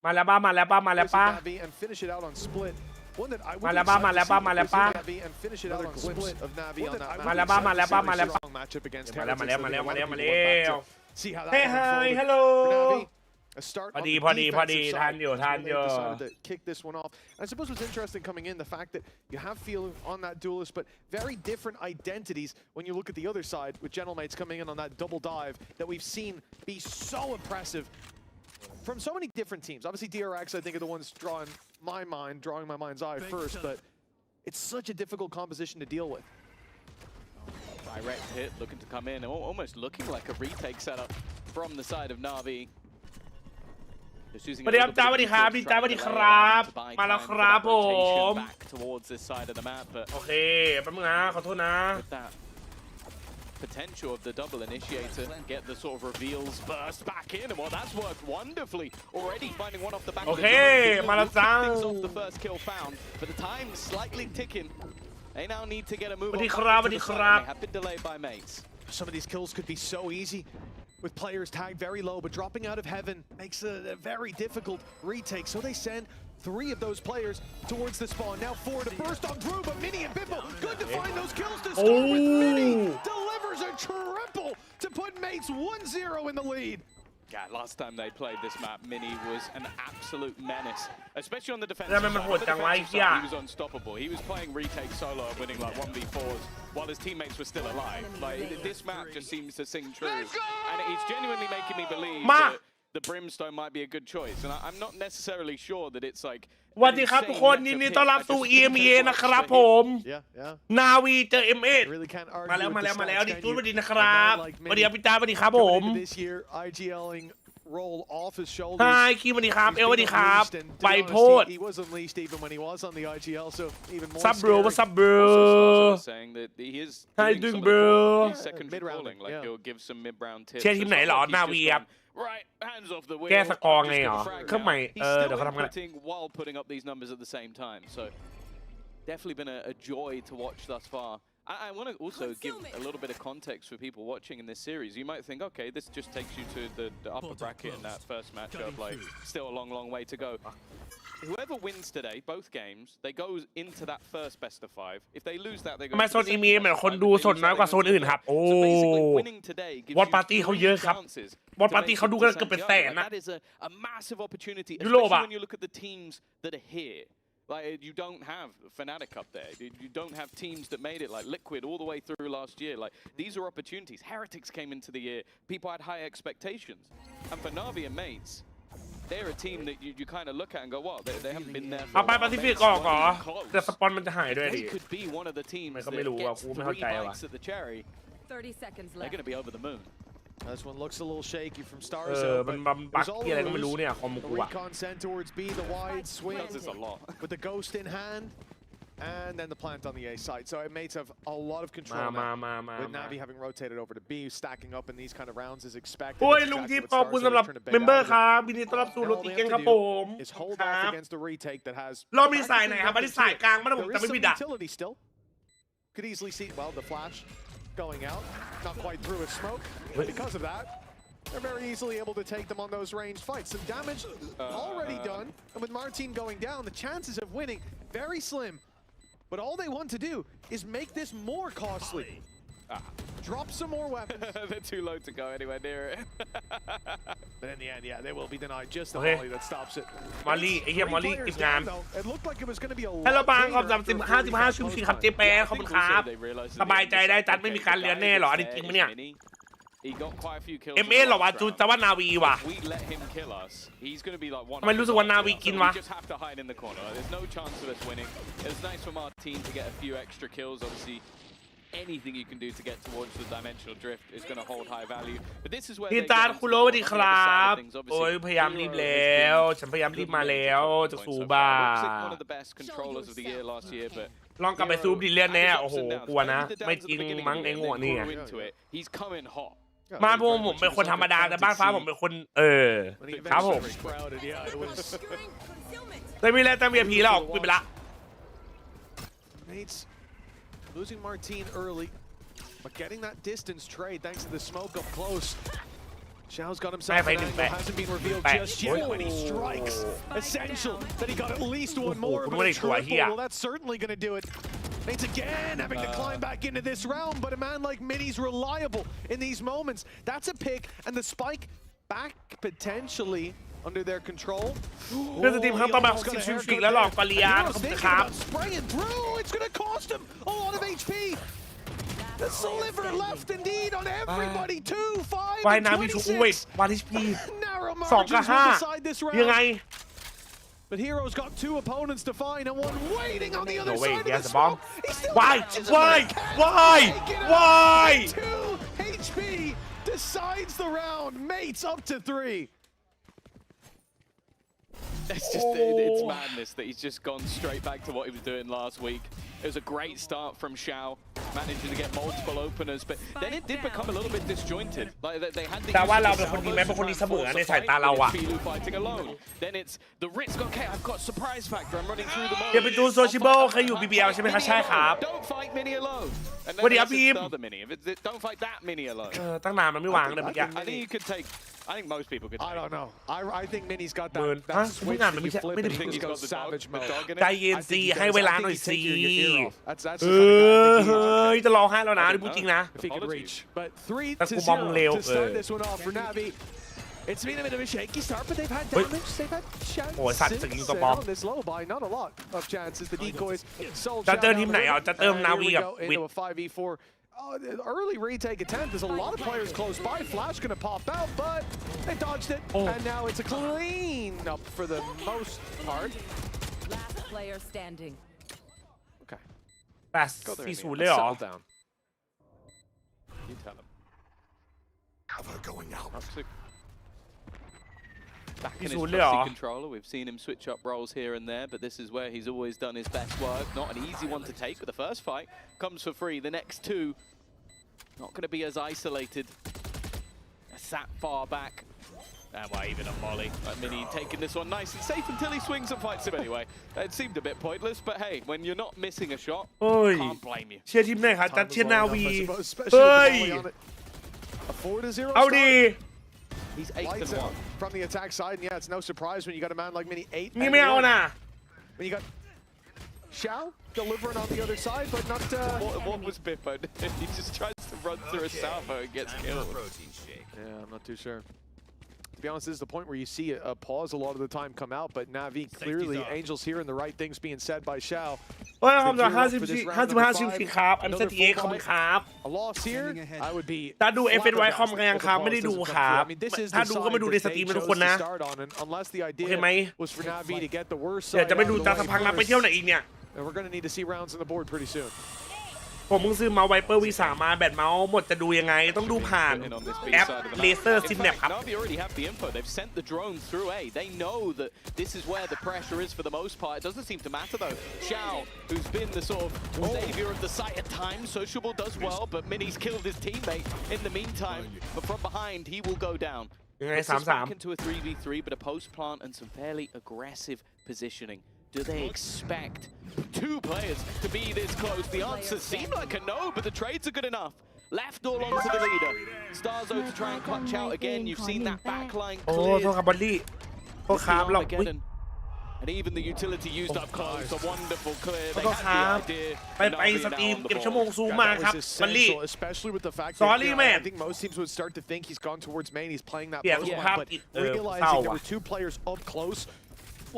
มาแล้วป้ามาแล้วป้ามาแล้วป้า and finish it out on split. One that I มาแล้วป้ามาแล้วป้ามาแล้วป้า and finish it out on split of NAVI on that มาแล้วป้ามาแล้วป้ามาแล้วป้า matchup against มาแล้วมาแล้วมาแล้วมาแล้วมาแล้ว see how that เฮ้ย unfolded ฮัลโหล for NAVI. A start พอ on ดี the พอดีพอดี defensive ทัน side. อยู่ทันอยู่ They decided to kick this one off. I suppose what's interesting coming in, the fact that you have feeling on that duelist, but very different identities when you look at the other side with Gentlemates coming in on that double dive that we've seen be so impressive from so many different teams. Obviously DRX I think are the ones drawing my mind's eye first, but it's such a difficult composition to deal with. Direct hit looking to come in, almost looking like a retake setup from the side of NAVI. สวัสดีครับจ้าสวัสดีครับดีจ้าสวัสดีครับมาแล้วครับผมโอเคแป๊บนึงนะขอโทษนะ potential of the double initiator get the sort of reveals burst back in and well that's worked wonderfully already finding one off the back โอเคมาแล้วจ้า off the first kill found but the time slightly ticking they now need to get a move สวัสดีครับสวัสดีครับ have been delayed by mates some of these kills could be so easy with players tagged very low, but dropping out of heaven makes a very difficult retake. So they send 3 of those players towards the spawn. Now 4 to burst on Drew, but Mini and Bimbo, good to find those kills to start with. Mini delivers a triple to put mates 1-0 in the lead. Yeah, last time they played this map, Mini was an absolute menace, especially on the defensive side. He was unstoppable. He was playing retake solo and winning like 1v4s while his teammates were still alive. Like this map just seems to sing true, and it's genuinely making me believe that the Brimstone might be a good choice. And I'm not necessarily sure that it's like. สวัสดีครับทุกคนยินดีต้อนรับสู่ EMEA นะครับผมนาวีเจอ MA มาแล้วดิจูนสวัสดีนะครับสวัสดีครับพี่จ้าสวัสดีครับผม roll off his shoulders. ไฮคิมสวัสดีครับเอลสวัสดีครับไปโพด He was unleashed even when he was on the IGL, so even more. Sup bro, what's up bro? Saying that he is How you doing bro? Second rolling, like he'll give some mid-round tips. เชียร์ทีมไหนเหรอนาวีครับ Right, hands off the wheel. แก้สกอร์ไงเหรอเครื่องใหม่เดี๋ยวเขาทำกัน while putting up these numbers at the same time, so definitely been a joy to watch thus far. I want to also give a little bit of context for people watching in this series. You might think, okay, this just takes you to the upper bracket in that first matchup, like still a long way to go. Whoever wins today, both games, they go into that first best of 5. If they lose that, they go. ทำไมโซนอีเมลเหมือนคนดูโซนน้อยกว่าโซนอื่นครับโอ้วอตปาร์ตี้เขาเยอะครับวอตปาร์ตี้เขาดูกันเกือบเป็นแสนนะ That is a massive opportunity, especially when you look at the teams that are here. Like you don't have Fnatic up there. You don't have teams that made it like Liquid all the way through last year. Like these are opportunities. Heretics came into the year. People had high expectations. And for NAVI and mates, they're a team that you kind of look at and go, "Wow, they haven't been there." เอาไปปาซิฟิกออกเหรอแต่สปอนมันจะหายด้วยดิ They could be one of the teams that ไม่รู้อ่ะ gets กูไม่เข้า 3 ใจว่ะ bites at the cherry. 30 seconds They're left. going to be over the moon. This one looks a little shaky from เอ Stars. อมันบักที่อะไรก็ไม่รู้เนี่ยคอมกูอะ Recon sent towards B, the wide swing This is a lot. with the ghost in hand, and then the plant on the A side. So mates have a lot of control มา now. With NAVI having rotated over to B, stacking up in these kind of rounds is expected. โอ้ยลุงทิพย์ขอบคุณสำหรับเมมเบอร์ครับยินดีต้อนรับสู่โรตีเก้งครับผม Is hold ครั off บ against the retake that has. เรามีสายไหนครับอันนี้สายกลางไม่ได้ผม There จะ is ไม่ some ผิดอ่ะ utility still. Could easily see. Well, the flash going out, not quite through his smoke. Because of that, they're very easily able to take them on those ranged fights. Some damage already done, and with Martin going down, the chances of winning very slim. But all they want to do is make this more costly. Drop some more weapons. They're too low to go anywhere near it. But in the end, yeah, they will be denied just the Okay. volley that stops it. มอลลี่ไอ้เหี้ยมอลลี่ติดงาน It looked like it was going to be a ฮัลโหล lot บางขอบ cleaner 35ชุมชีครับเจแปนขอบคุณครับ สบายใจได้จัดไม่มีการเลือนแน่หรออันนี้จริงมั้ยเนี่ย He got quite a few kills. เอ็มเอหรอวะจูแต่ว่านาวีว่ะ We let him kill us. He's going to be like one. ทำไมรู้สึกว่านาวีกินวะ We just have to hide in the corner. There's no chance of us winning. It's nice from our team to get a few extra kills. Obviously, anything you can do to get towards the dimensional drift is going to hold high value. But this is where พี่ they จาน get คุ onto โร the สวัสดีครับ things. โอ้ย Obviously, พยายามรีบแล้ว ฉันพยายามรีบมาแล้วจะสูบา one of the best controllers of the year last year, but ลองกลับไปซูบดิเลียนแน่โอ้โหกลัวนะไม่จริงมั้งไอ้โง่นี่ He's coming hot. บ้านผมเป็นคนธรรมดาแต่บ้านฟ้าผมเป็นคนครับผม แต่มีแล้วแต่มีพีแล้วออกไปละ Mates losing Martin early, but getting that distance trade thanks to the smoke up close. Xiao's got himself an angle, hasn't been revealed just yet when he strikes. Essential that he got at least one more, but a triple, well, that's certainly going to do it. Mates again having to climb back into this round, but a man like Mini's reliable in these moments. That's a pick, and the spike back potentially under their control. เพื่อนสตรีมเขาต้องมา60ฟิกแล้วหลอกกอริยาครับ Spraying through, it's going to cost him a lot of HP. The sliver left indeed on everybody. 2-5 วายนาวิทูเวทวันที่พี2 กับ 5ยังไง But Hero's got 2 opponents to find and one waiting on the other side of the bomb. smoke. Why? 2 HP decides the round. Mates up to 3. It's madness that he's just gone straight back to what he was doing last week. It was a great start from Xiao, managing to get multiple openers, but then it did become a little bit disjointed. Like they had the แต่ว่าเราเป็นคนดีไหมเป็นคนดีเสมอในสายตาเราอะ fighting alone. Then it's the Ritz got okay. I've got surprise factor. I'm running through the mode. อย่าไปดูโซชิโบเคยอยู่ BBL ใช่ไหมครับใช่ครับ Don't fight Mini alone. And วันนี้ครับ then พีม the other Mini. Don't fight that Mini alone. ตั้งนานมันไม่วางเลยเมื่อกี้ I think you could take. I think most people could. I don't know. I think Mini's got หมื่น that ไม่ switch งาน that มัน you ไม่ใช่ flip ไม่ได้ and he เห just got goes the savage dog in it. ใจเย็นซีให้เวลาหน่อยซี That's เฮ้ยจะร้องไห้แล้วนะพูดจริงนะ if he could reach. But 3-0 แต่กูมองเร็ว to start this one off for Navi. It's been a bit of a shaky start, but they've had damage. They've had chances. And on this low buy, not a lot of chances. The decoys sold. จะเติมทีมไหนอ่ะจะเติมนาวีกับวิท into a 5v4. Early retake attempt. There's a lot of players close by. Flash gonna pop out, but they dodged it, and now it's a clean up for the most part. Last player standing. Okay. 8-4เลยเหรอ Settle down. You tell him. Cover going out. Back in his He's trusty controller, we've seen him switch up roles here and there, but this is where he's always done his best work. Not an easy one to take, but the first fight comes for free. The next 2, not going to be as isolated. Sat far back. And well, even a molly. Like Mini taking this one nice and safe until he swings and fights him anyway. It seemed a bit pointless, but hey, when you're not missing a shot, เฮ้ย can't blame you. เชียร์ทีมไหนครับจัดเชียร์นาวี Especially เฮ้ย with the volley on it. A 4-0 เอาดี start. He's Lights 8-1. out from the attack side, and yeah, it's no surprise when you got a man like Mini 8. นี่ไม่เอานะ When you got Xiao delivering on the other side, but not. What was Bippo? He just tries to run through a salvo and gets killed. Yeah, I'm not too sure. To be honest, this is the point where you see a pause a lot of the time come out, but Navi clearly Angels hearing the right things being said by Xiao. โอ้ยขอบคุณ55ชิมสิครับอันเซตีเอขอบคุณครับ A loss here, I would be. ถ้าดู FNY คอมกันยังครับไม่ได้ดูครับ ถ้าดูก็มาดูในสตรีมทุกคนนะ Unless the โอ idea เคไหม was for Navi to get the worst เดี๋ยว side จะไป out ดู of the ตา way สักพักนะไป first. เที่ยวไหนอีกเนี่ย And we're going to need to see rounds on the board pretty soon. ผมเพิ่งซื้อเมาส์ไวเปอร์ V3 มาแบตเมาส์หมดจะดูยังไงต้องดูผ่านแอปเลเซอร์ซินแนปครับ Navi already have the info. They've sent the drone through A. They know that this is where the pressure is for the most part. It doesn't seem to matter though. Xiao, who's been the sort of savior of the site at times, Sociable does well, but Mini's killed his teammate in the meantime. But from behind, he will go down. ยังไง Puts us back 3-3 into a 3v3, but a post plant and some fairly aggressive positioning. Do they expect 2 players to be this close? The answers seem like a no, but the trades are good enough. Left all onto the leader. Starzo to try and clutch out again. You've seen that backline โอ้ cleared. โทษครับบอลลี่โทษครับเราอุ๊ย And even the utility used up close. A wonderful clear. They โทษ had ค the รับ idea. ไปสตรีมเก็บชั่วโมงซูมมา That ครับ was บอลลี่ essential, especially with the fact Sorry, that man. I think most teams would start to think he's gone towards main. He's playing that Yeah, post yeah. line, but ศร้า realizing there ว่ะ were 2 players up close.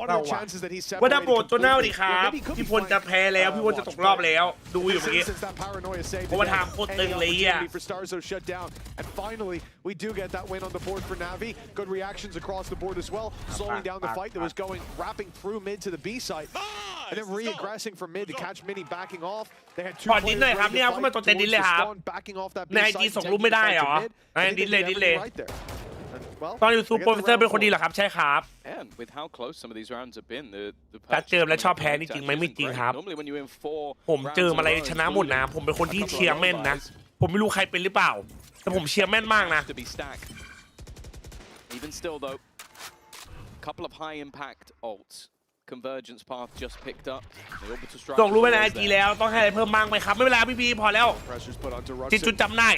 What เศร้า are the ว่ะ chances that he's ว่าถ้า separated โปรดตัวหน้าดี completely? ครับ Maybe he could be พี่พล flying, จะแพ้แล้วพี่พลจะตกรอบแล้วดูอยู่เมื่อกี้ Since that paranoia saved เพราะว่าทางโคตรตึงเลยอ่ะ opportunity for Starzo shut down, and finally we do get that win on the board for Navi. Good reactions across the board as well, slowing down the fight that was going, wrapping through mid to the B site, and then re-aggressing from mid to catch Mini backing off. They had 2 ขอ players ดิ้นหน่อยครับ ready เนี่ย to เข้ามา fight ตัวเต็น towards ดิ้นเลย the ครับ spawn, backing off that B ใน site, IG ส่ง taking รูปไม่ได้ the เหรอ fight to mid. ใน I ดิ้ think นเลย they ดิ้น have เลย it right there. And, well, ตอนอยู่ซู they เปอ get ร์ the เซอร์ round เป็นคนดี forward. เหรอครับใช่ครับ And with how close some of these rounds have been, the ถ้าเจิมและชอบแพ้นี่จริงไหมไม่จริงครับ Normally when you win 4 ผม rounds เจอ in อะไร a row, ชนะหมดนะ ผมเป็นคนที่เชียร์แม่นนะ ผมไม่รู้ใครเป็นหรือเปล่า แต่ผมเชียร์แม่นมากนะ to be stacked. Even still though, couple of high impact ults. Convergence path just picked up. The orbital strike ส่งรู้ไปใน is ไอ always จี there. แล้วต้องให้อะไรเพิ่มบ้างไหมครับ ไม่เป็นไรพี่พอแล้ว Pressure's put onto จิตจุด Ruxin. จำได้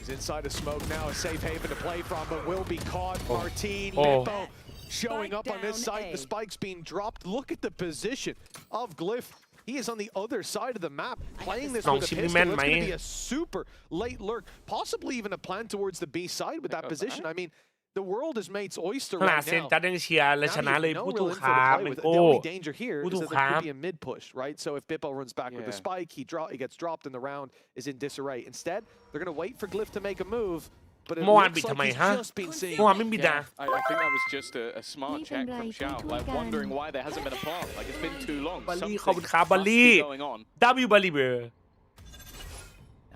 He's inside a smoke now, a safe haven to play from, but will be caught. Martin, Oh. Bippo showing up on this Spike site. down The A. spike's being dropped. Look at the position of Glyph. He is on the other side of the map, playing this with a pistol. It's going to be a super late lurk, possibly even a plan towards the B side with that position. I mean, the world is mate's oyster ขนาด right เซน now. จัดยังเชียร์และชนะ Now เลย you have พูด no ถู real ก info ค to รับ play เม with. โก้ The only danger here is that there Udukam. could be a mid push, right? So if Bippo runs back with the spike, he gets dropped and the round is in disarray. Instead, they're going to wait for Glyph to make a move, but it เมื่อวาน looks ปิด like ทำไม he's ฮะ just been seen. เมื่อวานไม่มีดา I think that was just a smart check from Xiao, like wondering why there hasn't been a plant. Like it's been too long. บัลลี่ Something ขอบคุณครับบัล must ลี่ be going on. W บัลลี่เบอร์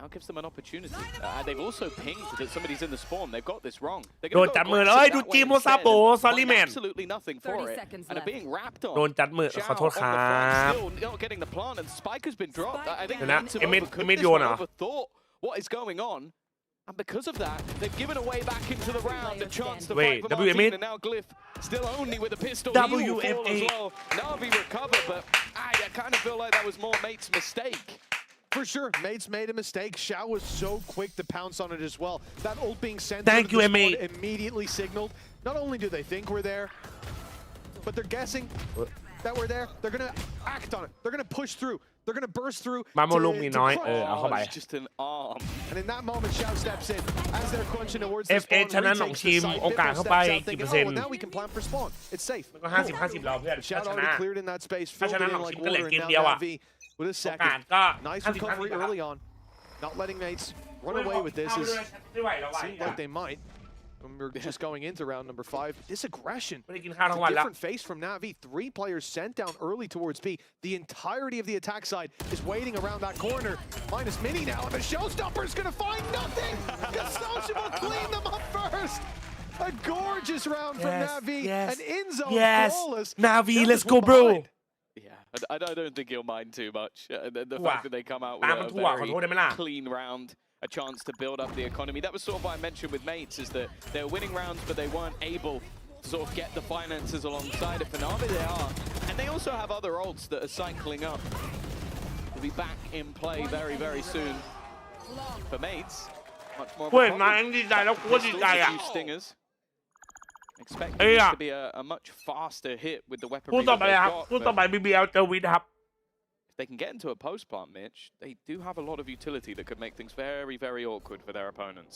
Now gives them an opportunity. They've also pinged that somebody's in the spawn. They've got this wrong. They're โดน gonna จัด go มือ aggressive เอ้ย that ดู way จีโม instead ซาโบ and ซอรี่ find แมน absolutely nothing for 30 it, seconds and are left. being wrapped on. โดนจัดมือ Xiao ขอโทษค on รั the front, บ still not getting the plant, and Spike has been dropped. I think ดี๋ยวนะ Native เอเมด overcooked เอเมด this โยน one, เหรอ overthought what is going on. And because of that, they've given away back into the round a chance to Wait, fight for WMA? Martin, and now Glyph still only with a pistol. He will fall as WMA. well. Navi recover, but I kind of feel like that was more Mate's mistake. For sure, Mates made a mistake. Xiao was so quick to pounce on it as well. That ult being sent Thank out of you, the spawn MA. immediately signaled. Not only do they think we're there, but they're guessing that we're there. They're going to act on it. They're going to push through. They're going to burst through. มาโมลุง to- มี to น้อย crunch. เอาเข้าไป It's just an arm. And in that moment, Xiao steps in. As they're crunching towards the FA spawn, ชนะหนอง retakes ชิ the ม site. โอกาส Bippo เข้าไป steps out กี่ thinking, เปอร์เซ็น oh, ต์ well, now we can plan for spawn. It's safe. ก็50-50เราเพื่อนถ้า Xiao ชนะ already cleared in that space.ถ้า Filled ช it นะ in หนอง like ชิมก็เหลือ water. เก And ม now เดียวอ่ะ Navi with a โอกาส second. ก็ Nice 50-50 recovery ครับ early on. Not letting mates run away with this เข้า is ด้วยไม่ไหวแล้วว่ะ seemed like they might. When we're just going into round number 5. This aggression. ไม่ได้กินข้าว It's ทั้ง a วันแล้ว different face from Navi. 3 players sent down early towards B. The entirety of the attack side is waiting around that corner. Minus Mini now, and the showstopper is going to find nothing. GasTopUp clean them up first. A gorgeous round from Yes, Navi. yes, And Inzo yes. flawless. Navi, Now let's just go, one bro. behind. Yeah, I don't think he'll mind too much. The Wow. fact that they come out with ตามมัน a ถั่วขอโทษได้ไหมล่ะ very clean round, a chance to build up the economy. That was sort of what I mentioned with Mates, is that they're winning rounds, but they weren't able to sort of get the finances alongside it. For Navi, they are. And they also have other ults that are cycling up. They'll be back in play very, very soon. For Mates, much more of เว้ย a นาย problem. ดีใจแล้วกูก็ดี Pistols, ใจ a อ่ะ few stingers. Expecting Hey, this to be a much faster hit with the คู่ weaponry ต่อ that ไป they've ครับ got. คู่ต่อ but ไป BBL เจอวิทครับ If they can get into a post plant, Mitch, they do have a lot of utility that could make things very, very awkward for their opponents.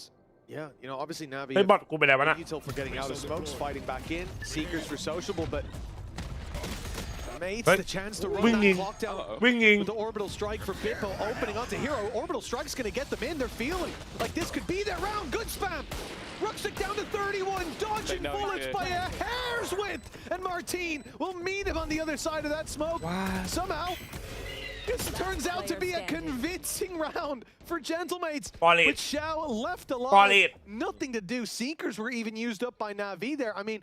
Yeah, you know, obviously Navi. ไอ้ยบอทกูไปไหนวะนะ Util for getting out of smokes, fighting back in. Seekers for sociable, but Mates But the chance to run winging. that clock down. วิ่งยิง With the orbital strike for Bippo opening onto Hero. Orbital strike's going to get them in. They're feeling like this could be their round. Good spam. Ruckstick down to 31. Dodging They know bullets it. by a hair's width. And Martin will meet him on the other side of that smoke. What? Somehow, this turns out to be a Player standing. convincing round for Gentlemates. Solid. With Xiao left alive. Solid. Nothing to do. Seekers were even used up by Navi there. I mean,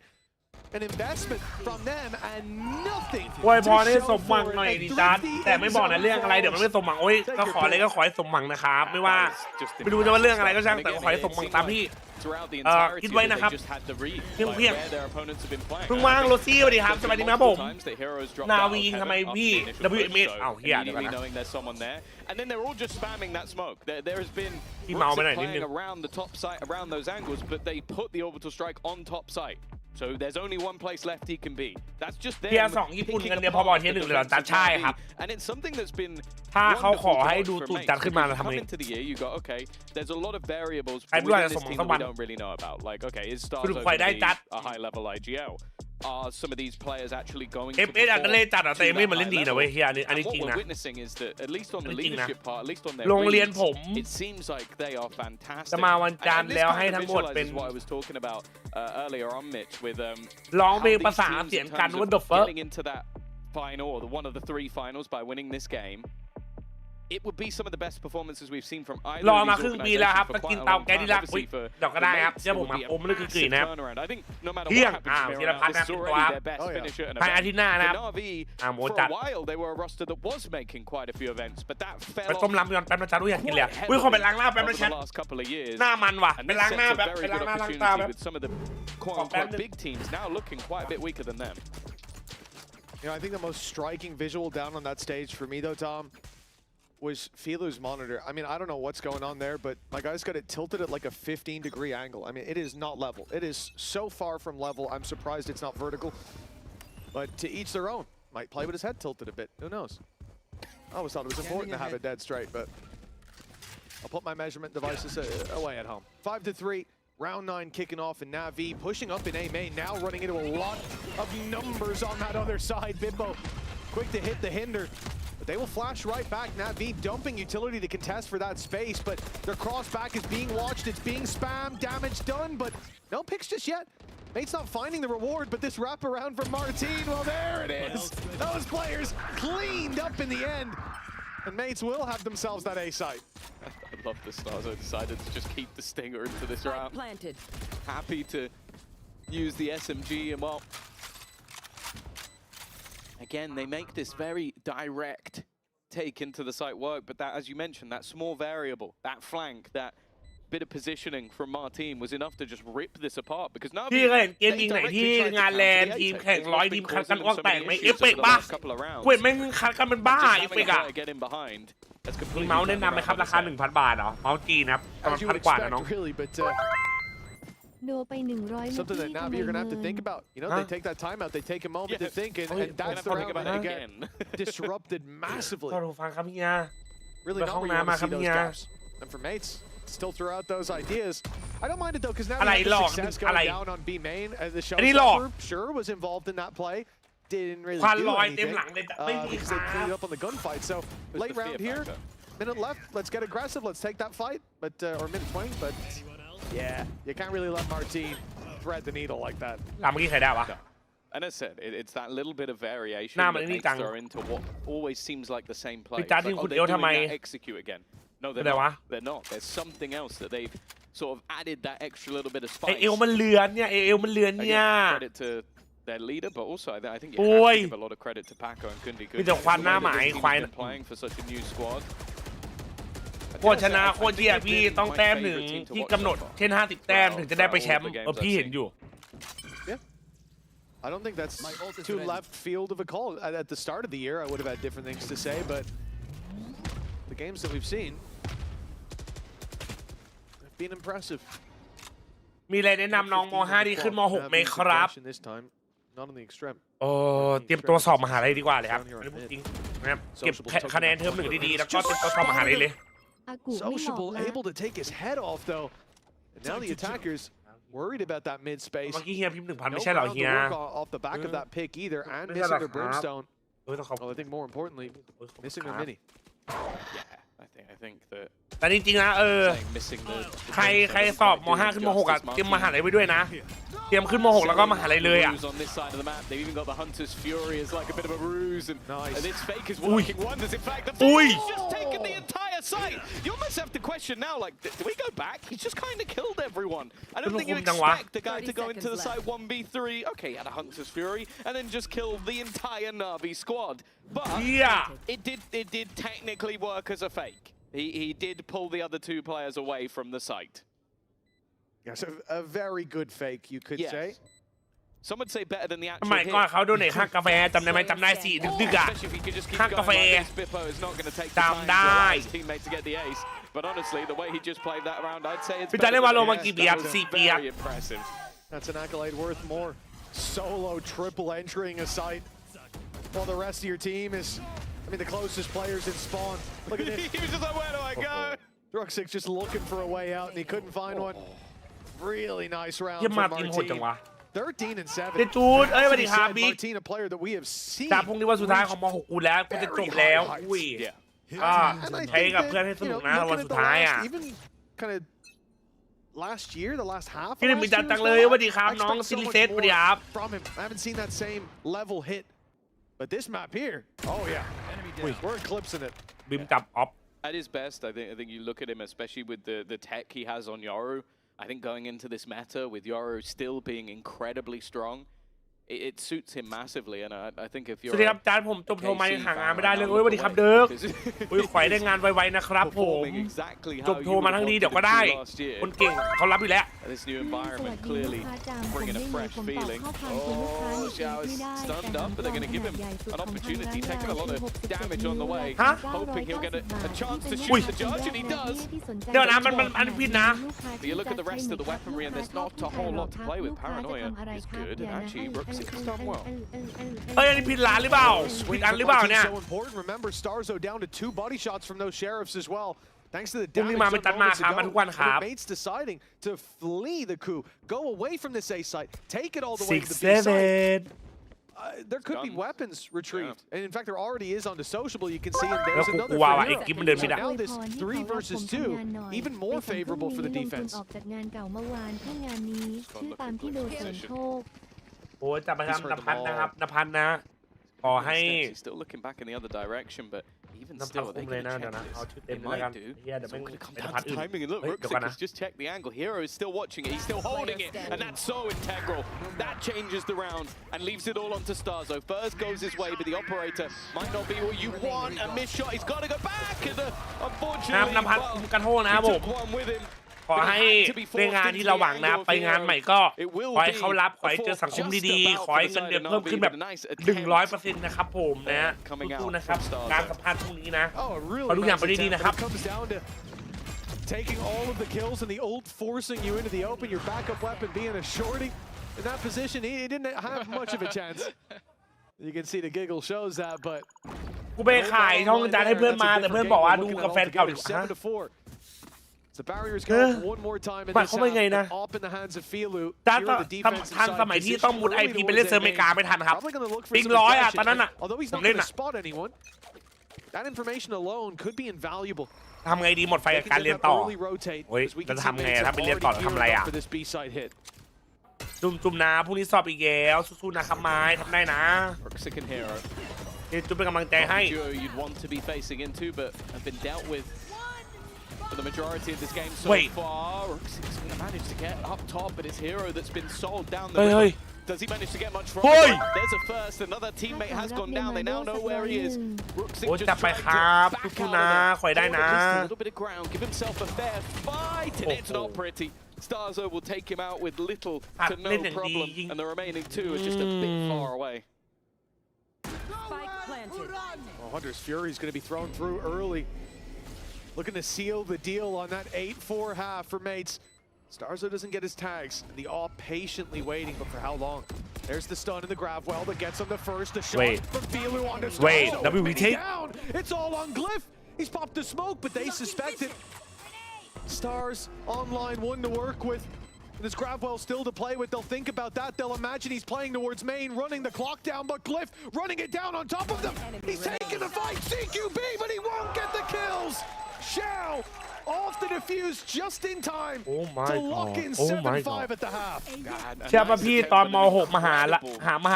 an investment from them and nothing อวยพร to ให้ show สมหวัง for it. หน่อย And ดิจัด thrifty แต่ไม่บอกนะ Enzo เรื่องอะไรเดี๋ยวมันไม่สมหวังโอ้ย Take ก็ your ขออะไร pick. ก็ขอให้สมหวังนะครับไม่ว่า Just ไม่รู้จะว่าเรื่องอะไรก็ช่างแต่ And ก็ขอให้ again, สมหวัง it ตาม seemed ที่ like throughout the entirety คิด of ไว้ it, นะครับ they just had to read เพียง like, เพียง where their opponents have been playing. เพิ่งว่างโรซี่สวัสดีครับสวัสดีครับผม Times the heroes dropped นา out วี of ยิง heaven ทำไม after พี่ the initial WMA push, so อ้าวเฮียเดี๋ยวก่อน immediately นะ knowing there's someone there, and then they're all just spamming that smoke. There has been ที่เมาไปหน่อย Brooks นิดนึ playing ง around the top site, around those angles, but they put the orbital strike on top site. So there's only one place left he can be. That's just them เทียร์2ญี่ปุ่น picking กันเดียวพอบอล apart เทียร์ the 1เลยเหรอ defense จัด of ใช่ครับ Navi. And it's something that's been ถ้าเขาขอ wonderful to ให้ watch ดู for ตูด Mates, จัดขึ้นมา because จะทำ come ไง into the year, you go, okay, there's a lot of variables ใครไม่รู้ within อาจจะ this สมหวัง team สัก that วั we น don't really know about. Like, okay, is สรุป Starzo ใคร going ได้ to be จัด a high-level IGL? Are some of these players actually going to FS อาจจะเล่นจัดอ่ะ perform แต่ to ไม่ that มาเล่น high ดีนะ level? เว้ยเฮียอันนี้ And จ what ริง we're นะ witnessing is that at least on the อันนี้จริงนะ leadership part, at least on their โรงเรียน reads, ผม it seems like they are fantastic. จะมาวันจันทร์ And this แล้ว kind ให้ of ทั้งหมดเป็น visualizes what I was talking about earlier on, Mitch, with ร้อง how เพลง these ภาษา teams, เสียง in กัน terms what of the fuck getting into that final, or one of the 3 finals by winning this game, it would be some of the best performances we've seen from either รอ of มา these ครึ่งปีแล้วครับ organizations ก็ for กิน quite a เตา long แก๊ส time. ที่รักอุ้ย Obviously, for เดี๋ยวก็ได้ครับ Mates, เดี๋ยว it ผม would มา be a อมลึกกึ่ massive ๆนะครับ turnaround. I think no matter เที่ย what ง happens from ธี here ร on พัฒ out, น์นะ this is เป็นตัว already ครับ their best Oh, yeah. finisher in a ภายอา round. ทิตย์หน้านะครับ For Navi, หมู for จัด a while, they were a roster that was making quite a few events, but that ไป fell ต้ม off ลำยอนแป๊บนะจ๊ะรู้อยากกินเลย quite อุ้ยขอไป heavily ล้างหน้าแป๊บ over นะ the แชท last couple of years. หน้ามันว่ะ And ไป this ล้างหน้า sets แบบ a ไป very ล้าง good หน้าล้างตา opportunity แบบ with some of the ขอแป๊บ quote-unquote นึง big teams now looking quite a bit weaker than them. You know, I think the most striking visual down on that stage for me, though, Tom, was Feeler's monitor. I mean, I don't know what's going on there, but my guy's got it tilted at like a 15-degree angle. I mean, it is not level. It is so far from level. I'm surprised it's not vertical. But to each their own. Might play with his head tilted a bit. Who knows? I always thought it was important to have it dead straight, but I'll put my measurement devices away at home. 5-3. Round 9 kicking off in NAVI, pushing up in EMEA, now running into a lot of numbers on that other side. Bimbo quick to hit the hinder, but they will flash right back. NAVI dumping utility to contest for that space, but their cross back is being watched, it's being spammed, damage done, but no picks just yet. Mate's not finding the reward, but this wraparound from Martine, well there it is. Those players cleaned up in the end, and Mates will have themselves that A site. I love the Stazo decided to just keep the stinger into this round. Planted. Happy to use the SMG and well, again, they make this very direct take into the site work, but that, as you mentioned, that small variable, that flank, that bit of positioning from Martine was enough to just rip this apart because now พี่เคยเห็นเกมยิงไหนที่งานแลนทีมแข่ง100ทีมคัดกันอ้วกแตกไหมเอฟเฟกต์ป่ะเว้ยแม่งคัดกันเป็นบ้าเอฟเฟกต์อะมีเมาส์แนะนำไหมครับราคา 1,000 บาทเหรอเมาส์จีนครับประมาณ1,000 กว่านะน้อง โดไป100 Something that Navi you're gonna have to think about. You know, they take that time out, they take a moment to think, and that's the round that again disrupted massively. ขอฟังครับเฮีย Really not where you want to see those gaps. And for Mates, still throw out those ideas. I don't mind it though, because Navi had the success going down on B main. The showstopper sure was involved in that play. Didn't really do anything because they cleaned up on the gunfight. So late round here, minute left. Let's get aggressive. Let's take that fight. But or minute 20. But yeah, you can't really let Martine thread the needle like that. เมื่อกี้ใครได้วะ And as I said, it's that little bit of variation that makes her into what always seems like the same play. Like, oh, they're doing that execute again. No, they're not. They're not. There's something else that they've sort of added that extra little bit of spice. เอวมันเลือนเนี่ยเอวมันเลือนเนี่ย Credit to their leader, but also I think you have to give a lot of credit to Paco and Kundi. มีแต่ควันหน้าหมายควาย playing for such a new squad. โคตรชนะโคตรเยี่ยพี่ต้องแต้มหนึ่งที่กำหนดเช่น50 แต้มถึงจะได้ไปแชมป์พี่เห็นอยู่ I don't think that's too left field of a call. At the start of the year, I would have had different things to say, but the games that we've seen have been impressive. มีอะไรแนะนำน้องม.5 ที่ขึ้นม.6 ไหมครับ โอ้เตรียมตัวสอบมหาลัยดีกว่าเลยครับจริงนะครับเก็บคะแนนเทอม 1ดีๆแล้วก็เตรียมตัวสอบมหาลัยเลย Sociable able to take his head off though. And now the attackers worried about that mid space. เมื่อกี้เฮียพิมพ์ 1,000 ไม่ใช่เหรอเฮีย off the back of that pick either, and missing their brimstone. Well, I think more importantly, missing their mini. I think that. แต่จริงๆนะใครสอบม.5 ขึ้นม.6 อ่ะเตรียมมหาลัยไว้ด้วยนะเตรียมขึ้นม.6 แล้วก็มหาลัยเลยอ่ะ อุ้ย You almost have to question now, like, do we go back? He's just kind of killed everyone. I don't think you expect the guy to go into the site 1v3. Okay, he had a Hunter's Fury, and then just kill the entire Navi squad. But it did technically work as a fake. He did pull the other 2 players away from the site. Yes, a very good fake, you could say. Some would say better than the actual สมัยก่อนเขาโดนเนทข้างกาแฟจำได้ไหมจำได้สิดึกๆอ่ะข้างกาแฟจำได้ But honestly, the way he just played that round, I'd say it's พี่จะได้วาโลมากี่ปีครับ4 ปีครับ That's an accolade worth more. Solo triple entering a site while the rest of your team is, I mean, the closest players in spawn. Look at this. He was just like, where do I go? Druxic just looking for a way out, and he couldn't find one. Really nice round เยี่ยม for มาทีมโหดจัง Martine. วะ 13 and 7. เจจูดสวัสดีครับบิ๊ก Martine, a player that we have seen. จากพรุ่งนี้วันสุดท้ายของม.6 กูแล้วกูจะจบแล้วอุ้ยใช้กับเพื่อนให้สนุกนะวันสุดท้ายอ่ะ Even kind of last year, the last half. พี่มีจังเลยสวัสดีครับน้องซิลิเซตสวัสดีครับ From him, I haven't seen that same level hit, but this map here, oh yeah, we're eclipsing it. บิมจับออฟ At his best, I think you look at him, especially with the tech he has on Yoru. I think going into this meta with Yoru still being incredibly strong, it suits him massively. And I think if you're สวัสดีครับจานผมจบโทรมายังหางานไม่ได้เลยสวัสดีครับเดิร์กขอให้ได้งานไวๆนะครับผมจบโทรมาทั้งนี้เดี๋ยวก็ได้คนเก่งเขารับอยู่แล้ว This new environment clearly bringing a fresh feeling. Oh, Xiao is stunned up, but they're going to give him an opportunity, taking a lot of damage on the way, hoping he'll get a chance to shoot the judge, and he does. เดี๋ยวนะมันผิดนะ But you look at the rest of the weaponry, and there's not a whole lot to play with. Paranoia is good, and actually Rooks has done well. เอ้ยอันนี้ผิดร้านหรือเปล่าผิดอันหรือเปล่าเนี่ย So important. Remember, Starzo down to 2 body shots from those sheriffs as well. Thanks to the พรุ่ง damage นี้มาเป็นตัดมาครับมาทุกวันครับ mates deciding to flee the coup, go away from this A site, take it all the way to the B 6-7 site. There could be Guns. weapons retrieved, and in fact, there already is on the sociable. You can see, and แล้ว there's กู another กลัวว่ะ for ไอ้ Europe. กิ๊บมันเดินไม่ So ได้ now this 3 versus 2, even more favorable for the defense. ออกจากงานเก่าเมื่อวานถ้างานนี้ชื่อตามที่โดนเสริมโชค โอ้ยจับไปทำนภันนะครับนภันนะขอให้ He's still looking back in the other direction, but even นภัน still, คุ they มเลย can นะ check เดี๋ยวนะ this. เอาชื่อเต็ม They แล้วกัน might do. เฮียเดี๋ยว So แม่ง it's going to come เป็นน down ภัน to อื่น timing, and look, เฮ้ยเดี๋ยวก่อน Rooksik นะ has just checked the angle. Hero is still watching it. He's still holding it, and that's so integral. That changes the round and leaves it all onto Starzo. First goes his way, but the operator might not be what you want. A missed shot. He's got to go back, and นะ unfortunately, นภัน well, กระโทษนะครับ he ผม took one with him. ขอให้ในงานที่เราหวังนะไปงานใหม่ก็ขอให้เขารับขอให้เจอสังคมดีๆขอให้เงินเดือนเพิ่มขึ้นแบบ 100% นะครับผมนะสู้ๆนะครับการสัมภาษณ์พรุ่งนี้นะ Oh, a really ขอทุกอย่าง nice ไปดีๆ attempt, นะครับ but it comes down to taking all of the kills and the ult forcing you into the open, your backup weapon being a shorty. In that position, he didn't have much of a chance. You can see the giggle shows that, but กูไปขายช่องจานให้เพื่อนมาแต่เพื่อนบอกว่าดูกับแฟนเก่าดิฮะ 7-4. The barriers go up one more time in หมาย this ความว่าไงนะ half, up in the hands of Filu. จ้า Here on the defensive ทัน side, สมัยที่ position ต้องมุด early IP ไป towards เล่นเซิร์ฟ the อเมริกา main. ไม่ทันครับ Probably gonna look for ปิง some ร้อย aggression, ตอนนั้นน่ะ although he's ผ not มเล่น gonna อ่ะ spot anyone. That information alone could be invaluable. ทำไงดีหมดไฟ They กับ can การ just เรียน have ต่อ early rotate, เฮ้ย as we จะ can see ทำไง Mates ถ้าไปเรียนต่อ already ทำอะไร gearing อ่ะ up for this B side hit. จุ่มๆนะพรุ่งนี้สอบอีกแล้วสู้ๆนะครับไม้ทำได้นะ Rooksik and Hero. จุ๊บเป็นกำลังใจให้ Duo you'd want to be facing into, but have been dealt with for the majority of this game so Wait. far. Rooksik's going to manage to get up top, but it's Hero that's been sold down the Hey, river. hey. Does he manage to get much from Hey. it? There's a first. Another teammate has gone down. They now know where he is. Rooksik โอ้ย just จับไป trying ค to รับ back สู้ out ๆนะ of there. ขอยได้ Hold นะ at least a little bit of ground. Give himself a fair fight, and it's not Oh. pretty. Starzo will take him out with little to no เล่นอย่างดี problem, ยิง and the remaining two are just a bit far away. Spike planted. Well, Hunter's Fury is going to be thrown through early. Looking to seal the deal on that 8-4 half for Mates. Starzo doesn't get his tags. The AWP patiently waiting, but for how long? There's the stun in the grab well that gets him the first. A shot Wait. from Filu onto Starzo. Wait, WVT? Down. It's all on Glyph. He's popped the smoke, but they suspect it. Stars online, one to work with. This Gravwell still to play with. They'll think about that. They'll imagine he's playing towards main, running the clock down, but Glyph running it down on top of them. He's taking the fight, CQB, but he won't get the kills. Shao off the defuse just in time Oh my to lock God. in Oh my 7-5 God. at the half. God, a เชื่อป่ะ nice พี่ attempt, ตอน but ม an .6 มห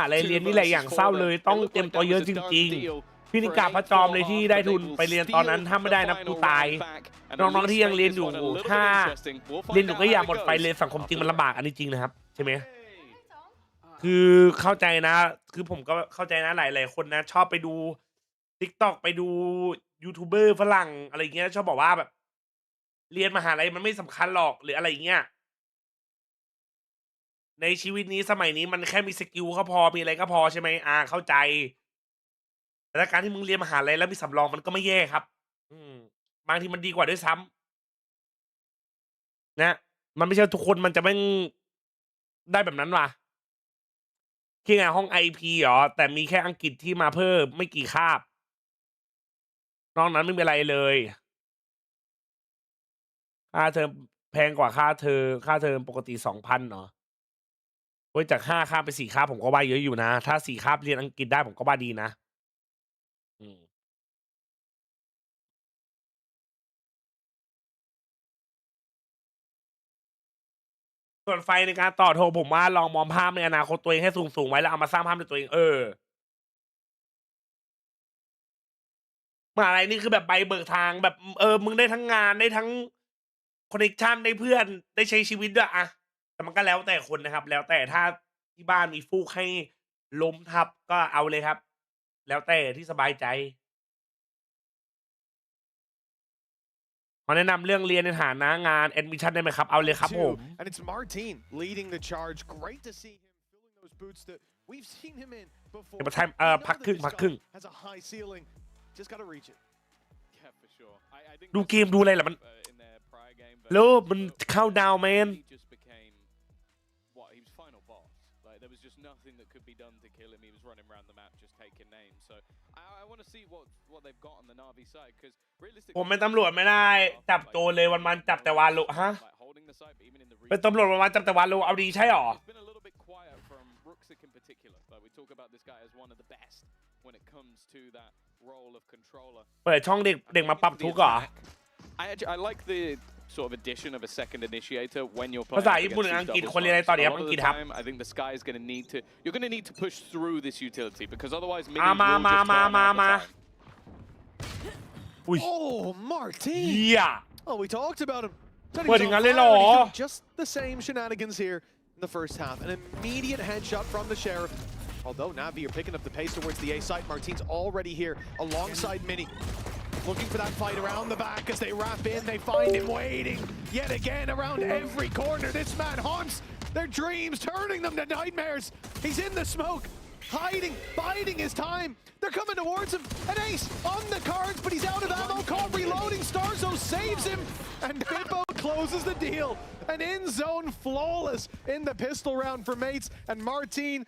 าลัยเรียนนี่แหละอย่างเศร้าเลยต้องเตรียมตัวเยอะจริงๆพี่นิกาพระจอมเลยที่ได้ทุนไปเรียนตอนนั้นถ้าไม่ได้นะกูตายน้องๆที่ยังเรียนอยู่ถ้าเรียนอยู่ก็อย่าหมดไฟเลยสังคมจริงมันลำบากอันนี้จริงนะครับใช่ไหมคือเข้าใจนะคือผมก็เข้าใจนะหลายๆคนนะชอบไปดู TikTok ไปดูยูทูบเบอร์ฝรั่งอะไรเงี้ยชอบบอกว่าแบบเรียนมหาลัยมันไม่สำคัญหรอกหรืออะไรเงี้ยในชีวิตนี้สมัยนี้มันแค่มีสกิลก็พอมีอะไรก็พอใช่ไหมเข้าใจแต่การที่มึงเรียนมหาลัยแล้วมีสำรองมันก็ไม่แย่ครับบางทีมันดีกว่าด้วยซ้ำนะมันไม่ใช่ทุกคนมันจะไม่ได้แบบนั้นว่ะที่งานห้อง IP เหรอแต่มีแค่อังกฤษที่มาเพิ่มไม่กี่คาบนอกนั้นไม่มีอะไรเลยค่าเทอมแพงกว่าค่าเทอมปกติ 2,000 เหรอเว้ยจาก5 คาบไป4 คาบผมก็ว่าเยอะอยู่นะถ้า4 คาบเรียนอังกฤษได้ผมก็ว่าดีนะส่วนไฟในการต่อโทรผมว่าลองมองภาพในอนาคตตัวเองให้สูงๆไว้แล้วเอามาสร้างภาพในตัวเองมหาลัยนี่คือแบบใบเบิกทางแบบมึงได้ทั้งงานได้ทั้งคอนเนคชั่นได้เพื่อนได้ใช้ชีวิตด้วยอะแต่มันก็แล้วแต่คนนะครับ แล้วแต่ถ้าที่บ้านมีฟูกให้ล้มทับก็เอาเลยครับ แล้วแต่ที่สบายใจ ขอแนะนำเรื่องเรียนในฐานะงานแอดมิชชั่นได้ไหมครับเอาเลยครับผม And it's Martin leading the charge. Great to see him filling those boots that we've seen him in before. เดี๋ยวมาทันพักครึ่ง Has a high ceiling. Just got to reach it. Yeah, for sure. I think ดูเกมดูอะไรล่ะมัน in their prior game, โลบมันเข้าดาวแมน he just became what he was final boss. Like there was just nothing that could be done to kill him. He was running around the map just taking names. So I want to see what they've got on the Navi side because realistically ผมเป็นตำรวจไม่ได้จับโจรเลยวันๆจับแต่วาโลฮะ like holding the side, but even in the เป็นตำรวจวันๆจับแต่วาโลเอาดีใช่หรอ It's been a little bit quiet from Ruxic in particular. But we talk about this guy as one of the best when it comes to that role of controller. เปิดช่องเด็กมาปรับทุกข์เหรอ I like the sort of addition of a second initiator when you're ภา playing ษาญี่ปุ่น against อัง these กฤษ double คนเรียนอะไร fights. ต่อ A เดี๋ยว lot อั of งกฤษ the ครับ time, I think the sky is going to need to. You're going to need to push through this utility because otherwise, minis มา will just burn out the time. อุ้ย Oh, Martin. เฮีย Oh, we talked about him. Said he What, was on you got it fire, and he's all? doing just the same shenanigans here in the first half. An immediate headshot from the Sheriff. Although Navi are picking up the pace towards the A site, Martin's already here alongside Mini. Looking for that fight around the back as they wrap in. They find him waiting yet again around every corner. This man haunts their dreams, turning them to nightmares. He's in the smoke, hiding, biding his time. They're coming towards him. An ace on the cards, but he's out of ammo. Caught reloading. Starzo saves him, and Bippo closes the deal. An in-zone flawless in the pistol round for mates, and Martin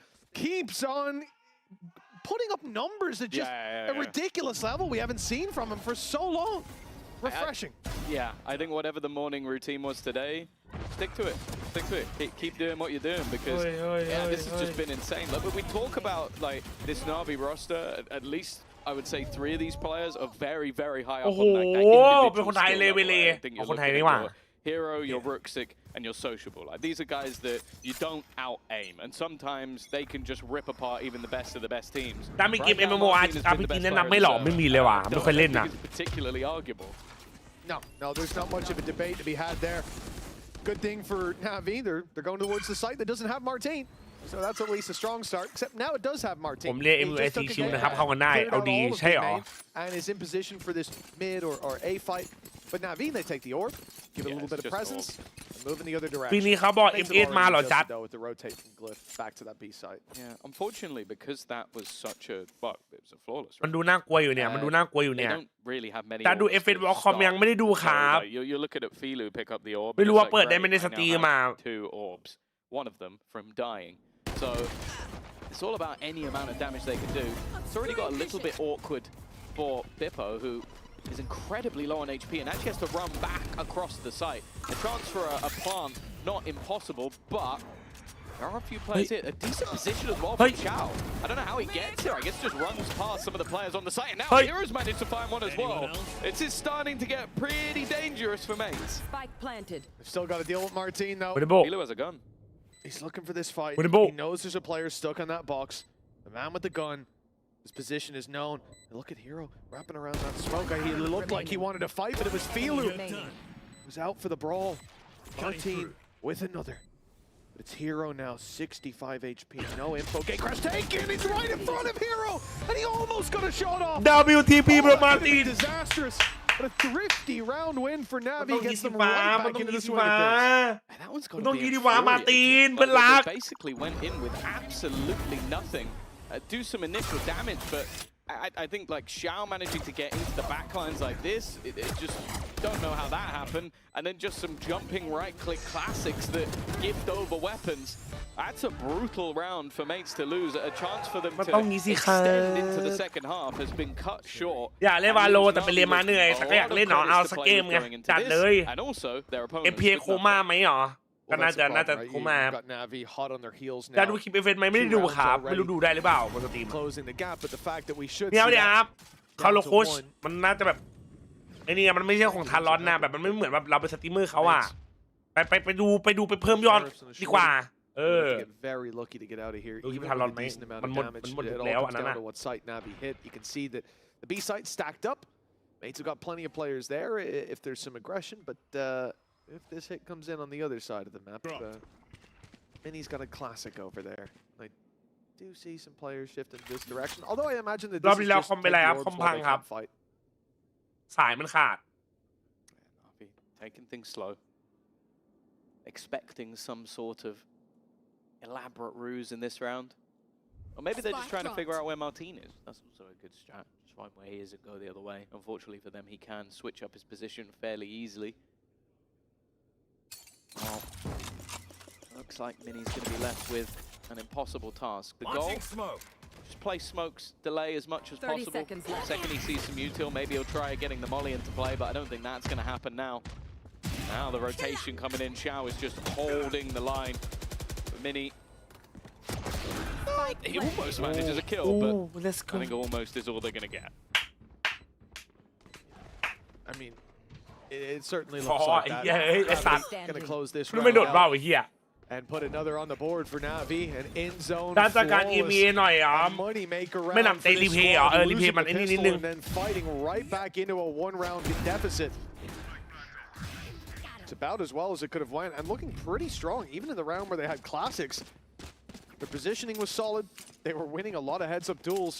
keeps on putting up numbers at just a ridiculous level we haven't seen from him for so long. Refreshing. Yeah, I think whatever the morning routine was today, stick to it. Stick to it. Keep doing what you're doing because this has just been insane. Like, but we talk about like this Navi roster. At least I would say 3 of these players are very, very high up on that individual skill level. I think you're looking at your hero, your Ruxic, and your sociable. Like these are guys that you don't out aim, and sometimes they can just rip apart even the best of the best teams. ถ้ามีเกม MMO อาร์พีจีแนะนำไม่หรอไม่มีเลยว่ะไม่เคยเล่นนะ Particularly arguable. No, there's not much of a debate to be had there. Good thing for Navi, they're going towards the site that doesn't have Martin. So that's at least a strong start, except now it does have Martin. ผมเรียก MUST ชิวนะครับเข้ากันได้เอาดีใช่หรอ And is in position for this mid or A fight. But Navi, they take the orb, give it a little bit of presence, and move in the other ปี direction. นี้เขาบอก Things have MS มาเหรอ already จัด adjusted, though, with the rotate from Glyph back to that B site. Yeah, unfortunately, because that was such a well, it was a flawless. มันดูน่ากลัวอยู่เนี่ยมันดูน่ากลัวอยู่ They เนี่ย don't really have many. แต่ดู orbs FN to Walk Com start. ยังไม่ได้ดูครับ So, like, you're looking at Filu pick up the orb. ไม่รู้ It's ว่า like, เปิดได้ไหม great, ใน I ส now ตรีม have มา 2 orbs, one of them from dying. So it's all about any amount of damage they can do. It's already got a little bit awkward for Bippo, who is incredibly low on HP and actually has to run back across the site. A chance for a plant, not impossible, but there are a few players here. A decent position as well from Chao. I don't know how he gets here. I guess just runs past some of the players on the site. And now Heroes managed to find one as well. It's just starting to get pretty dangerous for mates. Spike planted. They've still got to deal with Martin, though. ไม่ได้โบ Filu has a gun. He's looking for this fight. What about- He knows there's a player stuck on that box. The man with the gun. His position is known. Look at Hero wrapping around that smoke. He looked like he wanted to fight, but it was Filu. He was out for the brawl. Martin with another. But it's Hero now, 65 HP. No info. Gatecrash taken. He's right in front of Hero. And he almost got a shot off. WTP โปรมาร์ติน Disastrous. But a thrifty round win for มัน Navi ต้องยิ gets สี them ฟ้า right มัน back ต้อง into ยิ the สี swing ฟ้า of things. And that one's got Don't to be give it away, Martin. infuriating. Good Like, luck. they basically went in with absolutely nothing. Do some initial damage, but I think like Xiao managing to get into the backlines like this, it just don't know how that happened. And then just some jumping right-click classics that gift over weapons. That's a brutal round for mates to lose. A chance for them มัน to ต้องงี้สิครับ extend into the second half has been cut short. อยากเล่นวาโลแต่ไปเรียนมาเหนื่อยแต่ก็อยากเล่นหนอเอาสักเกมไงจัดเลย And also their opponents. MPA โคม่าไหมหรอ ก็ Well, น่า that's จะ the น่าจะ problem, right? โคม่า You've got Navi hot on their heels จะ now, ดูคลิปเอฟเฟนไหมไม่ได้ดูครับไม่รู้ดูได้หรือเปล่าบนสตรีม closing the gap. But the fact that we should เนี่ย see เดี๋ยว that ครับเขาโลโคชมันน่าจะแบบไอ้นี่มันไม่ใช่ของทารอนนะแบบมันไม่เหมือนแบบเราเป็นสตรีมเมอร์เขาอ่ะไปดูไปเพิ่มยอดดีกว่า Get very lucky to get out of here. Look, Even even with a Talon, decent amount man. of Man, damage, man, it man, all man, comes down man. to what site Navi hit. You can see that the B site stacked up. Mates have got plenty of players there if there's some aggression, but if this hit comes in on the other side of the map, Mini's got a classic over there. I do see some players shift in this direction. Although I imagine that รอ this บ is ที่แล้ว just คอม take เป็นไร the ครับ orbs คอม while พัง they ครับ can fight. สายมันขาด Making things slow. Expecting some sort of elaborate ruse in this round. Or maybe they're just trying to figure out where Martin is. That's also a good strat. Just find where he is and go the other way. Unfortunately for them, he can switch up his position fairly easily. Well, looks like Mini's going to be left with an impossible task. The goal, just play smokes, delay as much as possible. Second he sees some util, maybe he'll try getting the molly into play, but I don't think that's going to happen now. Now the rotation coming in, Xiao is just holding the line. But Mini, he almost manages a kill, but I think almost is all they're going to get. I mean, it certainly looks like that. Going to close this ไม่โดด round เบ้า out ไอ้เหี้ย and put another on the board for Navi. An in zone ด้านจากการ EMEA หน่อยอ๋อ money maker ไม่ round นำใจ for รี this เพย์เหรอ squad, รีเพย์ losing มัน the ไอ้นี่นิด pistol นึง and then fighting right back into a one-round deficit. It's about as well as it could have went, and looking pretty strong, even in the round where they had classics. Their positioning was solid. They were winning a lot of heads-up duels,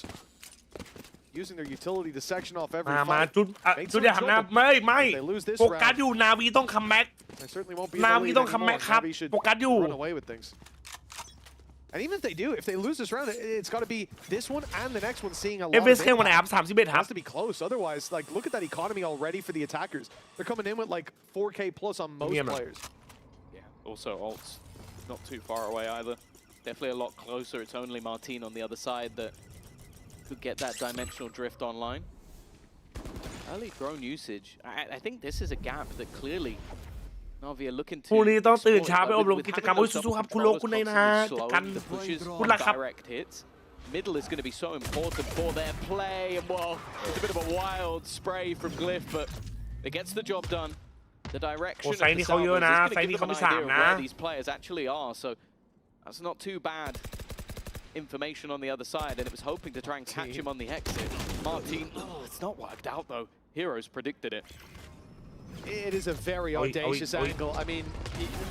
using their utility to section off every มา fight. จุดอย่าทำนะไม่ If they lose this โฟกัส round, อยู่นาวีต้องคัมแบ็ก they certainly won't be นา in the วี lead ต้องคัมแบ็ก anymore. ครับ Navi should โฟกัสอยู่ run away with things. And even if they do, if they lose this round, it's got to be this one and the next one seeing a lot of FSK วันไหน impact. ครับ31 It ครับ has to be close. Otherwise, like, look at that economy already for the attackers. They're coming in with like 4K plus on most players. Yeah, also ults not too far away either. Definitely a lot closer. It's only Martin on the other side that could get that dimensional drift online. Early drone usage. I think this is a gap that clearly Navi are looking to พรุ่งนี้ต้องตื่น exploit, เช้าไป but อบรม with กิจ having กรรม those สู้ๆครับ double คุณโล controllers คุณเลยนะ constantly จัดการ slowing the pushes คุณ on ล่ะครับ direct hits. Middle is going to be so important for their play, and well, it's a bit of a wild spray from Glyph, but it gets the job done. The direction of ไซส์นี่เขาเยอะนะ the salvos is ไซส์ going นี่ to เขา give ไม่ them สา an ม idea of นะ where these players actually are, so that's not too bad information on the other side, and it was hoping to try and catch him on the exit. Martin, it's not worked out though. Heroes predicted it. It is a very audacious angle. I mean,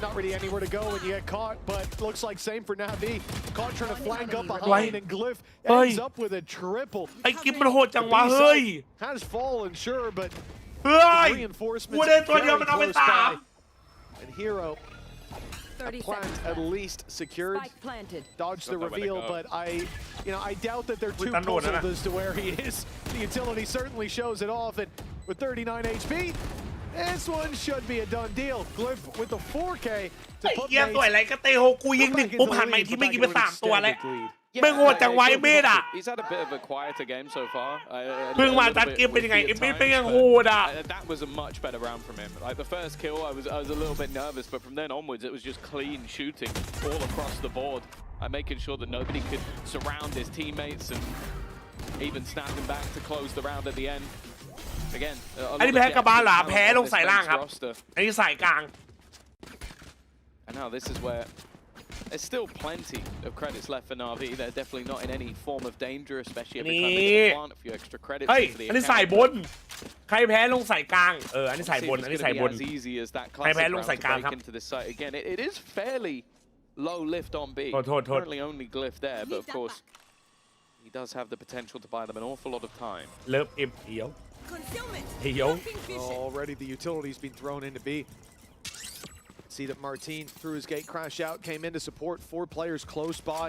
not really anywhere to go when you get caught, but looks like same for Navi. Caught trying to flank up behind, and Glyph ends up with a triple. ไอ้กิมมันโหดจังวะเฮ้ย Has fallen, sure, but เฮ้ย reinforcements กูเล่นตัวเดียว very มันเอาไป close สาม by. And Hero, a 30 plant seconds at left. least secured. Spike planted. Dodged the Got nowhere to reveal, go. but I doubt that they're too Tandon na. puzzled as to where he is. The utility certainly shows it off, and with 39 HP, this one should be a done deal. Glyph with the 4K ไอ้ to put เหี้ยสวย mates ไรก็เตะโฮกูยิงหนึ่ง back ปุ๊บ into หัน the มา lead, อีกที but ไม่ back ยิง into ไป an สามตัวแล้ว extended lead. ไม่โหดจังไวะไอ้เมดอ่ะ He's had a bit of a quieter game so far. เพิ่งมาจัดเกมเป็นยังไงไอ้เมดเป็นยังโหดอ่ะ That was a much better round from him. Like the first kill, I was a little bit nervous, but from then onwards, it was just clean shooting all across the board, making sure that nobody could surround his teammates and even snap them back to close the round at the end. Again, อันนี้แพ้กลับบ้านเหรอแพ้ลงสายล่างครับ อันนี้สายกลาง And now this is where there's still plenty of credits left for Navi. They're definitely not in any form of danger, especially every time they get to plant a few extra credits เฮ้ย into the อันนี้สาย account. บน ใครแพ้ลงสายกลาง อันนี้สายบน อันนี้สายบน As easy as that ใคร classic แพ้ลง round สาย to กลาง break ครับ into this site again. It is fairly low lift on B. โทษ Currently only Glyph there, but of course he does have the potential to buy them an awful lot of time. เลิฟเอ็มเหียว Concealment. เหียว Already the utility's been thrown into B. See that Martin through his gate crash out, came in to support 4 players close by.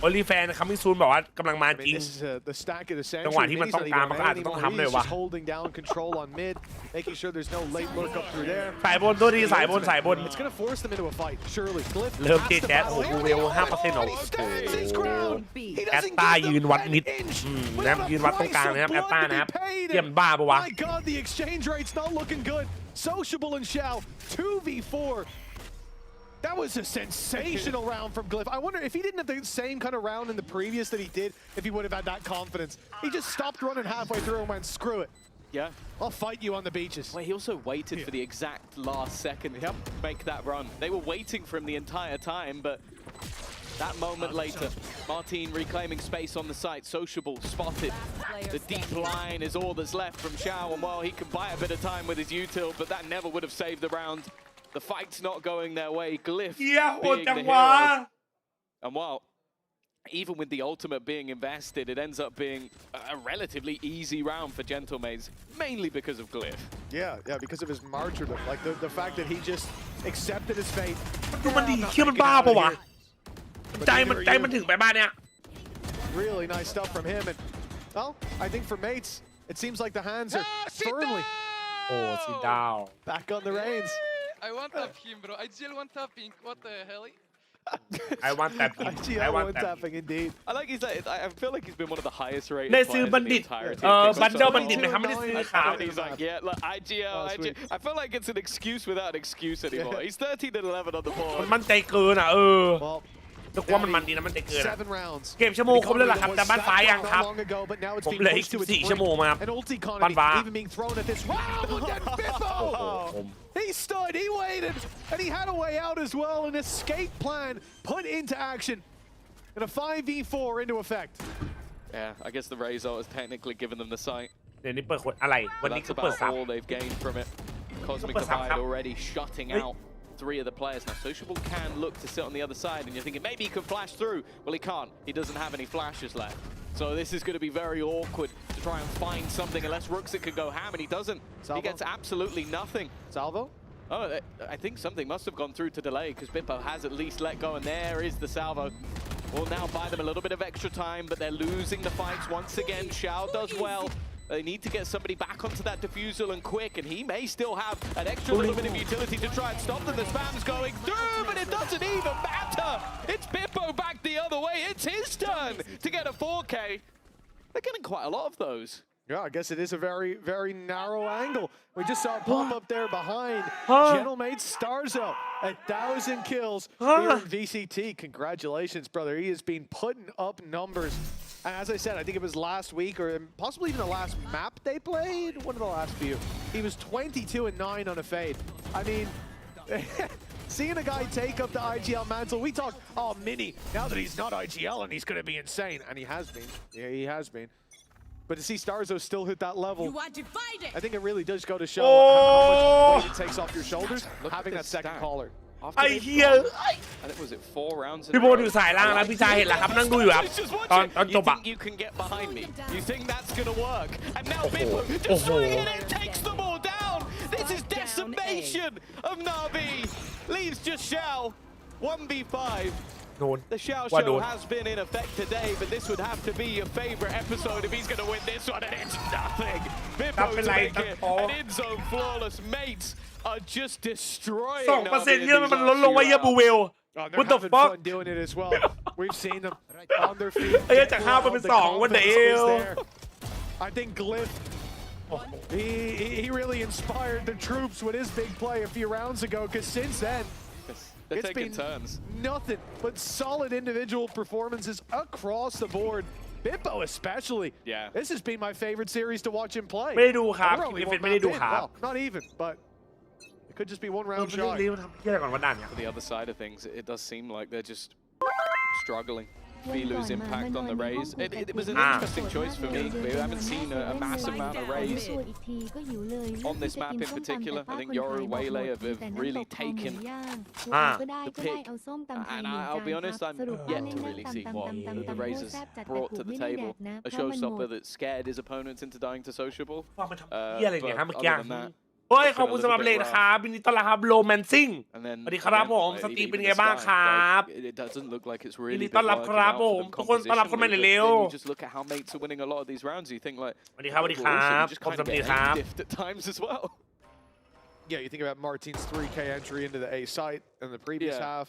โอลิแฟนคัมมิ่งซูนบอกว่ากำลังมา I จ mean, ริง this is the stack of the จังหวะ century. ที่มัน He's ต้อ not ง even การมันก็อาจ man จะต้อง anymore. ทำเลย He's ว่ะ just holding down control on mid, making sure there's no late lurk up through there. สายบนตัวดีสายบน It's going to force them into a fight, surely. Glyph เริ่ม has เจ to แจ๊ส battle โอ้โห here. เวล 5% เอา He stands his ground. He แอต doesn't ตา give ยืน them วัดมิด an inch นะครับ without a ยืนวัดตรงกลาง price นะครับ of แอต blood ตา to be นะครับ paid. เยี่ยมบ้าปะวะ My God, the exchange rate's not looking good. Sociable and Xiao, 2v4. That was a sensational round from Glyph. I wonder if he didn't have the same kind of round in the previous that he did, if he would have had that confidence. He just stopped running halfway through and went, screw it. Yeah. I'll fight you on the beaches. Well, he also waited for the exact last second to make that run. They were waiting for him the entire time, but that moment later, Martin reclaiming space on the site, sociable, spotted. The deep line is all that's left from Xiao, and well, he can buy a bit of time with his util, but that never would have saved the round. The fight's not going their way. Glyph เฮียโหด being จัง the วะ hero. And well, even with the ultimate being invested, it ends up being a relatively easy round for Gentlemates, mainly because of Glyph. Yeah, because of his martyrdom. Like the fact that he just accepted his fate. ดูมันดีเชี่ยมันบ้าปะวะใจมันถึงไปบ้านเนี่ย Really nice stuff from him. And well, I think for Mates, it seems like the hands are firmly โอ้ซีดาว back on the reins. I want tap him, bro. I still want tapping. What the hell? I want that I want that tapping indeed. I like he's like, I feel like he's been one of the highest rated ได้ players ซื้อ in บัณ the ฑิต entirety บันเดิลบัณฑิตไหมครับไม่ได้ซื้อขาว And he's like, yeah, look, IGL. I feel like it's an excuse without an excuse anymore. He's 13 and 11 on the มัน board. มั่นใจเกินอ่ะWell, แต่ว่ามันดีนะมันใจเกินอ่ะ 7 rounds. เกมชั่วโมงครบแล้วล่ะครับแต่บ้านฟ้ายังครับ ผมเหลืออีก14 ชั่วโมงมาครับ An ulti บ้านฟ้า even being thrown at this round. And Bippo! He stood, he waited, and he had a way out as well. An escape plan put into action. And a 5v4 into effect. Yeah, I guess the Razor has technically given them the sight. เดี๋ยวนี้เปิดคนอะไรวัน But นี้ that's คือเปิด about ซับ all they've gained from it. Cosmic Super Sub. Divide already shutting out 3 of the players. Now, Sociable can look to sit on the other side, and you're thinking maybe he could flash through. Well, he can't. He doesn't have any flashes left. So this is going to be very awkward to try and find something unless Ruxit can go ham, and he doesn't. Salvo? He gets absolutely nothing. Salvo? Oh, I think something must have gone through to delay because Bippo has at least let go, and there is the salvo. Will now buy them a little bit of extra time, but they're losing the fights once again. Xiao does well. They need to get somebody back onto that defusal and quick, and he may still have an extra little bit of utility to try and stop them. The spam's going through, but it doesn't even matter. It's Bippo back the other way. It's his turn to get a 4K. They're getting quite a lot of those. Yeah, I guess it is a very, very narrow angle. We just saw a pop up there behind. Gentlemate Starzo, 1,000 kills here in VCT. Congratulations, brother. He has been putting up numbers. And as I said, I think it was last week or possibly even the last map they played. One of the last few. He was 22 and 9 on a fade. I mean, seeing a guy take up the IGL mantle, we talk, oh, Mini, now that he's not IGL and he's going to be insane. And he has been. Yeah, he has been. But to see Starzo still hit that level, I think it really does go to show how much weight it takes off your shoulders, having that second caller. ไอ้เหี้ย I think was it 4 rounds? พี่โบอยู่สายล่างแล้วพี่ชายเห็นแล้วครับนั่งดูอยู่ครับตอนจบ You อะ think you can get behind me? You think that's gonna work? And now Bippo destroying it and takes them all down. This is decimation of Navi. Leaves just Xiao 1v5. โดน The Xiao Why show don't? has been in effect today, but this would have to be your favorite episode if he's going to win this one, and it's nothing. Bippo to make it, and in-zone flawless mates are just destroying 2% Navi in เยอะ these มันลดลงไว้เยอะ last บู few เวล Oh, they're What the having fuck? fun doing it as well. We've seen them on their feet. เอ้ยจาก5เป็น The 2 what the confidence is hell there. I think Glyph, he really inspired the troops with his big play a few rounds ago, because since then, They're it's taking been turns. nothing but solid individual performances across the board. Bippo especially. Yeah. This has been my favorite series to watch him play. ไม่ได้ดูครับ We're คิ only ดเป็น one ไม่ได้ map ดู in. ครับ Well, not even, but it could just be one เรา round ไม่ได้ shy. เลี้ยวทำเหี้ยอะไรก่อนวะด่านเนี่ย For the other side of things, it does seem like they're just struggling. วันก่อน Filu's มา impact นอ on น the ในห้อง raise. ปกติ It was an อ่า interesting choice for me. We haven't seen a massive amount of raise on this map in particular. I think Yoru Waylay have really taken the pick. And I'll be honest, I'm yet to really see what the Raze has brought to the table. A showstopper that scared his opponents into dying to sociable. ว่ามันทำเหี้ยอะไรเนี่ยฮะเมื่อกี้ Other than that, โอ้ยขอบคุณสำหรับเลนนะครับยินดีต้อนรับครับโรแมนซิ่ง and then สวัสดีครับผม again, สตรีม even เป็น the ไงบ้าง Sky, ครับ like, it doesn't look like it's ยิน really ดี been ต้อนรับค working รับ out ผ for ม them ทุกคนต้อนรับคนใหม่ compositionally, เร็ว but then you just look at how mates are winning a lot of these rounds. You think like, สวัสดีครับสวัสดีค well, รั also, บ you just ผม kind ส of วัสดี get ครับ diffed at times as well. Yeah, you think about Martin's 3K entry into the A site in the previous Yeah. half.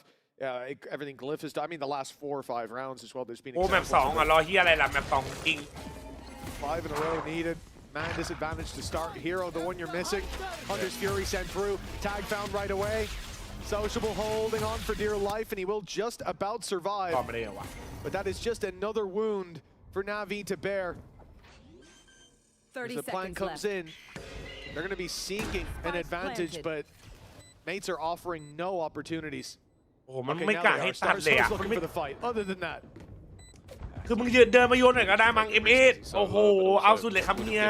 Everything Glyph has done. I mean, the last 4 or 5 rounds as well. There's been โอ้แมป examples 2อ่ะรอเฮียอะไรล่ะแมป2จริง 5 in a row needed. Man disadvantage to start. Hero, the one you're missing. Hunter's Fury sent through. Tag found right away. Sociable holding on for dear life, and he will just about ก็ survive. ไม่ได้ว่ะ But that is just another wound for Navi to bear. As 30 the plan seconds comes left. in, they're going to be seeking an Spike advantage, planted. but mates are offering no opportunities. โอ้โหมัน Okay, ไม่ now กล้า they ให้ are. ตัดเลยอ่ะ Starzo's looking for the fight. Other than that, คือมึงยืนเดินมาโยนหน่อยก็ได้มั้ง M8 โอ้โหเอาสุดเลยครับเนี่ย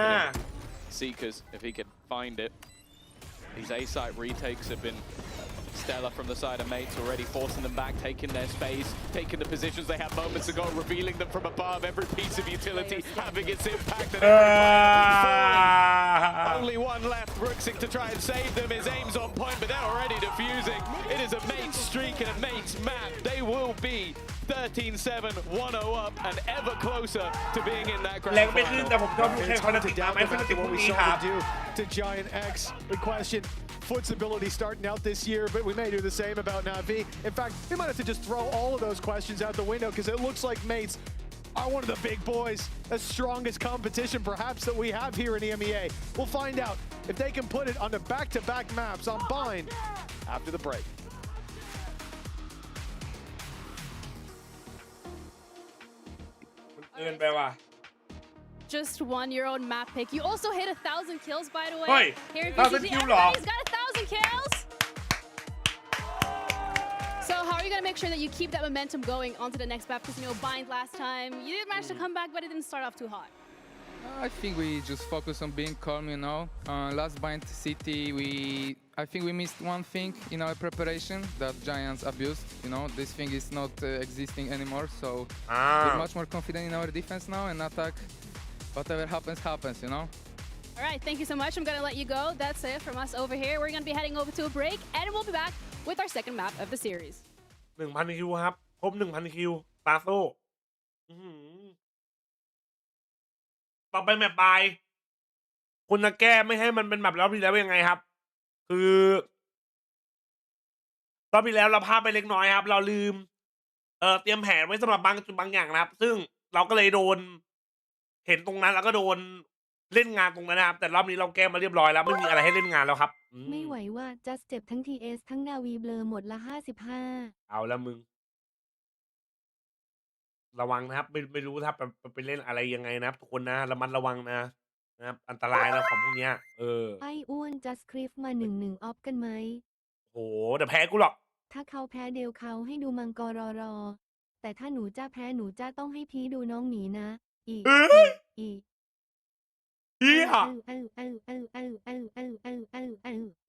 Seekers, if he could find it. These A-site retakes have been stellar from the side of mates already, forcing them back, taking their space, taking the positions they had moments ago, revealing them from above, every piece of utility having its impact. And only one left, Rooksing to try and save them. His aim's on point, but they're already defusing. It is a mate's streak and a mate's map. They will be 13-7, 1-0 up, and ever closer to being in that grand แรงไม่ขึ้น final. แต่ผมชอบดูแข่งเขาจะติดตามไหม Back เพื่อน to ติดพว what ก we นี้ saw ครับ him do to Giant X. We question Foot's ability starting out this year, but we may do the same about NAVI. In fact, we might have to just throw all of those questions out the window because it looks like mates are one of the big boys, the strongest competition perhaps that we have here in EMEA. We'll find out if they can put it on the back-to-back maps on Bind after the break. เกินไปว่ะ Just won your own map pick. You also hit 1,000 kills, by the way. Hey, Here in 1,000 VCT, kill เหรอ everybody's got 1,000 kills. So how are you gonna make sure that you keep that momentum going onto the next map? Because you know, Bind last time, you did manage to come back, but it didn't start off too hot. I think we just focus on being calm, you know. Last Bind City, I think we missed one thing in our preparation that Giants abused. You know, this thing is not existing anymore, so we're much more confident in our defense now and attack. Whatever happens, happens, you know. All right, thank you so much. I'm gonna let you go. That's it from us over here. We're gonna be heading over to a break, and we'll be back with our second map of the series. 1,000 คิวครับครบ 1,000 คิวตาโซ่ต่อไปแมปบายคุณจะแก้ไม่ให้มันเป็นแบบรอบที่แล้วยังไงครับ คือรอบที่แล้วเราพลาดไปเล็กน้อยครับ เราลืมเตรียมแผนไว้สำหรับบางจุดบางอย่างนะครับ ซึ่งเราก็เลยโดนเห็นตรงนั้นแล้วก็โดนเล่นงานตรงนั้นนะครับ แต่รอบนี้เราแก้มาเรียบร้อยแล้วไม่มีอะไรให้เล่นงานแล้วครับ ไม่ไหวว่า just เจ็บทั้ง TS ทั้งนาวีเบลอหมดละ 55 เอาละมึง ระวังนะครับไม่รู้ถ้าไปเล่นอะไรยังไงนะครับทุกคนนะระมัดระวังนะครับอันตรายนะของพวกเนี้ยไอ้อ้วน just คลิฟมา1-1 ออฟกันไหม โหเดี๋ยวแพ้กูหรอก ถ้าเขาแพ้เดวเขาให้ดูมังกรรอ แต่ถ้าหนูจ้าแพ้หนูจ้าต้องให้พีดูน้องหมีนะ อีก เฮีย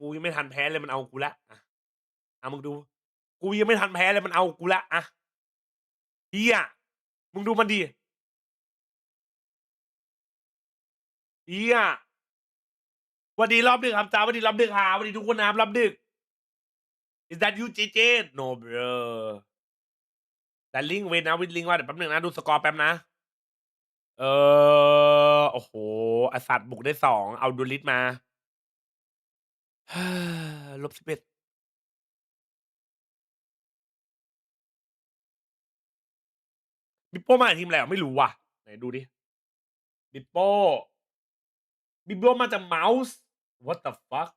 กูยังไม่ทันแพ้เลยมันเอากูละอ่ะมึงดูกูยังไม่ทันแพ้เลยมันเอากูละอ่ะเฮียมึงดูมันดิเฮียวันดีรอบดึกครับจ้าวันดีรอบดึกหาวันดีทุกคนนะครับรอบดึก Is that you JJaz No bro แต่ลิงเวนะวินลิงว่าเดี๋ยวแป๊บนึงนะดูสกอร์แป๊บนะโอ้โหอสัตว์บุกได้2เอาดูลิสมา-11บิปโป้มาจากทีมอะไรไม่รู้ว่ะไหนดูดิบิปโป้มาจากเมาส์ What the fuck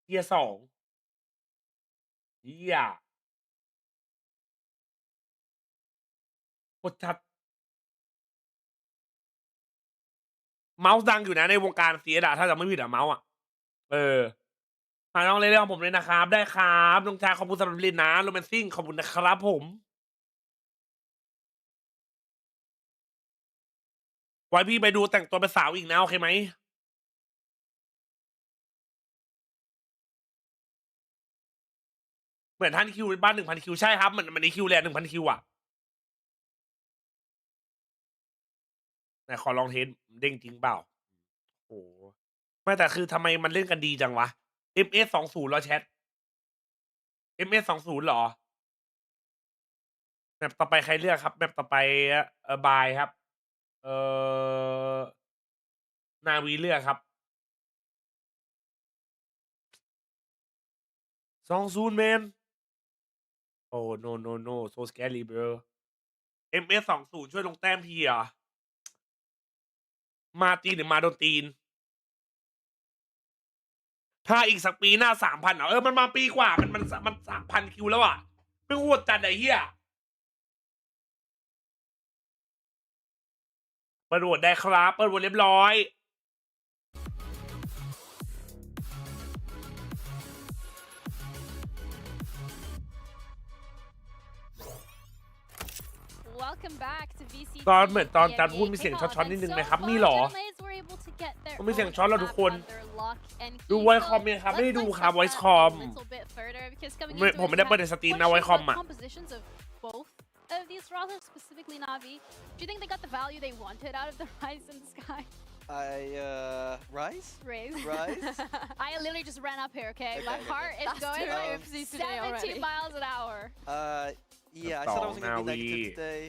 เทียร์2เฮียโคตรชัดเมาส์ดังอยู่นะในวงการเสียดาถ้าจะไม่ผิดอะเมาส์อะฝากน้องเล่นของผมเลยนะครับได้ครับน้องชายขอบคุณสำหรับเล่นนะโรแมนซิ่งขอบคุณนะครับผมไว้พี่ไปดูแต่งตัวเป็นสาวอีกนะโอเคไหมเหมือนท่านคิวบ้าน 1,000 คิวใช่ครับมันในคิวแหละ 1,000 คิวอะไหนขอลองเทสเด้งจริงเปล่าโอ้ไม่แต่คือทำไมมันเล่นกันดีจังวะ MS20 แล้วแชท MS20 เหรอแมปต่อไปใครเลือกครับแมปต่อไปบายครับนาวีเลือกครับ20แมนโอ้ no so scary bro MS20 ช่วยลงแต้มพี่อ่ะมาตีนหรือมาโดนตีนถ้าอีกสักปีหน้า 3,000มันมาปีกว่ามัน 3,000 คิวแล้วอ่ะเพิ่งโหดจัดไอ้เหี้ยเปิดโหวตได้ครับเปิดโหวตเรียบร้อย Welcome back to VCT ตอนเหมือนตอนจัดพูดมีเสียงช็อตๆนิดนึงนะครับมีหรอมีเสียงช็อตแล้วทุกคนดู voice com ไหมครับไม่ได้ดูครับ voice com is coming ผมไม่ได้เปิดในสตรีมนะไว้คอมอ่ะ compositions of both of these rosters, specifically Navi. Do you think they got the value they wanted out of the Rise in the Sky? Rise? Raise. Rise? I literally just ran up here, okay? My heart is going like 70 miles an hour. Yeah, I said I wasn't going to be negative today.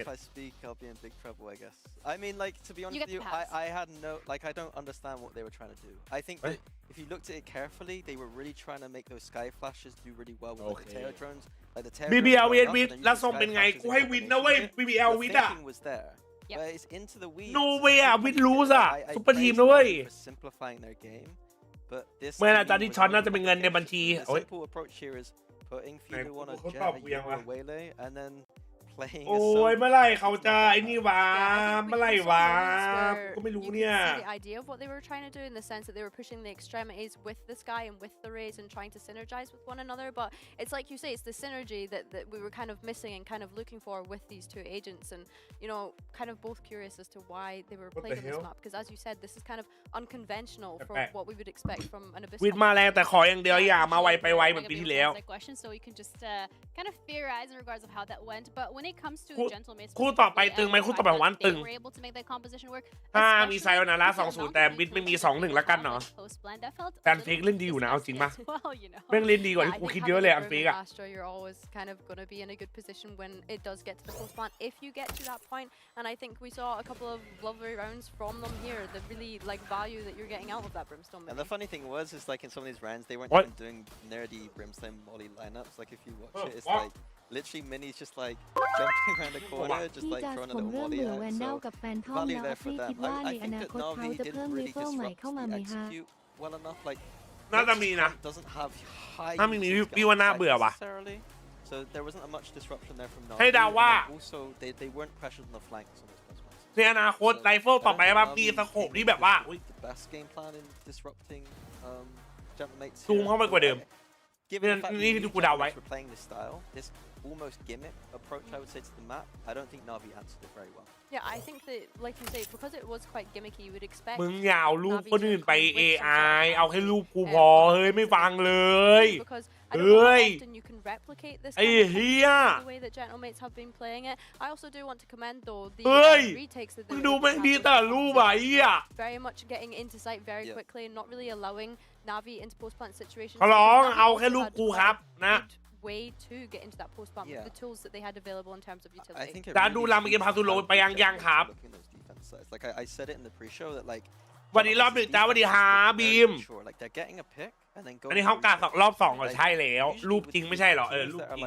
If I speak, I'll be in big trouble, I guess. I mean, like, to be honest with you, I had no, like, I don't understand what they were trying to do. I think that if you looked at it carefully, they were really trying to make those sky flashes do really well with like, the Terror drones. Like, the Terror BBL drones win แล้วส่งเป็นไงกูให้วินนะเว้ย BBL วินอ่ะ was there. But it's into the weeds. No way อ่ะวินลูสอ่ะซุปเปอร์ทีมนะเว้ย simplifying their game. But this เมื่ออาจารย์ที่ช็อตน่าจะเป็นเงินในบัญชี the simple approach here is putting Fido on a jet, a waylay, and then playing. โอ้ยเมื่อไหร่เขาจะไอ้นี่วะเมื่อไหร่วะก็ไม่รู้เนี่ย the idea of what they were trying to do in the sense that they were pushing the extremities with the sky and with the rays and trying to synergize with one another, but it's like you say, it's the synergy that we were kind of missing and kind of looking for with these two agents, and you know, kind of both curious as to why they were played on this map, because as you said, this is kind of unconventional from what we would expect from an Abyss. วินมาแรงแต่ขออย่างเดียวอย่ามาไวไปไวเหมือนปีที่แล้ว So you can just kind of theorize in regards of how that went, but when it comes to Gentlemates, คู่ต่อไปตึงไหมคู่ต่อไปของวันตึง they were able to make that composition work. ถ้ามีไซโอนาร่า 2-0 แต่วินไม่มี 2-1 แล้วกันเนาะแต่อันเฟกเล่นดีอยู่นะเอาจริงป่ะแม่งเล่นดีกว่าที่กูคิดเยอะเลยอันเฟกอะ You're always kind of going to be in a good position when it does get to the post plant, if you get to that point, and I think we saw a couple of lovely rounds from them here, the really like value that you're getting out of that Brimstone. And the funny thing was, is like in some of these rounds, they weren't even doing nerdy Brimstone Molly lineups. Like if you watch it, it's like literally Minnie's just like jumping around the corner, just like throwing a little Molly out. So value there for them. I think that Navi didn't really disrupt the execute well enough. Like น่าจะมีนะ doesn't have high ถ้ามีพี่ว่าน่าเบื่อว่ะ necessarily. So there wasn't much disruption there from Navi. ให้เดาว่า Also, they weren't pressured on the flanks on this post. ในอนาคตไรเฟิลต่อไปแบบมีสโคปที่แบบว่า The best game plan in disrupting Gentlemates. ซูมเข้าไปกว่าเดิม Given the fact นี่ที่กูเดาไว้ we're playing this style, this almost gimmick approach, I would say, to the map, I don't think Navi answered it very well. Yeah, I think that, like you say, because it was quite gimmicky, you would expect. มึงอย่าเอารูปคนอื่นไป AI เอาแค่รูปกูพอเฮ้ยไม่ฟังเลย Because I don't know how often you can replicate this kind of the way that Gentlemates have been playing it. I also do want to commend though the retakes that มึงดูแม่งดีแต่รูปอะvery much getting into sight very quickly and not really allowing Navi into post plant situations. ขอร้องเอาแค่รูปกูครับนะ way to get into that post plant with the tools that they had available in terms of utility. ดาดูลามเกมพาซูโลไปยังครับ Like I said it in the pre-show that like วันนี้รอบหนึ่งจ้าวันนี้หาบีม like they're getting a pick and then อันนี้เขาการอบ2เหรอใช่แล้วรูปจริงไม่ใช่เหรอรูปจริ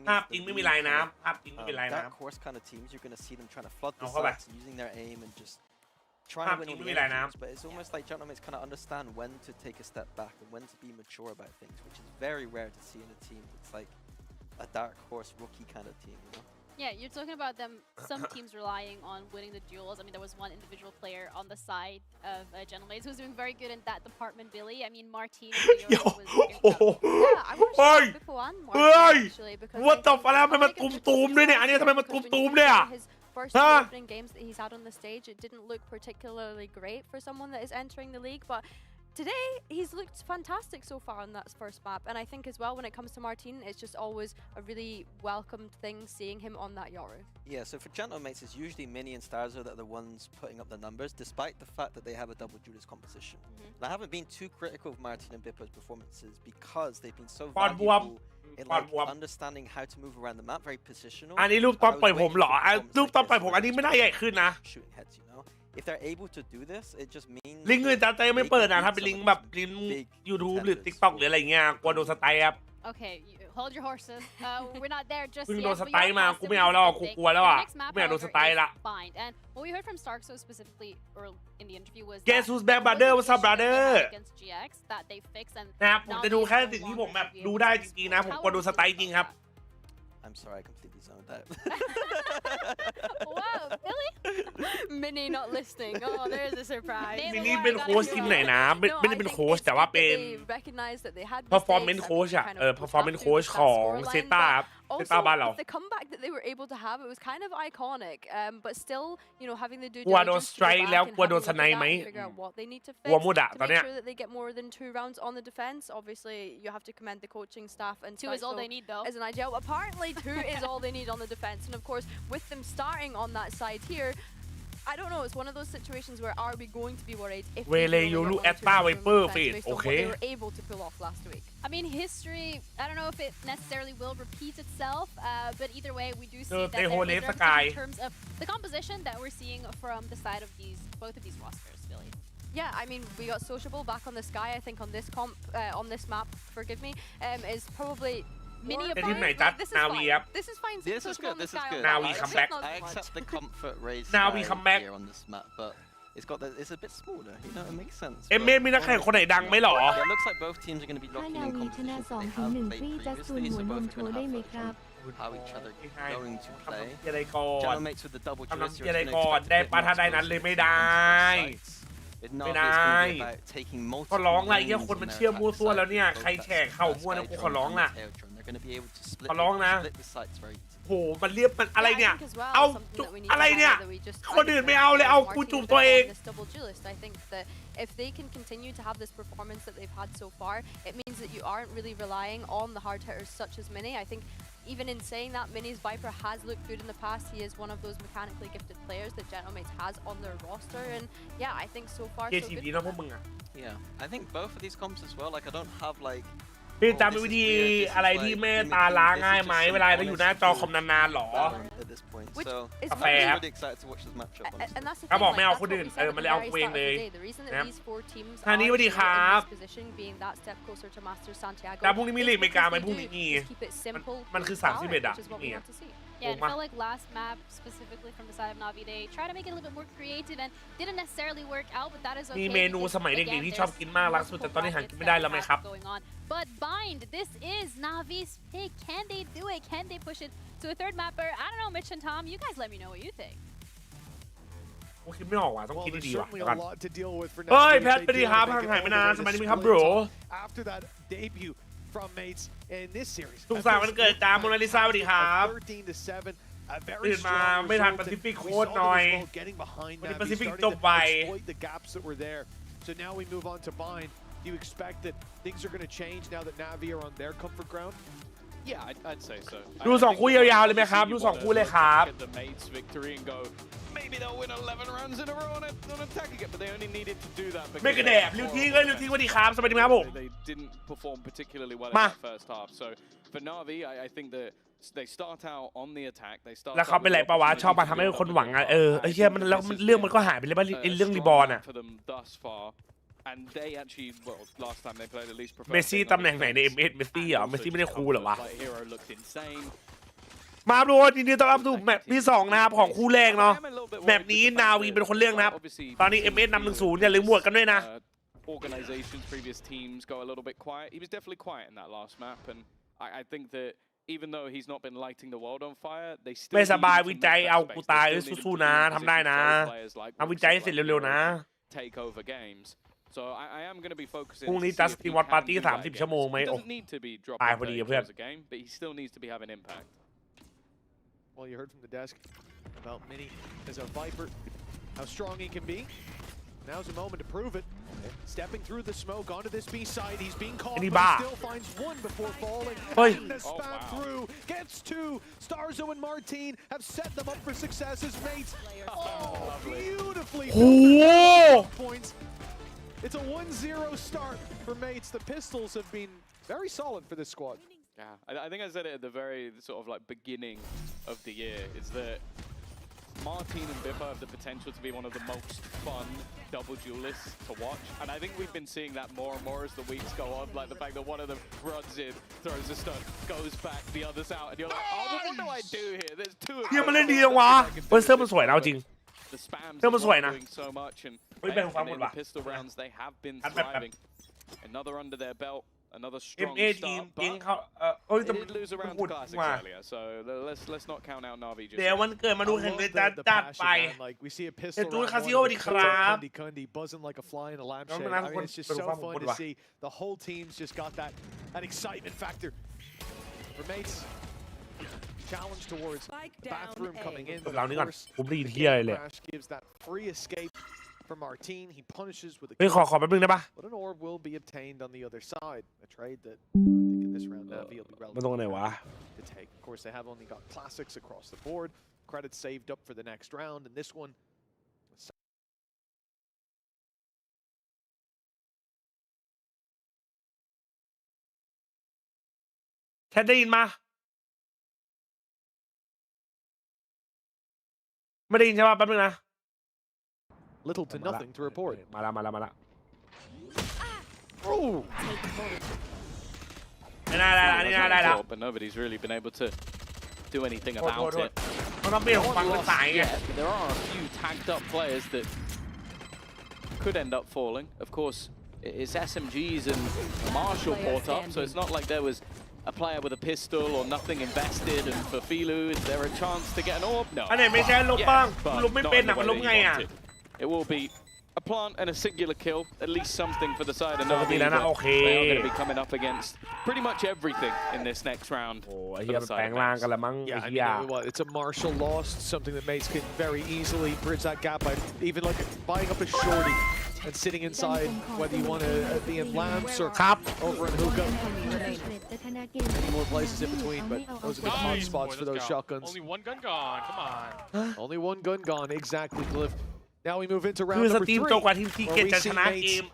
งภาพจริงไม่มีลายน้ำภาพจริงไม่มีลายน้ำ That course kind of teams you're going to see them trying to flood the sites using their aim and just trying to win all the games, but it's almost like Gentlemates kind of understand when to take a step back and when to be mature about things, which is very rare to see in a team that's like a dark horse rookie kind of team, you know? Yeah, you're talking about them, some teams relying on winning the duels. I mean, there was one individual player on the side of Gentlemates who's doing very good in that department, Billy. I mean, Martin was incredible. Yeah, I want to shout Bippo and Martin actually because what the fuck ทำไมมันตุ้มๆด้วยเนี่ยอันนี้ทำไมมันตุ้มๆเนี่ย First two opening games that he's had on the stage, it didn't look particularly great for someone that is entering the league, but today he's looked fantastic so far on that first map, and I think as well when it comes to Martin, it's just always a really welcomed thing seeing him on that Yoru. Yeah, so for Gentlemates, it's usually Mini and Starzo that are the ones putting up the numbers, despite the fact that they have a double Judas composition. And I haven't been too critical of Martin and Bippo's performances because they've been so valuable in like understanding how to move around the map, very positional. อันนี้รูปตอนปล่อยผมเหรอรูปตอนปล่อยผมอันนี้ไม่น่าใหญ่ขึ้นนะ Shooting heads, you know. If they're able to do this, it just means ลิงก์อื่นจ้าไม่เปิดนะถ้าเป็นลิงก์แบบลิงก์ YouTube หรือ TikTok หรืออะไรเงี้ยกลัวโดนสไตล์ครับ Okay, hold your horses. We're not there just เพิ่ง yet. โดนสไตล์มากูไม่เอาแล้วกูกลัวแล้วอ่ะไม่อยากโดนสไตล์ละ And what we heard from Starkso specifically in the interview was Guess who's back brother what's up brother against GX that they fixed and นะครับผมจะดูแค่สิ่งที่ผมแบบดูได้จริงๆนะผมกลัวโดนสไตล์จริงครับ I'm sorry, I completely zoned out. Wow, really? Minnie not listening. Oh, there's a surprise. มินี่เป็นโค้ชทีมไหนนะไม่ได้เป็นโค้ชแต่ว่าเป็น performance coach อะperformance coach ของเซต้าครับ also the comeback that they were able to have, it was kind of iconic, but still, you know, having the due diligence to go back and have a look at that and figure out what they need to fix to make sure that they get more than 2 rounds on the defense. Obviously, you have to commend the coaching staff and 2 is all they need, though. As an ideal, apparently 2 is all they need on the defense, and of course, with them starting on that side here. I don't know, it's one of those situations where are we going to be worried if they were able to pull off last week? I mean, history, I don't know if it necessarily will repeat itself, but either way, we do see that there is in terms of the composition that we're seeing from the side of both of these rosters, Billy. Yeah, I mean, we got Sociable back on the sky. I think on this on this map, forgive me, is probably mini This is fine. This is fine. This is good. This is good. Now we come back. I accept the comfort raise Now we come back here on this map, but it's a bit smaller. You know, it makes sense. มีนักแข่งคนไหนดังไหมหรอ Yeah, it looks like both teams are going to be ถ้า locking นา in วีชนะ competitions. They 2-1 have ฟรี played จัสตูน previously, หัว so นม both โช are ว์ going ได้ to ไหม have ครับ how each other going to play. อะไรก่อน General mates with the double ทำ duelist, น้ำ you're อะไร gonna ก่อน expect ได้ a bit ปะ more ถ้าได้นั้นเลยไม่ได้ With Navi, it's going to be about taking ขอ multiple ร้องละไอ้ lanes คนมัน in เชื่อ their มั่ว attack ซั่ว side, แล้วเนี่ย both ใคร at แข่งเข่ามั่วนะกูขอ Skydrome ร้อง and นะ Tailtron. They're going to be able to split ขอร้องนะ the sites very easily. โหมันเรียบมันอะไรเนี่ย I think as well, เอา something จุ that we need อะไร to เนี่ย highlight that we just คนอื่นไม่เอาเลยเอากูจูบตัวเอง this double duelist. I think that if they can continue to have this performance that they've had so far, it means that you aren't really relying on the hard hitters such as Mini. I think even in saying that, Mini's Viper has looked good in the past. He is one of those mechanically gifted players that General Mates has on their roster, and yeah, I think so far เก so ที good. ดีนะพวกมึงอ่ะ Yeah, I think both of these comps as well. Like I don't have like พี่จำวิธีอะไรที่แม่ตาล้าง่ายไหมเวลาเราอยู่หน้าจอคอมนานๆหรอ at this point. Which So is I'm fair. really excited to watch this matchup. And that's the เขา thing, บอก like, ไม่เอา that's คน what อื่น we said at มัน the เลยเอา very เอง start เล of ย the day. The reason that these 4 teams ทางนี้ are สวัสดี here ค in รับ this position, being that step closer to Master Santiago, แต่พรุ่งนี้มีลีกอเมริกาไหม is พรุ่งนี้มี just keep it simple, มันคือ balance, 31 อ่ะ which is what we want to see. Yeah, and I felt like last map, specifically from the side of Navi, they tried to make it a little bit more creative and didn't necessarily work out, but that is okay. มีเมนูสมัยเด็กๆที่ชอบกินมากล่าสุดแต่ตอนนี้หากินไม่ได้แล้วไหมครับ But Bind, this is Navi's pick. Can they do it? Can they push it to a third mapper? I don't know, Mitch and Tom. You guys let me know what you think. กูคิดไม่ออกว่ะต้อง Well, คิด there's ดีๆว่ะ certainly เดี๋ยวก่อน a lot to deal with for เฮ้ย Navi. แพทย์สวัสดีครับห่างหายไปนานสวัสดีครับ bro After that debut from Mates in this series. สุขสันต์วันเกิดจ้าโมนาลิซาสวัสดีครับ 13-7. A ตื่ very นมา strong ไม่ทัน result, แปซิฟิก and โค้ we ด saw หน่อย them as well getting behind วันนี้ Navi, แปซิฟิก starting จ to บไป exploit the gaps that were there. So now we move on to Bind. Do you expect that things are going to change now that Navi are on their comfort ground? Yeah, I'd say so. ดูสองคู่ยาวๆเลยไหมครับดูสองคู่เลยครับ The Mates victory and go. Maybe they'll win 11 rounds in a row on attacking it, but they only needed to do that. ไม่กระแดบลิวทิ้งเลยลิวทิ้งสวัสดีครับสวัสดีครับผม They didn't perform particularly well in มา that first half. So for Navi, I think that they start out on the attack. They start. แล้วเขาเป็นไรปะวะชอบมาทำให้คนหวังอ่ะไอ้เหี้ยมันแล้วเรื่องมันก็หายไปเลยป่ะไอ้เรื่องรีบอลอ่ะ for them thus far. And they actually, well, last time they played at least. เมสซี่ตำแหน่งไหนใน M1 เมสซี่เหรอเมสซี่ไม่ได้คูลเหรอวะ Hero looked insane. มาดูยินดีต้อนรับสู่แมตช์ที่2นะครับของคู่แรกเนาะแมตช์นี้นาวีเป็นคนเลือกนะครับตอนนี้ M1 นำ 1-0 อย่าลืมบวกกันด้วยนะ Organizations, previous teams go a little bit quiet. He was definitely quiet in that last map, and I think that even though he's not been lighting the world on fire, they still ไม่สบาย need him to วิ make จัย that เอา space. กู They ตาย still need him สู้ to ๆนะ be in ทำได้นะ position to play players like เอาวิจัยให้เสร็จเร็วๆนะ take over games. So I am going to be focusing. พรุ่งนี้ Justin Watt Party 30 ชั่วโมงไหม He โอ้ doesn't need to be ตาย dropping พอดี 30 เพื่อน kills a game, but he still needs to be having impact. Well, you heard from the desk about Mini as a Viper, how strong he can be. Now's a moment to prove it. Stepping through the smoke onto this B side, he's being caught, but he still finds one before falling. And the spam through gets 2. Starzo and Martin have set them up for success as Mates. Oh, beautifully points. It's a 1-0 start for Mates. The pistols have been very solid for this squad. Yeah, I think I said it at the very sort of like beginning of the year. Is that Martin and Bipper have the potential to be one of the most fun double duelists to watch, and I think we've been seeing that more and more as the weeks go on. Like the fact that one of them runs in, throws a stun, goes back, the other's out, and you're like, oh, what do I do here? There's 2 of them. เฮียมันเล่นดีจังวะเฮ้ยเสื้อมันสวยนะเอาจริง The spams เสื้อมันสวยนะ doing so much, and เฮ้ยแบ่งความหมด in ว่ะ the pistol rounds they have been อัดแบบ thriving. Another under their belt. Another strong M1 ทีม start, เก่ง but เขาเอ้ย they แต่ did lose around พู to ด classics ว่า earlier, so let's not count out Navi just เดี๋ยว yet. วันเกิดมาดูแข่งเลยจ้า The จัด passion, ไป man. Like we see a pistol เดี๋ยวตูน round คาซิโอ one, สวัสดีครับ Kundi buzzing like a fly in a lampshade. น้องนัท I คน mean, it's just เป็น so ความ fun คน to ว่ะ see. The whole team's just got that excitement factor. For Mates, challenge towards bathroom coming in. เรานี่ก่อนผมได้ยินเฮียอะไรเลย Crash gives that free escape from Martin. He punishes with a เฮ้ยขอแป๊บนึงได้ปะ but an orb will be obtained on the other side. A trade that I think in this round NAVI will be มันตรงไหน relatively วะ to take. Of course, they have only got classics across the board. Credits saved up for the next round, and this one. แค่ได้ยินมาไม่ได้ยินใช่ป่ะแป๊บนึงนะ Little to nothing to report. มาละ Oh! ได้แล้ว but nobody's really been able to do anything about it. ต้องเปลี่ยนของฟังเป็นสายไง There are a few tagged up players that could end up falling. Of course, it's SMGs and Marshall brought up, so it's not like there was a player with a pistol or nothing invested, and for Filu, is there a chance to get an orb? No. อันไหนไม่ใช่ลบบ้าง but ลบไม่ not เป็น in อ่ะ the มัน way ลบ that ไง he อ่ะ wanted. It will be a plant and a singular kill, at least something for the side of ปกติ NAVI. แล้วนะ โอเค They are going to be coming up against pretty much everything in this next round. โอ้ไอ้เหี้ยมันแปลงร่างกันละมั้งไอ้ Yeah, I เหี้ย mean, what, it's a Marshall loss, something that Mace can very easily bridge that gap by even like buying up a shorty and sitting inside, whether you want to be in lamps or ครับ over in hookah. Many more places in between, but those are good hot spots for those shotguns. Only one gun gone. Come on. Only one gun gone, exactly, Glyph. Now we move into คือ round ส number ตรีม 3. โจกว่าทีมซีเกต where we จะช see นะ Mates เกม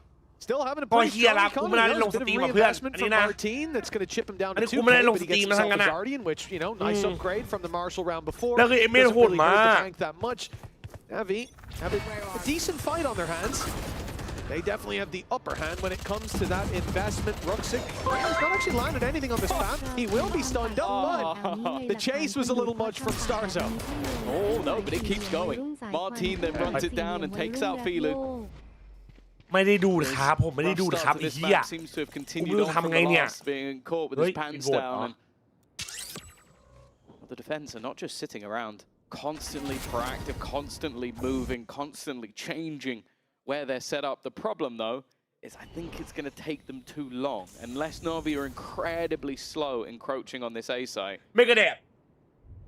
Still having a ก็ pretty เฮียละ strong กูไม่ได้ economy. ลง A ส bit ตรีม of กับเพื่อน reinvestment อัน from นี้นะ Martin that's going to chip him down อัน to นี้ 2 กูไม่ได้ลง but ส he ตรีม gets นะ himself ทั้งนั้น a อ่ะ Guardian, which, you know, nice upgrade from the Marshall round before. แล้วคือเอเมล Doesn't โหด really มา hurt the ก tank that much. NAVI have a decent fight on their hands. They definitely have the upper hand when it comes to that investment. Ruxic has not actually landed anything on this path. He will be stunned up, but the chase was a little much from Starzo. Oh no, but it keeps going. Martin then runs it down and takes out Filu. ไม่ได้ดูดครับผมไม่ได้ Rough ดูด start ครับ to ไอ้ this เหี้ย map seems to have continued Ui, on làm from ngay the nè. last, being caught with Ui, his pants vội down. hả? And the defense are not just sitting around, constantly proactive, constantly moving, constantly changing where they're set up. The problem, though, is I think it's going to take them too long, unless NAVI are incredibly slow encroaching on this A site. ไม่กระเดะ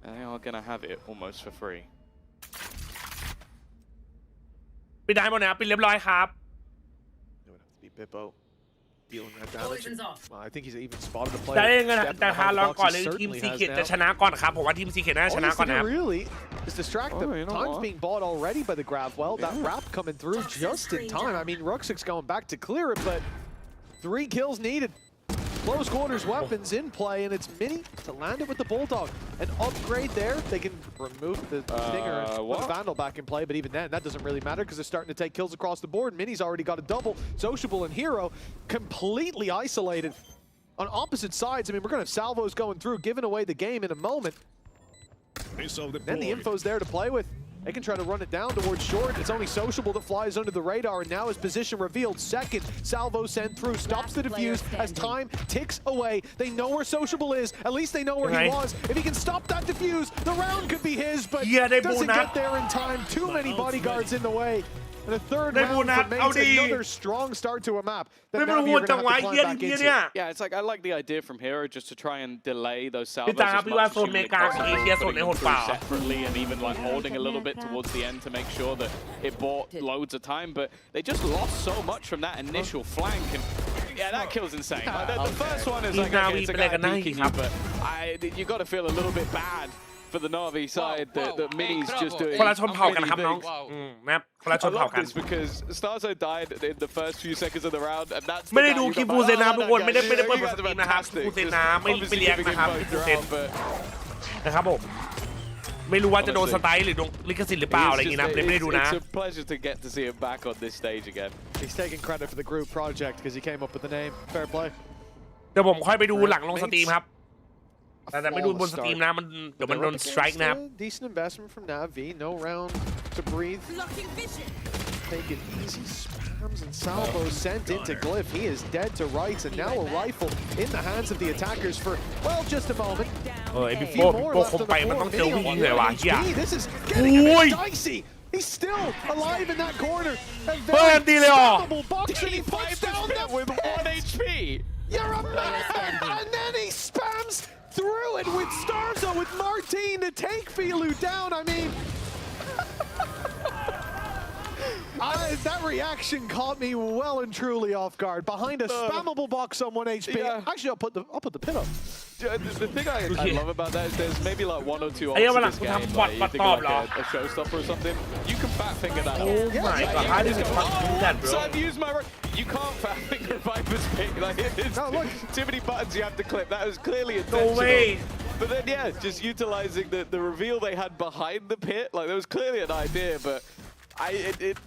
They are going to have it almost for free. ปิดได้หมดนะปิดเรียบร้อยครับ It would have to be Bippo dealing that damage. Well, I think he's even spotted the play. แต่เงิน Step แต่ behind ฮา the ลอง box ก่อน he เลยทีม certainly ซี has เกตจะ now. ชนะก่อนครับผมว่าทีมซีเกตน่าจะช All นะ he ก่อน has นะ to do really is distract them. you know Time's what? being bought already by the grab. Well, that wrap coming through just in time. I mean, Ruxic's going back to clear it, but 3 kills needed. Close quarters weapons in play, and it's Mini to land it with the Bulldog. An upgrade there. They can remove the Stinger and put the Vandal back in play, but even then, that doesn't really matter because they're starting to take kills across the board. Mini's already got a double. Sociable and Hero completely isolated on opposite sides. I mean, we're going to have salvos going through, giving away the game in a moment. Then the info's there to play with. They can try to run it down towards short. It's only Sociable that flies under the radar, and now his position revealed. Second, salvo sent through, stops the defuse as time ticks away. They know where Sociable is. At least they know where he was. If he can stop that defuse, the round could be his, but doesn't get there in time. Too many bodyguards in the way. And a third round for Mates, another strong start to a map that NAVI are going to have to climb back into. Yeah, it's like I like the idea from Hero just to try and delay those salvos พี่ตาครับ as พี่ว่า much โซ as นอเม humanly ริกากับเอ possible, เชียโซน putting ไหน them โหด through เปล่า separately and even like holding a little bit towards the end to make sure that it bought loads of time. But they just lost so much from that initial flank, and yeah, that kill's insane. Like, the first one is like, okay, it's a guy peeking you, but you got to feel a little bit bad for the NAVI side that Mini's just doing. คนละชนเผ่ากันครับน้อง นะครับคนละช I นเผ่า love กัน this because Starzo died in the first few seconds of the round, and that's ไม่ได้ดูคลิปฟูเซนนะครับทุกคนไม่ได้เปิดบนสตรีมนะครับฟูเซนนะไม่เรียกนะครับฟูเซนนะครับผมไม่รู้ว่าจะโดนสไตล์หรือโดนลิขสิทธิ์หรือเปล่าอะไรอย่างงี้นะไม่ได้ดูนะ It's a pleasure to get to see him back on this stage again. He's taking credit for the group project because he came up with the name. Fair play. เดี๋ยวผมค่อยไปดูหลังลงสตรีมครับแต่ไม่ดูบนสตรีมนะมันเดี๋ยวมันโดนสไตร์นะครับ Decent investment from NAVI. No round to breathe. Take it easy. Spams and salvos sent into Glyph. He is dead to rights, and now a rifle in the hands of the attackers for, well, just a moment. ไอ้พี่โป้คงไปมันต้องเจอวิ่งเลยว่ะเฮีย This is getting a bit dicey. He's still alive in that corner. A very stoppable box, and he puts down with 1 HP. You're a man! And then he spams through it with Starzo with Martin to take Filu down. I mean, that reaction caught me well and truly off guard. Behind a spammable box on 1 HP. Yeah. Actually, I'll put the pin up. The thing I love about that is there's maybe like 1 or 2 ไอ้ options วันห in ลัง this กู game. ทำบอท Like, มา you think ตอบ like เหรอ a showstopper or something. You can fat finger that. Oh my god, how did you fucking do that, bro? So I've used my. You can't fat finger Viper's pick. Like it's No, look. too many buttons you have to clip. That was clearly No intentional. way. But then yeah, just utilizing the reveal they had behind the pit. Like there was clearly an idea, but.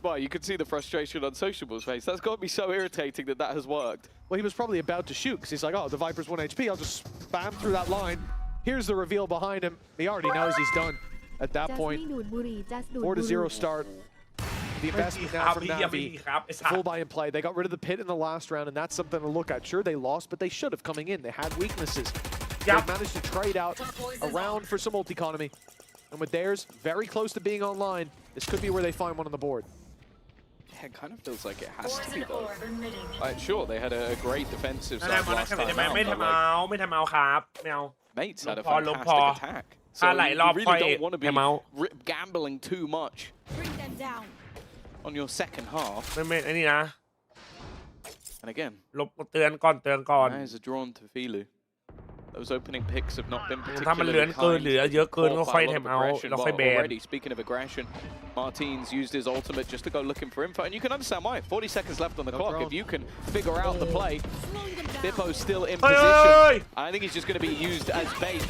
Well, you could see the frustration on Sociable's face. That's got to be so irritating that has worked. Well, he was probably about to shoot because he's like, oh, the Viper's 1 HP. I'll just spam through that line. Here's the reveal behind him. He already knows he's done at that จัส point. ไม่ดูดบุหรี่จัสดูด 4-0 start. The investment now from NAVI. Full buy and play. They got rid of the pit in the last round, and that's something to look at. Sure, they lost, but they should have coming in. They had weaknesses. They managed to trade out around for some multi-economy. And with theirs very close to being online, this could be where they find one on the board. Yeah, it kind of feels like it has to be though. Like, sure, they had a great defensive นั่นแหละ side มัน last ทำ time ไม out, ไม่ but ทำ like, เอาไม่ทำเอาครับไม่เอา Mates had a Look fantastic for. attack. So ถ้าไหล you รอบ really ค่อย don't want to be ทำเอา gambling too much on your second half. ไม่อันนี้นะ And again, ลบเตือนก่อน eyes are drawn to Filu. Those opening picks have not been ถ้ามัน particularly เลือนเกิน kind. หรือเยอะเกินก็ Caught ค่อย by a ทำ lot เอา of aggression. แล้วค่อย Well, แบน already, speaking of aggression, Martin's used his ultimate just to go looking for info. And you can understand why. 40 seconds left on the clock. If you can figure out the play, Bippo's still in position. I think he's just going to be used as bait.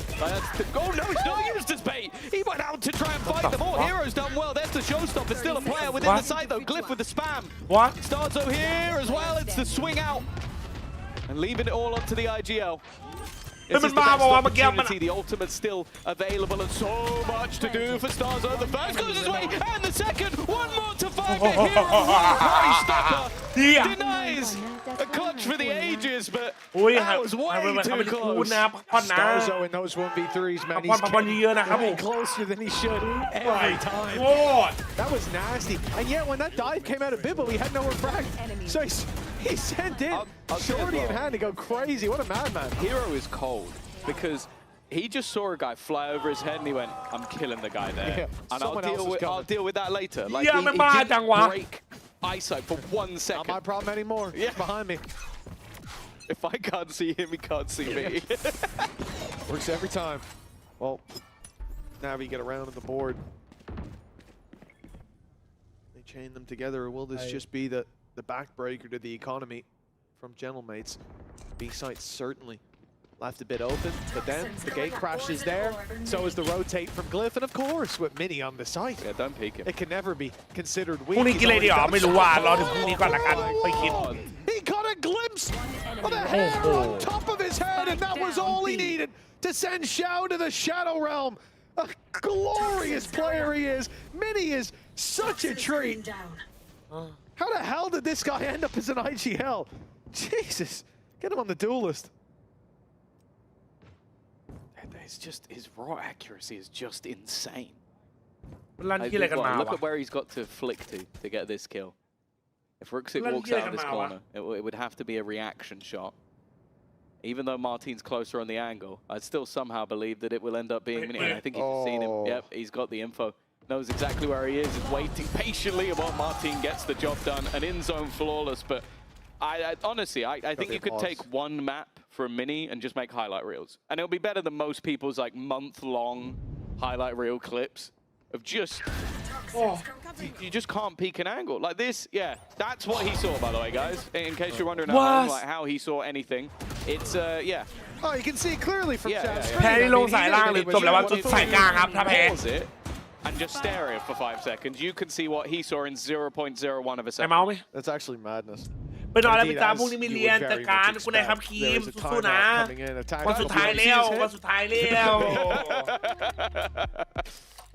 Oh no, he's not used as bait. He went out to try and fight them all. Hero's done well. There's the showstopper. Still a player within the site though. Glyph with the spam. What? Starzo here as well. It's the swing out. And leaving it all up to the IGL. This is the best opportunity. The ultimate's still available and so much to do for Starzo. The first goes his way and the second. One more to find the hero. Very stopper. Denies a clutch for the ages, but that was way too close. นะพักผ่อนนะ Starzo in those 1v3s, man. พักผ่อนเยอะๆนะครับผม He's getting closer than he should every time. That was nasty. And yet when that dive came out of Bibbo, he had nowhere frag. So he sent in Shorty in hand to go crazy. What a madman. Hero is cold because he just saw a guy fly over his head and he went, I'm killing the guy there. Yeah, And I'll deal with that later. Like Yeah, he man, didn't break eyesight for 1 second. Not my problem anymore. Yeah. He's behind me. If I can't see him, he can't see me. Works every time. Well, NAVI get around on the board. They chain them together, or will this just be the backbreaker to the economy from Gentlemates? B-site certainly left a bit open, but then the gate crash is there. So is the rotate from Glyph, and of course with Mini on the site. Yeah, don't peek him. It can never be considered พรุ่ง weak. นี้กินอะไรดีอ๋อไม่รู้ว่ารอถึงพรุ่งนี้ก่อนละกันค่อยคิด He got a glimpse of the hair on top of his head, and that was all he needed to send Xiao to the Shadow Realm. A glorious player he is. Mini is such a treat. How the hell did this guy end up as an IGL? Jesus, get him on the duel list. It's just, his raw accuracy is just insane. รันที่อะไรกันมา Look วะ at where he's got to flick to get this kill. If Rooksik walks out of this corner, it would have to be a reaction shot. Even though Martin's closer on the angle, I'd still somehow believe that it will end up being Mini. I think he's seen him. Yep, he's got the info. Knows exactly where he is waiting patiently while Martin gets the job done. An in-zone flawless, but honestly, I think you could take one map for a Mini and just make highlight reels. And it'll be better than most people's like month-long highlight reel clips of just... You just can't peek an angle. Like this, yeah, that's what he saw, by the way, guys. In case you're wondering like how he saw anything. It's, yeah. Oh, you can see clearly from chat. แพ้ที่ลงสายล่างหรือจบแล้วว่าจุดสายกลางครับถ้าแพ้ Pause it and just stare at it for 5 seconds. You can see what he saw in 0.01 of a ไอ้ second. เมาไหม That's actually madness. ไปนอนแล้วพี่จ้าพรุ่งนี้มีเรียนจัดการคุณนายครับคีมสู้ๆนะวันสุดท้ายแล้ววันสุดท้ายแล้ว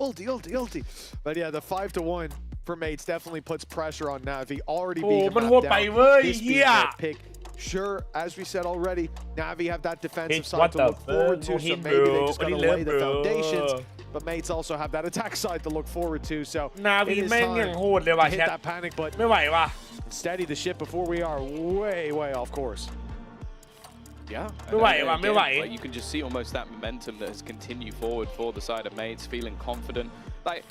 Ulti. But yeah, the 5-1 for Mates definitely puts pressure on NAVI. Already โอ้ being มันโหด mapped ไป down. เว้ย This เฮี being ย their pick. Sure, as we said already, NAVI have that defensive What side to the look forward to, fuck? so maybe they just gotta lay the foundations. But Mates also have that attack side to look forward to, so นาวี it is แม่งอย่าง time โหดเลยว่ะ to แช hit ท that panic button. ไม่ไหวว่ะ Steady the ship before we are way off course. Yeah. ไม่ไหวว่ะไม่ไหว Like, you can just see almost that momentum that has continued forward for the side of mates, feeling confident. Like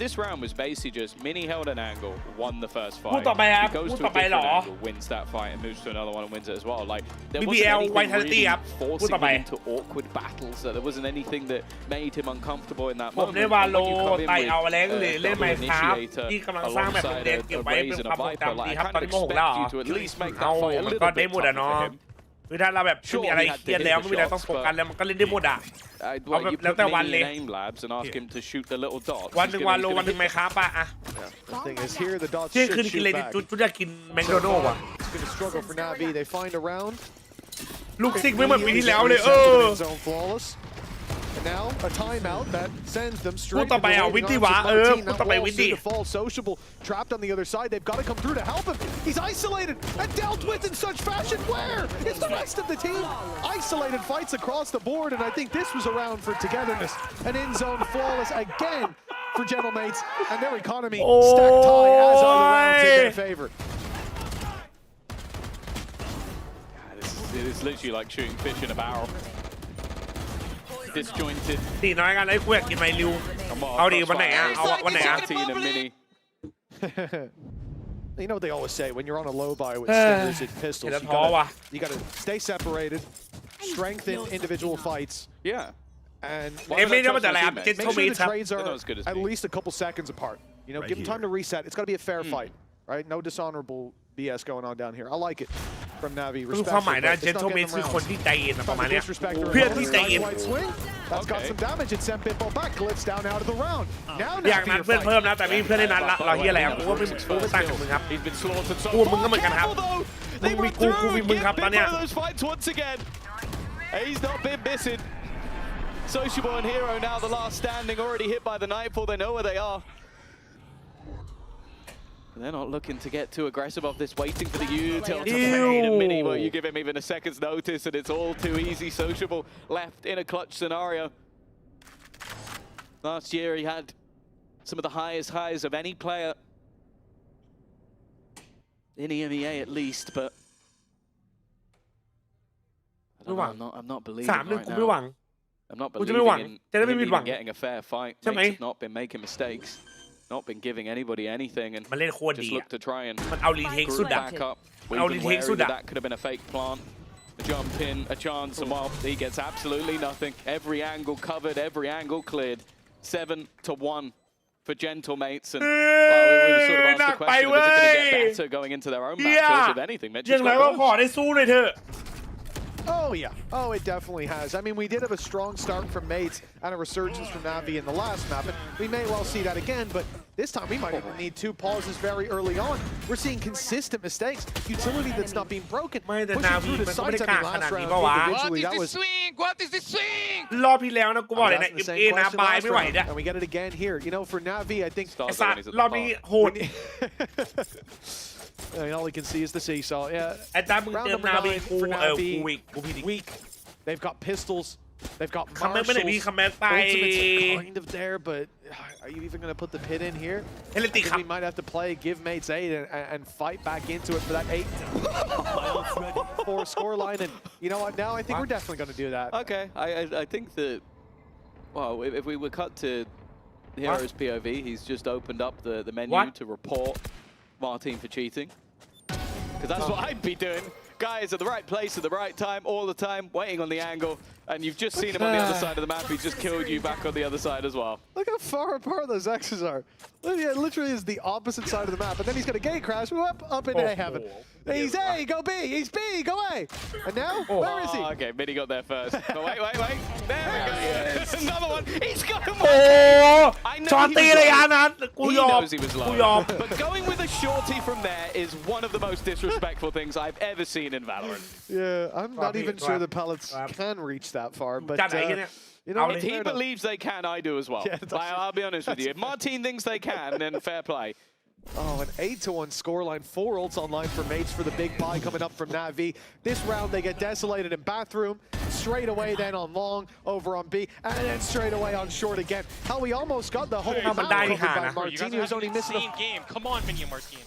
this round was basically just Mini held an angle, won the first fight. พูดต่อไปครับ He goes พูด to ต่ a อไปเหร different อ angle, wins that fight, and moves to another one and wins it as well. Like there BBL wasn't anything vitality really ครับพูด forcing ต่อไป him into awkward battles. There wasn't anything that made him uncomfortable in that ผม moment. ได้วา And โล when you come in ไต่ with เอาแรงหรือ a เล่น double ไมค์ครับ initiator ที่กำลังสร้างแบบ alongside เด่น a เก็บไว้ Raze เป็น and ความ a ทรง Viper, จำดี like ครับ I ตอน kind นี้ of โมโหแล้ว expect you to at least make เอา that fight a มัน little ก็ bit ได้หมดอะ tougher เนาะ for him. คือถ้าเราแบบไม่มีอะไรเครียดแล้วไม่มีอะไรต้องโฟกัสแล้วมันก็เล่นได้หมดอ่ะ Well, youแล้ว put แต่วัน Mini เลย in aim labs and ask him to shoot the little dots. วันหนึ่งวาโลวันหนึ่งไมค์ครับป่ะอะ The thing is here, the dots เที่ยงคืน should กิน shoot เลย back. จุดอยากกินแมคโดนัลด์อ่ะ It's going to struggle for Navi. They find a round. ลูกซิกไม่เหมือนปีที่แล้วเลย Zone flawless. And now a timeout that sends them พูด straight ต่อไป into เอา the วิ waiting ธี arms วะ of Martin. พูด That ต่อไป wall วิธี soon to fall. Sociable trapped on the other side. They've got to come through to help him. He's isolated and dealt with in such fashion. Where is the rest of the team? Isolated fights across the board, and I think this was a round for togetherness. An in-zone flawless again for Gentlemates, and their economy stacked high as other rounds in their favor. It is literally like shooting fish in a barrel. Disjointed. ตีน้อยกันเลยกูอยากกินไมลิว Come on, เอาดี crossfire. วันไหนอ่ะเอาวันไหนอ่ะ Martin and Mini. You know what they always say, when you're on a low buy with stingers and pistols, you gotta stay separated, strengthen individual fights, Yeah. and Why would I trust my teammates? make sure the trades They're are not as good as at me. least a couple seconds apart. You know, Right give them time to here. reset. It's gotta be a fair fight, right? No dishonorable BS going on down here. I like it from Navi. คือความหมาย Respectful, นะ but เจ it's น not โทเม getting คือ them คน rounds. ที่ใจเย็นอะประมาณ Trying to เนี้ย disrespect their เพื่อนที่ opponents. ใจเย็น Nice wide swing. That's got Okay. some damage. It sent Pitbull back. Clips down out of the round. Now อยาก Navi นัด to เพื่อน fight. เพิ่มนะแต่ไม่มีเพื่อนในนัดละเราเฮียอะไรอ่ะกูว่าไม่ต่างจากมึงครับ He's been slaughtered so กูมึงก็เหมือนกันครับ Theyมึงมี run กู through มี and มึง get ครับตอนเนี้ย bit by those fights once again. He's not been missing. Sociable and Hero now the last standing, already hit by the Nightfall. They know where they are. They're not looking to get too aggressive off this, waiting for the util to fade. And Mini, well, you give him even a second's notice, and it's all too easy. Sociable left in a clutch scenario. Last year, he had some of the highest highs of any player in EMEA at least, but I don't know, I'm not believing 3-1 right กูไม่หวัง now. I'm not กูจะไม่หวัง believing in จะได้ไม่ him ผิดหวัง even getting a fair fight. ใช่ไหม Mates have not been making mistakes, not been giving anybody anything, and มันเล่นโคตร just ดี look อ่ะ to try and มันเอารีเทคสุด group อ่ะ back up. I'll We've been retake wary Suda. that that could have been a fake plant. A jump in, a chance, and well, he gets absolutely nothing. Every angle covered, every angle cleared. 7-1 for Gentlemates, and well, we were sort of asked the question: is it going to get better going into their own matches? If anything, Mitch ยัง has ไง got ก็ worse. ขอได้สู้เลยเถอะ Oh, yeah. Oh, it definitely has. I mean, we did have a strong start from Mates and a resurgence from Navi in the last map, and we may well see that again, but this time we might even need 2 pauses very early on. We're seeing consistent mistakes, utility that's not being broken. ไม่แต่ Pushing Navi through the มันก็ไม่ sides ได้ on กล้า the ขนา last ดนี้ round ปะวะ individually. What That is the was swing? What is the swing? รอบที่แล้วนะกูบอกเลยนะ asking the MA same นะ question บาย last ไม่ไหว round, เนี่ย and we get it again here. You know, for Navi, I think ไอ้ Stars สัต when ว์ he's at รอ the บนี้ bar. โหด I mean, all he can see is the seesaw. Yeah. ไอ้ตามึง Round เติม number นาวี 9 กู for กู Navi. วิกกูผิดอีก Weak. They've got pistols. They've got คัมแบ็กไม่ได้พี่ marshals. คัมแบ็กไป Ultimate's kind of there, but are you even going to put the pit in here? เฮลิ I ติก think ครับ we might have to play, give mates 8 and fight back into it for that 8-4 scoreline. And you know what? Now I think we're definitely going to do that. Okay, I think that, well, if we were cut to Hero's POV, he's just opened up the menu What? to report Martin for cheating. Because that's what I'd be doing. Guys at the right place at the right time, all the time, waiting on the angle. And you've just seen him on the other side of the map. He's just killed you back on the other side as well. Look how far apart those X's are. It literally is the opposite side of the map. And then he's got a gate crash up in A heaven. He's A, go B. He's B, go A. And now, where is he? Oh, okay, Mini got there first. But wait. There we go. Another one. He's got him. โอ้ I know จอน he ตี was เลย low. อันนั้นกู He ยอม knows he was กู low. ยอม But going with a shorty from there is one of the most disrespectful things I've ever seen in Valorant. Yeah, I'm not even sure the pellets can reach that far. But, you know, If he believes they can, I do as well. Yeah, I'll be honest with you. If Martin thinks they can, then fair play. Oh, an 8-1 scoreline. 4 ults online for mates for the big buy coming up from Navi. This round they get desolated in bathroom. Straight away then on long, over on B, and then straight away on short again. How we almost got the whole map covered by Martin. He was only missing a game. Come on, Minion Martin.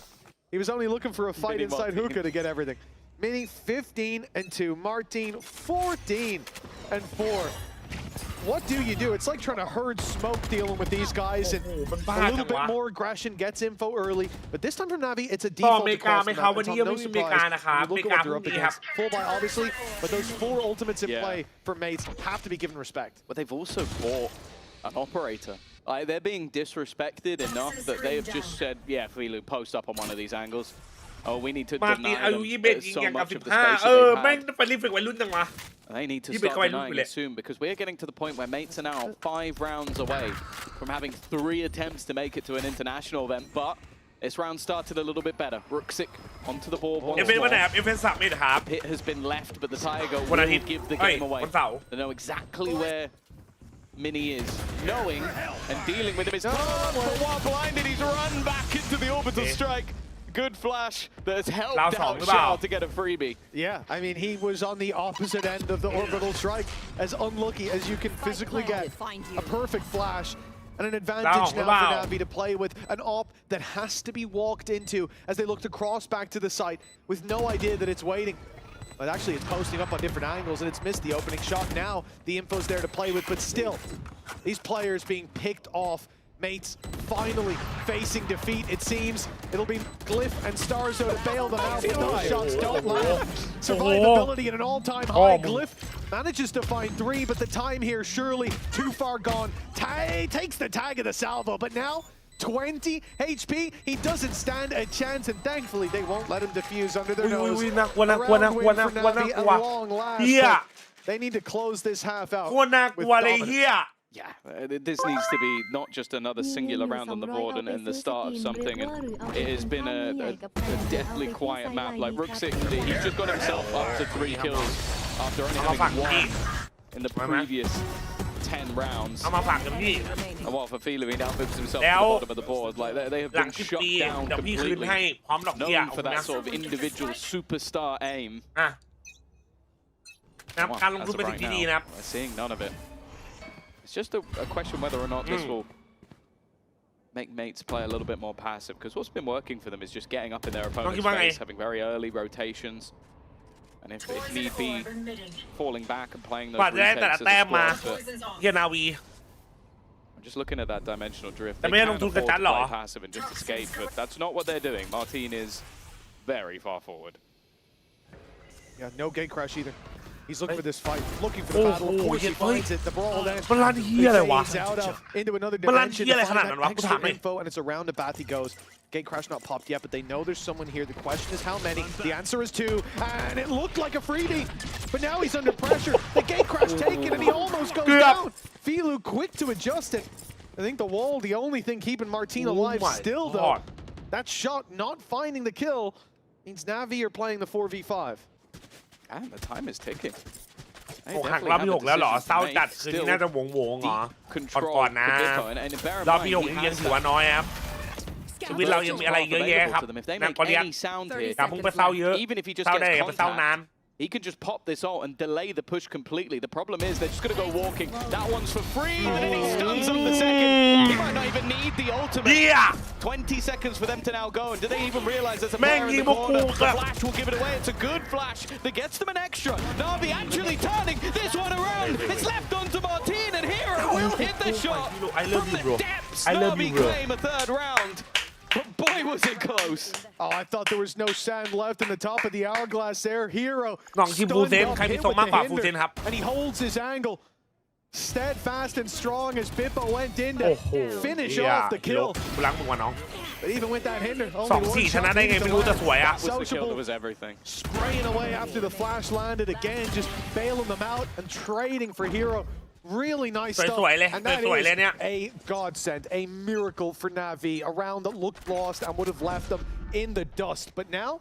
He was only looking for a fight inside hookah to get everything. Mini 15-2, Martin 14-4. What do you do? It's like trying to herd smoke dealing with these guys, and a little bit more aggression gets info early. But this time from Navi, it's a default. Look at what they're up against. Full buy, obviously, but those 4 ultimates in play for mates have to be given respect. But they've also bought an operator. They're being disrespected enough that they have just said, yeah, Filu, post up on one of these angles. Oh, we need to deny them so much of the space that they've had. They need to start denying it soon, because we're getting to the point where mates are now 5 rounds away from having 3 attempts to make it to an international event. But this round started a little bit better. Rooksik onto the board once more. Pit has been left, but the Tiger will give the game away. They know exactly where Mini is, knowing and dealing with him. Is but while blinded, he's run back into the orbital strike. Good flash that has helped out Shao to get a freebie. Yeah, I mean, he was on the opposite end of the orbital strike, as unlucky as you can physically get. A perfect flash and an advantage now for Navi to play with an op that has to be walked into as they look to cross back to the site with no idea that it's waiting. But actually, it's posting up on different angles, and it's missed the opening shot. Now, the info's there to play with, but still, these players being picked off. Mates finally facing defeat, it seems. It'll be Glyph and Starzo to bail them out, but those shots don't land. Survivability at an all-time high. Glyph manages to find 3, but the time here surely too far gone. Takes the tag of the salvo, but now 20 HP, he doesn't stand a chance, and thankfully they won't let him defuse under their nose. A long last, they need to close this half out with dominance. Yeah, this needs to be not just another singular round on the board and the start of something, and it has been a deathly quiet map. Like Rooksik, he's just got himself up to 3 kills after only having 1 in the previous 10 rounds. And what for Filu, he now puts himself at the bottom of the board. Like they have been shut down completely. Known for that sort of individual superstar aim. As of right now, we're seeing none of it. It's just a question whether or not this will make mates play a little bit more passive, because what's been working for them is just getting up in their opponent's face, having very early rotations, and if need be, falling back and playing those retakes as a squad. I'm just looking at that dimensional drift. They can afford to play passive and just escape, but that's not what they're doing. Martin is very far forward. Yeah, no gate crash either. He's looking for this fight, looking for the battle. Of course he finds it. The brawl then fades out into another dimension. Extra info, and it's around the bath he goes. Gate crash not popped yet, but they know there's someone here. The question is how many? The answer is 2, and it looked like a freebie. But now he's under pressure. The gate crash taken, and he almost goes down. Filu quick to adjust it. I think the wall, the only thing keeping Martin alive still, though. That shot not finding the kill means Navi are playing the 4v5. And the time is ticking. หักรอบที่ 6แล้วเหรอเศร้าจัดคืนนี้น่าจะวงเหรอก่อนนะรอบที่ 6ยังถือว่าน้อยครับชีวิตเรายังมีอะไรเยอะแยะครับนักกอล์ฟอย่าเพิ่งไปเศร้าเยอะเศร้าได้ไปเศร้านาน He can just pop this ult and delay the push completely. The problem is they're just going to go walking. That one's for free, and then he stuns on the second. He might not even need the ultimate. 20 seconds for them to now go, and do they even realize there's a player in the corner? The flash will give it away. It's a good flash that gets them an extra. Navi actually turning this one around. It's left onto Martin, and Hero will hit the shot from the depths. Navi claim a 3rd round. But boy, was it close. Oh, I thought there was no sand left in the top of the hourglass there. Hero stunned up, hit with the hinder, and he holds his angle. Steadfast and strong as Bippo went in to finish off the kill. But even with that hinder, only 1 Sociable was everything. Spraying away after the flash landed again, just bailing them out and trading for Hero. Really nice stuff, and that is a godsend, a miracle for Navi. A round that looked lost and would have left them in the dust, but now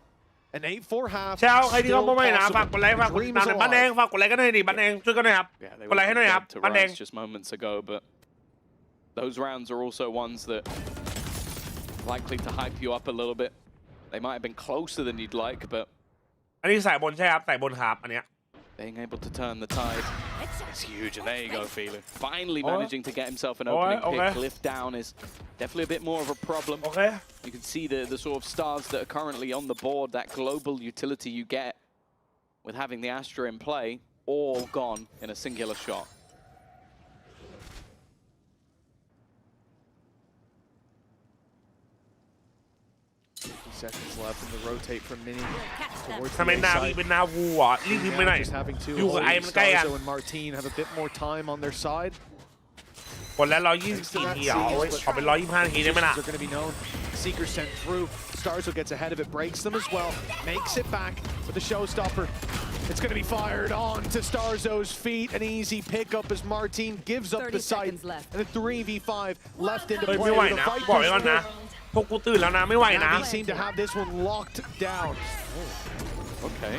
an 8-4 half. เช้าใครที่เข้ามาใหม่นะฝากกดไลค์ฝากกดติดตามบ้านแดงฝากกดไลค์กันหน่อยดิบ้านแดงช่วยกันหน่อยครับกดไลค์ให้หน่อยครับบ้านแดง just moments ago, but those rounds are also ones that likely to hype you up a little bit. They might have been closer than you'd like, but อันนี้สายบนใช่ครับสายบนครับอันเนี้ย being able to turn the tide is huge, and there you go, Filu. Finally managing to get himself an opening pick. Glyph down is definitely a bit more of a problem. You can see the sort of stars that are currently on the board, that global utility you get with having the Astra in play all gone in a singular shot. Seconds left in the rotate from Mini ทำไมนาวีเป็นนาวูอ่ะรีบทิ้งไปหน่อย อยู่กับไอ้มันใกล้อ่ะ and Martin have a bit more time on their side. กดแล้ว124 ทีเหรอขอเป็น125 ทีได้ไหมล่ะ They're going to be known. Seeker sent through. Starzo gets ahead of it, breaks them as well, makes it back with the showstopper. It's going to be fired on to Starzo's feet. An easy pickup as Martin gives up the sight. And a 3v5 left into play. ไม่ไหวนะบอกไว้ก่อนนะพวกกูตื่นแล้วนะไม่ไหวนะ Navi seem to have this one locked down. Okay.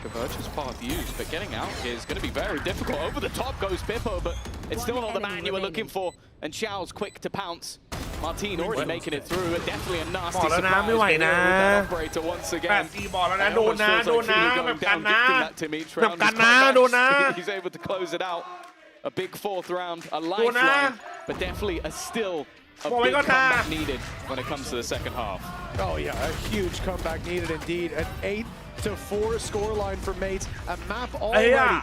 Converge is path used, but getting out here is going to be very difficult. Over the top goes Pippo, but it's still not the man you were looking for. And Xiao's quick to pounce. Martin already making it through, and definitely a nasty surprise with that operator once again. 8-4 บอกแล้วนะโดนนะแบบกันนะแบบกันนะโดนนะ He's able to close it out. A big fourth round, a lifeline, but definitely still a big comeback needed when it comes to the second half. Oh yeah, a huge comeback needed indeed. An 8-4 scoreline for Mates. A map already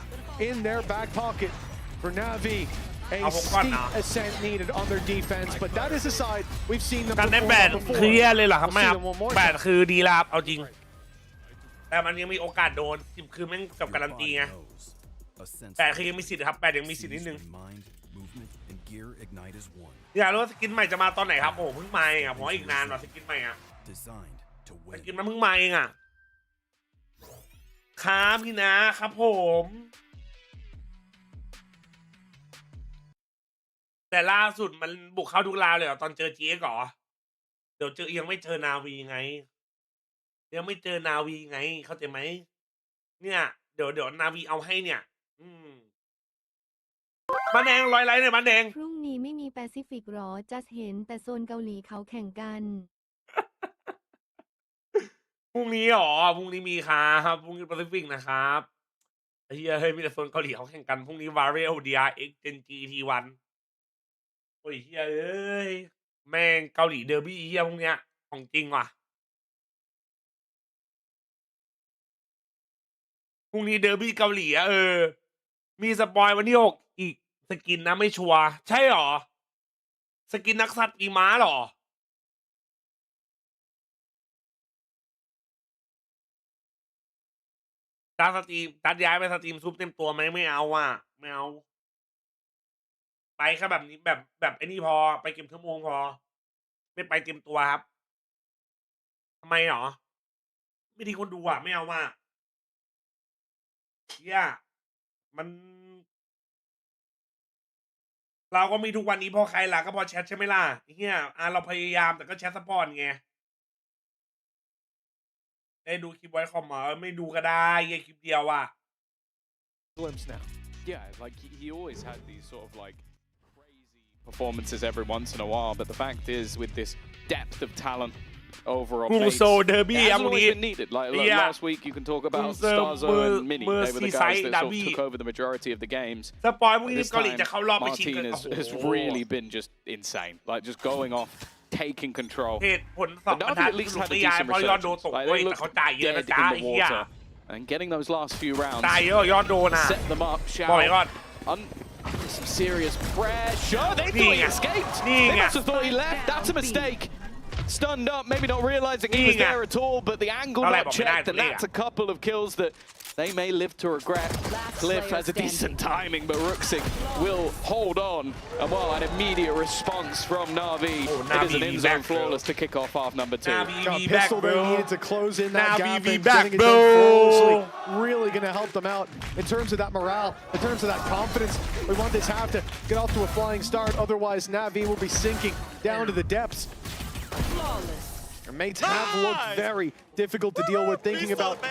in their back pocket for Navi. A steep ascent needed on their defense, but that is aside. We've seen them การได้ before. 8เคลียร์เลยเหรอครับไม่ครับ8คือดีลาบเอาจริงแต่มันยังมีโอกาสโดน10คือแม่งกับการันตีไง8คือยังมีสิทธิ์ครับ8ยังมีสิทธิ์นิดนึงอยากรู้ว่าสกินใหม่จะมาตอนไหนครับโอ้เพิ่งมาเองอ่ะเพราะอีกนานหรอสกินใหม่อ่ะสกินมันเพิ่งมาเองอ่ะครับพี่นะครับผมแต่ล่าสุดมันบุกเข้าทุกราวเลยเหรอตอนเจอ GX เหรอเดี๋ยวยังไม่เจอนาวีไงยังไม่เจอนาวีไงเข้าใจไหมเนี่ยเดี๋ยวนาวีเอาให้เนี่ยบ้านแดง100 ไลค์เนี่ยบ้านแดงพรุ่งนี้ไม่มีแปซิฟิกหรอจัสเห็นแต่โซนเกาหลีเขาแข่งกัน พรุ่งนี้หรอพรุ่งนี้มีครับพรุ่งนี้แปซิฟิกนะครับเฮ้ยมีแต่โซนเกาหลีเขาแข่งกันพรุ่งนี้ Varial DRX Gen G T1โอ้ยเฮียเอ้ยแม่งเกาหลีเดอร์บี้เฮียพวกเนี้ยของจริงว่ะพรุ่งนี้เดอร์บี้เกาหลีอะมีสปอยวันที่6อีกสกินนะไม่ชัวร์ใช่หรอสกินนักสัตว์ปีม้าหรอตัดย้ายไปสตรีมซุปเต็มตัวไหมไม่เอาอ่ะไม่เอาไปแค่แบบนี้แบบไอ้นี่พอไปเก็บชั่วโมงพอไม่ไปเต็มตัวครับทำไมหรอไม่ดีคนดูอ่ะไม่เอาว่าเชี่ยมันเราก็มีทุกวันนี้พอใครล่ะก็พอแชทใช่ไหมล่ะเฮียเราพยายามแต่ก็แชทซัพพอร์ตไงดูคลิปไว้คอมมาไม่ดูก็ได้แค่คลิปเดียวอ่ะ Glimpse now. Yeah, like he always had these sort of like crazy performances every once in a while, but the fact is with this depth of talent overall, it hasn't always been needed. Like last week, you can talk about Starzo and Mini. They were the guys that sort of took over the majority of the games. This time, Martin has really been just insane, like just going off, taking control. But Navi at least had a decent resurgence. Like they looked dead in the water, and getting those last few rounds set them up. Xiao under some serious pressure. They thought he escaped. They must have thought he left. That's a mistake. Stunned up, maybe not realizing he was there at all, but the angle not checked, and that's a couple of kills that they may live to regret. Cliff has a decent timing, but Ruxik will hold on. And well, an immediate response from Navi. It is an in-zone flawless to kick off half number 2. Got pistol they needed to close in that gap and getting it done flawlessly. Really going to help them out in terms of that morale, in terms of that confidence. We want this half to get off to a flying start, otherwise Navi will be sinking down to the depths. Their mates have looked very difficult to deal with, thinking about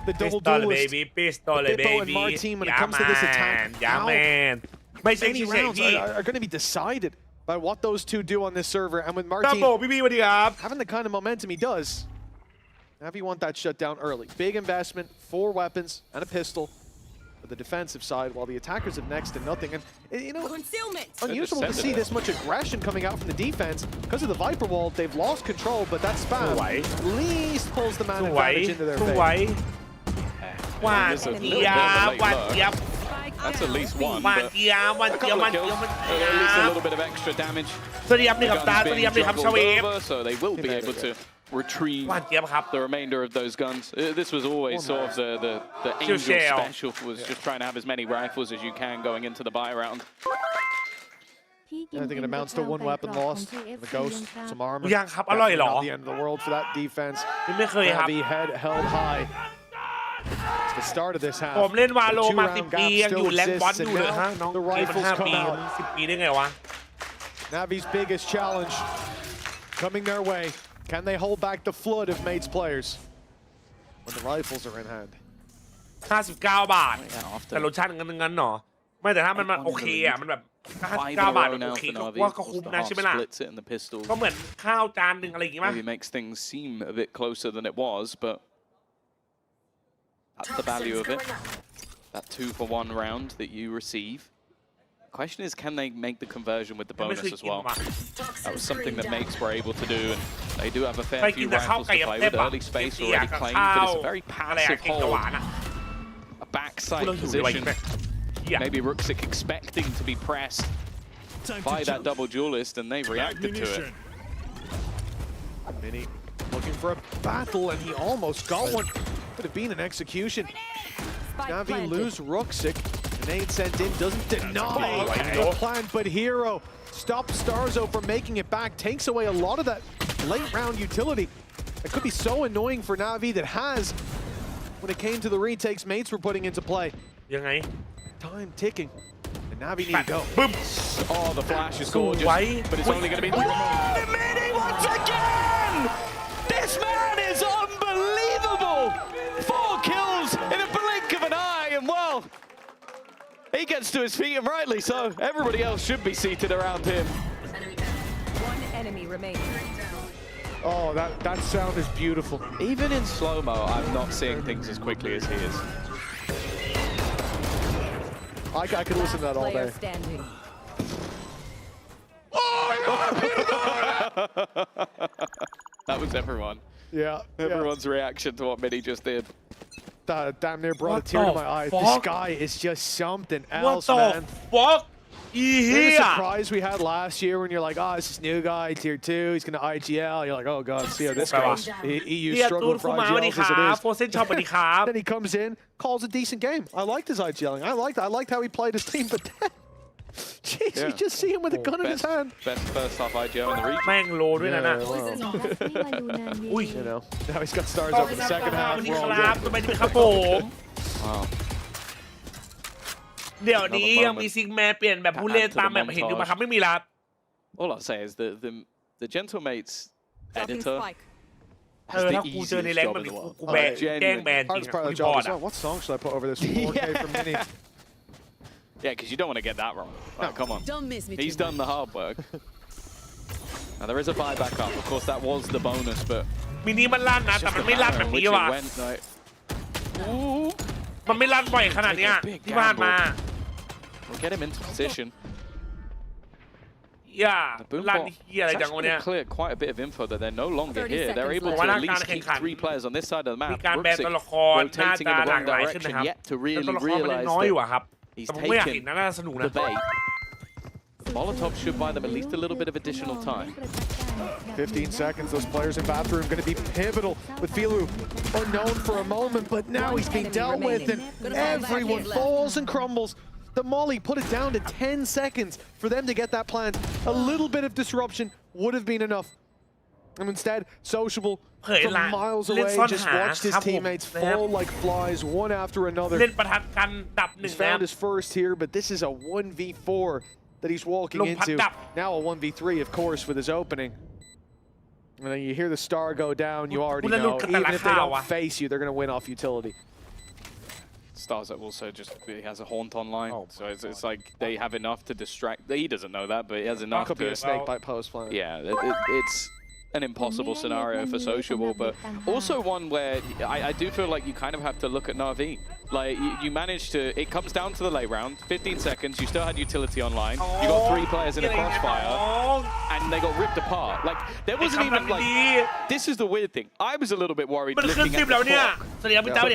the double duelist. Pippo and Martin, when it comes to this attack, how many rounds are going to be decided by what those two do on this server. And with Martin having the kind of momentum he does, Navi want that shut down early. Big investment, 4 weapons and a pistol for the defensive side, while the attackers have next to nothing. And you know, unusual to see this much aggression coming out from the defense. Because of the Viper wall, they've lost control, but that spam at least pulls the man advantage into their favor. หวาน There's a เจี๊ little ย bit of a บ late หวานเจี๊ยบ Spike That's at down. least one, หวาน but เจี๊ยบหวาน a เจี๊ยบ couple หวา of นเจี๊ยบ kills, หวานเจี๊ย at least a บ little bit of extra damage. สวัสดีครับนี่ครับ Guns ตาสวัสดี being ครับนี่ครับ juggled ชเวฟ over, so they will be able to retrieve หวานเจี๊ยบครับ the remainder of those guns. This was always sort of the angel shell. special was just trying to have as many rifles as you can going into the buy round. พี่กิน I think it เป็น amounts กะ to เพรา one ไก่ weapon กรอบ lost. ของ The KFC Ghost, ยังครับ some armor. ยังครับอร่อยเหรอ Definitely not the end of the world for that defense. ไม่เคยครับ Navi head held high. It's the start of this half. ผมเล่นวาโล The มา two-round 10 ปี gap ยังอยู่ still แรงบอล exists, อยู่เลย and ฮะ now น้อง the เกมมัน rifles 5 ปี come out. 10 ปีได้ไงวะ Navi's biggest challenge coming their way. Can they hold back the flood of Mates players when the rifles are in hand? 59 บาท แต่รสชาติงั้นๆหนอไม่แต่ถ้ามันโอเคอ่ะมันแบบ59 บาทโอเคก็ว่าก็คุ้มนะใช่ไหมล่ะ Splits it in the pistol. ก็เหมือนข้าวจานหนึ่งอะไรอย่างงี้มั้ย Maybe makes things seem a bit closer than it was, but that's the value of it. That 2-for-1 round that you receive. Question is, can they make the conversion with the ไม่ bonus เคย as กิน well? ว่ะ That was something that Mates were able to do, and they do have a เค fair ยกิน few แต่ข้าว rifles ไก่ to กับ play เต้ with. ปะ Early space เกี๊ย already กับ claimed, ข้า but ว it's a very อะไรอะ passive กินกับห hold. วานอ่ะ A backside เราหิวเลยว่ะ position. เหี้ย Maybe Rooksik expecting to be pressed by that double duelist, and they reacted to it. Mini looking for a battle, and he almost got one. Could have been an execution. Spike Navi planted. lose Rooksik. Grenade sent in doesn't deny the plan, but Hero stops Starzo from making it back, takes away a lot of that late round utility. That could be so annoying for Navi that has, when it came to the retakes Mates were putting into play. ยังไง Time ticking, and Navi need to go. บึ้ม Oh, the flash is ส gorgeous, วย but it's only going to be... Mini once again! This man is unbelievable! 4 kills in a blink of an eye, and well, he gets to his feet, and rightly so. Everybody else should be seated around him. One enemy remaining. Oh, that sound is beautiful. Even in slow-mo, I'm not seeing things as quickly as he is. I could listen to that all Player day. standing. That was everyone. Yeah, Everyone's reaction to what Mini just did. That damn near brought What a tear to the my eye. fuck? This guy is just something What else, the man. fuck อี You เหี้ know ย the surprise we had last year when you're like, oh, it's this new guy, tier 2, he's going to IGL. You're like, oh, God, see how this goes. EU เฮียตู struggled น for คูมาสวัสดี IGLs ค as รับ it โฟเซนช็อปสวัสดีครับ is. Then he comes in, calls a decent game. I liked his IGLing. I liked how he played his team, but then, jeez, Yeah. you just see him with a gun in his hand. Best first half IGO in the region. แม่งโลด้วยนะน่ะ Yeah, well, นี่มาดูนานเว อุ้ย you know, now he's got stars over the second ส half. วัสดี We're ค all รับ good. สวัสดีครับผม Wow. เดี๋ยวนี้ยังมีซิกแมนเปลี่ยนแบบผู้เล่นตามแบบเห็นอยู่ไหมครับไม่มีละ All I'll say is the Gentlemates Dropping editor spike.เอ has อ the ถ้ากูเจอใน easiest แรง job แบบ in the นี้ world. กูแบนแกล้งแบนจริ Hardest ง part อ่ะ of the รีพอ job ร์ต is, อ่ะ oh, what song should I put over this 4K from Mini? Yeah, because you don't want to get that wrong. Like, come on. Don't miss me. He's done the hard work. Now there is a buyback up. Of course, that was the bonus, but มินิมันลั่นนะ แต่ just มัน the ไม่ลั่น manner แบบ in which นี้ it ว่ะ went. Like, มันไม่ลั่นบ่อยขนาดเนี้ยที่ผ่านมา we'll get him into position. อย่า The ลั่น Boombot เฮียอะไร it's จังวะ actually เนี่ย cleared quite a bit of info that they're no longer 30 here. They're seconds able left. to Well, at least not keep gonna 3 players on this side of the มี map. การแบน Rooksik ตัวละครน่า rotating จะ in the หลาก wrong หลายขึ้นนะ direction ครับ yet to แต่ really ตัวละครมัน realize น้อยอยู่ that อะครับ he's แต่ผมไม่อยากเห็น taken นะน่าสนุกนะ the bait. The Molotov should buy them at least a little bit of additional time. 15 seconds, those players in bathroom going to be pivotal with Filu unknown for a moment, but now he's being dealt with and everyone falls and crumbles. The Molly put it down to 10 seconds for them to get that plant. A little bit of disruption would have been enough. And instead, Sociable from miles away just watched his teammates fall like flies one after another. เล่นประทัดกันดับหนึ่ He's งนะ found his first here, but this is a 1v4 that he's walking into. Now a 1v3, of course, with his opening. And then you hear the star go down, you already know. Even if they don't face you, they're going to win off utility. Stars that also just he has a haunt online, Oh, so it's like they have enough to distract. He doesn't know that, but he has enough Could be to. a snake bite post plan. Yeah, it's an impossible scenario for Sociable, but also one where I do feel like you kind of have to look at NAVI. Like, you managed to... It comes down to the late round. 15 seconds. You still had utility online. You got 3 players in a crossfire. And they got ripped apart. Like, there wasn't even, like... This is the weird thing. I was a little bit worried looking at the clock. But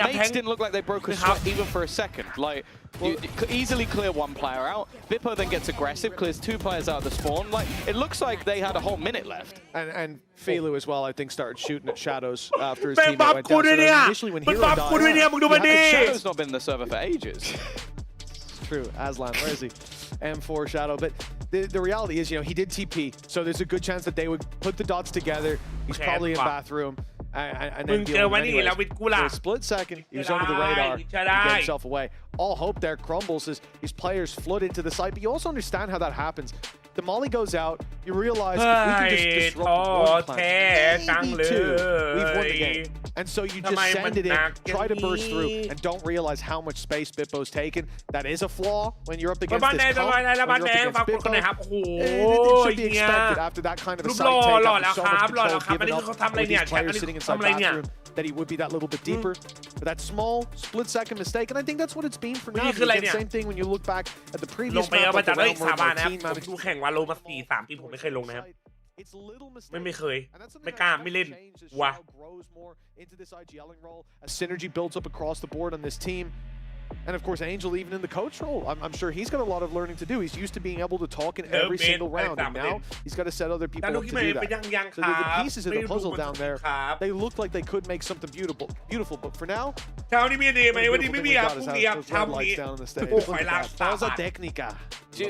mates didn't look like they broke a sweat even for a second. Like, you easily clear 1 player out. Bippo then gets aggressive, clears 2 players out of the spawn. Like, it looks like they had a whole minute left. And Felu as well, I think, started shooting at Shadows after his teammate went down. So initially when Hero died, Shadow's not been in the server for ages. It's true. Aslan, where is he? M4 Shadow. But the reality is, you know, he did TP, so there's a good chance that they would put the dots together. He's probably in bathroom. And then deal with him anyways. For a split second, he was under the radar. He gave himself away. All hope there crumbles as these players flood into the site. But you also understand how that happens. The molly goes out. You realize if we can just disrupt one plant, maybe 2, we've won the game. And so you just send it in, try to burst through, and don't realize how much space Bippo's taken. That is a flaw when you're up against this comp, when you're up against Bippo. It should be expected after that kind of a site take, after so much control given up with these players sitting inside bathroom, that he would be that little bit deeper. But that small split-second mistake, and I think that's what it's been for now. The same thing when you look back at the previous map, like the round where Martin managed to วาโลมา4-3 ปีผมไม่เคยลงนะครับไม่เคยไม่กล้าไม่เล่นวะ Synergy builds up across the board on this team. And of course, Angel, even in the coach role, I'm sure he's got a lot of learning to do. He's used to being able to talk in every single round, and now he's got to set other people up to do that. So the pieces of the puzzle down there, they look like they could make something beautiful. But for now, เช้านี้มีดีไหมวันนี้ไม่มีครับพรุ่งนี้ครับเช้านี้โอ้ยล้างตา Do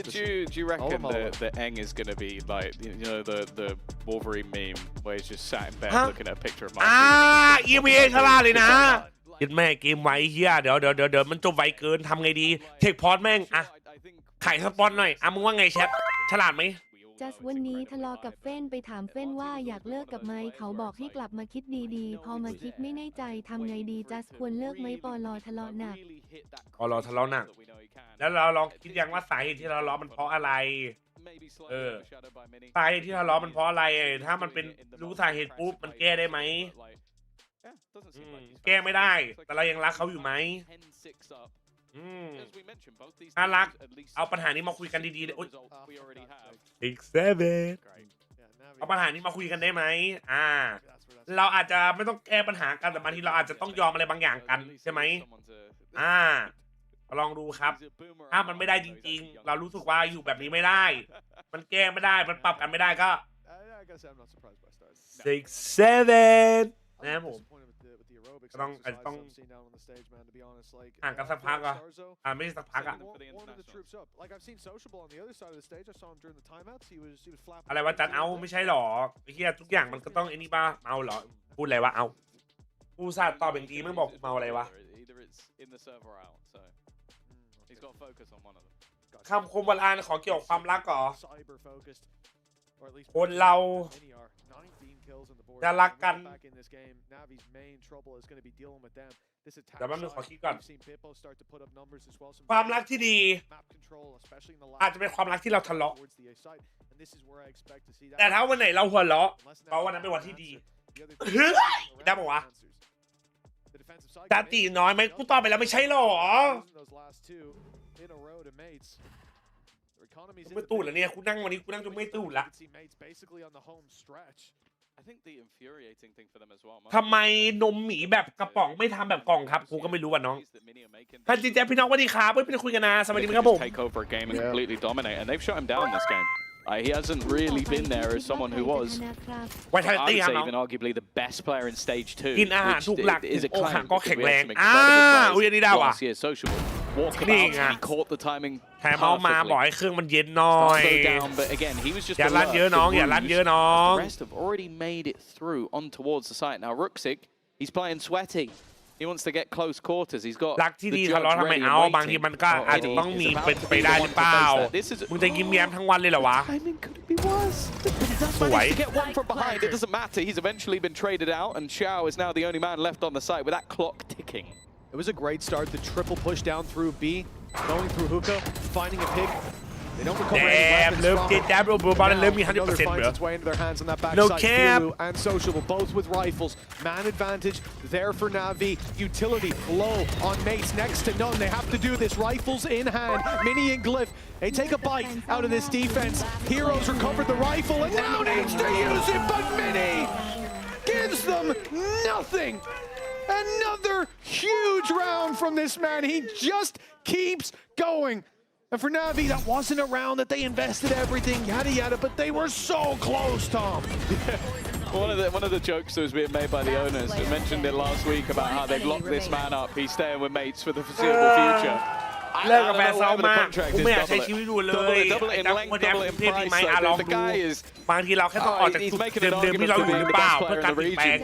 you reckon the Eng is going to be like, you know, the Wolverine meme where he's just sat in bed looking at a picture of Martin? EMEA ฉลาดเลยนะยึดแม่เกมไว้เฮียเดี๋ยวมันจบไวเกินทำไงดีเทคพอร์ตแม่งอะขายสปอนหน่อยอะมึงว่าไงแชทฉลาดไหม จัสวันนี้ทะเลาะกับเฟ้นไปถามเฟ้นว่าอยากเลิกกับไมค์เขาบอกให้กลับมาคิดดีๆพอมาคิดไม่แน่ใจทำไงดีจัสควรเลิกไหมปลอทะเลาะหนักแล้วเราลองคิดยังว่าสาเหตุที่เราล้อมันเพราะอะไรสาเหตุที่เราล้อมันเพราะอะไรถ้ามันเป็นรู้สาเหตุปุ๊บมันแก้ได้ไหมแก้ไม่ได้แต่เรายังรักเขาอยู่ไหมถ้ารักเอาปัญหานี้มาคุยกันดีๆเอาปัญหานี้มาคุยกันได้ไหมเราอาจจะไม่ต้องแก้ปัญหากันแต่บางทีเราอาจจะต้องยอมอะไรบางอย่างกันใช่ไหมลองดูครับถ้ามันไม่ได้จริงๆเรารู้สึกว่าอยู่แบบนี้ไม่ได้มันแก้ไม่ได้มันปรับกันไม่ได้ก็6-7นะครับผมต้องห่างกันสักพักไม่ใช่สักพักอะไรวะจันเอาไม่ใช่หรอไอ้เหี้ยทุกอย่างมันก็ต้องไอ้นี่บ้าเมาเหรอพูดอะไรวะเอากูซาตอบอย่างดีไม่บอกกูเมาอะไรวะคำคมโบราณขอเกี่ยวกับความรักก่อคนเราจะรักกันแต่แป๊บนึงขอคิดก่อนความรักที่ดีอาจจะเป็นความรักที่เราทะเลาะแต่ถ้าวันไหนเราหัวเราะเพราะวันนั้นเป็นวันที่ดีได้ปะวะตาตีน้อยไหมกูตอบไปแล้วไม่ใช่หรอไม่ตูดแล้วเนี่ยกูนั่งวันนี้กูนั่งจนไม่ตูดละทำไมนมหมีแบบกระป๋องไม่ทำแบบกล่องครับกูก็ไม่รู้ว่ะน้องท่านจินแจ๊พี่น้องสวัสดีครับไม่ไปคุยกันนะสวัสดีครับผม He hasn't really been there as someone who was, I would say, even arguably the best player in stage 2, which is a claim because we had some incredible players last year, sociable. Walkabout, he caught the timing perfectly. Slow down, but again, he was just alert to the rest have already made it through on towards the site. Now, Ruxic, he's playing sweaty. He wants to get close quarters. He's got รักที่ดีทะเลาะทำไมเอาบางทีมันก็อาจจะต้องมีเป็นไปได้หรือเปล่ามึงจะยิ้มแย้มทั้งวันเลยเหรอวะสวย to get one from behind. It doesn't matter. He's eventually been traded out, and Xiao is now the only man left on the site with that clock ticking. It was a great start. The triple push down through B, going through hookah, finding a pick. They don't recover any Damn, weapons look, from did it. that bro, but Now, let me another 100%, finds bro. its way into their hands on that No backside. cap. Filu and Sociable, both with rifles. Man advantage there for Navi. Utility low on mates, next to none. They have to do this. Rifles in hand. Mini and Glyph. They take a bite out of this defense. Heroes recovered the rifle and now needs to use it, but Mini gives them nothing. Another huge round from this man. He just keeps going. And for Navi, that wasn't a round that they invested everything, yada yada, but they were so close, Tom. One of the jokes that was being made by the owners, we mentioned it last week about how they've locked this man up. He's staying with mates for the foreseeable future. เลิกกับแฟนเศร้ามากผมไม่อยากใช้ชีวิตอยู่เลยไอ้ตั้งคนแอปเพศดีไหมลองดูบางทีเราแค่ต้องออกจากจุดเดิมๆที่เราอยู่หรือเปล่าเพื่อการเปลี่ยนแปลง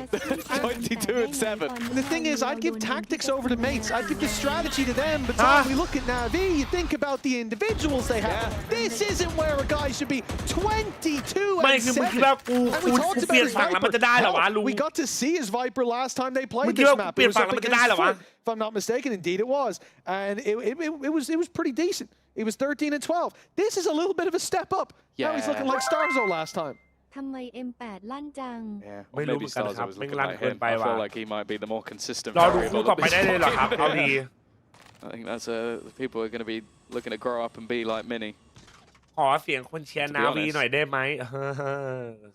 22-7. And the thing is, I'd give tactics over to mates. I'd give the strategy to them. But Tom, we look at Navi, you think about the individuals they have. This isn't where a guy should be. 22 ไม่ and คือมึง 7. คิดว่ากู And we talked เปลี่ยน about his ฝั่งแล้วมัน Viper. จะได้เหรอวะลุง We got to see his Viper last time they played มึงคิด this ว่า map. เปลี่ย It น was ฝั่ง up แล้วมันจะได้เหรอ against วะ Foot, if I'm not mistaken. Indeed it was. And it was pretty decent. It was 13 and 12. This is a little bit of a step up. Now he's looking like Starzo last time. ทำไม M8 ลั่นจัง Yeah, orไม่รู้ maybe เหมือนกันครับ Starzo was ไม่ looking ลั่น like เกิน him. ไป I ว่ะ feel like he might be the more consistent รอดู variable คู่ of ต่อ the ไปได้เลยเหรอครับ เอาดี I think that's people are going to be looking to grow up and be like Mini. ขอเสียงคนเชียร์นาวีหน่อยได้ไหม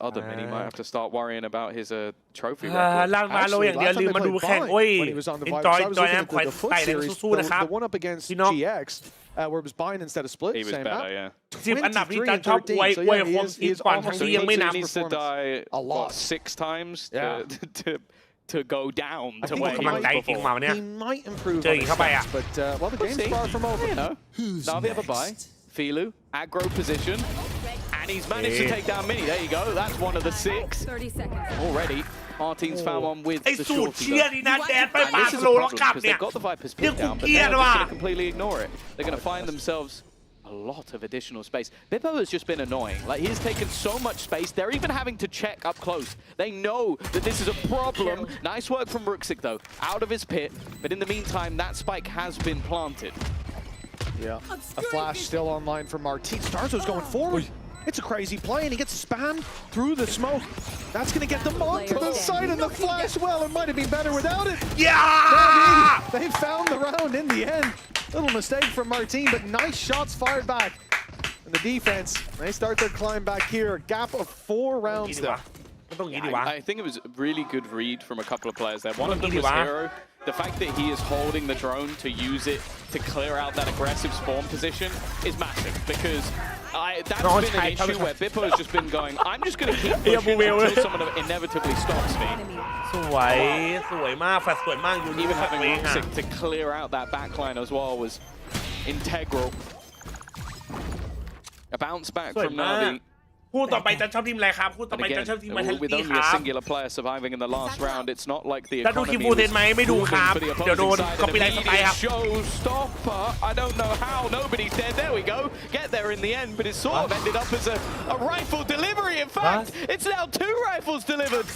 Other Mini might have to start worrying about his trophy ล่าง record. มาโลอย่างเดียวลืมมาดูแข่งโอ้ย จอยแอมคอยใส่แล้วสู้ๆนะครับ The one up against พี่น้อง GX, where it was Bind instead of Split. He was Same better, map. yeah. 10 อันดับที่ 23 จะ and ชอบอวย 13. So อวย yeah, ความ he คิด is ก่อนทั้ง almost ที่ยังไม่นับ He needs to die A lot. 6 times Yeah. to go down I to think where he he might- was จริง before. มาเนี่ย He might improve เจอ on อีก his เข้าไปอ่ะ stats, but well, the game's see. far from over. You know, Navi have a buy. Filu, aggro position. And he's managed to take down Mini. There you go. That's one of the 6 30 seconds. already. Martin's found one with ไอ้ the สูตร shorty. เชีย though. ร์นี่นะแดดไป And ปา this ส is โล a แล้ว problem กลับ because เนี่ย they've got the Viper's Dia pick down, but kukian they're just ba? going to completely ignore it. They're going to find themselves a lot of additional space. Bippo has just been annoying. Like, he's taken so much space. They're even having to check up close. They know that this is a problem. Nice work from Ruxic, though, out of his pit. But in the meantime, that spike has been planted. Yeah. A flash still online for Martin. Starzo's going forward. It's a crazy play, and he gets spammed through the smoke. That's going to get them onto the side, and the flash, well, it might have been better without it. Yeah! They found the round in the end. Little mistake from Martin, but nice shots fired back. And the defense, they start their climb back here. A gap of 4 rounds there. ไม่ต้องงี้ดีวะ I think it was a really good read from a couple of players there. One of them Gini was wa. Hero. The fact that he is holding the drone to use it to clear out that aggressive spawn position is massive because that's No, been an I- issue where Bippo has just been going, I'm just going to keep Yeah, pushing but until someone inevitably stops me. สวยสวยมากแฟลชสวยมากอยู่นี่ Even แฟลช having เองอ่ะ Ruxic to clear out that backline as well was integral. A bounce back Sweet from man. Navi. คู่ต่อไปจะชอบทีมอะไรครับคู่ต่อ And ไปจะ again, ชอบทีมมาเทน with ตี้ only ค a รับ singular player surviving in the last round, it's not like the ถ้าดูคลิป economy ฟูเท was นไหมไม่ดูครับ booming for the เดี๋ยวโดน opposing side. ก็ไปไลน์สไตล์ครับ Showstopper. I don't know how. Nobody's dead. There we go. Get there in the end, but it sort of ended up as a rifle delivery. In fact, it's now 2 rifles delivered.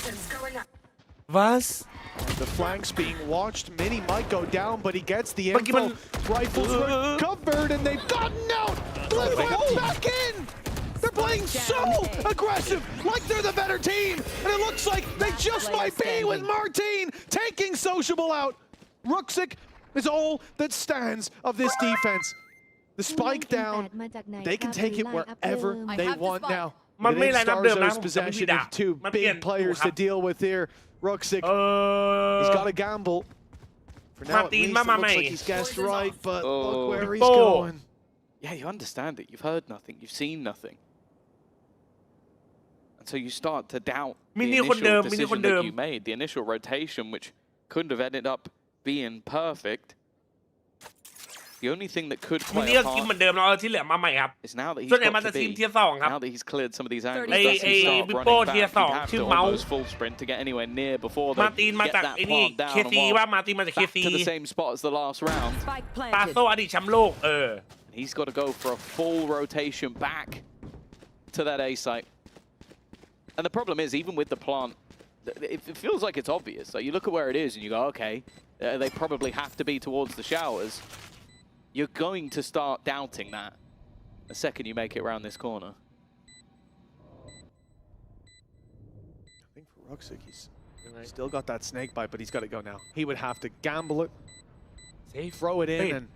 Was The flanks being watched. Mini might go down, but he gets the But given- info. Rifles recovered, and they've gotten out. Glyph went back in. They're playing so aggressive, like they're the better team. And it looks like they just might be with Martin taking Sociable out. Ruxic is all that stands of this defense. The spike down. They can take it wherever they want now. มันไม่ Within ไรนับเดิมนะ Starzo's ผมจำไม่ผิด possession อ่ะ of 2 มันเปลี่ยน big players to deal with here. Ruxic, he's got to gamble. For now, at Martin, least it mama looks mate. like he's guessed right, but look where he's Oh. going. Yeah, you understand it. You've heard nothing. You've seen nothing. And so you start to doubt the Mini initial คนเดิม decision Mini that you made, the initial rotation, which couldn't have ended up being perfect. The only thing that could มิน play นี่ a ก็กินเหมือน part เดิมแล้วที่เหลือมาใหม่ครับ is now that he's ส่วนใหญ่ got มันจะ to ทีม be, เทียร์สองครับ now that he's cleared some of these angles, ไอ้ doesn't ไอ้ start บิ๊กโป้ running เทีย back. ร์สอง He'd have ชื่อ to เมาส์ almost full sprint to get anywhere near before มา they ร์ตินมา get จาก that ไอ้นี่ plant เค down ซี and ว่า walk มาร์ตินมาจากเค back ซี to the same spot as the last round. Spike ปา planted. โซอดีตแชมป์โลกHe's got to go for a full rotation back to that A site. And the problem is, even with the plant, it feels like it's obvious. Like, you look at where it is and you go, okay, they probably have to be towards the showers. You're going to start doubting that. the second you make it around this corner. I think for Ruxic, he's still got that snake bite, but he's got to go now. He would have to gamble it, throw it in, and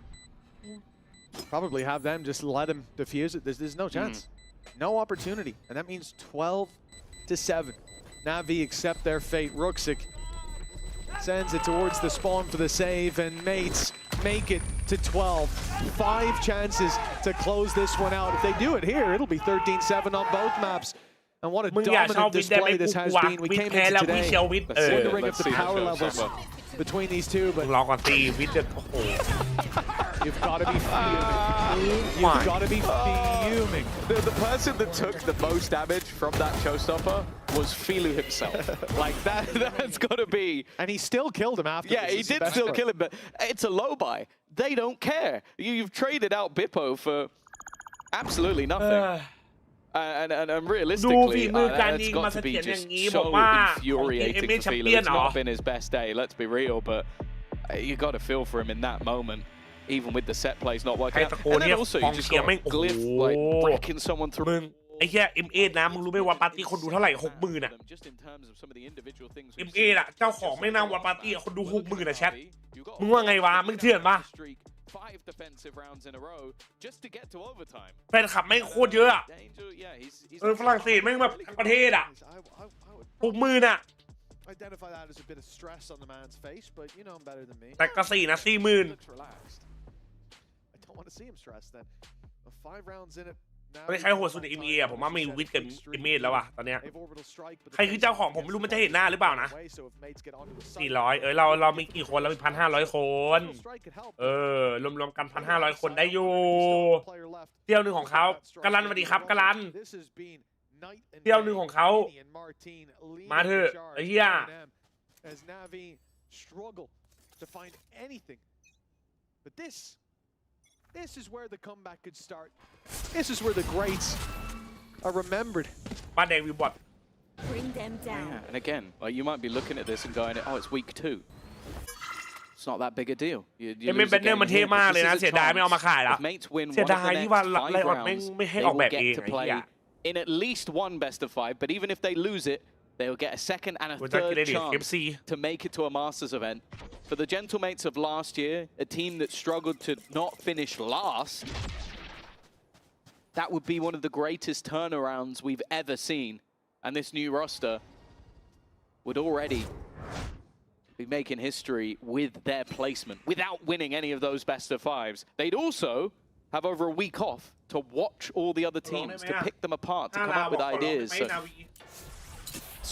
probably have them just let him defuse it. There's no chance. No opportunity. And that means 12-7. NAVI accept their fate. Ruxic sends it towards the spawn for the save, and mates make it to 12. 5 chances to close this one out. If they do it here, it'll be 13-7 on both maps. And what a dominant display this has been. We came into today wondering if the power levels between these two, but you've got to be fuming. You've got to be fuming. The person that took the most damage from that showstopper was Filu himself. Like that's got to be. And he still killed him after. Yeah, he did still kill him, but it's a low buy. They don't care. You've traded out Bippo for absolutely nothing. And realistically, that's got to be just so infuriating for Filu. It's not been his best day, let's be real, but you got to feel for him in that moment. Even with the set plays not working out. And then also you just got Glyph like breaking someone through. ไอ้แค่ M8 นะมึงรู้ไหมว่าปาร์ตี้คนดูเท่าไหร่ 60,000 อ่ะ M8 อ่ะเจ้าของไม่น่าว่าปาร์ตี้คนดู 60,000 อ่ะแชทมึงว่าไงวะมึงเถื่อนปะแฟนคลับแม่งโคตรเยอะอ่ะฝรั่งเศสแม่งแบบทั้งประเทศอ่ะ 60,000 อ่ะ Identify that as a bit of stress on the man's face, but you know him better than me. แต่ก็4 นะ 40,000 I don't want to see him stressed then. 5 rounds in it. ตอนนี้ใครโหดสุดใน EMEA อ่ะผมว่ามีวิทกับ M8 แล้วอ่ะตอนเนี้ยใครคือเจ้าของผมไม่รู้มันจะเห็นหน้าหรือเปล่านะ 400เรามีกี่คนเรามี 1,500 คนรวมๆกัน 1,500 คนได้อยู่เที่ยวหนึ่งของเขากะลันสวัสดีครับกะลันเที่ยวหนึ่งของเขามาเถอะไอ้เหี้ย As NAVI struggle to find anything, but this is where the comeback could start. This is where the greats are remembered. บ้านแดงวิวบอท Bring them down. And again, like you might be looking at this and going, "Oh, it's week 2. It's not that big a deal." เอ็มเบนเนอร์มันเท่มากเลยนะเสียดายไม่เอามาขายแล้วเสียดายที่ว่าไลออนไม่ให้ออกแบบเองไอ้เหี้ยIn at least one best of 5, but even if they lose it, they will get a second and a third chance to make it to a Masters event. For the Gentlemates of last year, a team that struggled to not finish last, that would be one of the greatest turnarounds we've ever seen. And this new roster would already be making history with their placement, without winning any of those best of 5s. They'd also have over a week off to watch all the other teams, to pick them apart, to come up with ideas.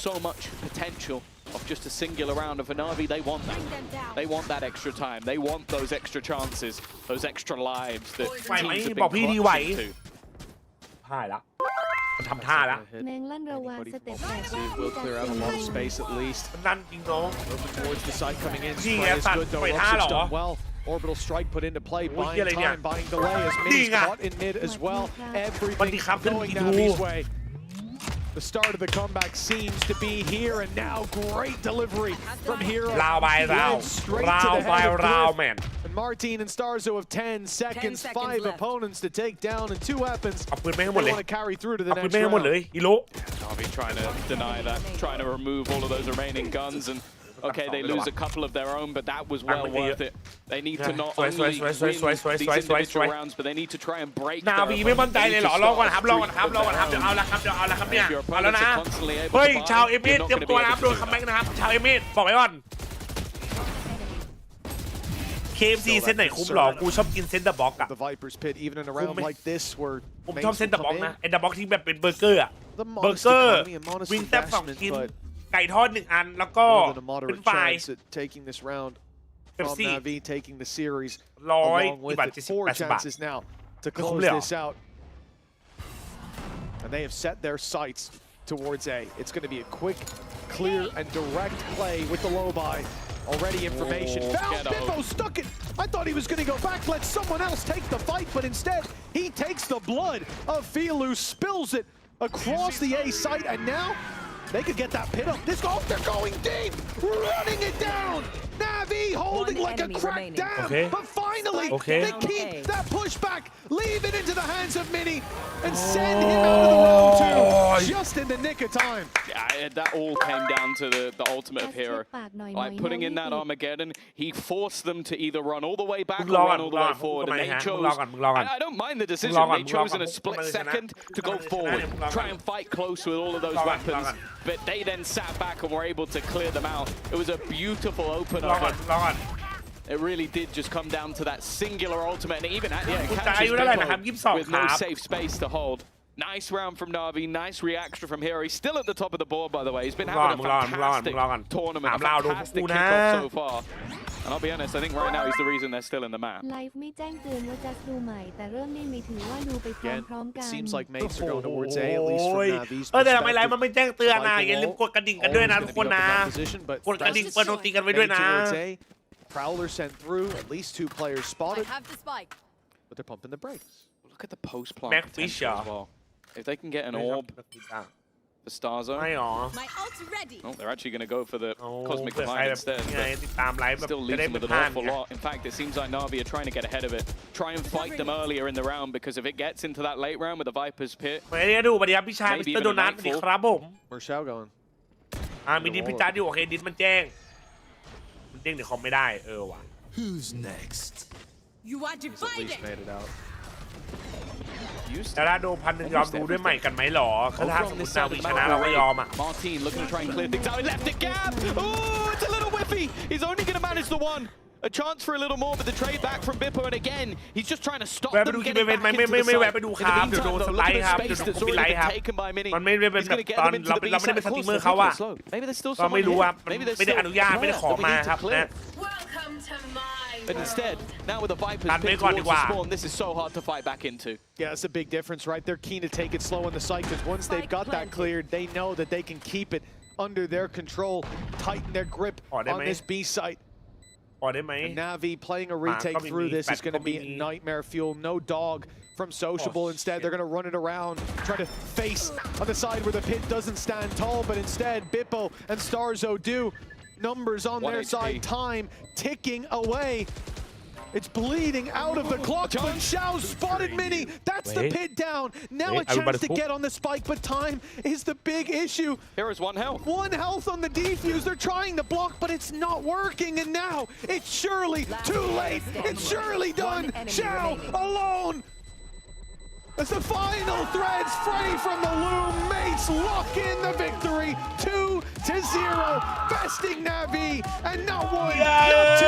So much potential of just a singular round of NAVI. They want that. They want that extra time. They want those extra chances, those extra lives that teams have been clutching to. พ่ายละมันทำท่าละ แมงลั่นระวาสเต็ปแบบ We'll clear out a lot of space at least. นั่นจริงน้อง Moving towards the side coming in. นี่ไง Spray is ตัด good though. ไปท่าเหร Ruxic's อ done well. Orbital strike put into play, Ui, buying kia này time, nè. buying delay as Đi Min's ngà. caught in mid as well. Everything Đi khắp going trên NAVI's thủ. way. The start of the comeback seems to be here, and now great delivery from Hero. ราวไปราว Straight รา to ว the ไป head of ราว Glyph. แมน And Martin and Starzo have 10 seconds, 5 left. opponents to take down, and 2 weapons. เอาปืนแม่งให้หม They ดเลย want to carry through to the เอาปืน next แม่งให้หมดเล round. ยอีโล NAVI trying to deny that, trying to remove all of those remaining guns, and okay, they lose a couple of their own, but that was well worth it. They need to not only win these individual rounds, but they need to try and break. นาวีไม่มั่นใจเลยเหรอรอก่อนครับเดี๋ยวเอาละครับเนี่ยเอาแล้วนะเฮ้ยชาวเอเมสเตรียมตัวนะครับโดนคัมแบ็กนะครับชาวเอเมสบอกไว้ก่อน KFC เซตไหนคุ้มหรอกูชอบกินเซนเตอร์บ็อกอะ The Viper's pit, even in a round like this, where ผมชอบเซนเตอร์บ็อกนะเซนเตอร์บ็อกที่แบบเป็นเบอร์เกอร์อะ the เบอร์ modest เกอร์ economy and modest วิงแซ่บ2 investment, ชิ้น but ไก่ทอด1 อันแล้วก็ more than a เป็น moderate ฝ่าย chance at taking this round from Pepsi. NAVI, taking the series 100 along with บาท it. 70 4 บาท chances now to close Không this out. And they have set their sights towards A. It's going to be a quick, clear, and direct play with the low buy. Already information. Found Bippo, stuck it. I thought he was going to go back, let someone else take the fight, but instead he takes the blood of Filu, spills it across the A site, and now they could get that pit up. They're going deep, running it down. NAVI holding like a cracked dam, but finally they keep that pushback, leave it into the hands of Mini, and send him out of the round 2 just in the nick of time. Yeah, that all came down to the ultimate of Hero. Like putting in that Armageddon, he forced them to either run all the way back or run all the way forward, and they chose. I don't mind the decision. They chose in a split second to go forward, try and fight close with all of those weapons, but they then sat back and were able to clear them out. It was a beautiful opener. It really did just come down to that singular ultimate, and even at the end, catches with no safe space to hold. Nice round from Navi, nice reaction from Hero. He's still at the top of the board, by the way. He's been having a fantastic tournament, a fantastic kickoff so far. And I'll be honest, I think right now he's the reason they're still in the map. ไลฟ์ไม่แจ้งเตือนว่าจะดูใหม่แต่เริ่มนี่ไม่ถือว่าดูไปพร้อมๆกัน Seems like mates are going towards A, at least from Navi's แต่ทำไมไลฟ์มันไม่แจ้งเตือนนะอย่าลืมกดกระดิ่งกันด้วยนะทุกคนนะกดกระดิ่งเปิดโนติกันไว้ด้วยนะ Prowler sent through, at least 2 players spotted, I have the spike. but they're pumping the brakes. Look at the post plant Mac potential as well. If they can get an orb for Star Zone. ไม่หรอ My ult's ready. Oh, they're actually going to go for the Cosmic เผื่อใคร Divide แบบ instead. ไงติดตามไลฟ์แบบ Still จะได้ leaves them ไม่ with พ an ลาด awful lot. In fact, it seems like Navi are trying to get ahead of it. Try and fight them earlier in the round, because if it gets into that late round with the Viper's Pit, ไม่ได้ดูปฏิครับพี่ชายมิสเตอร์โดนัทสวัสดีครับผม Marshall going. มีดิสพี่จัดอยู่โอเคดิสมันแจ้งมันเด้งเดี๋ยวคอมไม่ได้ว่ะ Who's next? You are He's at least divided. made it out. แต่ถ้าโด1,000ยอมดูด้วยใหม่กันไหมหรอคือถ้าสมมตินาวีชนะเราก็ยอมอ่ะ Martin looking to try and clear things out. He left a gap. Oh, it's a little whiffy. He's only going to manage the one. A chance for a little more, but the trade back from Bippo, and again, he's just trying to stop them getting back into the side. แวะไปดูครับเดี๋ยวโดนสไลด์ครับเดี๋ยวโดนสไลด์ครับมันไม่ได้เป็นแบบตอนเราไม่ได้เป็นสตรีมเมอร์เขาอะเราไม่รู้ครับไม่ได้อนุญาตไม่ได้ขอมาครับนะ Welcome to my But instead, now with the Vipers pit towards the spawn, this is so hard to fight back into. Yeah, that's a big difference, right? They're keen to take it slow on the site, because once they've got that cleared, they know that they can keep it under their control, tighten their grip on this B site. And Navi playing a retake through this is going to be nightmare fuel. No dog from Sociable. Instead, they're going to run it around, try to face on the side where the pit doesn't stand tall, but instead, Bippo and Starzo do. Numbers on their side, time ticking away. It's bleeding out of the clock, but Xiao spotted Mini. That's the pit down. Now a chance to get on the spike, but time is the big issue. Here is 1 health. 1 health on the defuse. They're trying to block, but it's not working. And now it's surely too late. It's surely done. Xiao alone. As the final threads fray from the loom, mates lock in the victory. 2-0, besting Navi, and not 1, not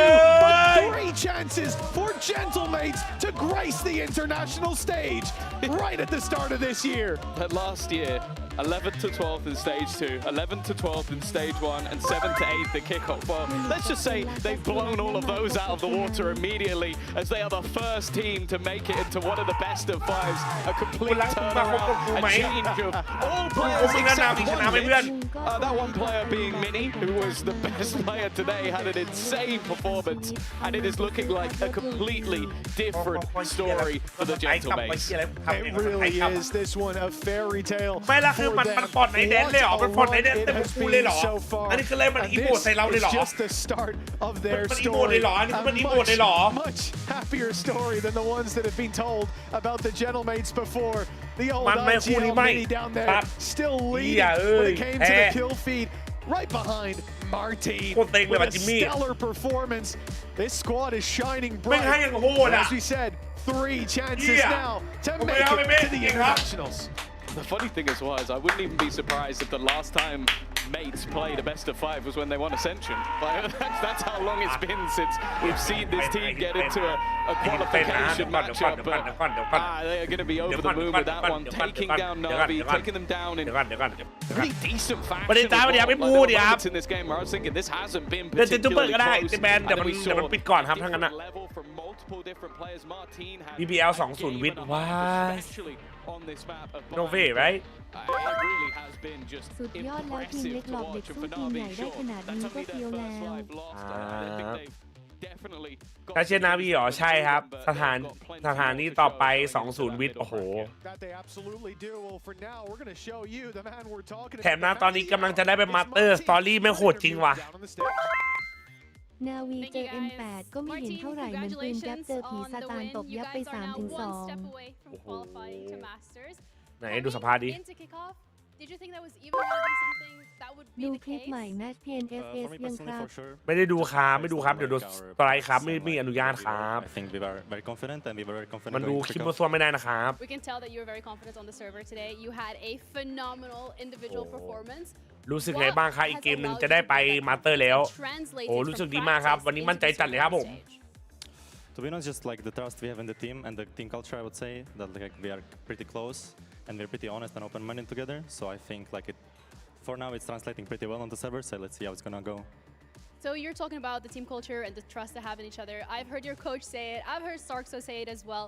2, but 3 chances for Gentlemates to grace the international stage right at the start of this year. But last year, 11th to 12th in stage 2, 11th to 12th in stage 1, and 7th to 8th the kickoff. Well, let's just say they've blown all of those out of the water immediately, as they are the first team to make it into one of the best of 5s. A complete turnaround, a change of all players except that one player being Mini, who was the best player today, had an insane performance, and it is looking like a completely different story for the Gentlemates. It really is. This one a fairy tale. ไม่ละคือมันปลดในแดนเลยเหรอมันปลดในแดนเต็มกูเลยเหรออันนี้คืออะไรมันอีโมดใส่เราเลยเหรอ Just the start of their มันอีโมดเลยเหรออันนี้มันอีโมดเลยเหรอ much happier story than the ones that have been told about the Gentlemates before. The old IGL Mini down there still leading when it came to the kill feed. Right behind Martin with a stellar performance. This squad is shining bright. As we said, 3 chances now to make it to the internationals. The funny thing as well is I wouldn't even be surprised if the last time mates played a best of 5 was when they won Ascension. Like, that's how long it's been since we've seen this team get into a qualification matchup. But they are going to be over the moon with that one, taking down Navi, taking them down in pretty decent fashion. In this game, where I was thinking this hasn't been particularly close. And we saw level from multiple different players. Martin had BBL 20 วิทว้า especially on this map of NAVI right it really has been just สุดยอดแล้วทีมเล็กหลอกเด็กสู้ทีมใหญ่ได้ขนาดนี้ก็เฟี้ยวแล้ว ถ้าเช่นนาวีเหรอใช่ครับสถานีต่อไป20วิทโอ้โหแถมนะตอนนี้กำลังจะได้เป็นมาสเตอร์สตอรี่ไม่โหดจริงว่ะ นาวีเจอ M8 ก็ไม่เห็นเท่าไหร่เหมือนปืนแก๊ปเจอผีซาตานตบยับไป 3-2 โอ้โหไหนดูสภาพดิ ดูคลิปใหม่แมชเพน FS ยังครับ ไม่ได้ดูครับไม่ดูครับเดี๋ยวโดนสไตรค์ครับไม่มีอนุญาตครับมันดูคลิปมาส่วนไม่ได้นะครับ We can tell that you're very confident on the server today. You had a phenomenal individual performance. รู้สึกไงบ้างครับอีกเกมหนึ่งจะได้ไปมาสเตอร์แล้วโอ้รู้สึกดีมากครับวันนี้มั่นใจจัดเลยครับผม To be honest, just like the trust we have in the team and the team culture, I would say that like we are pretty close and we're pretty honest and open-minded together. So I think like for now it's translating pretty well on the server. So let's see how it's gonna go. So you're talking about the team culture and the trust they have in each other. I've heard your coach say it. I've heard Starkso say it as well.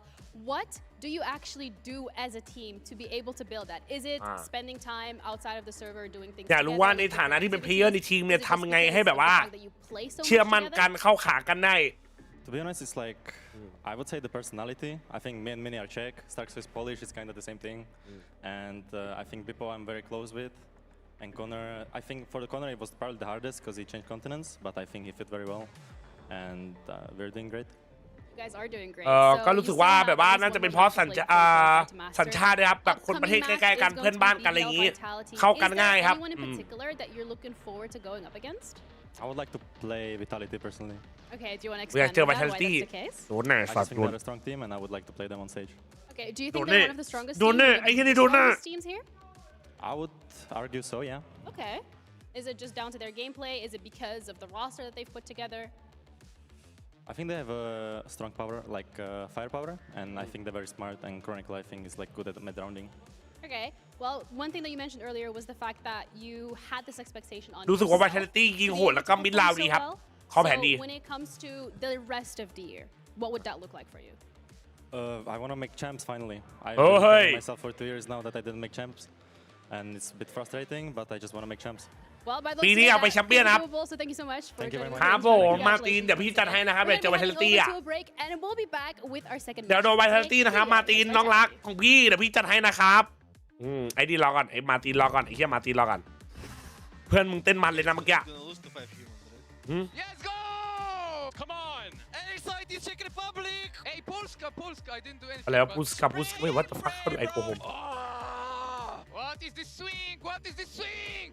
What do you actually do as a team to be able to build that? Is it spending time outside of the server doing things? อยากรู้ว่าในฐานะที่เป็นเพลเยอร์ในทีมเนี่ยทำยังไงให้แบบว่าเชื่อมั่นกันเข้าขากันได้ To be honest, it's like I would say the personality. I think me and Mini are Czech. Starkso is Polish. It's kind of the same thing. And I think Bippo I'm very close with. And Connor, I think for the Connor it was probably the hardest because he changed continents, but I think he fit very well, and we're doing great. You guys are doing great. ก็รู้สึกว่าแบบว่าน่าจะเป็นเพราะสัญชาตินะครับแบบคนประเทศใกล้ๆกันเพื่อนบ้านกันอะไรอย่างนี้เข้ากันง่ายครับ Anyone in particular that you're looking forward to going up against? I would like to play Vitality personally. Okay, do you want to อยาก expand เจอ on that? Why Vitality that's the case? โดนแน่ I สัต just ว์ think they're a strong team, and I would like to play them on stage. Okay, do you think they're one of the strongest teams? โดนแน่ไอ้ที่นี่โดนแน่ Strongest teams here? I would argue so, yeah. Okay. Is it just down to their gameplay? Is it because of the roster that they've put together? I think they have a strong power, like firepower, and I think they're very smart. And Chronicle, I think, is like good at mid rounding. Okay. Well, one thing that you mentioned earlier was the fact that you had this expectation on รู้สึกว่า yourself Vitality ยิง to โห be ด able แล้วก็ to มิด perform ลาว so ดีครับ well. ข้อแผนดี So when it comes to the rest of the year, what would that look like for you? I want to make champs finally. I've Oh, been hey. telling myself for 2 years now that I didn't make champs, and it's a bit frustrating, but I just want to make champs. Well, by the ปี looks นี้ of เอา it, ไป that แชมเปี้ยน is นะครับ doable, so thank you so much for Thank you very joining much. ครับ us. ผมมา Congratulations. ตีนเดี๋ยวพี่จัดให้นะครับ We're เดี๋ยวเจอ gonna ไว be เทลิตี้ heading อ่ะ over to a break, and we'll be back with our second เดี๋ยว match โดนไวเท today. ลิตี้นะครับ BBL มาตีน versus น้องรัก Vitality. ของพี่เดี๋ยวพี่จัดให้นะครับไอ้ดีรอก่อนไอ้มาตีนรอก่อนไอ้เหี้ยมาตีนรอก่อนเพื่อนมึงเต้นมันเลยนะเมื่อกี้ Let's go! Come on! Hey, side is Czech Republic! Hey, Polska! I didn't do anything. อะไรวะพุสกับพุสเฮ้ยวัดตะฟักเขาดูไอ้โกหก What is this swing? What is this swing?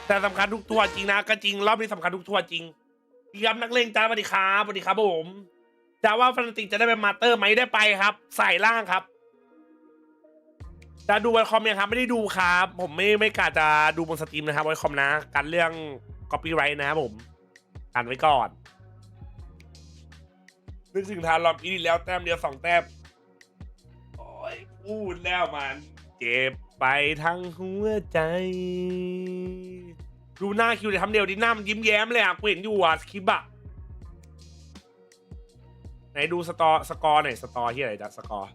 แต่สำคัญทุกตัวจริงนะก็จริงรอบนี้สำคัญทุกตัวจริงพี่ครับนักเลงจ้าสวัสดีครับสวัสดีครับผมจ้าว่าฟันติกจะได้เป็นมาสเตอร์ไหมได้ไปครับใส่ล่างครับจะดูไวคอมยังครับไม่ได้ดูครับผมไม่กะจะดูบนสตรีมนะครับไวคอมนะการเรื่องก๊อปปี้ไรท์นะครับผมกันไว้ก่อนนึกถึงทานรอบอีกแล้วแต้มเดียว2 แต้มโอ้ยพูดแล้วมันเจ็บไปทั้งหัวใจดูหน้าคิวเลยทำเดียวดิหน้ามันยิ้มแย้มเลยอ่ะกูเห็นอยู่อ่ะสคริปต์อ่ะไหนดูสกอร์หน่อยสกอร์ที่ไหนจ๊ะสกอร์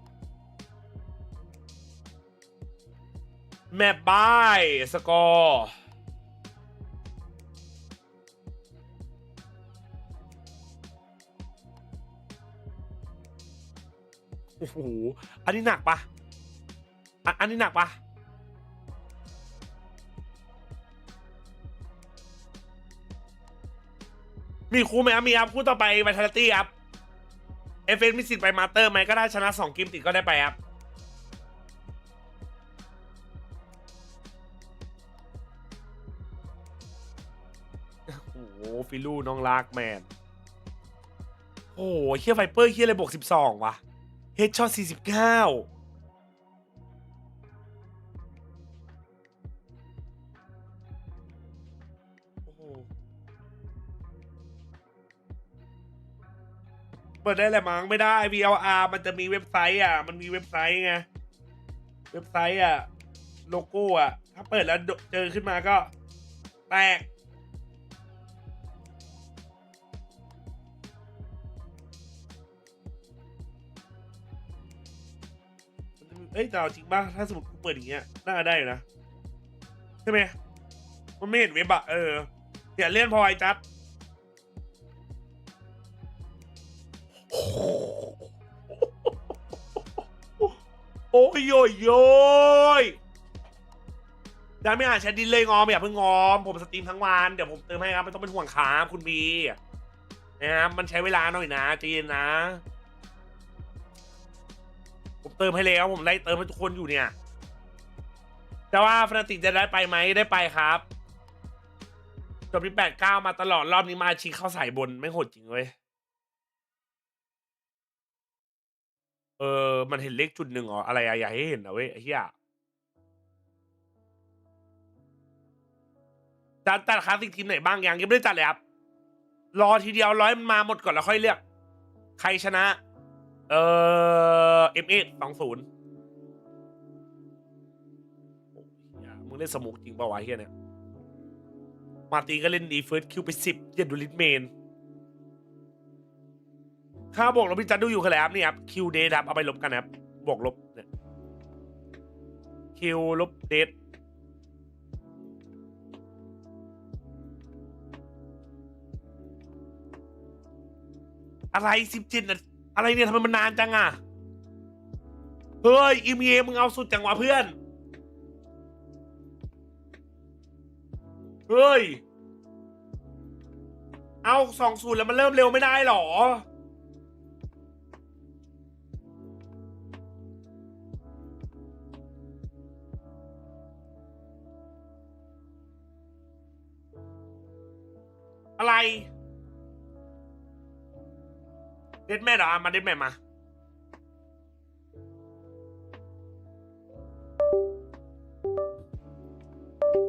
แมปบายสกอร์โอ้โหอันนี้หนักปะอันนี้หนักปะมีคู่ไหมครับมีครับคู่ต่อไปไวท์เทลิตี้ครับเอฟเอสมีสิทธิ์ไปมาสเตอร์ไหมก็ได้ชนะ2 เกมติดก็ได้ไปครับโอ้โหฟิลูน้องรักแมนโอ้โหเฮียไฟเปอร์เฮียอะไรบวก12วะเฮดช็อต49เปิดได้แหละมั้งไม่ได้ VLR มันจะมีเว็บไซต์อ่ะมันมีเว็บไซต์ไงเว็บไซต์อ่ะโลโก้อ่ะถ้าเปิดแล้วเจอขึ้นมาก็แตกเอ้ยแต่เอาจริงป่ะถ้าสมมติกูเปิดอย่างเงี้ยน่าจะได้อยู่นะใช่ไหมมันไม่เห็นเว็บอ่ะอย่าเลื่อนพอไอ้จัดโอ้ยโยโยยยังไม่อ่านแชทดินเลยงอมอย่าเพิ่งงอมผมสตรีมทั้งวันเดี๋ยวผมเติมให้ครับไม่ต้องเป็นห่วงครับคุณบี นะครับมันใช้เวลาหน่อยนะใจเย็นนะผมเติมให้แล้วผมไล่เติมให้ทุกคนอยู่เนี่ยแต่ว่าฟนาติกจะได้ไปไหมได้ไปครับจบที่8-9มาตลอดรอบนี้มาชิงเข้าสายบนไม่โหดจริงเว้ยมันเห็นเลขจุดหนึ่งอ๋ออะไรอะอยากให้เห็นนะเว้ยไอ้เหี้ยจัดคลาสสิกทีมไหนบ้างยังไม่ได้จัดเลยครับรอทีเดียวร้อยมันมาหมดก่อนแล้วค่อยเลือกใครชนะMA 20มึงเล่นสมุกจริงป่าวะเฮียเนี่ยมาตีก็เล่นดีเฟิร์สคิวไป10เย็นดูลิทเมนค่าบวกลบพี่จัดดูอยู่กันแล้วนี่ครับคิวเดทครับเอาไปลบกันครับบวกลบเนี่ยคิวลบเดทอะไร17นะอะไรเนี่ยทำไมมันนานจังอ่ะเฮ้ยอีเมลมึงเอาสุดจังวะเพื่อนเฮ้ยเอา20แล้วมันเริ่มเร็วไม่ได้หรออะไรเด็ดแม่เหรอมาเด็ดแม่มา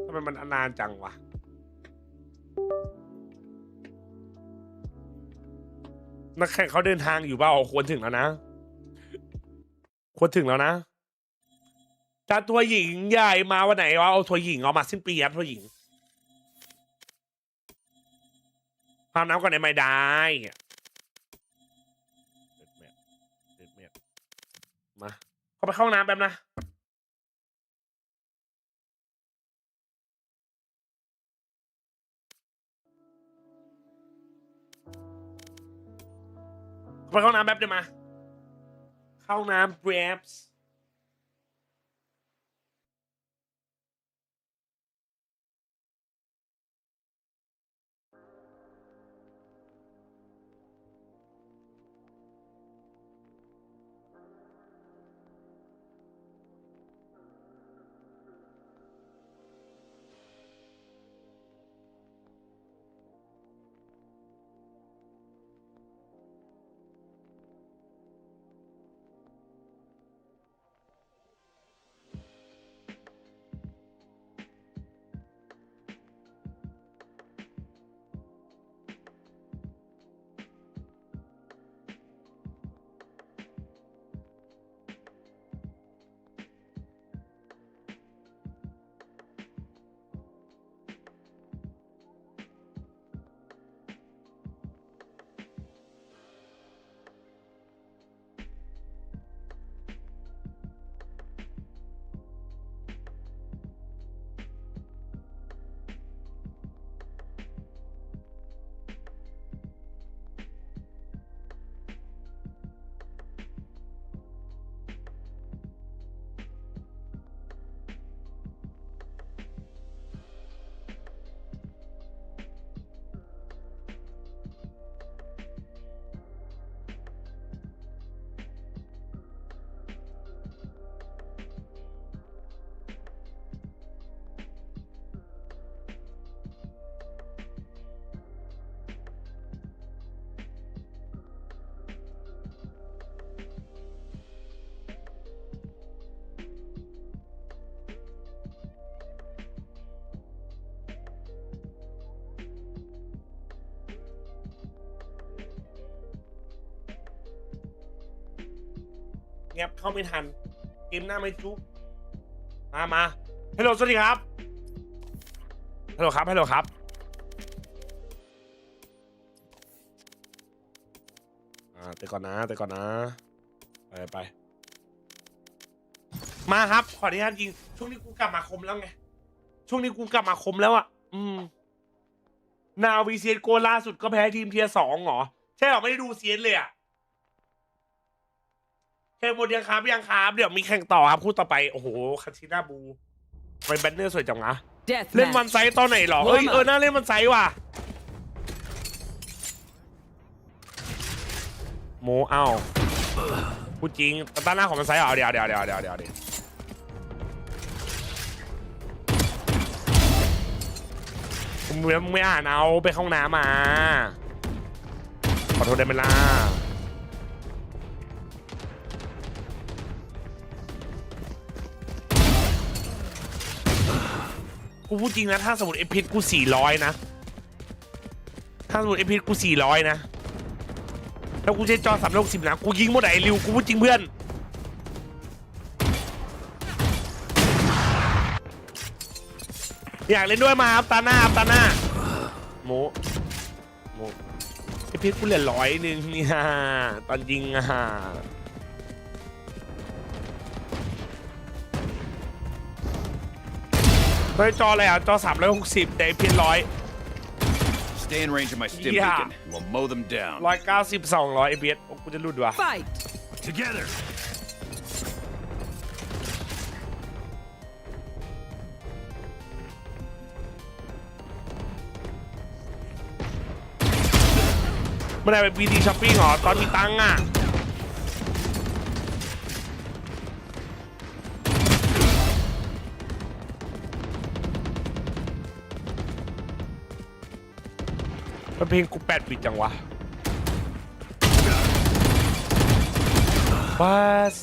ทำไมมันนานจังวะนักแข่งเขาเดินทางอยู่เปล่าควรถึงแล้วนะควรถึงแล้วนะจัดทัวร์หญิงใหญ่มาวันไหนวะเอาทัวร์หญิงเอามาสิ้นปีครับทัวร์หญิงพามน้ำก่อนได้ไหมได้มาเข้าไปเข้าห้องน้ำแป๊บนะเข้าไปเข้าห้องน้ำแป๊บเดี๋ยวมาเข้าห้องน้ำแป๊บเงียบเข้าไม่ทันเกมหน้าไม่จุ๊บมาฮัลโหลสวัสดีครับฮัลโหลครับฮัลโหลครับแต่ก่อนนะไปมาครับขออนุญาตจริงช่วงนี้กูกลับมาคมแล้วไงช่วงนี้กูกลับมาคมแล้วอ่ะนาวีเซียนโกล่าสุดก็แพ้ทีมเทียร์2เหรอใช่เหรอไม่ได้ดูเซียนเลยอ่ะแข่งหมดยังครับเดี๋ยวมีแข่งต่อครับคู่ต่อไปโอ้โหคาชิน่าบูไปแบนเนอร์สวยจังนะเล่นวันไซต์ตอนไหนหรอน่าเล่นวันไซต์ว่ะ โมเอ้าพูดจริงด้านหน้าของมันไซส์เหรอเดี๋ยวมึงไม่อ่านเอาไปเข้าห้องน้ำมาขอโทษได้ไหมล่ะกูพูดจริงนะถ้าสมมติเอพิษกู400นะถ้าสมมติเอพิษกู400นะแล้วกูใช้จอ360นะกูยิงหมดไอ้ริวกูพูดจริงเพื่อนอยากเล่นด้วยมาครับตาหน้าโมไอพิษกูเหลือ100นึงเนี่ยตอนยิงอ่ะเฮ้ยจออะไรอ่ะจอ360แต่ไอพิษStay in range of my stim beacon. We'll mow them down. 190 200ไอพิษกูจะหลุดวะ Fight. Together. ไม่ได้ไป VT shopping หรอตอนมีตังค์อ่ะเพลงกู8 บิตจังวะบัส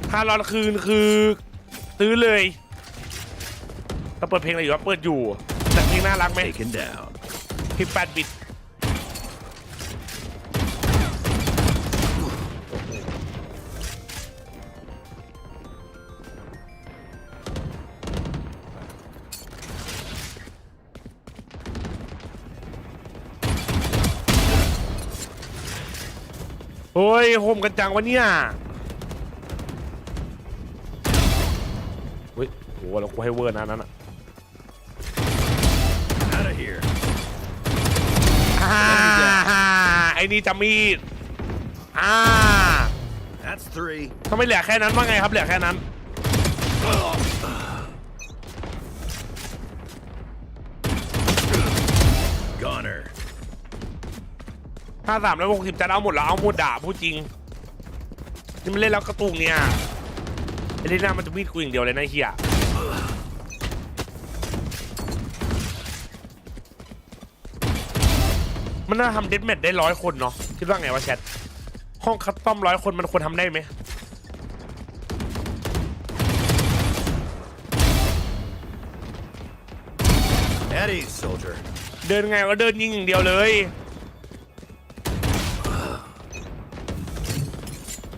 ถ้าร้อนคืนคือซื้อเลยแล้วเปิดเพลงอะไรอยู่วะเปิดอยู่แต่เพลงน่ารักไหมเพลง8 บิตโอ้ยโฮมกันจังวะเนี่ยเฮ้ยโหแล้วกูให้เวอร์นะนั้นอ่ะไอ้นี่จะมีดThat's 3. ถ้าไม่เหลือแค่นั้นว่าไงครับเหลือแค่นั้นGunner. ถ้า360จะเอาหมดแล้วเอาหมดด่าพูดจริงนี่มันเล่นแล้วกระตุกเนี่ยไอ้เล่นหน้ามันจะมีดกูอย่างเดียวเลยนะเฮียมันน่าทำเดธแมทได้100 คนเนาะคิดว่าไงวะแชทห้องคัสตอม100 คนมันควรทำได้ไหมEddie, soldier. เดินไงก็เดินยิงอย่างเดียวเลย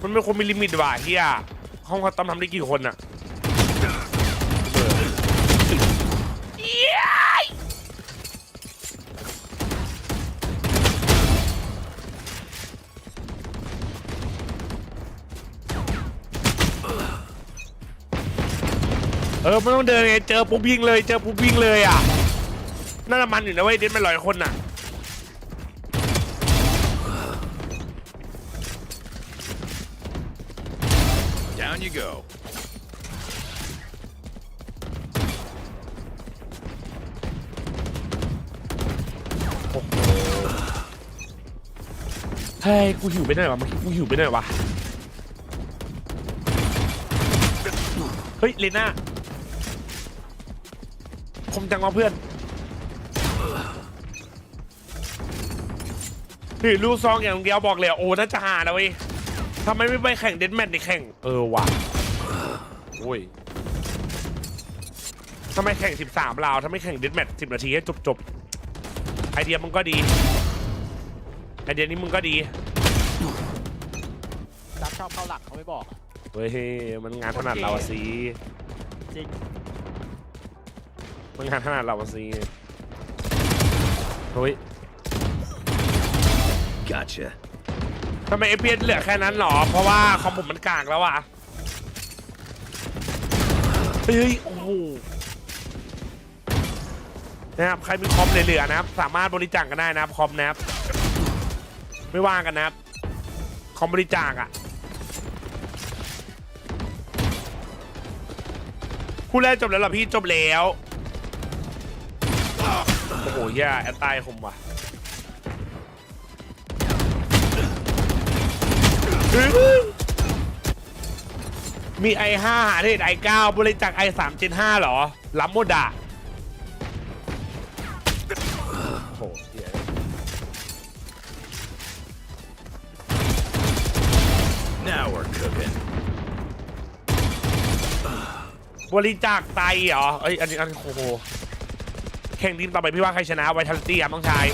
มันไม่ควรมีลิมิตว่ะเฮียห้องคัสตอมทำได้กี่คนอะไม่ต้องเดินไงเจอปุ๊บยิงเลยอ่ะน่าจะมันอยู่นะเว้ยเด็ดไม่100 คนน่ะDown you go. โอ้โหเฮ้ยกูหิวไปหน่อยวะกูหิวไปหน่อยวะเฮ้ยเลน่าคมจังวะเพื่อนนี่ลูกซองอย่างเดียวบอกเลยโอ้น่าจะหาแล้วเว้ยทำไมไม่ไปแข่งเดนแมทในแข่งว่ะโอ้ยทำไมแข่ง13 ราวทำไมแข่งเดนแมท10 นาทีให้จบไอเดียมึงก็ดีไอเดียนี้มึงก็ดีจับชอบเข้าหลักเขาไม่บอกเฮ้ยมันงานถนัดเราสิจริงมันงานถนัดเราสิเฮ้ย Gotcha. ทำไมFPSเหลือแค่นั้นหรอเพราะว่าคอมผมมันกากแล้วอ่ะเฮ้ยโอ้โหนะครับใครมีคอมเหลือๆนะครับสามารถบริจาคกันได้นะครับคอมนะครับไม่ว่ากันนะครับคอมบริจาคอ่ะคู่แรกจบแล้วเหรอพี่จบแล้วโอ้โห แย่แอตตายคมว่ะมี i5 หาเทศ i9 บริจาค i3 Gen 5เหรอล้ำโมดาโอ้เหี้ยNow we're cooking. บริจาคไตเหรอเอ้ยอันนี้โอ้โหแข่งทีมต่อไปพี่ว่าใครชนะไวทัลตี้ครับน้องชาย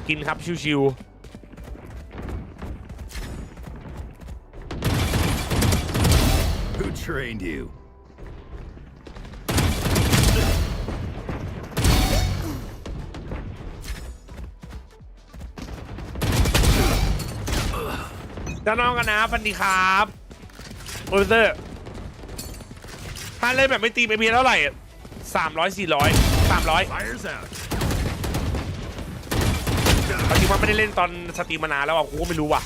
กินครับชิวๆWho trained you? เจ้าน้องกันนะฟันดีครับโอเซอร์ถ้าเล่นแบบไม่ตีไปเพียงเท่าไหร่300 400 300 Fires out. เอาจริงว่าไม่ได้เล่นตอนสตรีมมานานแล้วอ่ะกูก็ไม่รู้ว่ะ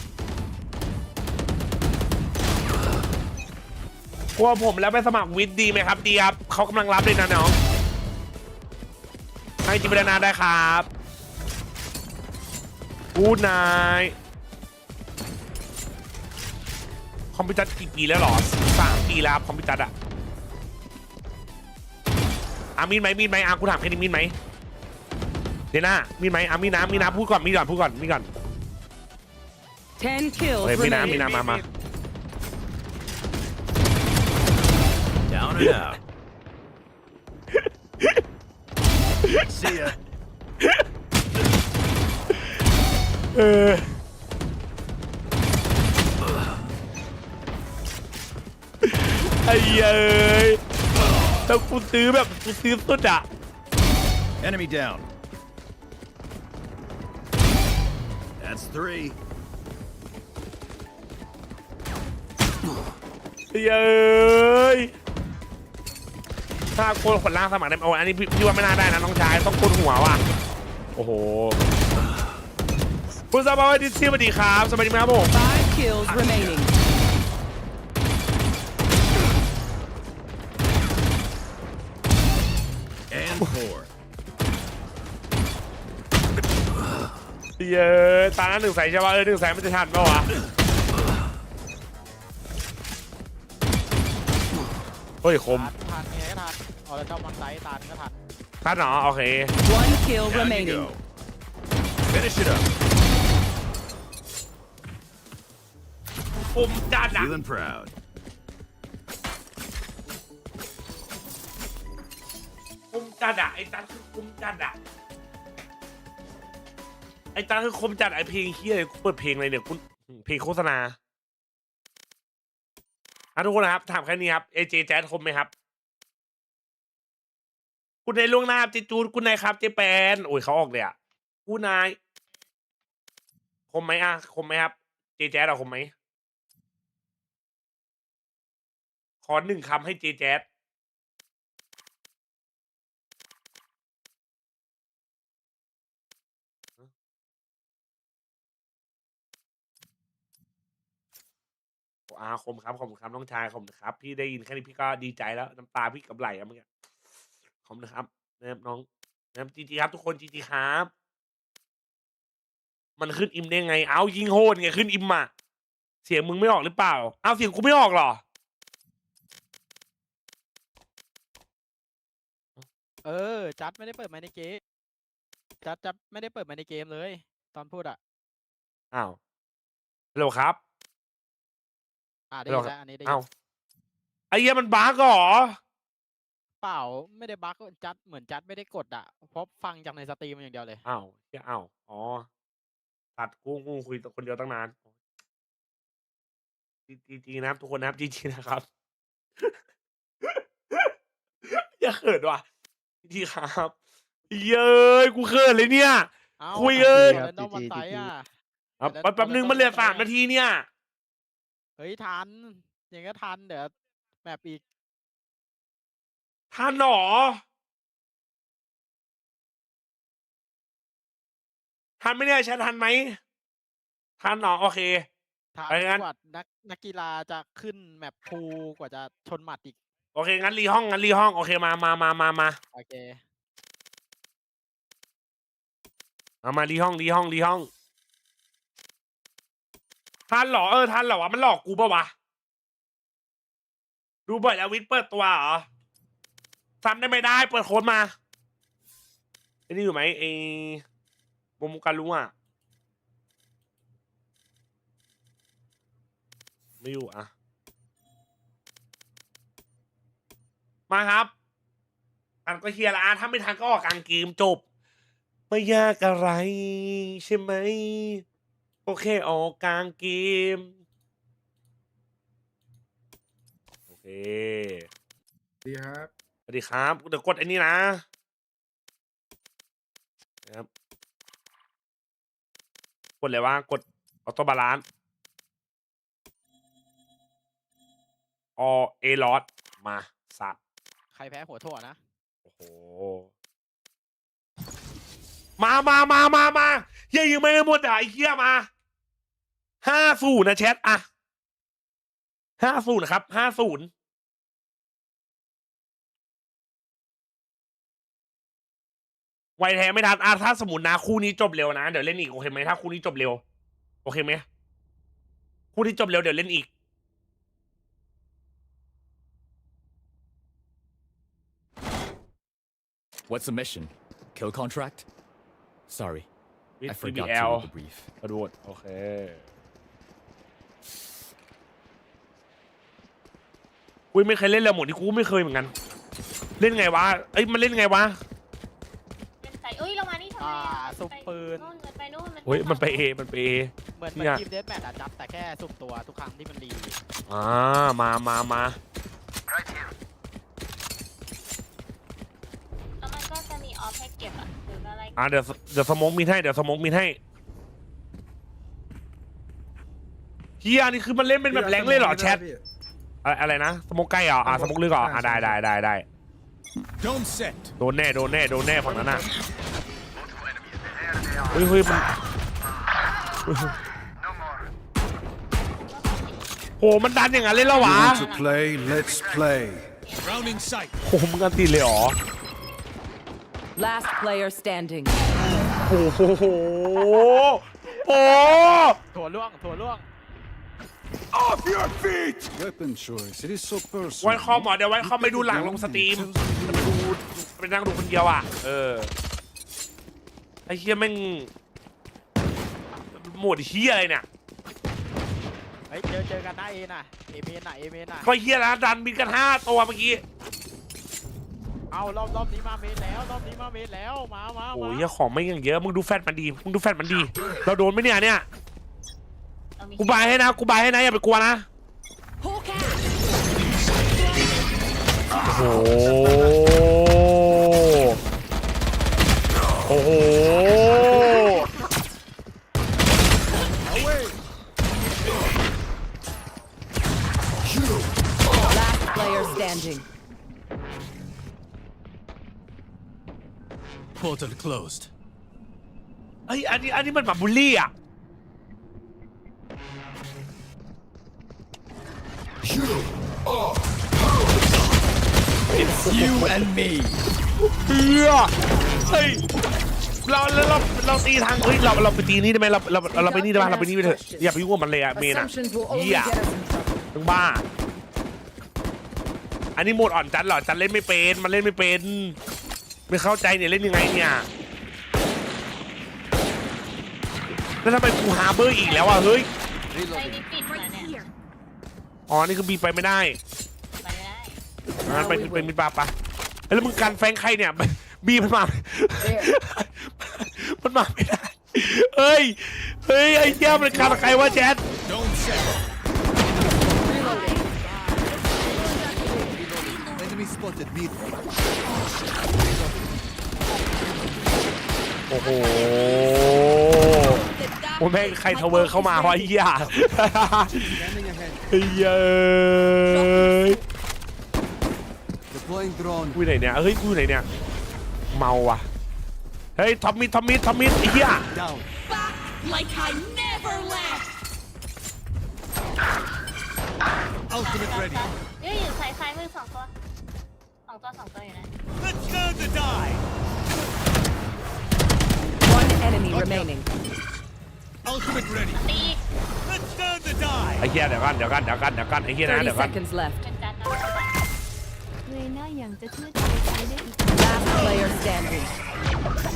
กลัวผมแล้วไปสมัครวิทย์ดีไหมครับดีครับเขากำลังรับเลยนะน้องให้จิบเรนาได้ครับกูนายคอมพิวเตอร์กี่ปีแล้วหรอ3 ปีแล้วครับคอมพิวเตอร์อะมีดไหมกูถามแค่นี้มีดไหมเดี๋ยวนะมีดไหมมีนะพูดก่อน10 kills เฮ้ยมีนะมา Down and out. See ya. ไอ้เย้ยถ้ากูซื้อแบบกูซื้อสุดอะ Enemy down. That's 3. เย้ยถ้าคนล่างสมัครได้โอ้อันนี้พี่ว่าไม่น่าได้นะน้องชายต้องคนหัวว่ะโอ้โหคุณสบายดีสวัสดีครับสวัสดีครับผม 5 kills remaining. And 4. เย้ยตาหน้า1 ใส่ใช่ป่ะ1 ใส่มันจะทันป่ะวะเฮ้ยคม ทันไงก็ทันเอาแล้วเจ้ามันไซต์ทันก็ทัน ทันเหรอโอเค 1 kill Down you remaining. go. Finish it up. คมจัดอะ Feeling proud. คมจัดอะไอ้ตันคือคมจัดอะไอ้ตันคือคมจัดไอ้เพลงเฮียอะไรกูเปิดเพลงอะไรเนี่ยคุณเพลงโฆษณาทุกคนนะครับถามแค่นี้ครับJJazคมไหมครับคุณนายล่วงหน้าเจจูนคุณนายครับเจแปนโอ้ยเขาออกเลยอะคุณนายคมไหมคมไหมครับJJazคมไหมขอ1 คำให้JJazคมครับขอบคุณครับน้องชายขอบคุณครับพี่ได้ยินแค่นี้พี่ก็ดีใจแล้วน้ำตาพี่กับไหลอะเมื่อกี้ขอบคุณครับนะครับน้องนะครับจีครับทุกคนจีครับมันขึ้นอิมได้ไงเอายิงโหดไงขึ้นอิมอ่ะเสียงมึงไม่ออกหรือเปล่าเอาเสียงกูไม่ออกหรอจัดไม่ได้เปิดไมค์ในเกมจัดไม่ได้เปิดไมค์ในเกมเลยตอนพูดอ่ะ อ้าวฮัลโหลครับ ได้ยินแล้วอันนี้ได้ยิ เอ้าน ไอ้เหี้ยมันบั๊กเหรอ เปล่าไม่ได้บั๊กจัดเหมือนจัดไม่ได้กดอ่ะเพราะฟังจากในสตรีมอย่างเดียวเลย อ้าวอ๋อตัดกูคุยคนเดียวตั้งนานจีนะครับทุกคนนะครับจีนะครับ อย่าเขินว่ะจีครับเย้ยกูเขินเลยเนี่ยคุยเอ้ย นอกวันไซต์อ่ะ แป๊บนึงมันเหลือ3 นาทีเนี่ย เฮ้ยทันอย่างก็ทันเดี๋ยวแมปอีก ทันหรอทันไหมเนี่ยใช่ทันไหมทันหรอโอเค ทัน ไปงั้น กว่านักกีฬาจะขึ้นแมปพูลกว่าจะชนหมัดอีก โอเคงั้นรีห้องโอเคมา โอเค มาดีห้องทันเหรอทันเหรอวะมันหลอกกูปะวะดูบ่อยแล้ววิทย์เปิดตัวเหรอซ้ำได้ไม่ได้เปิดโค้ดมาไอ้นี่อยู่ไหมไอ้โมมุการุอ่ะไม่อยู่อ่ะมาครับอันก็เคลียร์ละถ้าไม่ทันก็ออกกลางเกมจบไม่ยากอะไรใช่ไหมโอเคออกกลางเกมโอเคดีครับสวัสดีครับเดี๋ยวกดไอ้นี่นะครับกดเลยว่ากดออโต้บาลานซ์เอลอสมาสัตว์ใครแพ้หัวถั่วนะโอ้โหมาเฮียยังไม่ได้หมดอ่ะไอ้เฮียมา50นะแชทอ่ะ50นะครับ50ไวแท้ไม่ทันถ้าสมมตินะคู่นี้จบเร็วนะเดี๋ยวเล่นอีกโอเคไหมถ้าคู่นี้จบเร็วโอเคไหมคู่นี้จบเร็วเดี๋ยวเล่นอีกWhat's the mission? Kill contract? Sorry, I forgot to BBL read the brief. กระโดดโอเคกูไม่เคยเล่นเลยหมดที่กูไม่เคยเหมือนกันเล่นไงวะมันเล่นไงวะเอ้ยเรามานี่ทำไมสุ่มปืนไปนู่นเฮ้ยมันไปเอเหมือนทีมเดธแมทอะจับแต่แค่สุ่มตัวทุกครั้งที่มันรีมาแล้วมันก็จะมีออฟให้เก็บอะหรืออะไรเดี๋ยวสมองมีให้เฮียนี่คือมันเล่นเป็นแบบแรงเลยเหรอแชทอะไรนะสมองใกล้เหรอสมองลึกเหรอได้โดนแน่ฝั่งนั้นน่ะเฮ้ยมันโหมันดันอย่างนั้นเลยเหรอวะโหมึงกันตีเลยเหรอ Last player standing โอ้โหถั่วล่วงOff your feet! Weapon choice. It is so personal. ไว้คอมเดี๋ยวไว้คอมไปดูหลังลงสตรีมไปนั่งดูคนเดียวอ่ะไอ้เฮียแม่งหมดเฮียอะไรเนี่ยเจอกันหน้าเอน่ะเอเมนน่ะก็เฮียแล้วดันบินกัน5 ตัวเมื่อกี้เอารอบนี้มาเมนแล้วมาโอ้ยของไม่ยังเยอะมึงดูแฟตมันดีเราโดนไหมเนี่ยกูบายให้นะอย่าไปกลัวนะโอ้โหLast player standing Portal closed. อันนี้มันแบบบูลลี่อ่ะIt's you and me. เฮ้ยเราตีทางเราไปตีนี่ได้ไหมเราไปนี่ได้ไหมเราไปนี่ไปเถอะอย่าไปยุ่งกับมันเลยอะเมนอะเหี้ยมึงบ้าอันนี้โหมดอ่อนจัดเหรอจัดเล่นไม่เป็นมันเล่นไม่เป็นไม่เข้าใจเนี่ยเล่นยังไงเนี่ยแล้วทำไมกูฮาร์เบอร์อีกแล้วอ่ะเฮ้ยนี่คือบีไปไม่ได้งั้นไปมิดบาปะแล้วมึงกันแฟงใครเนี่ยบีมันมาไม่ได้เฮ้ยไอ้เจ้ามันกันใครวะแชทโอ้โหแม่งใครทาวเวอร์เข้ามาวะไอ้เหี้ยกูอยู่ไหนเนี่ยกูอยู่ไหนเนี่ยเมาว่ะเฮ้ยทอมมิดไอ้เหี้ยอยู่ซ้ายมือ2 ตัวอยู่นะ One enemy remaining. Ultimate ready. Let's start the dive. ไอ้เหี้ยเดี๋ยวกันไอ้เหี้ยนะ 30 เดี๋ยวกัน seconds left. เรน่าอย่างจะเชื่อใจใครได้อีก Last player standing.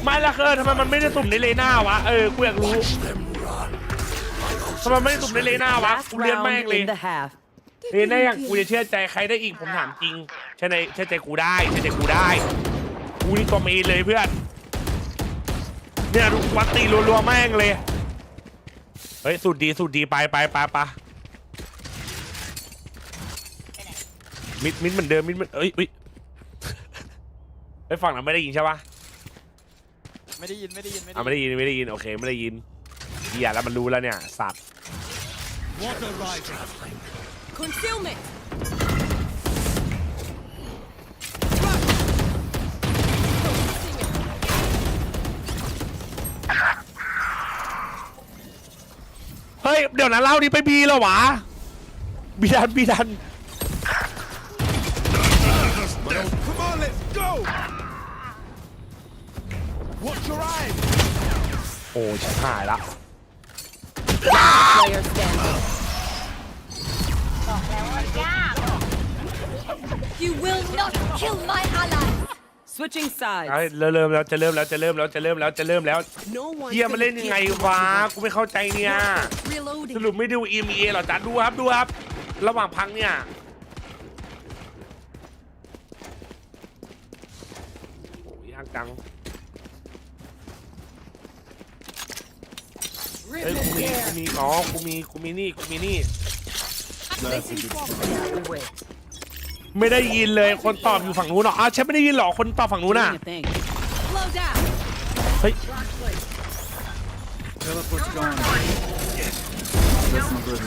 ไม่ละทำไมมันไม่ได้สุ่มในเลน่าวะกูอยากรู้ทำไมไม่ได้สุ่มในเลน่าวะ Last กูเรียนแม่ง round เลย in the half. เลน่าอย่างกูจะเชื่อใจใครได้อีกผมถามจริงเชื่อใจกูได้กูนี่ตัวเมย์เลยเพื่อนเนี่ยดูวัดตีรัวๆแม่งเลยเฮ้ยสุดดีไปมิดเหมือนเดิมมิดเอ้ยไอ้ฝั่งนั้นไม่ได้ยินใช่ปะไม่ได้ยิน ไม่ได้ยินโอเคไม่ได้ยินเหี้ยแล้วมันรู้แล้วเนี่ยสัตว์ Water rising. Concealment. เฮ้ยเดี๋ยวนะเล่าดิไปบีแล้ววะบีดัน Come on, let's go. Watch your eyes. โอ้ชิบหายละ Player standing. You will not kill my allies. Switching sides. เริ่มแล้วจะเริ่มแล้วเฮียมันเล่นยังไงวะกูไม่เข้าใจเนี่ยสรุปไม่ดู EMEA หรอจ๊ะดูครับระหว่างพักเนี่ยโอ้ยยากจังเฮ้ยกูมีนี่ไม่ได้ยินเลยคนตอบอยู่ฝั่งนู้นเหรออ้าวฉันไม่ได้ยินหรอคนตอบฝั่งนู้นน่ะเฮ้ย Teleport's gone. That's not good.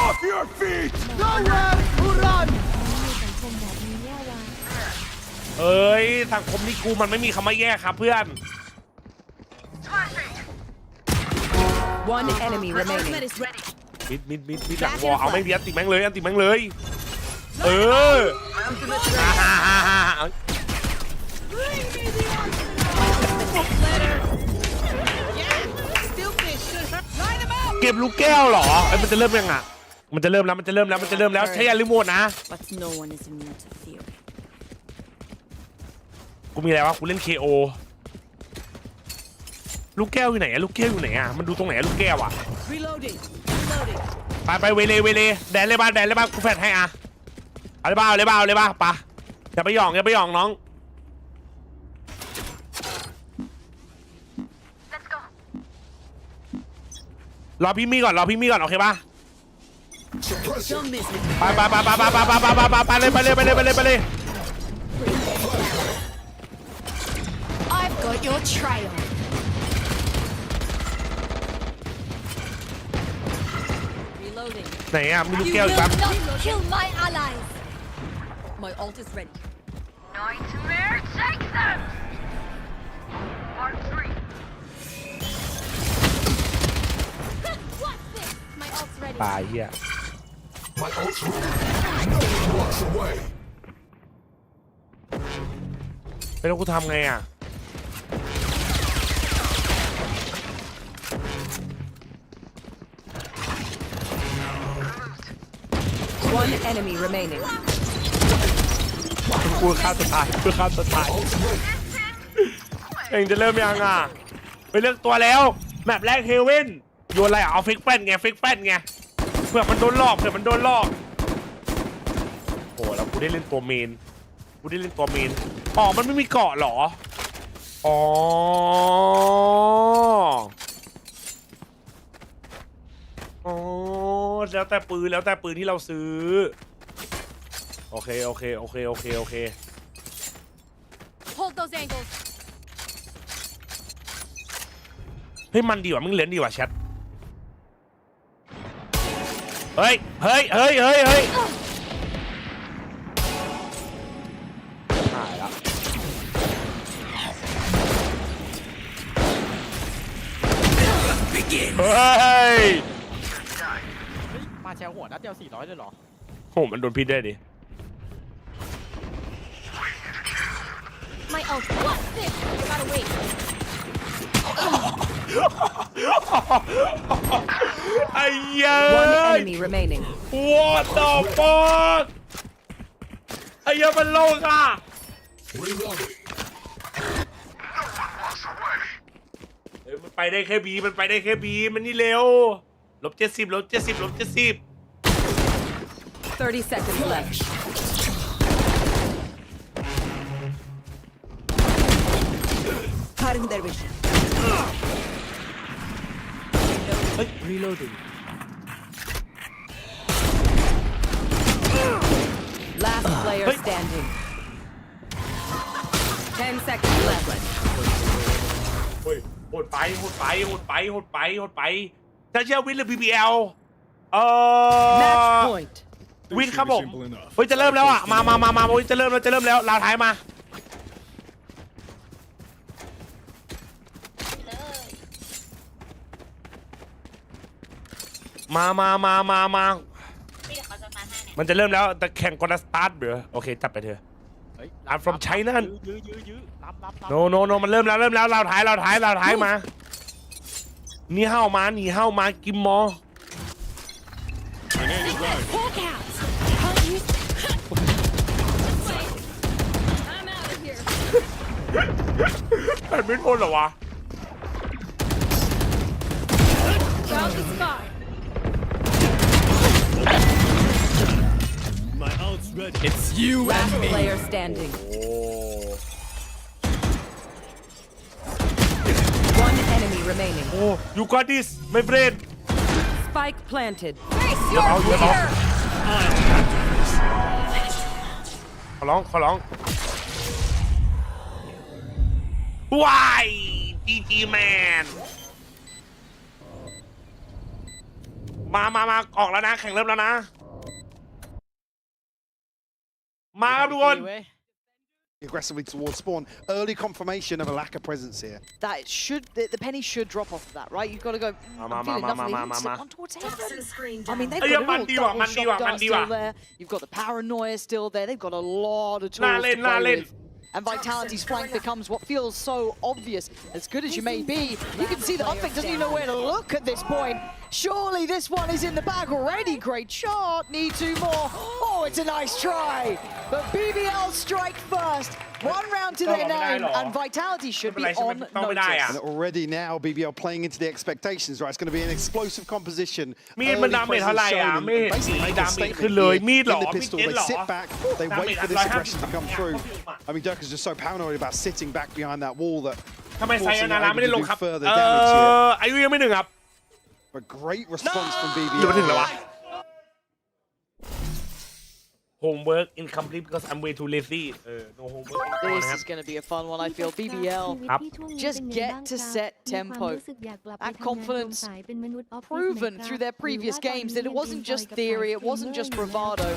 Off your feet! เอ้ยสังคมนี่กูมันไม่มีคำว่าแย่ครับเพื่อน One enemy remaining. มิดหลังวอเอาไม่เบียดติแม่งเลยเออเก็บลูกแก้วเหรอมันจะเริ่มยังอ่ะมันจะเริ่มแล้วใช้ยาลิโมดนะกูมีอะไรวะกูเล่น KO ลูกแก้วอยู่ไหนอะมันดูตรงไหนอะลูกแก้วอะไปเวเลแดนเลยบ้ากูแฟนให้อะเอาเลยบ้าปะอย่าไปหยองน้องรอพี่มีก่อนโอเคป่ะไปเลย I've got your trail. ไหนอะมีลูก You แก้ว will อีกปั๊บ not kill my allies. My ult is ready. Nightmare, take them. Part 3. What's this? My ult's ready. ตายเหี้ย My ult's ready. Walks away. ไม่รู้กูทำไงอะOne enemy remaining. กูฆ่าตัวตายเองจะเริ่มยังอ่ะไปเลือกตัวแล้วแมปแรกเฮเว่นโยนอะไรอ่ะเอาฟิกแป้นไงเผื่อมันโดนหลอกโอ้แล้วกูได้เล่นตัวเมนอ๋อมันไม่มีเกาะเหรออ๋อแล้วแต่ปืนที่เราซื้อโอเค Hold those angles. เฮ้ยมันดีว่ะมึงเล่นดีว่ะแชทเฮ้ยหายละเฮ้ยมาแชร์หัวนัดเดียว400เลยเหรอ โหมันโดนพิษได้ดิ My ult. What? This. You gotta wait. ไอ้เหี้ย One enemy remaining. What the fuck ไอ้เหี้ยมันโลกอ่ะมันไปได้แค่บีมันไปได้แค่บีมันนี่เร็ว-70 -70 -70 30 seconds left. Cutting their vision. Reloading. Last player standing. 10 seconds left. โหดไปจะเชื่อวินหรือ BBL Match point. วินครับผมเฮ้ยจะเริ่มแล้วอ่ะมาเฮ้ยจะเริ่มแล้วลาวท้ายมามันจะเริ่มแล้วแต่แข่งกอนสตาร์ทเบรอโอเคจับไปเถอะI'm from China โนมันเริ่มแล้วลาวท้ายมานี่เฮ้ามากิมมอแต่ไม่พ้นเหรอวะ Found the spot. It's you Last and me. player standing. One enemy remaining. Oh, you got this, my friend. Spike planted. ขอร้องว้าย GG man มาออกแล้วนะแข่งเริ่มแล้วนะมาครับทุกคน aggressively towards spawn. Early confirmation of a lack of presence here. That should the penny should drop off of that, right? You've got to go. I'm feeling nothing. Slip on towards heaven. I mean, they've got it all. Double shot dart still there. You've got the paranoia still there. They've got a lot of tools to play with. And Vitality's flank becomes what feels so obvious. As good as you may be, you can see that Upvic doesn't even know where to look at this point. Surely this one is in the bag already. Great shot. Need two more. Oh, it's a nice try. But BBL strike first. One round to their name, and Vitality should be on notice. And already now, BBL playing into the expectations, right? It's going to be an explosive composition. มีดมันดาเมจเท่าไหร่อ่ะมีดดาเมจขึ้นเลยมีดหรอ They sit back, they wait for this aggression to come through. I mean, Dirk is just so paranoid about sitting back behind that wall that ทำไมไซอานาไม่ได้ลงครับอายุยังไม่ถึงครับ A great response from BBL. อยู่มาถึงแล้ววะ Homework incomplete because I'm way too lazy. No homework. This is going to be a fun one, I feel. BBL, just get to set tempo. That confidence proven through their previous games that it wasn't just theory, it wasn't just bravado.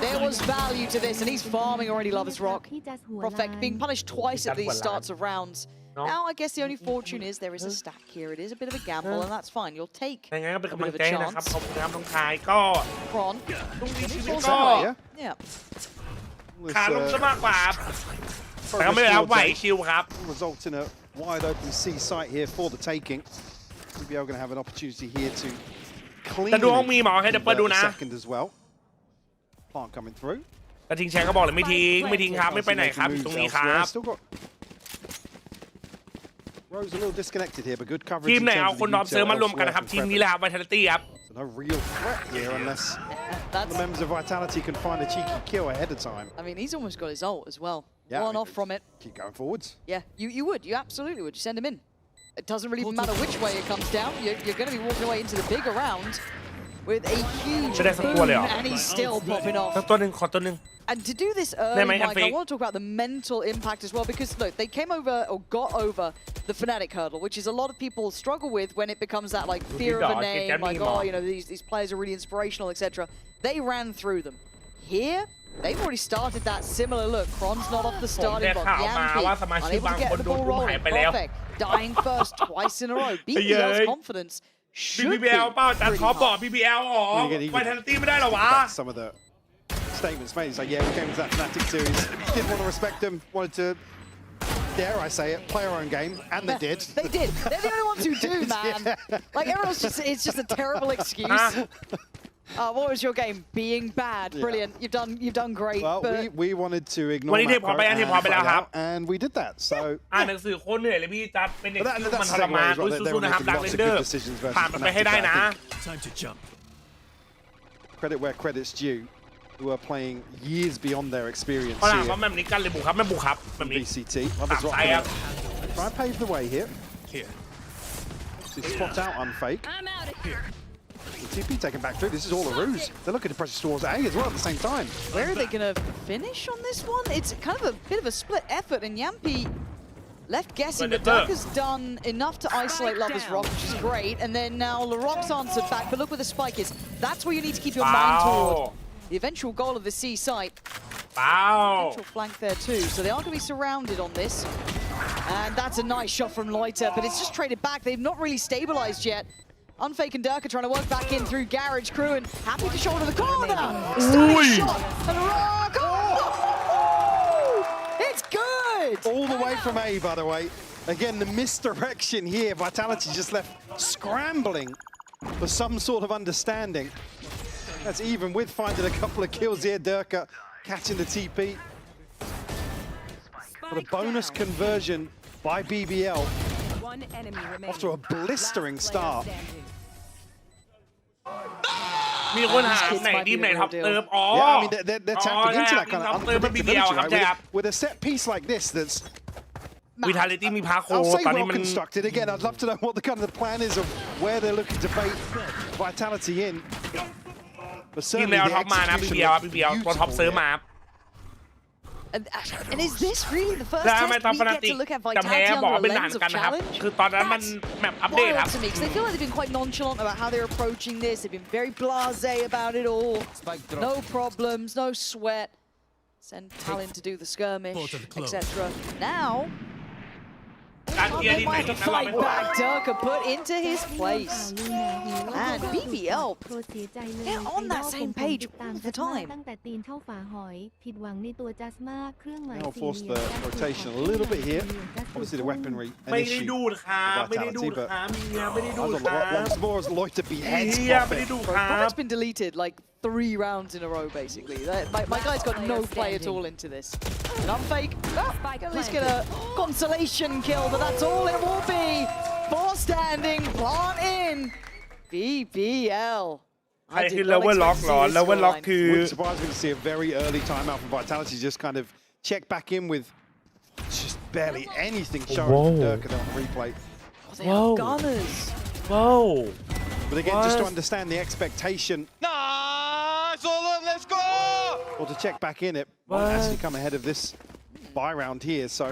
There was value to this, and he's farming already, Lover's Rock. Perfect, being punished twice at these starts of rounds. Now, I guess the only fortune is there is a stack here. It is a bit of a gamble, and that's fine. You'll take a bit of a chance. Kron. Yeah. ขาลงซะมากกว่าแต่ก็ไม่ได้รับไหวชิวครับ Result in a wide open C site here for the taking. BBL going to have an opportunity here to clean the second as well. Plant coming through. แต่ทิ้งแชร์ก็บอกเลยไม่ทิ้งครับไม่ไปไหนครับอยู่ตรงนี้ครับ Rose a little disconnected here, but good coverage. ทีมไหนเอาคนนอมเซิร์ฟมารวมกันนะครับทีมนี้แหละครับ Vitality ครับ No real threat here unless the members of Vitality can find a cheeky kill ahead of time. I mean, he's almost got his ult as well. Yeah, One off from it. Keep going forwards. Yeah, you would. You absolutely would. You send him in. It doesn't really matter which way it comes down. You're going to be walking away into the bigger round with a huge boom, and he's still popping off. ตัวหนึ่งขอตัวหนึ่ง And to do this early, Mike, I want to talk about the mental impact as well, because look, they came over or got over the Fnatic hurdle, which is a lot of people struggle with when it becomes that like fear of a name, like oh, you know, these players are really inspirational, etc. They ran through them. Here, they've already started that similar look. Kron's not off the starting block. Yankee, unable to get the ball rolling. Perfect. Dying first twice in a row. BBL's confidence should be BBL เป้าแต่ท็อปบอก BBL อ๋อ Vitality ไม่ได้หรอวะ Some of the statements made. He's like, yeah, we came to that Fnatic series. Didn't want to respect them. Wanted to dare I say it, play our own game, and they did. They did. They're the only ones who do, man. Like everyone else, it's just a terrible excuse. What was your game? Being bad. Brilliant. You've done great. Well, but... we wanted to ignore that and we did that. So อ่านหนังสือโคตรเหนื่อยเลยพี่จัดเป็นเด็กที่มันทรมานสู้ๆนะครับดักเลนเดอร์ผ่านมันไปให้ได้นะ Credit where credit's due. Who are playing years beyond their experience เพราะหลัง here. เขาแบบนี้กันเลยบุกครับไม่บุกครับแบบนี้ VCT. Others I am. try and pave the way here. To spot out Unfake. I'm out of here. The TP taken back through. This is all a ruse. They're looking to pressure towards A as well at the same time. Where are they going to finish on this one? It's kind of a bit of a split effort, and Yampi left guessing, but Durka's done enough to isolate Lover's Rock, which is great. And then now LaRock's answered back, but look where the spike is. That's where you need to keep your mind toward. The eventual goal of the C site. Central flank there too. So they are going to be surrounded on this. And that's a nice shot from Loiter, but it's just traded back. They've not really stabilized yet. Unfake and Durka trying to work back in through Garage Crew and happy to shoulder the corner. Stunning shot and Rock. Oh! It's good. All the way from A, by the way. Again, the misdirection here. Vitality just left scrambling for some sort of understanding. That's even with finding a couple of kills here. Durka catching the TP. But a bonus conversion by BBL. Off to a blistering start. มีคนหาไหนดีไหนท็อปเติมอ๋อ Yeah, I mean, they're tapping into that kind of unpredictability, right? With a set piece like this that's... Vitality มีพาโค I'll say ตอนนี้ well มัน constructed. Again, I'd love to know what the kind of the plan is of where they're looking to bait Vitality in. But ทีม certainly แล้ว the ท็อปมานะ execution BBL was ตัวท็อปเซิร์ฟ beautiful มา And is this really the first แล้ว test ไม่ we ต้องฟนา get ติก to look at จะแพ้ Vitality บอก under a เป็นหนัง lens of กันนะครับ challenge? คือตอนนั้นมันแมปอัปเดตครับ Wild to me, because they feel like they've been quite nonchalant about how they're approaching this. They've been very blasé about it all. No problems, no sweat. Send Talon to do the skirmish, etc. Now, they might have to fight back. Durka put into his place. And BBL, they're on that same page all the time. ตั้งแต่ตีนเข้าฝาหอยผิดหวังในตัวจัสมาเครื่องหมาย Now force the rotation a little bit here. Obviously the weaponry an ไม่ได้ issue ดูดครับไม่ได้ดู for ด Vitality, ครับ but เมียไม่ได้ดูด As ครั of บ once more as Loiter beheads เฮียไม่ได้ Prophet. ดูดครับ Prophet's been deleted like 3 rounds in a row, basically. My guy's got no play at all into this. And Unfake, at least get a consolation kill, but that's all it will be. 4 standing, plant in. BBL. ใครคือเลเวลล็อกหรอเลเวลล็อกคือ Wouldn't surprise me to see a very early timeout from Vitality. Just kind of check back in with just barely anything showing from Durka there on the replay. They are gunners. Whoa. But again, just to understand the expectation. Nice, Olin, let's go! Or to check back in, it won't actually come ahead of this buy round here. So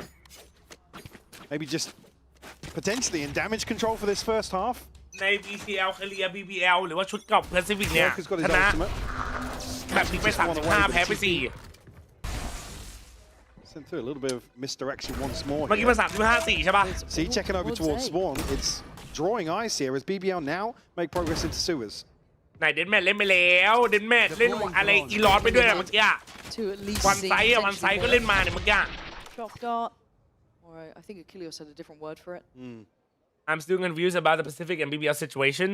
maybe just potentially in damage control for this first half. ใน VCL เคลียร์ BBL หรือว่าชุดเก่า Pacific เนี่ย Durka's got ช his นะ ultimate. แบบพลิกไป35แพ้ไป4 Sent through a little bit of misdirection once more. เมื่อกี้มา35-4ใช่ป่ะ See, checking over towards Swan. It's drawing eyes here as BBL now make progress into sewers. ไหนเดนแมทเล่นไปแล้วเดนแมทเล่นอะไรอีลอสไปด้วยนะเมื่อกี้ To at least วัน see ไซส์วันไซส์ก็เล่นมาเนี่ยเมื่อกี้ shock dart. Or I think Achilles had a different word for it. I'm still confused about the Pacific and BBL situation.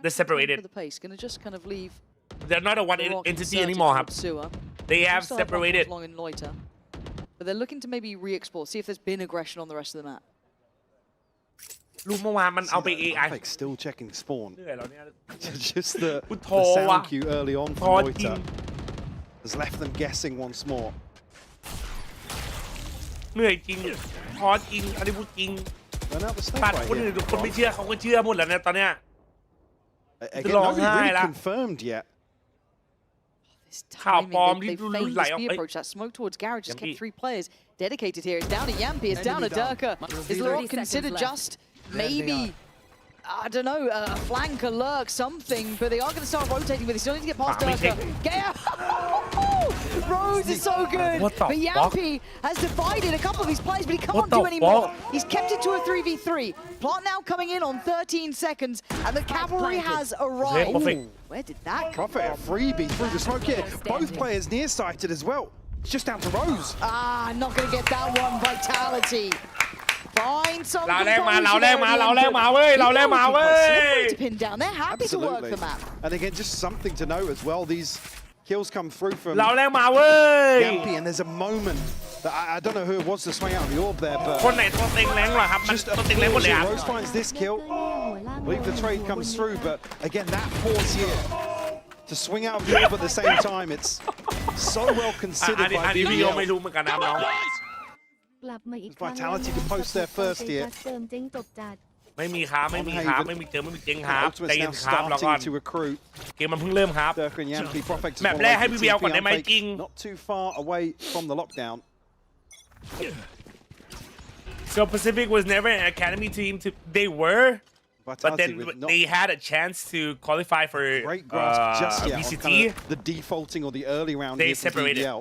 They're separated. For the pace, gonna just kind of leave. They're not a one entity anymore. They have separated. Long in Loiter, but they're looking to maybe re-explore, see if there's been aggression on the rest of the map. รู้เมื่อวานมันเอาไป AI. Still checking spawn. เหนื่อยแล้วเนี่ย Just the ท้อว่ะ sound cue early on ท้อ from จริง Loiter has left them guessing once more. เหนื่อยจริงท้อจริงอันนี้พูดจริง Run out the stake ตัด right คนอื่น here. คนไม่เชื่อเขาก็เชื่อหมดแล้วเนี่ยตอนเนี้ย Again, Long nobody high, really lah. confirmed yet. This timing, timing, they they feigned this B approach. That smoke towards Garage just kept 3 players dedicated here. It's down to Yampi, it's down to Durka. Is LaRock considered just maybe, I don't know, a flank, a lurk, something, but they are going to start rotating, but they still need to get past Durka. Get out! Rose is so good, but Yampi has divided a couple of these players, but he can't do any more. He's kept it to a 3v3. Plant now coming in on 13 seconds, and the cavalry has arrived. Where did that come Prophet from? a freebie through the smoke here. Both players nearsighted as well. It's just down to Rose. Ah, not going to get that one. Vitality. Find some เราแรกมาเว้ย to pin down. They're happy to work the map. And again, just something to note as well. These kills come through from เราแรกมาเว้ย Yampy, and there's a moment that I don't know who it was to swing out of the orb there, but คนไหนตัวเต็งแรงเหรอครับมัน just ตัวเต็งแรงหมดเลย Rose finds this kill. I believe the trade comes through, but again, that pause here to swing out of the orb at the same time, it's so well considered by พี่ BBL. ไม่รู้เหมือนกันนะน้อง กลับมาอีกครั้ง Vitality to post their first here. เติมเจ๊งจบจัด ไม่มีครับไม่มีเจอไม่มีเจ๊งครับใจ Ultimate's เย็ now นครับแล้วก็ starting to recruit. เกมมันเพิ่งเริ่มครับ Durka and Yampy, Profect แมปแรกให้ BBL ก่อนได้ไหมจริง not too far away from the lockdown. So Pacific was never an academy team. They were, but then they had a chance to qualify for great grasp just yet VCT. on kind of the defaulting or the early round. They here for separated. BBL.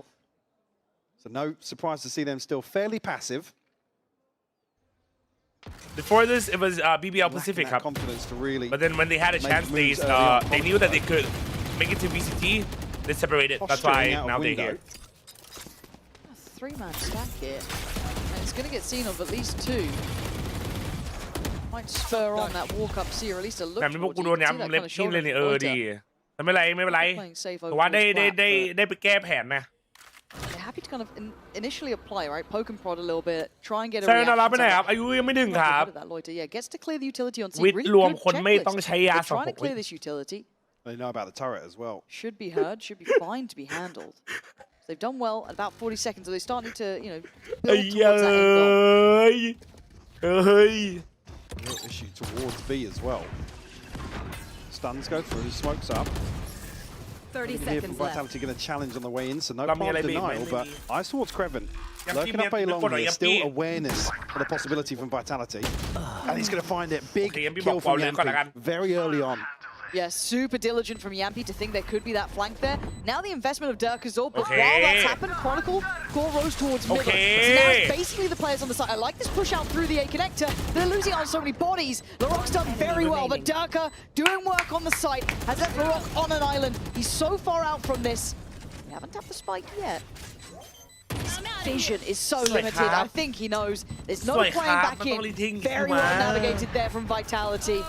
So no surprise to see them still fairly passive. Before this, it was BBL Pacific Cup. Confidence to really. But then when they had a chance, they knew that they could make it to VCT. They separated. That's why now they're here. 3-man stack here, and it's going to get seen of at least 2. Might spur on that walk up C, or at least a look แบบนี้พวก towards กู it. โดน You can ย้ำ see that เล็บ kind of ทิ้งเลย shoulder นี่ from ดี Oita. ไม่เป็นไร Playing safe แต่ว่า over towards flat, ได้ไปแก้แผนนะ They're happy to kind of initially apply, right? Poke and prod a little bit, try and get a ใช่น่ารัก reaction. ไปไหนครับอายุยังไม่ถึงครับ That Loiter, yeah, gets to clear the utility on C. วิทย์ Really รวม good คนไม่ checklist. ต้องใช้ยา They're สอง trying to clear this utility. They know about the turret as well. Should be heard, should be fine to be handled. So they've done well at about 40 seconds, so they're starting to, you know, build towards that end goal. เฮ้ย Real issue towards B as well. Stuns go through, smokes up. 30 Here from seconds left. Vitality going to challenge on the way in, so no เรามี part อะไร of บีบไหม denial, but eyes towards Creven. ยัง Lurking up A มี long กดหน่อย here, ยังพี่ still awareness for the possibility from Vitality. And he's going to find it. Big โอเคยังพี่บอ kill กเบา from เลยก่อนละกัน Yampy very early on. Yeah, super diligent from Yampy to think there could be that flank there. Now the investment of Durkazor, but Okay. while that's happened, Chronicle core rose towards middle. Okay. So now it's basically the players on the side. I like this push out through the A connector. They're losing on so many bodies. Laroc's done very well, but Durka doing work on the site has left Laroc on an island. He's so far out from this. We haven't tapped the spike yet. His vision is so limited. I think he knows there's no playing back in. Very well navigated there from Vitality.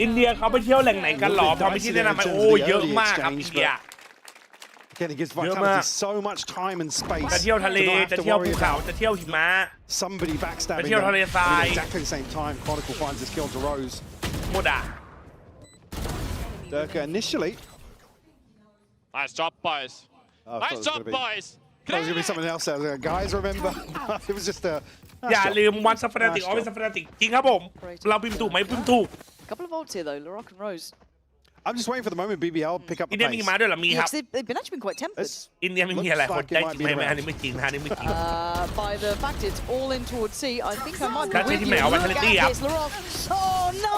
อินเดียเขาไปเที่ยวแหล่งไหนกันหรอพอไปที่แนะนำไปโอ้เยอะมากครับอินเดีย Again, it gives Vitality so much time and space. จะเที่ยวทะเล to not have จะ to เที่ยว worry ภูเขา about จะเที่ยวหิมะ somebody ไป backstabbing เที่ยว them. ทะเลทราย At exactly the same time, Chronicle finds this kill to Rose. หมดอ่ะ Durka initially. Nice job, boys. Oh, I thought Nice it was job, gonna be- boys. I thought it was going to be something else. I was like, guys, remember? It was just a. อย่าลืมวันซัฟฟาติกออฟซัฟฟาติกจริงครับผม เราพิมพ์ถูกไหมพิมพ์ถูก Couple of ults here though, Laroc and Rose. I'm just waiting for the moment BBL pick up อิ the นเดียมี pace. มาด้วยเหรอมีครับ Yes, they've actually been quite tempered. อินเดียไม่มีอะไรคนได้จริงไหมอันนี้ไม่จริงนะอันนี้ไม่จริง By the fact it's all in towards C, I think I might be That's with it, you. Mel. Look Vitality at up. this, Laroc. Oh no!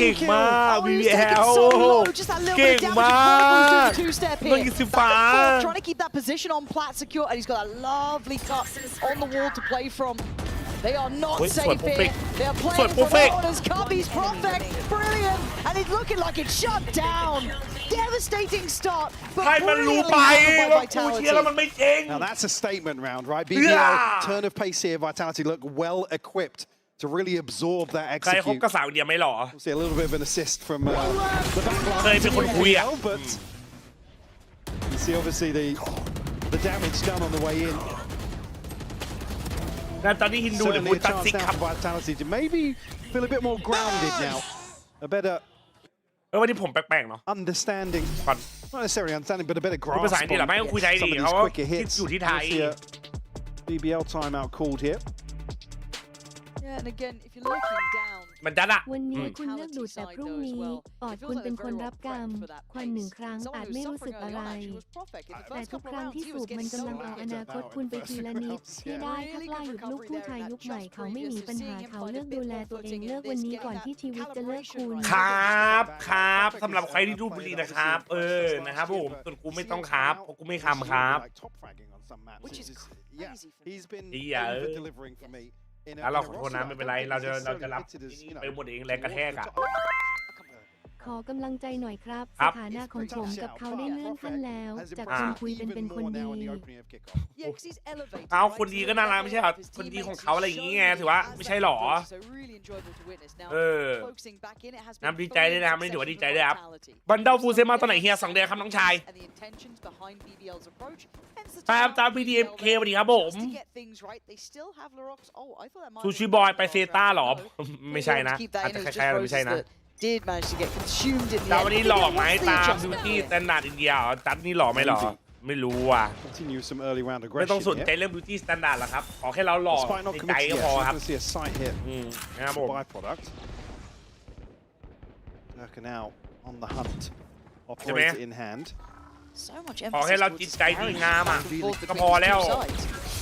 เก่งมาก Oh, he's BBL taken so low. Just that little เก่ bit ง of ม damage. าก Chronicle's doing a two-step ต้อง here. ยิงสี Back ฟ้า and forth, trying to keep that position on plat secure, and he's got a lovely cut on the wall to play from. They are not Wait, safe swipe, here. They are playing for perfect. orders. Cubby's perfect. Brilliant. And it's looking like it's shut down. Devastating start, ใคร but มันรู้ brilliantly ไป handled ว่า by กูเชียร์แล้ว Vitality. มันไม่จริง Now that's a statement round, right? BBL Yeah. turn of pace here. Vitality look well equipped to really absorb that ใครคบ execute. กับสาวอินเดียไหมหรอ We'll see a little bit of an assist from the back เคย line เป็น to คนคุยอ่ะ BBL, but you see obviously the damage done on the way in. แล้วตอนนี้ฮินดูหรือ Certainly มุ a ตัด chance ซิก now ครับ for Vitality to maybe feel a bit more grounded now. A better วันนี้ผมแปลกๆเนาะ understanding. ก่อน Not necessarily understanding, but a better พูดภา grasp ษาอังกฤษเหรอไม่ on ต้องคุยไทย some ดิ of เขา these quicker คิด hits. อยู่ที่ไทย We'll see a BBL timeout called here. Yeah, and again, if you're looking down. มันจัดอะ วันนี้คุณเลือกดูดแต่พรุ่งนี้ปอดคุณเป็นคนรับกรรมควันหนึ่งครั้งอาจไม่รู้สึกอะไร แต่ทุกครั้งที่สูบมันกำลังเอาอนาคตคุณไปทีละนิดให้ได้ถ้ากล้าหยุดลูกผู้ชายยุคใหม่เขาไม่มีปัญหาเขาเลือกดูแลตัวเองเลือกวันนี้ก่อนที่ชีวิตจะเลิกคุณ ครับสำหรับใครที่ดูบุรีนะครับนะครับผมส่วนกูไม่ต้องครับเพราะกูไม่คำครับ Which is crazy. He's been เหี้ย over delivering for me. แล้วเราขอโทษนะไม่เป็นไรเราจะรับไปหมดเองแรงกระแทกอะ ขอกำลังใจหน่อยครับ ครั ส บ ถานะของผมกับเขาได้เลื่อนขั้นแล้ว จากคนคุยเป็นคนดี เอาคนดีก็น่ารักไม่ใช่เหรอคนดีของเขาอะไรอย่างงี้ไงถือว่าไม่ใช่หรอน้ำดีใจด้วยนะครับไม่ถือว่าดีใจด้วยครับบันเดลฟูเซมาตอนไหนเฮีย2 เดือนครับน้องชายครับตาม PDMK สวัสดีครับผมซูชิบอยไปเซต้าหรอไม่ใช่นะอาจจะคล้ายๆไม่ใช่นะแต่วันนี้หล่อไหมตามบิวตี้สแตนดาร์ดอินเดียจัดนี่หล่อไหมหรอไม่รู้ว่ะไม่ต้องสนใจเรื่องบิวตี้สแตนดาร์ดหรอกครับขอแค่เราหล่อในใจก็พอครับนะครับผม now on the hunt operator in hand ขอให้เราจิตใจดีงามอ่ะก็พอแล้ว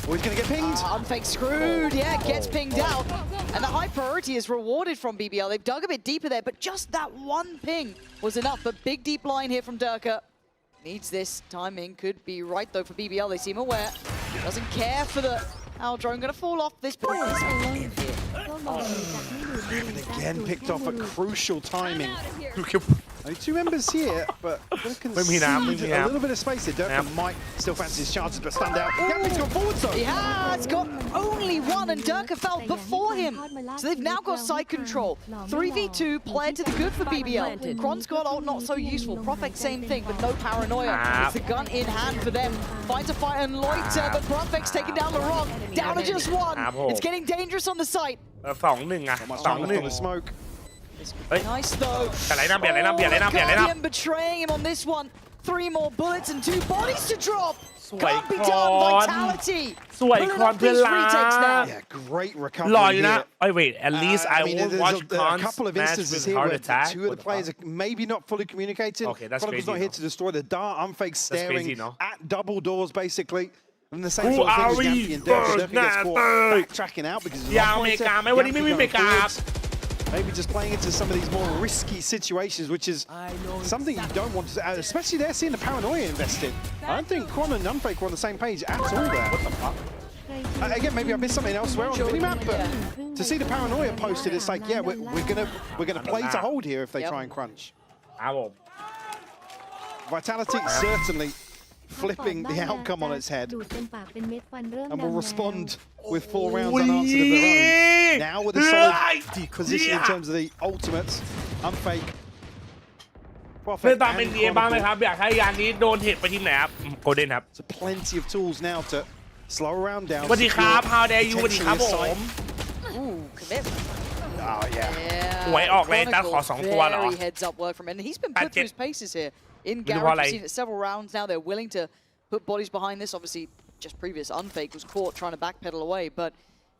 Oh, he's going to get pinged. Unfake screwed, yeah, gets pinged out. And the high priority is rewarded from BBL. They've dug a bit deeper there, but just that one ping was enough. But big deep line here from Durka. Needs this. Timing could be right though for BBL. They seem aware. Doesn't care for the Owl drone. Going to fall off this, but it is alone here. And again picked off at crucial timing. Only 2 members here, but we'll concede a little bit of space here. Durka might still fancy his chances, but stand out. Yampi's gone forward, though. He has got only one, and Durka fell before him. So they've now got side control. 3v2, player to the good for BBL. Kron's got ult, not so useful. Profek, same thing, but no paranoia. It's the gun in hand for them. Fight to fight and loiter, but Profek's taking down the rock. Down to just one. It's getting dangerous on the site. 2-1 อ่ะ 2-1 smoke. Nice though. Guardian betraying him on this one. 3 more bullets and 2 bodies to drop. Can't be done. Vitality. สวยคอนเพื่อนรัก Yeah, great recovery หล่ออยู่นะ here. Wait, at least I won't watch a couple of instances here where 2 of the players are maybe not fully communicating. Okay, that's Chronicle's crazy, not here to destroy the dart. Unfake staring crazy, no? at double doors, basically. And the same sort of thing with Yampy and Durka. Durka gets caught backtracking out because he's not maybe just playing into some of these more risky situations, which is something you don't want to, especially they're seeing the paranoia invested. I don't think Quan and Unfake were on the same page at all there. What the fuck? Again, maybe I missed something elsewhere on the minimap, but to see the paranoia posted, it's like, yeah, we're gonna play to hold here if they try and crunch. Vitality certainly flipping the outcome on its head, and will respond with 4 rounds unanswered of their own. Now with a solid position in terms of the ultimates, Unfake. เล่นตามเป็นเอบ้างไหมครับอยากให้ยานนี้โดนเทปไปทีมไหนครับโกลเด้นครับ So plenty of tools now to slow around down. สวัสดีครับ How dare you สวัสดีครับผม Ooh, commitment. Oh yeah. หวยออกเลยจ้าขอ2 ตัวเหรอ Very heads up work from him. And he's been put through his paces here. In Garrett, we've seen it several rounds now. They're willing to put bodies behind this. Obviously, just previous Unfake was caught trying to backpedal away, but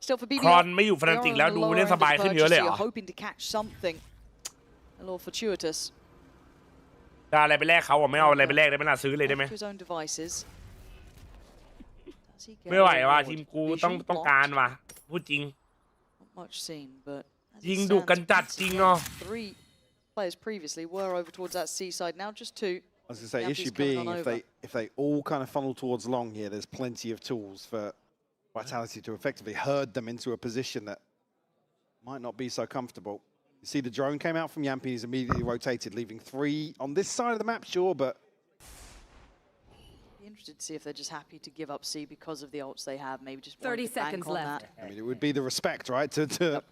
still for BBL. คอนไม่อยู่ฟรันติกแล้วดูเล่นสบายขึ้นเยอะเลยเหรอ hoping to catch something a little fortuitous. จะอะไรไปแลกเขาไม่เอาอะไรไปแลกได้ไหมล่ะซื้อเลยได้ไหมไม่ไหวว่ะทีมกูต้องการว่ะพูดจริงยิงดุกันจัดจริงเนาะ Players previously were over towards that seaside. Now just 2. I was going to say, issue being if they all kind of funnel towards long here, there's plenty of tools for Vitality to effectively herd them into a position that might not be so comfortable. You see the drone came out from Yampy, he's immediately rotated, leaving 3 on this side of the map, sure, but... Be interested to see if they're just happy to give up C because of the ults they have, maybe just 30 seconds left. I mean, it would be the respect, right, to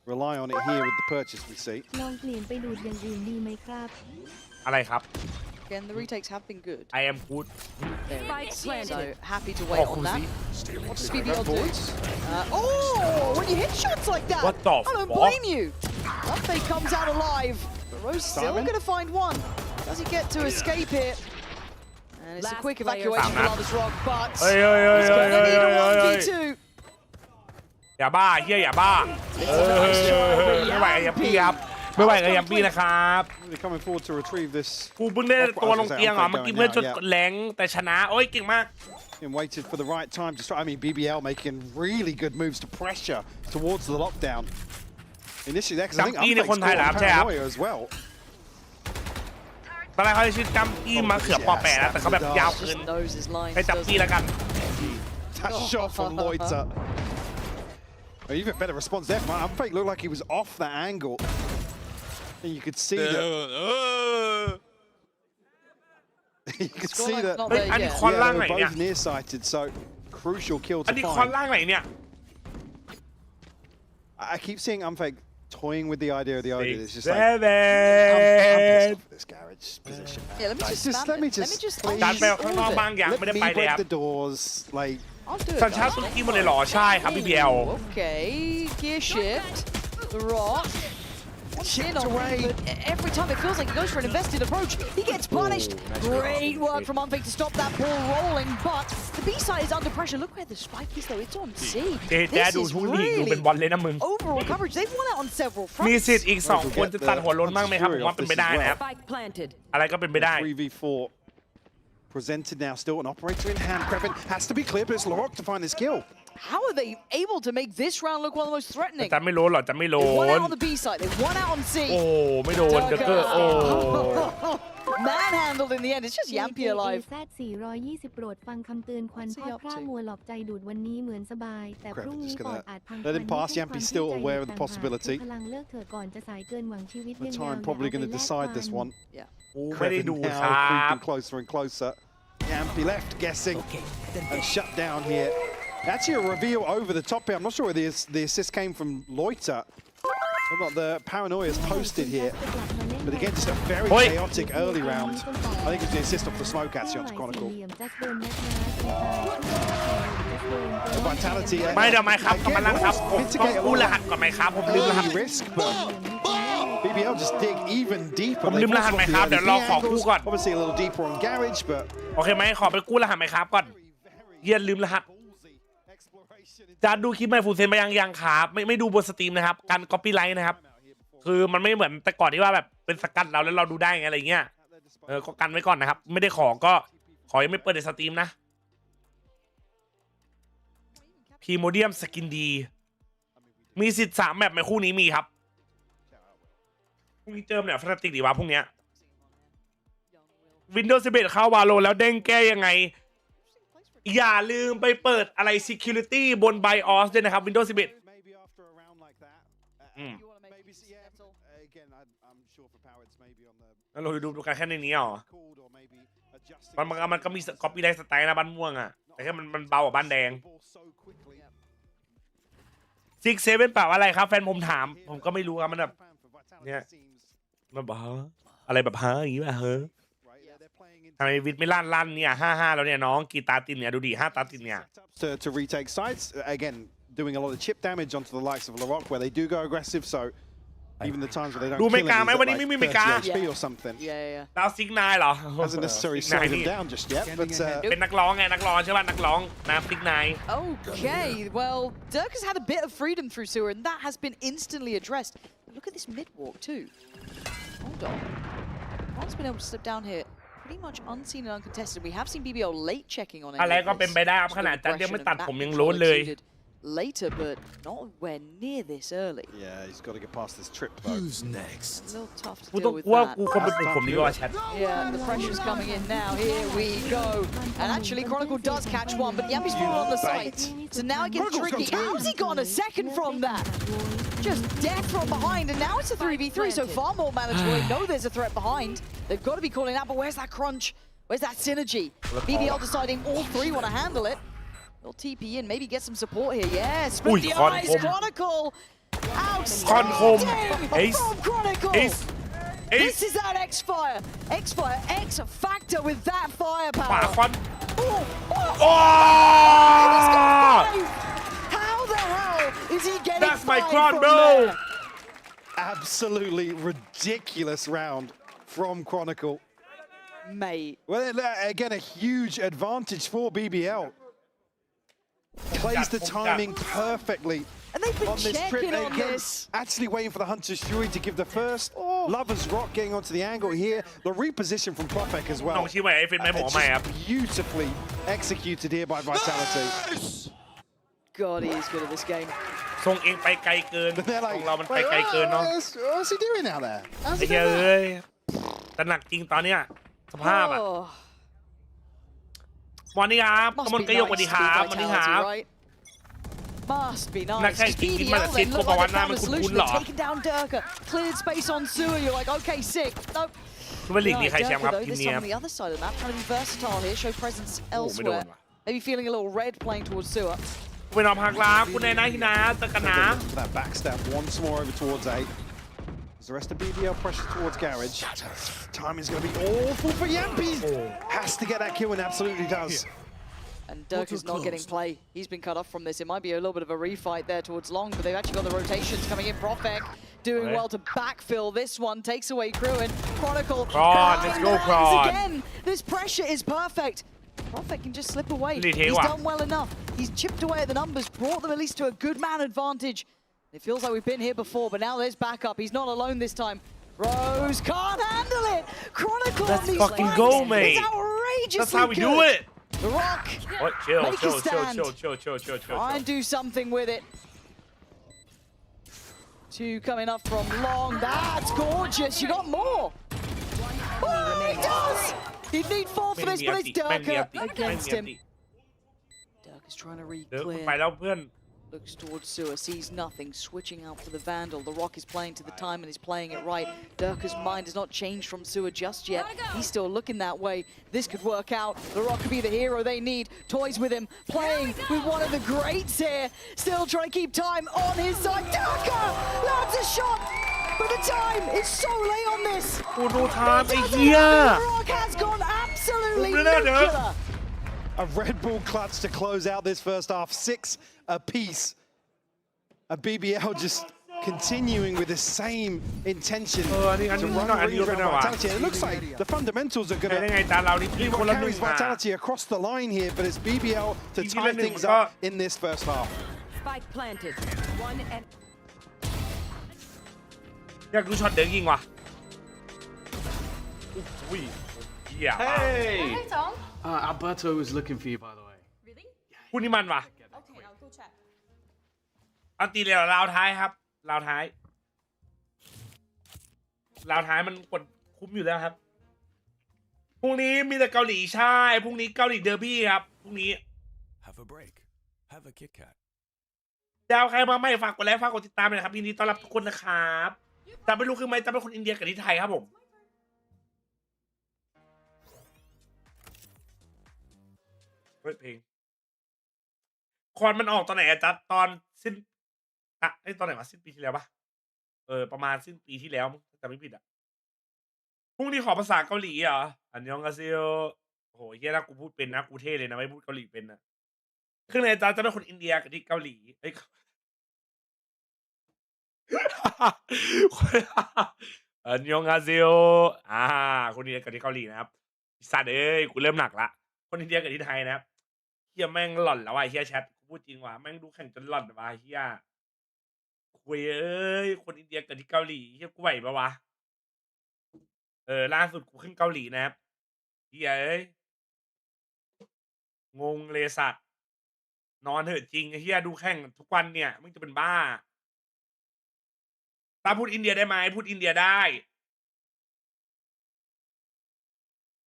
rely on it here with the purchase we see. ลองเปลี่ยนไปดูดอย่างอื่นดีไหมครับ อะไรครับ Again, the retakes have been good. I am good. So happy to wait on that. What does BBL do? Oh, when you hit shots like that, what the I don't blame you. Unfake comes out alive. But Rose still going to find one. Does he get to escape here? And it's a quick evacuation for Lover's Rock, but he's going to need a 1v2. อย่าบ้าเฮียอย่าบ้าไม่ไหวกับพี่ครับไม่ไหวกับพี่นะครับกูเพิ่งได้ตัวลงเตียงเหรอเมื่อกี้เพื่อนจนแรงแต่ชนะโอ้ยเก่งมาก And waited for the right time to strike. I mean, BBL making really good moves to pressure towards the lockdown. Initially there, because I think Unfake's caught paranoia as well. ตอนแรกเขาจะชื่อจัมปี้มะเขือปอแปะนะแต่เขาแบบยาวเกินให้จัมปี้แล้วกัน That shot from Loiter. Even better response there from Unfake. Looked like he was off that angle. And you could see that. You could see that. อันนี้คอนล่างไหนเนี่ย Both nearsighted, so crucial kill อัน to นี้คอน find. ล่างไหนเนี่ย I keep seeing Umfeg toying with the idea of the Odin. It's just like, Seven. I'm pissed off this garage position. Yeah, let me Like, just spam let me it. just Let me just please. จานไปข้างนอกบ้างอย่างไม่ Let ได้ me ไปเลย break ครับ the doors. Like, I'll do it. สัญชาติตุรกีหมดเลยเหรอใช่ครับ BBL Okay, gear shift. The rock. chipped away. But every time it feels like he goes for an invested approach, he gets punished. Great work from Umfeg to stop that ball rolling, but the B side is under pressure. Look where the spike is though, it's on C. เจ๊ดูทุกลีกดูเป็นบอลเลยนะมึง Overall coverage, they've won out on several มี fronts. สิทธิ์อีก2คนจะตัดหัวล้นบ้างไหมครับผมว่าเป็นไปได้นะครับ Spike planted. อะไรก็เป็นไปได้ 3v4 presented now, still an operator in hand. Krevin has to be clear, but it's Lorok to find his kill. How are they able to make this round look one of the most threatening? จะไม่โลนหรอจะไม่โล They won น out on the B side, they won out on C. โอ้ไม่โดนเดอะเกอร์โอ้ Manhandled in the end, it's just Yampy alive. JJaz 420 โปรดฟังคำเตือนควันพอดพร่ามัวหลอกใจดูดวันนี้เหมือนสบาย แต่พรุ่งนี้ปอดอาจพัง Let him pass. Yampy's still aware of the possibility. พลังเลิกเถิดก่อนจะสายเกินหวังชีวิต The ยังยาว time probably going to decide this one. ไม่ได้ Krevin ดูค now รับ creeping closer and closer. Yampy left guessing and shut down here. Actually a reveal over the top here. I'm not sure where the assist came from Loiter. But the paranoia is posted here. But again, just a very chaotic early round. I think it's the assist off the smoke actually onto Chronicle. The vitality. ไม่เดี๋ยวไม่ครับกำลังครับผมต้องกู้รหัสก่อนไหมครับผมลืมรหัส risk, but BBL just dig even deeper. ผมลืมรหัสไหมครับเดี๋ยวรอขอกู้ก่อน Obviously a little deeper on Garage, but โอเคไหมขอไปกู้รหัสไหมครับก่อนเยียนลืมรหัสจะดูคลิปใหม่ฟูลเซนไปยังครับไม่ดูบนสตรีมนะครับการก๊อปปี้ไลท์นะครับคือมันไม่เหมือนแต่ก่อนที่ว่าแบบเป็นสกัดเราแล้วเราดูได้ไงอะไรเงี้ยก็กันไว้ก่อนนะครับไม่ได้ขอก็ขอยังไม่เปิดในสตรีมนะพีโมเดียมสกินดีมีสิทธิ์3แบบในคู่นี้มีครับพรุ่งนี้เจอเนี่ยฟนาติกดีวะพรุ่งเนี้ย Windows 11 เข้าวาโลแล้วเด้งแก้ยังไงอย่าลืมไปเปิดอะไร Security บน BIOS ด้วยนะครับ Windows 11แล้วเราดูกันแค่ในนี้เหรอมันก็มี copy ได้สไตล์นะบ้านม่วงอ่ะแต่แค่มันเบากว่าบ้านแดง6-7เปล่าอะไรครับแฟนผมถามผมก็ไม่รู้ครับมันแบบเนี่ยมันบอกอะไรแบบฮะอย่างนี้ป่ะเฮ้ยทำไมวิทย์ไม่ลั่นเนี่ย5-5แล้วเนี่ยน้องกี่ตาตินเนี่ยดูดิ5 ตาตินเนี่ย to retake sites again doing a lot of chip damage onto the likes of Larok where they do go aggressive so even the times where they don't ดู kill เม him กาไหม he's วัน at นี้ like ไม่มีเม 30 กา HP or something ดาวซิกนายเหรอ hasn't necessarily slowed him down just yet but เป็นนักร้องไงนักร้องใช่ป่ะนักร้องนะซิกนาย Okay, well, Dirk has had a bit of freedom through sewer, and that has been instantly addressed. Look at this mid walk too. Hold on. Ron's been able to slip down here pretty much unseen and uncontested. We have seen BBL late checking on it. อะไรก็เป็นไปได้ครับขนาดจันยังไม่ตัดผมยังโล้นเลย Later, but nowhere near this early. yeah he's got to get past this trip though. Who's next? A little tough to กูต้อ deal ง with กลัว that. กูคนไปปลุกผมดีกว่าแชท Yeah, the pressure's coming in now. Here we go. And actually, Chronicle does catch one, but Yampy's fallen on the site. So now it gets tricky. How's he gotten a second from that? Just death from behind, and now it's a 3v3, so far more manageable. They know there's a threat behind. They've got to be calling out, but where's that crunch? Where's that synergy? BBL deciding all three want to handle it. They'll TP in, maybe get some support here. Yeah, split the eyes, Chronicle. Outstanding from Chronicle. This is that X-Fire. X-Fire, X-Factor with that ขวา firepower. คอน Oh! How the hell is he getting That's my five crown, from bro. there? Absolutely ridiculous round from Chronicle. Mate. Well, again, a huge advantage for BBL. Plays the timing perfectly. And they've been on this trip checking on again, this. actually waiting for the Hunter's Fury to give the first. Lover's Rock getting onto the angle here. The reposition from Propek as น้ well. องชี้ไว้ไอ้ฟินไม่หมอไม่ครับ Just beautifully executed here by Vitality. God, he is good at this game. ทรงเองไปไกลเกิน They're ทรง like, เรามันไป wait, ไกลเกินเนาะ what's he doing out there? How's ไอ้ he เหี้ย doing เอ้ that? ยแต่หนักจริงตอนเนี้ยสภาพอ่ะ Oh, วันนี้ครับ must กมล be กระยกสวัส nice ดี to ค be รับวันนี้ครับ Vitality, right? Must be นัก nice. แข่งจริง BBL มันเซ็ต then โก look บา like วัน they หน้า found มัน a คุ้น solution. ๆเหรอ They're taking down Durka. Cleared space on Sewer. You're like, okay, sick. Nope. ซูเปอร์ลีกมีใครแชมป์ครับ Durka, ที though, ม this นี้ time ครับ on the other side of the map, trying to be versatile here, show presence โอ้ไม่โดน elsewhere. ว่ะ Maybe feeling a little red playing towards Sewer. เป็นออมหักลาคุณนายนะฮินาตะกันนะ That backstab once more over towards A. As the rest of BBL pressure towards Garage. Timing's going to be awful for Yampi. Has to get that kill and absolutely does. And Dirk is not getting play. He's been cut off from this. It might be a little bit of a refight there towards Long, but they've actually got the rotations coming in. Profek doing well to backfill this one. Takes away Cruin. Chronicle. Let's go, Cron. Again. This pressure is perfect. Profek can just slip away. He's done well enough. He's chipped away at the numbers, brought them at least to a good man advantage. It feels like we've been here before, but now there's backup. He's not alone this time. Rose can't handle it. Chronicle on these fucking go, mate. It's outrageously That's how we do good. it. The Rock. What? Chill, Make a chill, stand. chill. Try and do something with it. Two coming up from Long. That's gorgeous. You got more. Oh, he does. He'd need 4 for this, but it's Durka against him. Durk is trying to เดิน re-clear. ไปแล้วเพื่อน Looks towards Sewer, sees nothing, switching out for the Vandal. The Rock is playing to the time and he's playing it right. Durka's mind has not changed from Sewer just yet. He's still looking that way. This could work out. The Rock could be the hero they need. Toys with him, playing with one of the greats here. Still trying to keep time on his side. Durka lands a shot, but the time is so late on this. กูดูทางไอ้เหี้ย The Rock has gone absolutely nuclear. A Red Bull clutch to close out this first half. 6 apiece. A BBL just continuing with the same intention to run rings around Vitality. And it looks like the fundamentals are going to be what carries Vitality across the line here, but it's BBL to tie things up in this first half. Spike planted. One and อยากดูช็อตเดินยิงว่ะอุ้ยเหี้ย Hey! Hey, Tom. Alberto was looking for you, by the way. Really? คู่นี้มันว่ะ Okay, I'll go check. เอาตีเลยราวท้ายครับราวท้ายมันกดคุ้มอยู่แล้วครับพรุ่งนี้มีแต่เกาหลีใช่พรุ่งนี้เกาหลีเดอร์บี้ครับพรุ่งนี้ Have a break. Have a Kit Kat. ดาวใครมาไม่ฝากกดไลค์ฝากกดติดตามเลยนะครับยินดีต้อนรับทุกคนนะครับแต่ไม่รู้คือไหมแต่เป็นคนอินเดียกับที่ไทยครับผมเฮ้ยเพลงคอนมันออกตอนไหนอะจ๊ะตอนสิ้นตอนไหนวะสิ้นปีที่แล้วปะประมาณสิ้นปีที่แล้วจำไม่ผิดอะพรุ่งนี้ขอภาษาเกาหลีเหรออันยองกาเซียวโอ้โหเฮียนะกูพูดเป็นนะกูเท่เลยนะไม่พูดเกาหลีเป็นนะคือไหนจ๊ะจะเป็นคนอินเดียกับที่เกาหลีเอ้ย อันยองอาเซียวคนอินเดียกับที่เกาหลีนะครับสัตว์เอ้ยกูเริ่มหนักละคนอินเดียกับที่ไทยนะครับเฮียแม่งหล่อนแล้วว่ะเฮียแชทกูพูดจริงว่ะแม่งดูแข่งจนหล่อนว่ะเฮียคุยเอ้ยคนอินเดียกับที่เกาหลีเฮียกูไหวปะวะล่าสุดกูขึ้นเกาหลีนะครับเฮียเอ้ยงงเลยสัตว์นอนเถอะจริงเฮียดูแข่งทุกวันเนี่ยมึงจะเป็นบ้าถ้าพูดอินเดียได้ไหมพูดอินเดียได้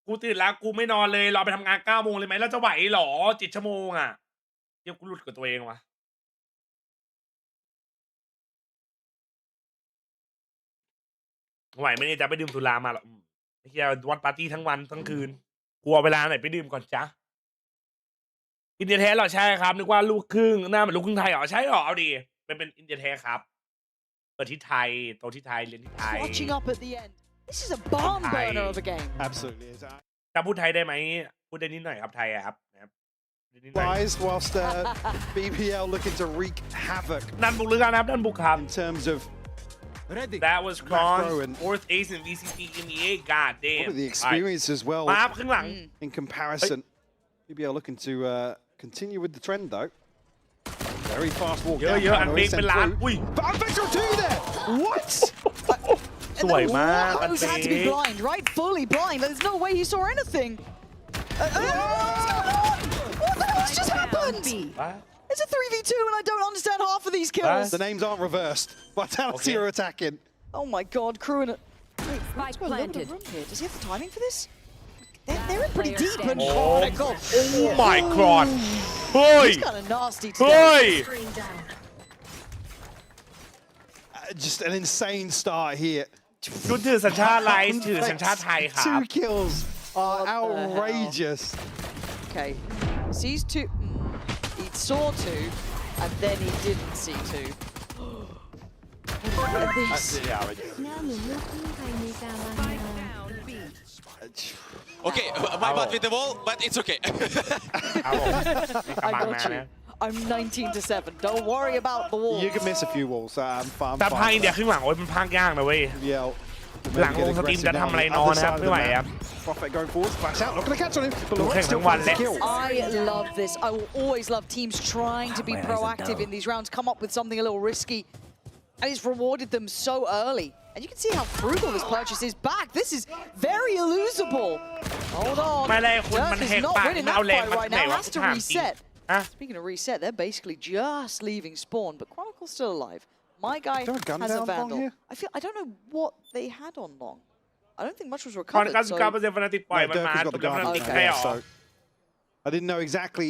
กูตื่นแล้วกูไม่นอนเลยรอไปทำงาน9 โมงเลยไหมแล้วจะไหวหรอ7 ชั่วโมงอ่ะเดี๋ยวกูหลุดกับตัวเองวะไหวไหมเนี่ยจะไปดื่มสุรามาหรอเฮียวันปาร์ตี้ทั้งวันทั้งคืนกลัวเวลาไหนไปดื่มก่อนจ๊ะอินเดียแท้หรอใช่ครับนึกว่าลูกครึ่งหน้าเหมือนลูกครึ่งไทยหรอใช่หรอเอาดิเป็นอินเดียแท้ครับเปิดที่ไทยโตที่ไทยเรียนที่ไทย Watching up at the end. This is a barn burner of a game. Absolutely. จะพูดไทยได้ไหมพูดได้นิดหน่อยครับไทยครับนะครับ Lies whilst BBL looking to wreak havoc. ดันบุกหรือกันครับดันบุกครับ In terms of that was Kron's fourth ace in VCT EMEA. God damn. Probably the experience as well. มาครับครึ่งหลัง In comparison, BBL looking to continue with the trend though. Very fast walk down. เยอะอันเบรกเป็นล้านอุ้ย But Victor two there. What? สวยมาก Rose had to be blind, right? Fully blind. There's no way he saw anything. What's going on? What the hell's just happened? It's a 3v2 and I don't understand half of these kills. The names aren't reversed. Vitality are attacking. Oh my god, Cruin. Spike planted. Does he have the timing for this? They're in pretty deep. And Oh my god. เฮ้ย He's kind of nasty เฮ้ย today. Just an insane start here. ชุดถือสัญชาติอะไรถือสัญชาติไทยครับ 2 kills are outrageous. Okay, sees 2. He saw 2, and then he didn't see 2. Look at this. หน้าเหมือนลูกครึ่งไทยอเมริกาบางนา Okay, my bad with the wall, but it's okay. I got you. I'm 19-7. Don't worry about the wall. You can miss a few walls. I'm แต่พาอินเดียขึ้นหลังโอ้ยมันพากยากนะเว้ย BBL หลังลงสตรีมจะทำอะไรนอนนะครับไม่ไหวครับ Prophet going forward, flash out, not going to catch on him, but ดูแข่ง Lorette ทั้ still งวัน finds แห the ละ kill. I love this. I will always love teams trying to be proactive in these rounds, come up with something a little risky, and it's rewarded them so early. And you can see how frugal this purchase is back. This is very elusable. Hold on. ไม่เลยคุณมัน Dirk แห is ก not ปาก winning มัน that เอาแรง fight มา right ไหน now. วะ Has to ถามจริง reset. อะ Speaking of reset, they're basically just leaving spawn, but Chronicle's still alive. My guy Is there a gun has a down long vandal. here? I don't know what they had on long. I don't think much was ตอน recovered. So 99%ฟนาติกปล่อยมัน Dirk มา has ต got ก the กันฟนา guard ติก now, ได้หรอ so I didn't know exactly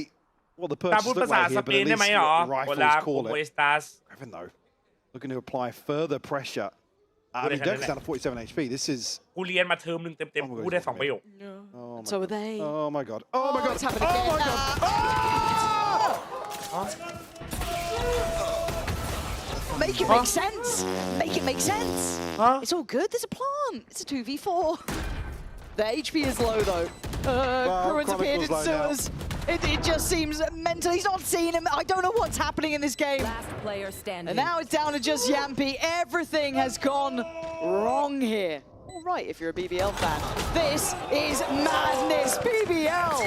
what the ตา purchase พูด looked ภาษา like ส here, เป but น at ได้ least ไหมหรอ what โอ rifles ลา call โอ it. สตาส Even though looking to apply further pressure. I mean, Dirk's down to 47 HP. This is. กูเรียนมาเทอมหนึ่งเต็มๆกูได้2ประโยค Oh my So god. are they. Oh my god. Oh my god. It's happened again. Oh my god. Make it make sense. Make it make sense. It's all good. There's a plant. It's a 2v4. The HP is low though. Bruins appeared in Chronicle's low sewers. It just seems mental. He's not seen him. I don't know what's happening in this game. Last player standing. And now it's down to just Yampy. Everything has gone wrong here. All right, if you're a BBL fan. This is madness. BBL.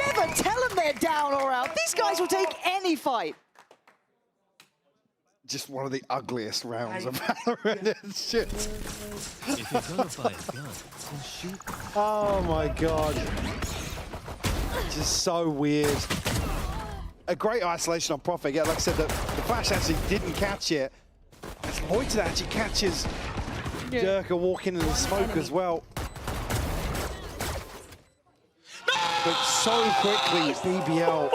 Never tell them they're down or out. These guys will take any fight. Just one of the ugliest rounds of Valorant. Shit. If you're gonna buy a gun, then shoot. Oh my god. Just so weird. A great isolation on Prophet. Yeah, like I said, the flash actually didn't catch it. As Lloyd actually catches Dirk walking in the smoke as well. But so quickly, BBL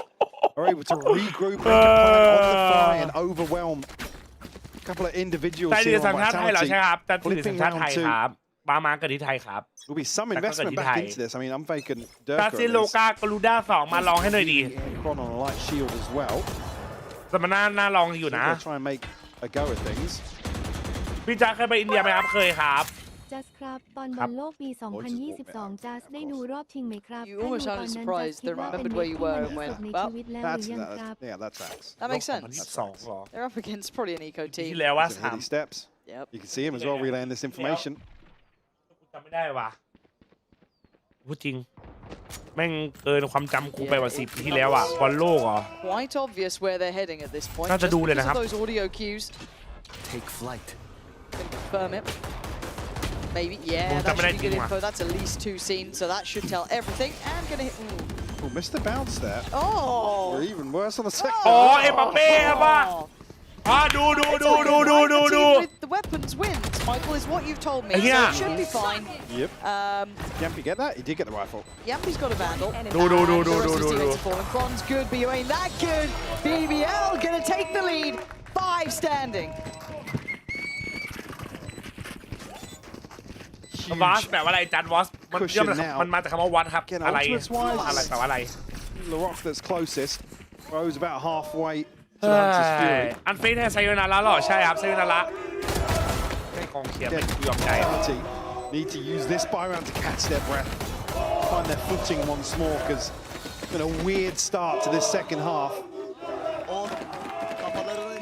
are able to regroup, make a plan on the fly, and overwhelm a couple of individuals แต่ถื here อสัญ on ชาติไทยเหรอ Vitality. ใช่ครับแต่ถือสัญ Flipping ชาติไท round ย two. ครับบามาเกิดที่ไทยครับ There'll be some investment back into this. I mean, I'm faking ดา Dirk ซิโลกากรูด้า2มาลองให้หน่อยดี Chron on a light shield as well. แต่มันน่าลองอยู่ So นะ they'll try and make a go at things. พี่จ๊าเคยไปอินเดียไหมครับเคยครับ จัสครับตอนบอลโลกปี 2022 จัสได้ดูรอบชิงไหมครับ You almost sounded surprised. They remembered where you were and went, ใน well, ชีวิตแล้วหรือยังครับ that's facts. that makes sense. 2022เหรอ They're up against probably an eco ที่ team. แล้วว่า Some heady steps. Yep. You can see him as well relaying this information. จำไม่ได้ว่ะพูดจริงแม่งเกินความจำกูไปว่า10 ปีที่แล้วอ่ะบอลโลกเหรอ Quite obvious where they're heading at this point. น่าจะ Just ดูเลย because นะครับ of those audio cues. Take flight. Can confirm it. Maybe, yeah, Well, that that should be good might be info. That's at least 2 scenes, so that should tell everything. And gonna hit. Oh, missed the bounce there. Oh! Or even worse on the second. อ๋อเอ็มบัปเป้ป่ะดู With the weapons wins, Michael, is what you've told me. So Yeah. it should be fine. Yep. Yampy get that? He did get the rifle. Yampy's got a vandal. Do. Kron's good, but you ain't that good. BBL gonna take the lead. 5 standing. วอสแปลว่าอะไรจันวอสมันมาจากคำว่าวัดครับอะไรแปลว่าอะไร Larocque that's closest throws about halfway to the Hunter's Fury. อันเฟสให้ไซโยนาระหรอใช่ครับไซโยนาระให้กองเชียร์ไม่ยอมใจ Vitality need to use this buy round to catch their breath, find their footing once more, because it's been a weird start to this second half.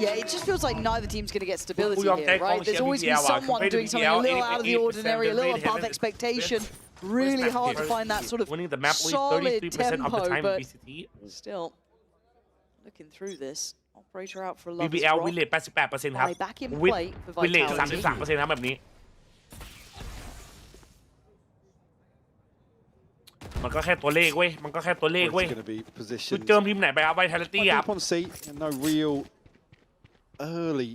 Yeah, it just feels like neither team's going to get stability here, right? There's always going to be someone doing something a little out of the ordinary, a little above expectation. Really hard to find that sort of solid tempo, but still, looking through this, operator out for a love BBL วิลเลจ 88% ครับ back in วิ play for ลเลจ Vitality. 33% ครับแบบนี้มันก็แค่ตัวเลขเว้ยมันก็แค่ตัวเลขเว้ย Going to be คุณ positioned เจิมทีมไหนไปครับ Vitality ครับ up on C, and no real early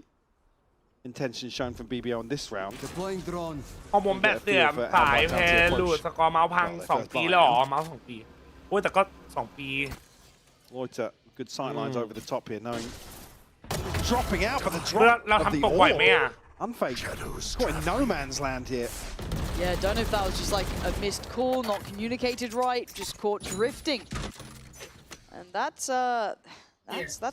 intention shown from BBL in this round. Deploying drone. พอผมแบตเสื่อมสายแพ้หลุดสกอร์เมาส์พัง2 ปีแล้วหรอเมาส์2 ปีโอ้ยแต่ก็2 ปี Loiter, good sight lines over the top here, knowing dropping out, but the เรา drop of ทำ the ตกบ่อยไหม orb. Unfake. Caught in no man's land here. Yeah, don't know if that was just like a missed call, not communicated right, just caught drifting. And that's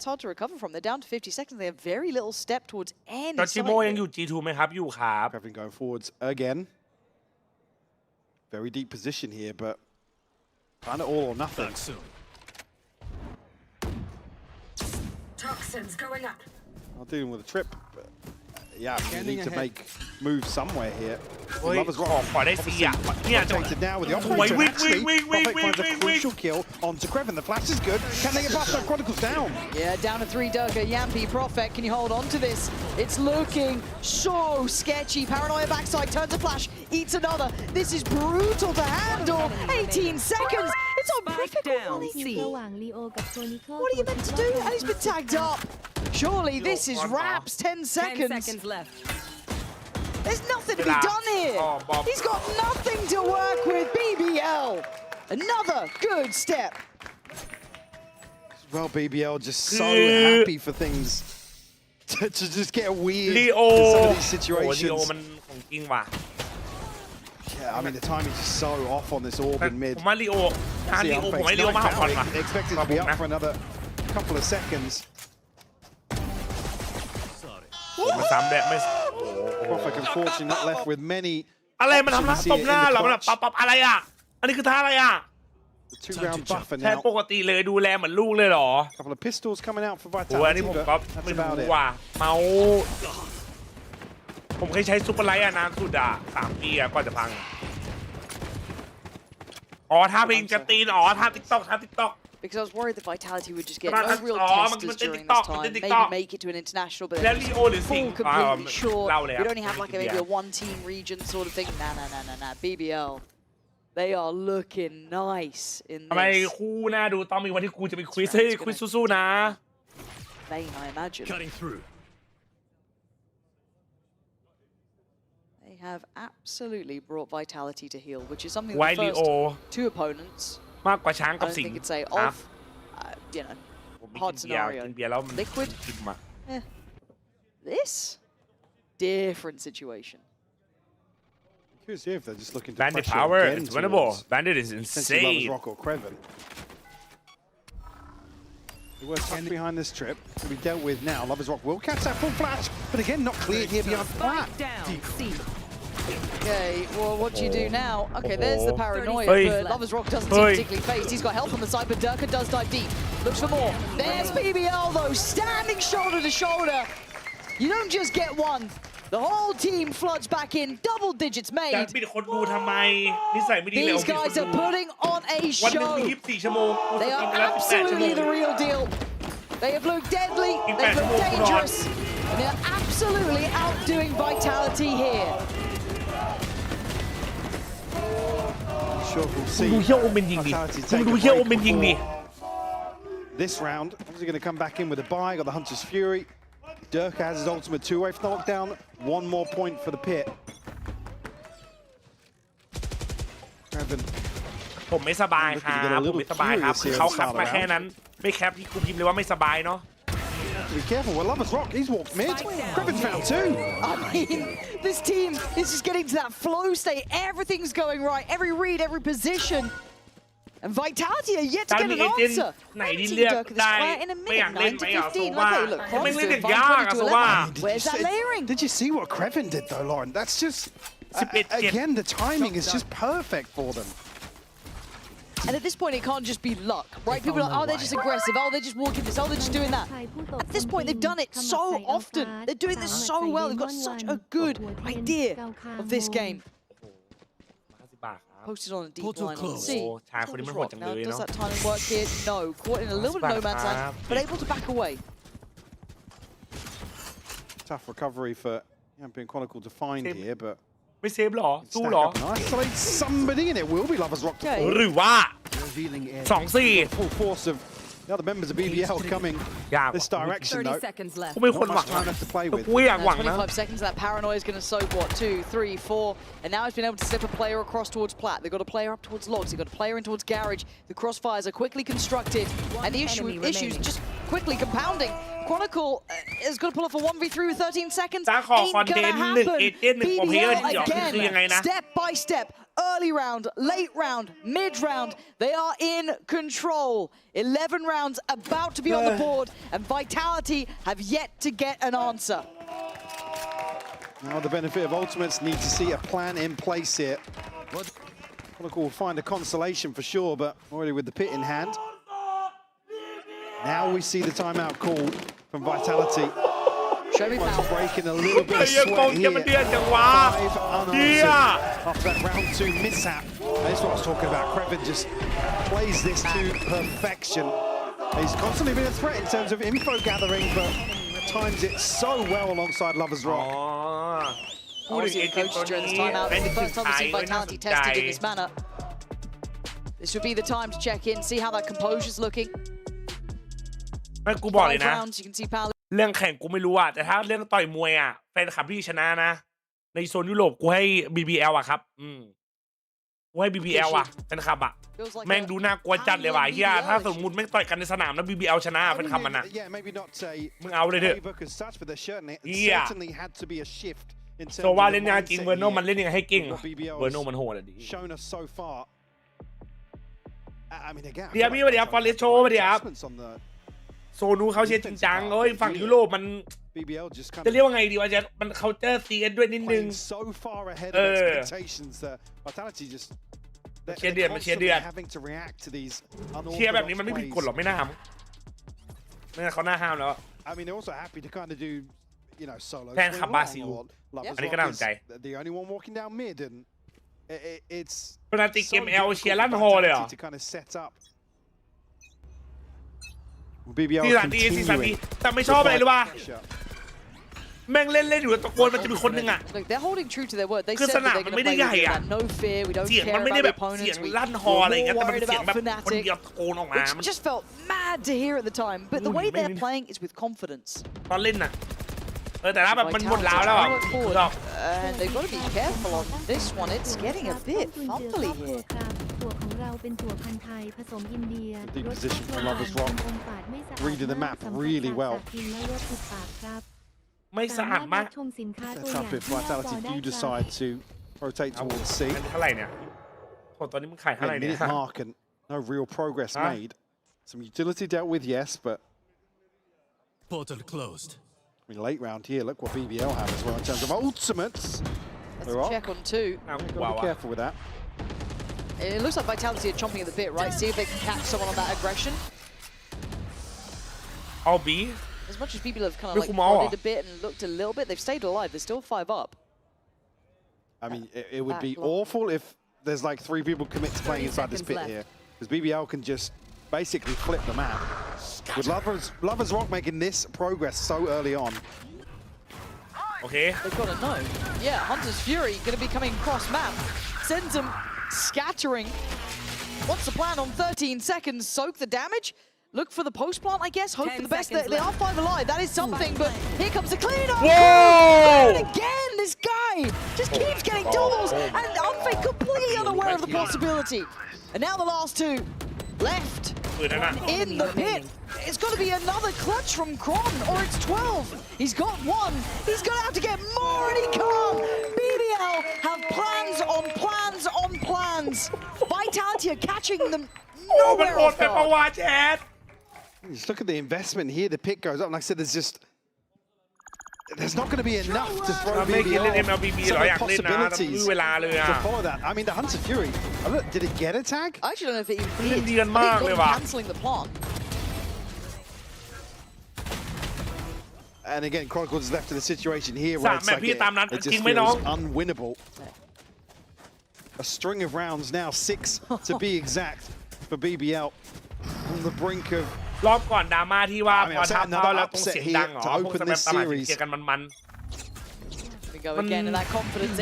hard to recover from. They're down to 50 seconds. They have very little step towards any ตอนชิโม side. ยังอยู่ G2 ไหมครับอยู่ครับ Kevin going forwards again. Very deep position here, but kind of all or nothing. Toxins going up. Not dealing with a trip, but yeah, you need to make moves somewhere here. เฮ้ย Lovers ขอ Rock ขอได้ซีอ่ะเนี่ยจัง rotated now with the โอ้ย operator. วิ่ง Actually, วิ่งวิ่ง Prophet วิ่ง finds a วิ่งวิ่ง crucial kill onto Krevin. The flash is good. Can they get past that Chronicles down? Yeah, down to 3 Durka. Yampi, Prophet, can you hold on to this? It's looking so sketchy. Paranoia backside, turns a flash, eats another. This is brutal to handle. 18 seconds. It's on Prophet. down. ระหว่างลีโอกับโซนิโค What are you meant to do? And he's been tagged up. Surely this is wraps. 10 10 seconds. seconds left. There's nothing to be done here. He's got nothing to work with. BBL. Another good step. Well, BBL just so happy for things to just get weird ลีโอ in some of these โอ้ลีโอ situations. มันของจริงว่ะ Yeah, I mean the timing is so off on this orb แต่ in mid. ผมว่าลีโอการ See, ลีโอ Unfake ผมให้ลีโอมาก่อนว่ะ expected to be up for another couple of seconds. มันซ้ำแบบไม่ Prophet unfortunately not left with many อะไรมันทำหน้า options ต here บ in หน้า the เหรอมันแบบ clutch. ปั๊บอะไรอ่ะ อันนี้คือท่าอะไรอ่ะ The 2-round buffer แทน now. ปกติเลยดูแลเหมือนลูกเลยเหรอ Couple of pistols coming out for โอ้อันนี้ Vitality, ผม but ก็ that's ไม่รู้ about it. ว่ะเมาผมเคยใช้ซุปเปอร์ไลท์อะนานสุดอะ3 ปีอะก่อนจะพัง อ๋อท่าเพลงจะตีนอ๋อท่าติ๊กต็อกท่าติ๊กต็อก Because I was worried that Vitality would just get Come on, no real oh, testers man, during this TikTok, time. Maybe TikTok. make it to an international, but Let then me all this fall thing. completely short. Loud We'd only have like maybe a one-team region sort of thing. Nah. BBL, they are looking nice in ทำไม this คู่หน้าดูต้องมีวันที่ครูจะมีควิสให้ควิสสู้ๆนะ vein, I imagine. Cutting through. They have absolutely brought Vitality to heal, which is something ไว that ลี the โอ first 2 opponents, มากกว่าช้าง I กับ don't สิง think it's a ครับ off, you know, ผมไม่ hard กินเบียร์ scenario. กินเบียร์แล้วมัน Liquid. กินมา This different situation. Curious here if they're just looking to Bandit pressure power again is winnable. towards Bandit is potentially Lovers insane. Rock or Krevin. They were tucked behind this trip to be dealt with now. Lovers Rock will catch that full flash, but again, not cleared here beyond flat. Okay, well, what do you do now? Okay, there's the paranoia, Hey. but Lovers Rock doesn't Hey. seem particularly phased. He's got help on the side, but Durka does dive deep. Looks for more. There's BBL, though, standing shoulder to shoulder. You don't just get one. The whole team floods back in, double digits จะ made. ปิดคนดูทำไมนิสัยไม่ดีเลย These guys are putting on a วันหนึง show. มี24 ชั่วโมง They กิน are ไปแล้ว18 ชั่วโม absolutely ง the real deal. They have looked deadly, Keep they've that looked smoke, dangerous, and they're absolutely outdoing Vitality here. Sure, we'll มึง see. ดูเฮียโอเมนยิงดิ Vitality มึง take ดู a เฮียโอ break เมนยิงดิ before this round. Obviously going to come back in with a buy. Got the Hunter's Fury. Dirk has his ultimate 2-way for the knockdown. One more point for the pit. Krevin ผมไม่สบายครับผมไม่สบายครับคือเขาแคปมาแค่นั้น ไม่แคปที่กูพิมพ์เลยว่าไม่สบายเนาะ be careful. Well, Lovers Rock, he's walked mid. Krevin's found 2. I mean, this team is just getting to that flow state. Everything's going right. Every read, every position. And Vitality are yet to get an answer. ไหนที่เลือกได้ไม่อยากเล่นไหมอ่ะโซว่าไม่เล่นอย่างยากอ่ะโซว่า Where's that layering? Did you see what Krevin did though, Lauren? That's just again the timing is just perfect for them. And at this point, it can't just be luck, right? People are, oh, they're just aggressive. Oh, they're just walking this. Oh, they're just doing that. At this point, they've done it so often. They're doing this so well. They've got such a good idea of this game. Posted on a deep line. Let's see. Now, does that timing work here? No. Caught in a little bit of no man's land, but able to back away. Tough recovery for Champion Chronicle to find here, but ไม่เซฟหรอสู้หรอ isolate somebody and it will be Lovers Rock. หรือว่า2-4 full force of The other members of BBL coming this direction, though. 30 seconds left. กูไม่ควรหวัง Not much time left to play with. กูอยากหวังนะ 25 seconds. That paranoia is going to soak, what, 2, 3, 4. And now he's been able to slip a player across towards Plat. They've got a player up towards Logs. They've got a player in towards Garage. The crossfires are quickly constructed. And the issues just quickly compounding. Chronicle is going to pull off a 1v3 with 13 seconds. Ain't gonna happen. BBL again, step by step. Early round, late round, mid round, they are in control. 11 rounds about to be on the board, and Vitality have yet to get an answer. Now the benefit of ultimates need to see a plan in place here. Chronicle will find a consolation for sure, but already with the pit in hand. Now we see the timeout called from Vitality. Breaking a little bit of sweat here. 5 unanswered after that round 2 mishap. That's what I was talking about. Krevin just plays this to perfection. He's constantly been a threat in terms of info gathering, but times it so well alongside Lover's Rock. Obviously, the coach during this timeout. It's the first time we've seen Vitality tested in this manner. This would be the time to check in, see how that composure's looking. ไม่กูบอกเลยนะ 5 rounds, you can see Pal. เรื่องแข่งกูไม่รู้อะแต่ถ้าเรื่องต่อยมวยอะแฟนคลับที่ชนะนะในโซนยุโรปกูให้ BBL อะครับกูให้ BBL อะแฟนคลับอะแม่งดูน่ากลัวจัดเลยว่ะเฮียถ้าสมมุติแม่งต่อยกันในสนามแล้ว BBL ชนะแฟนคลับมันอะมึงเอาเลยเถอะเฮียโซว่าเล่นงานจริงเวอร์โนมันเล่นยังไงให้เก่งเวอร์โนมันโหดอะดิเดี๋ยวมีวันเดียวฟอร์เรสโชว์วันเดียวโซนูเขาเชียร์จริงจังเอ้ยฝั่งยุโรปมันจะเรียกว่าไงดีวะจะมันเขาเจอCSด้วยนิดนึงเชียร์เดือดมันเชียร์เดือดเชียร์แบบนี้มันไม่ผิดกฎหรอกไม่น่าห้ามไม่งั้นเขาน่าห้ามแล้วแทนขับบาซิลอันนี้ก็น่าสนใจปกติเกม L เชียร์ลั่นฮอเลยเหรอซีซั่นดีแต่ไม่ชอบอะไรเลยว่ะแม่งเล่นอยู่ตะโกนมันจะมีคนหนึ่งอ่ะคือสนามมันไม่ได้ใหญ่อ่ะเสียงมันไม่ได้แบบเสียงลั่นฮออะไรอย่างเงี้ยแต่มันเสียงแบบคนเดียวตะโกนออกมามัน just felt mad to hear at the time but the way they're playing is with confidence ตอนเล่นน่ะแต่ละแบบมันหมดแล้วอ่ะ and they've got to be careful on this one it's getting a bit fumbly here ตัวของเราเป็นตัวพันธุ์ไทยผสมอินเดีย Deep position from Lover's Rock reading the map really well ไม่สะอาดมาก That's up if Vitality do decide to rotate towards C เท่าไหร่เนี่ยตอนนี้มึงขายเท่าไหร่เนี่ย minute mark and no real progress made some utility dealt with yes but portal closed I mean, late round here, look what BBL have as well in terms of ultimates. Let's check on 2. Be careful with that. It looks like Vitality are chomping at the bit, right? See if they can catch someone on that aggression. I'll be. As much as people have kind of like nodded a bit and looked a little bit, they've stayed alive. They're still 5 up. I mean, it would be awful if there's like 3 people commit to playing inside this pit here. Because BBL can just basically flip the map. With Lover's Rock making this progress so early on. Okay. They've got to know. Yeah, Hunter's Fury going to be coming cross map. Sends them scattering. What's the plan on 13 seconds? Soak the damage? Look for the post plant, I guess. Hope for the best. They are 5 alive. That is something, but here comes the cleanup. Whoa! And again, this guy just keeps getting doubles. And Unfake completely unaware of the possibility. And now the last 2 left. In the pit, it's got to be another clutch from Kron, or it's 12. He's got 1. He's going to have to get more, and he can't. BBL have plans on plans on plans. Vitality are catching them nowhere off guard. Just look at the investment here. The pit goes up. Like I said, there's not going to be enough to throw BBL. Possibilities to follow that. I mean, the Hunter Fury. Did it get a tag? I actually don't know if it even did. I think cancelling the plant. And again, Chronicles is left in a situation here where it's like it just feels unwinnable. A string of rounds now, 6 to be exact for BBL on the brink of. รอบก่อนดราม่าที่ว่าพอทับเขาแล้วต้องเสียงดังเหรอพวกสมัยตลาดเชียร์กันมัน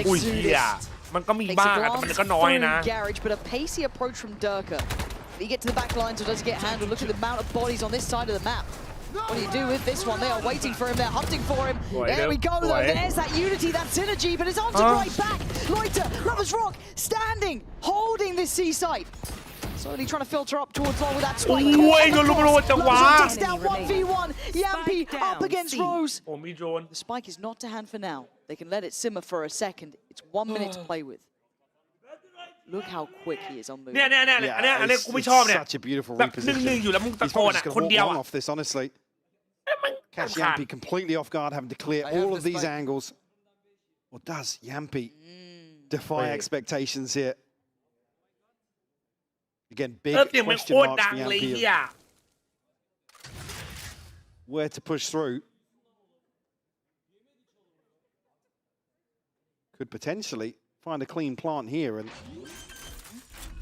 อุ้ยเหี้ยมันก็มีบ้างแต่มันก็น้อยนะ Garage, but a pacey approach from Durka. Did he get to the back lines or does he get handled? Look at the amount of bodies on this side of the map. What do you do with this one? They are waiting for him. They're hunting for him. There we go, though. There's that unity, that synergy, but it's answered right back. Loiter, Lover's Rock, standing, holding this C site. Slowly trying to filter up towards Law with that spike. Lover's Rock takes down 1v1. Yampi up against Rose. The spike is not to hand for now. They can let it simmer for a second. It's 1 minute to play with. Look how quick he is on move. เนี่ยกูไม่ชอบเนี่ย Such a beautiful แบบ reposition. 1-1อยู่แล้วมึงตะ He's โกน probably อ่ะ just คน going เดี to ยว walk อ่ะ long off this, honestly. Catch Yampi completely off guard, having to clear all of these angles. Or does Yampi defy expectations here? Again, big question marks for Yampi. Where to push through. Could potentially find a clean plant here and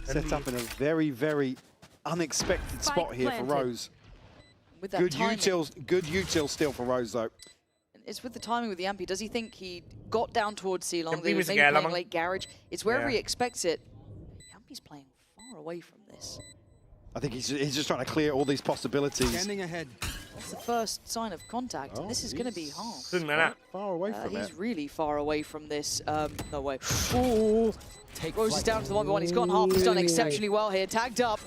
set up in a very, very unexpected spot here for Rose. With that Good util still for Rose, though. It's with the timing with the Yampi. Does he think he got down towards C-Long? They were maybe playing late garage. It's wherever he expects it. Yampi's playing far away from this. I think he's just trying to clear all these possibilities. Standing ahead. That's the first sign of contact, and this is going to be hard. Far away from it. He's really far away from this. No way. Ooh. Rose is down to the 1v1. He's gotten half. He's done exceptionally well here. Tagged up.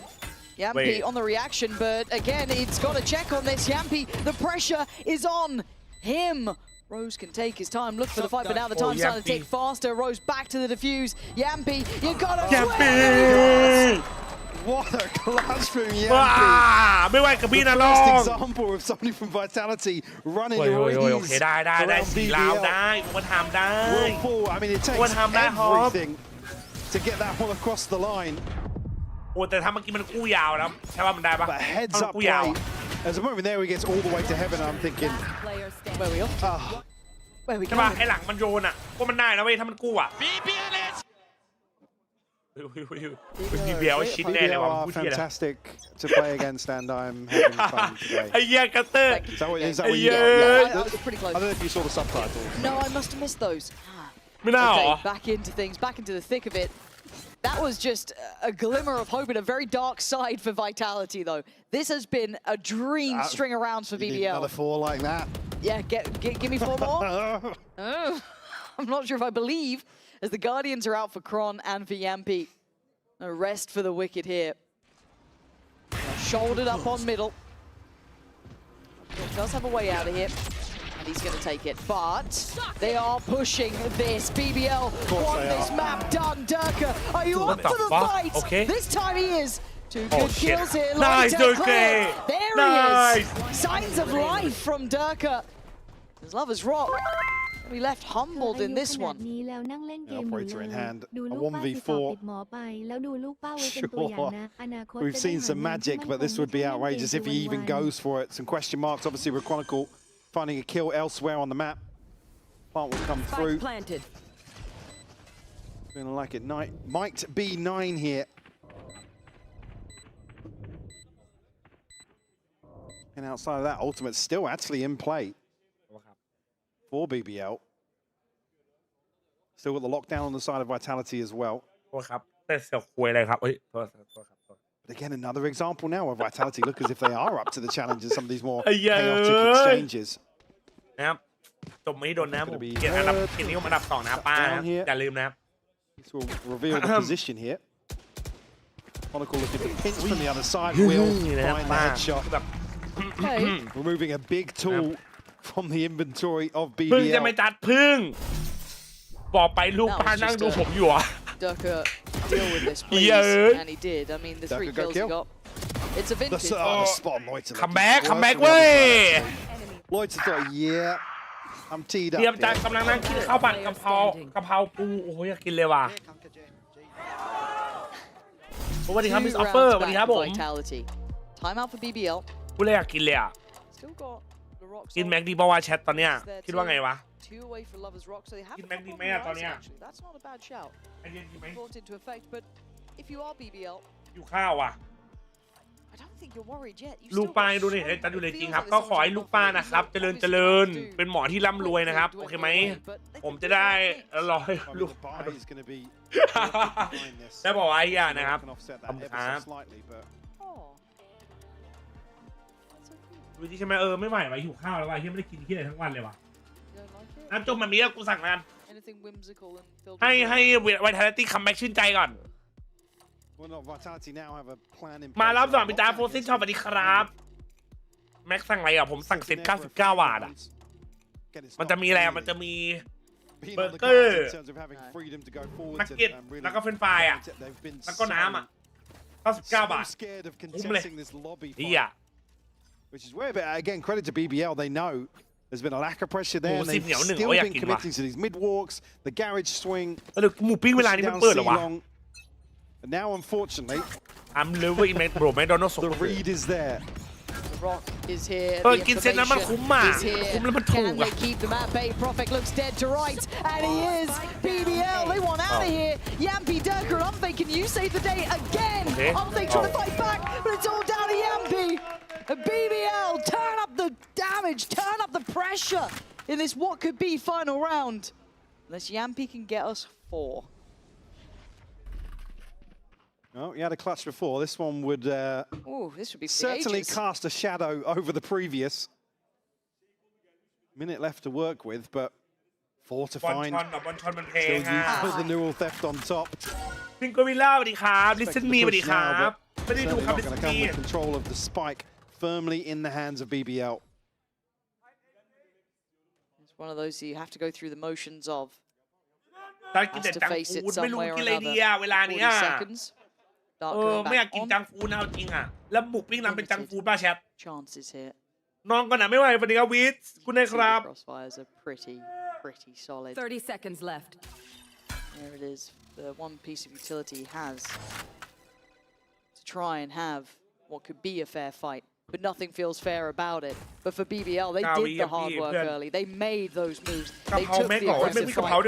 Yampi on the reaction, but again, it's got to check on this. Yampi, the pressure is on him. Rose can take his time, look for the fight, but now the time's starting to tick faster. Rose back to the defuse. Yampi, you got to win! What a clutch from Yampi. ไม่ไหวกับพี่นะลอง First example of somebody from Vitality running away. โอเคได้สี่ราวได้มันทำได้ I mean, it takes everything to get that one across the line. โอ้แต่ถ้าเมื่อกี้มันกู้ยาวนะใช่ว่ามันได้ปะ But heads up play. There's a moment there where he gets all the way to heaven. I'm thinking, where we go? Where we ใช่ go? ปะไอ้หลังมันโยนอ่ะก็มันได้นะเว้ยถ้ามันกู้อ่ะ BBL ชิ้นแน่เลยว่ะ fantastic to play against, and I'm having fun today. ไอ้เหี้ยกัตเตอร์ Is that what you got? Yeah. I was pretty close. I don't know if you saw the subtitles. No, I must have missed those. ไม่น่าหรอ Back into things, back into the thick of it. That was just a glimmer of hope in a very dark side for Vitality, though. This has been a dream string of rounds for BBL. Another 4 like that. Yeah, give me 4 more. I'm not sure if I believe, as the Guardians are out for Kron and for Yampi. No rest for the Wicked here. Shouldered up on middle. Does have a way out of here. And he's going to take it. But they are pushing this. BBL won this map. Done. Durka, are you up for the fight? Okay. This time he is. 2 good kills here. Nice, Durka. There he is. Signs of life from Durka. There's Lover's Rock. We left humbled in this one. Operator in hand. A 1v4. Sure. We've seen some magic, but this would be outrageous if he even goes for it. Some question marks, obviously, with Chronicle finding a kill elsewhere on the map. Plant will come through. Feeling like it might be 9 here. And outside of that, Ultimate's still actually in play for BBL. Still got the lockdown on the side of Vitality as well. But again, another example now where Vitality look as if they are up to the challenge in some of these more chaotic exchanges. นะครับจบไม่โดนนะผมเกียรติอันดับเกียรตินิยมอันดับ 2 นะป้านะอย่าลืมนะครับ This will reveal the position here. Chronicle looking to pinch from the other side. Will find the headshot. Removing a big tool from the inventory of พึ่งจะ BBL. ไม่จัดพึ่งบอกไปลูกป้านั่งดูผมอยู่อ่ะ Durka, deal with this, please. And he did. I mean, the 3 kills he got. It's a vintage. The spot on Loiter. Come back เว้ย Loiter thought, yeah, I'm teed up. เตรียมใจกำลังนั่งกินข้าวผัดกะเพราปูโอ้โหอยากกินเลยว่ะสวัสดีครับมิสออฟเฟอร์สวัสดีครับผม Time out for BBL. กูเลยอยากกินเลยอ่ะกินแม็กดีบอว่าแชทตอนเนี้ยคิดว่าไงวะกินแม็กดีไหมอ่ะตอนเนี้ย That's not a bad shout. Brought into effect, but if you are BBL, อยู่ข้าวอ่ะ I don't ลูกป้าดูนี่จัดดูเลยจริงครับก็ขอให้ลูกป้านะครับเจริญเป็นหมอที่ร่ำรวยนะครับโอเคไหมผมจะได้รอให้ลูกป้าได้บอกไอ้ยานะครับดูที่ใช่ไหมไม่ไหวหิวข้าวแล้วว่ะที่ไม่ได้กินที่ไหนทั้งวันเลยว่ะน้ำจมแบบนี้กูสั่งงานให้Vitalityคัมแบ็กชื่นใจก่อนมารับสอนพิจารโฟซินชอบสวัสดีครับแม็กสั่งอะไรอ่ะผมสั่งเซ็ต99 บาทอ่ะมันจะมีอะไรมันจะมีเบอร์เกอร์นักเก็ตแล้วก็เฟรนช์ฟรายอ่ะแล้วก็น้ำอ่ะ99 บาทคุ้มเลยดีอ่ะWhich is where, but again, credit to BBL. They know there's been a lack of pressure there, and they've still been committing to these mid walks, the garage swing. But now, unfortunately, I'm loving it, bro. The read is there. The Rock is here. กินเซนนั้นมันคุ้มมากคุ้มแล้วมันถูก Can they keep them at bay? Prophet looks dead to right, and he is. BBL, they want out of here. Yampy, Durker, and Umphay, can you save the day again? Umphay trying to fight back, but it's all down to Yampy. BBL, turn up the damage, turn up the pressure in this what could be final round. Unless Yampy can get us 4. Oh, you had a clutch before. This one would, this would be certainly cast a shadow over the previous. Minute left to work with, but 4 to find. Still useful, the neural theft on top. พิงโกวิลล่าสวัสดีครับลิสเซนมีสวัสดีครับไม่ได้ดูครับลิสเซนมี control of the spike firmly in the hands of BBL. It's one of those you have to go through the motions of. ตอนกินแต่จังฟูดไม่รู้กินอะไรดีอ่ะเวลานี้ไม่อยากกินจังฟูดนะจริงอ่ะแล้วหมูปิ้งน้ำเป็นจังฟูดป่ะแชทน้องก็หนาไม่ไหววันนี้ครับวิทคุณนายครับ pretty solid. 30 seconds left. There it is. The one piece of utility he has to try and have what could be a fair fight, but nothing feels fair about it. But for BBL, they did the hard work early. They made those moves. They took the aggressive fight.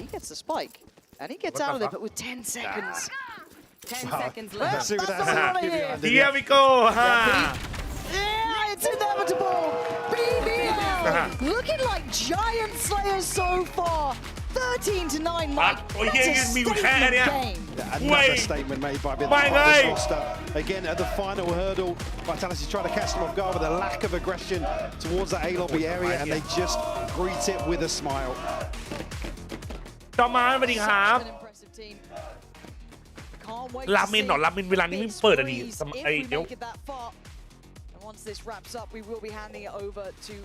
He gets the spike, and he gets out of it, but with 10 seconds. 10 seconds left. Here we go. Yeah, it's inevitable. BBL looking like giant slayers so far. 13 to 9, Mike. That's a statement game. Another statement made by this roster. Again, at the final hurdle, Vitality trying to catch them off guard with a lack of aggression towards that A lobby area, and they just greet it with a smile. ต่อมาสวัสดีครับราเมนเหรอราเมนเวลานี้ไม่เปิดอ่ะดิเดี๋ยว Once this wraps up, we will be handing it over to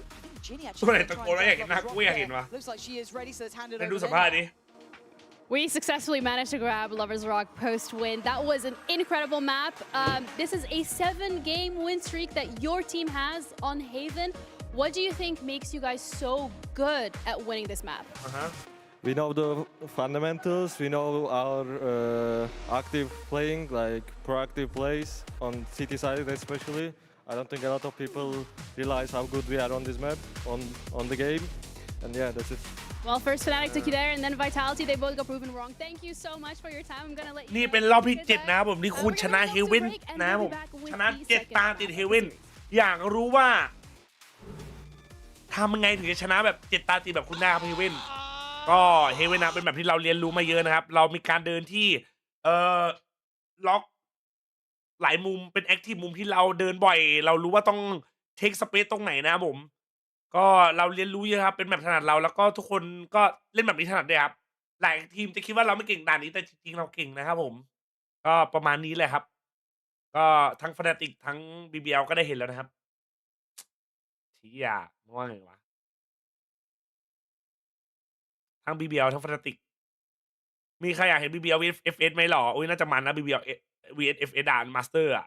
Ginny. Looks like she is ready, so let's hand it over to her. We successfully managed to grab Lovers Rock post-win. That was an incredible map. This is a 7-game win streak that your team has on Haven. What do you think makes you guys so good at winning this map? We know the fundamentals. We know our active playing, like proactive plays on city side especially. I don't think a lot of people realize how good we are on this map, on the game, and yeah, that's it. Well, first Fnatic took you there, and then Vitality, they both got proven wrong. Thank you so much for your time. I'm gonna let you. นี่เป็นรอบที่7นะผมนี่คุณชนะเฮเว่นนะผมชนะ7 ตาติดเฮเว่นอยากรู้ว่าทำยังไงถึงจะชนะแบบ7 ตาติดแบบคุณได้ครับเฮเว่นก็เฮเว่นนะเป็นแบบที่เราเรียนรู้มาเยอะนะครับเรามีการเดินที่ล็อกหลายมุมเป็นแอคทีฟมุมที่เราเดินบ่อยเรารู้ว่าต้องเทคสเปซตรงไหนนะผมก็เราเรียนรู้เยอะครับเป็นแบบถนัดเราแล้วก็ทุกคนก็เล่นแบบนี้ถนัดด้วยครับหลายทีมจะคิดว่าเราไม่เก่งด่านนี้แต่จริงๆเราเก่งนะครับผมก็ประมาณนี้แหละครับก็ทั้งฟนาติกทั้ง BBL ก็ได้เห็นแล้วนะครับที่ว่าไงวะทั้ง BBL ทั้งฟนาติกมีใครอยากเห็น BBL vs FS ไหมหรออุ้ยน่าจะมันนะ BBL vs FS ด่านมาสเตอร์อะ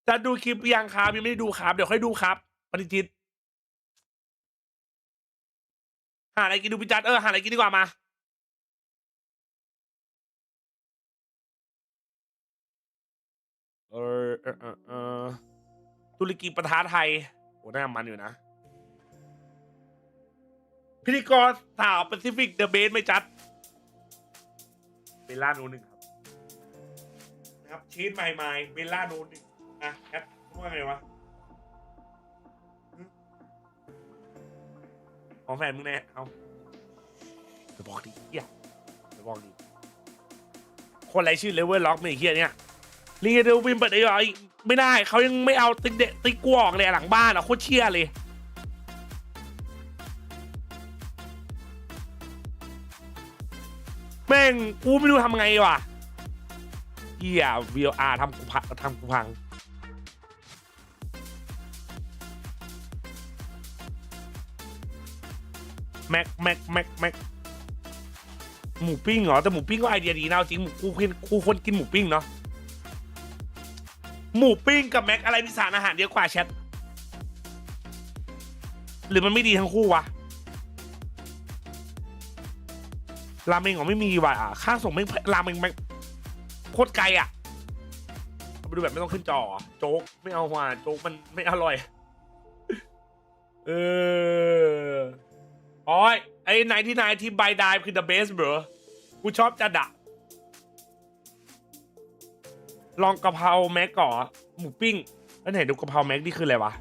จะดูคลิปยังครับยังไม่ได้ดูครับเดี๋ยวค่อยดูครับปฏิทินหาอะไรกินดูพิจัดหาอะไรกินดีกว่ามาตุรกีประท้าไทยโอ้น่ามันอยู่นะพิธีกรสาวแปซิฟิกเดอะเบสไม่จัดเบลล่าโน1ครับ นะครับชีสใหม่ๆเบลล่าโดนอ่ะแอดว่าไงวะของแฟนมึงแน่เอาไปบอกดิเฮียไปบอกดิคนไรชื่อเลเวลล็อกไม่เฮียเนี่ยลิงเดลวินเปิดได้ยังไม่ได้เขายังไม่เอาติ๊กกวอกเลยหลังบ้านอ่ะโคตรเชี่ยเลยแม่งกูไม่รู้ทำไงวะเฮีย VLR ทำกูพังแม็กหมูปิ้งเหรอแต่หมูปิ้งก็ไอเดียดีนะจริงกูคนกินหมูปิ้งเนาะหมูปิ้งกับแม็กอะไรมีสารอาหารเยอะกว่าแชทหรือมันไม่ดีทั้งคู่วะราเมงของไม่มีว่ะค่าส่งไม่ราเมงโคตรไกลอ่ะไปดูแบบไม่ต้องขึ้นจอโจ๊กไม่เอาว่ะโจ๊กมันไม่อร่อยโอ้ยไอ้99ที่ใบดายคือ the best bro กูชอบจัดอะลองกะเพราแม็กก่อหมูปิ้งแล้วไหนดูกะเพราแม็กนี่คืออะไรวะ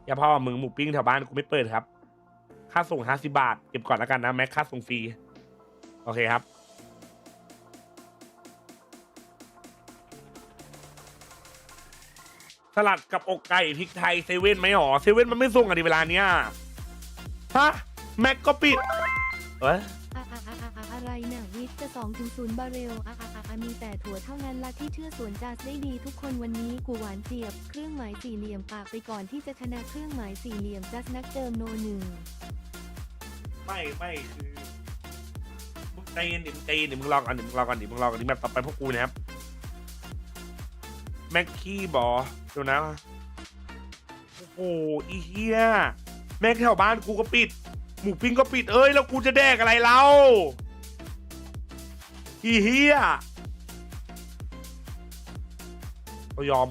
อย่าพ่อมึงหมูปิ้งแถวบ้านกูไม่เปิดครับค่าส่ง50 บาทเก็บก่อนแล้วกันนะแม็กค่าส่งฟรีโอเคครับสลัดกับอกไก่พริกไทยเซเว่นไหมหรอเซเว่นมันไม่ส่งอะดิเวลาเนี้ยฮะแม็กก็ปิดอะไรน่ะวิทย์จะ2-0บาเรลมีแต่ถั่วเท่านั้นละที่เชื่อสวนจาสได้ดีทุกคนวันนี้กูหวานเจี๊ยบเครื่องหมายสี่เหลี่ยมปากไปก่อนที่จะชนะเครื่องหมายสี่เหลี่ยมจัสนักเติมโนหนึ่งไม่คือมึงใจเย็นดิมึงรอก่อนดิแบบต่อไปพวกกูนะครับแม็กกี้บอเดี๋ยวนะโอ้โหอีเหี้ยแม็กแถวบ้านกูก็ปิดหมูปิ้งก็ปิดแล้วกูจะแดกอะไรเล่าอีเหี้ยกูยอม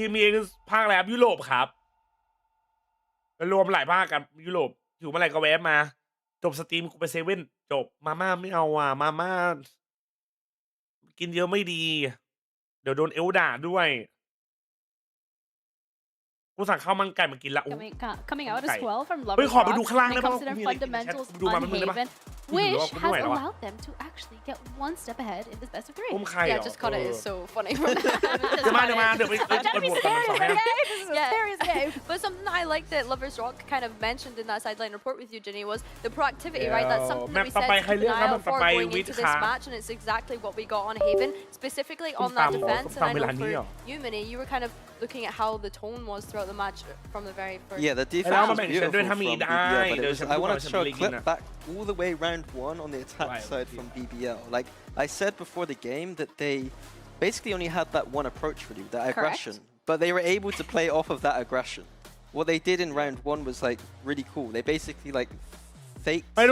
EMEAคือภาคแรกยุโรปครับรวมหลายภาคกันยุโรปอยู่เมื่อไหร่ก็แวะมาจบสตรีมกูไปเซเว่นจบมาม่าไม่เอามาม่ากินเยอะไม่ดีเดี๋ยวโดนเอลด่าด้วยกูสั่งข้าวมันไก่มากินละ Coming out as well from เฮ้ย Lovers ขอไป Rock ดูข้างล่าง when ได้ it ป่ะ comes to their fundamentals on Haven, which has allowed them to actually get one step ahead in this best of 3. Yeah, just caught it is so funny from that. เดี๋ยวมาเดี๋ยวไปเปิดบทกันสองแห่ง But something that I liked that Lovers Rock kind of mentioned in that sideline report with you, Ginny, was the proactivity, right? That's something that we said to keep an eye out for going into this match, and it's exactly what we got on Haven, specifically on that defense. And I know for you, Minnie, you were kind of looking at how the tone was throughout the match from the very first. Yeah, the defense was beautiful from BBL, but I wanted to show a clip back all the way round 1 on the attack side from BBL. Like I said before the game that they basically only had that one approach for you, that aggression, but they were able to play off of that aggression. What they did in round 1 was like really cool. They basically like faked that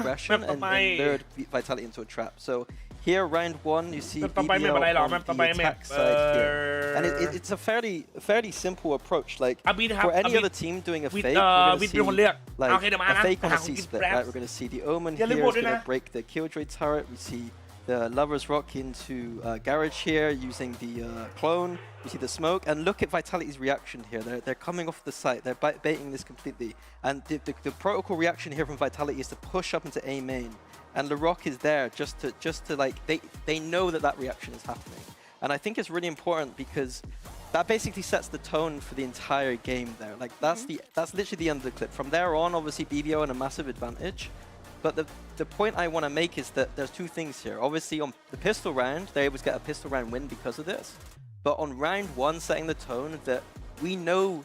aggression and lured Vitality into a trap. So here, round 1, you see BBL on the attack side here. And it's a fairly simple approach. Like, for any other team doing a fake, we're going to see like, a fake on a C-split, right? We're going to see the Omen here is going to break the Killjoy turret. We see the Lovers Rock into Garage here using the clone. You see the smoke. And look at Vitality's reaction here. They're coming off the site. They're baiting this completely. And the protocol reaction here from Vitality is to push up into A main. And LaRock is there just to like they know that reaction is happening, and I think it's really important because that basically sets the tone for the entire game there. Like that's literally the end of the clip. From there on, obviously BBO in a massive advantage, but the point I want to make is that there's two things here. Obviously on the pistol round, they're able to get a pistol round win because of this, but on round 1, setting the tone that we know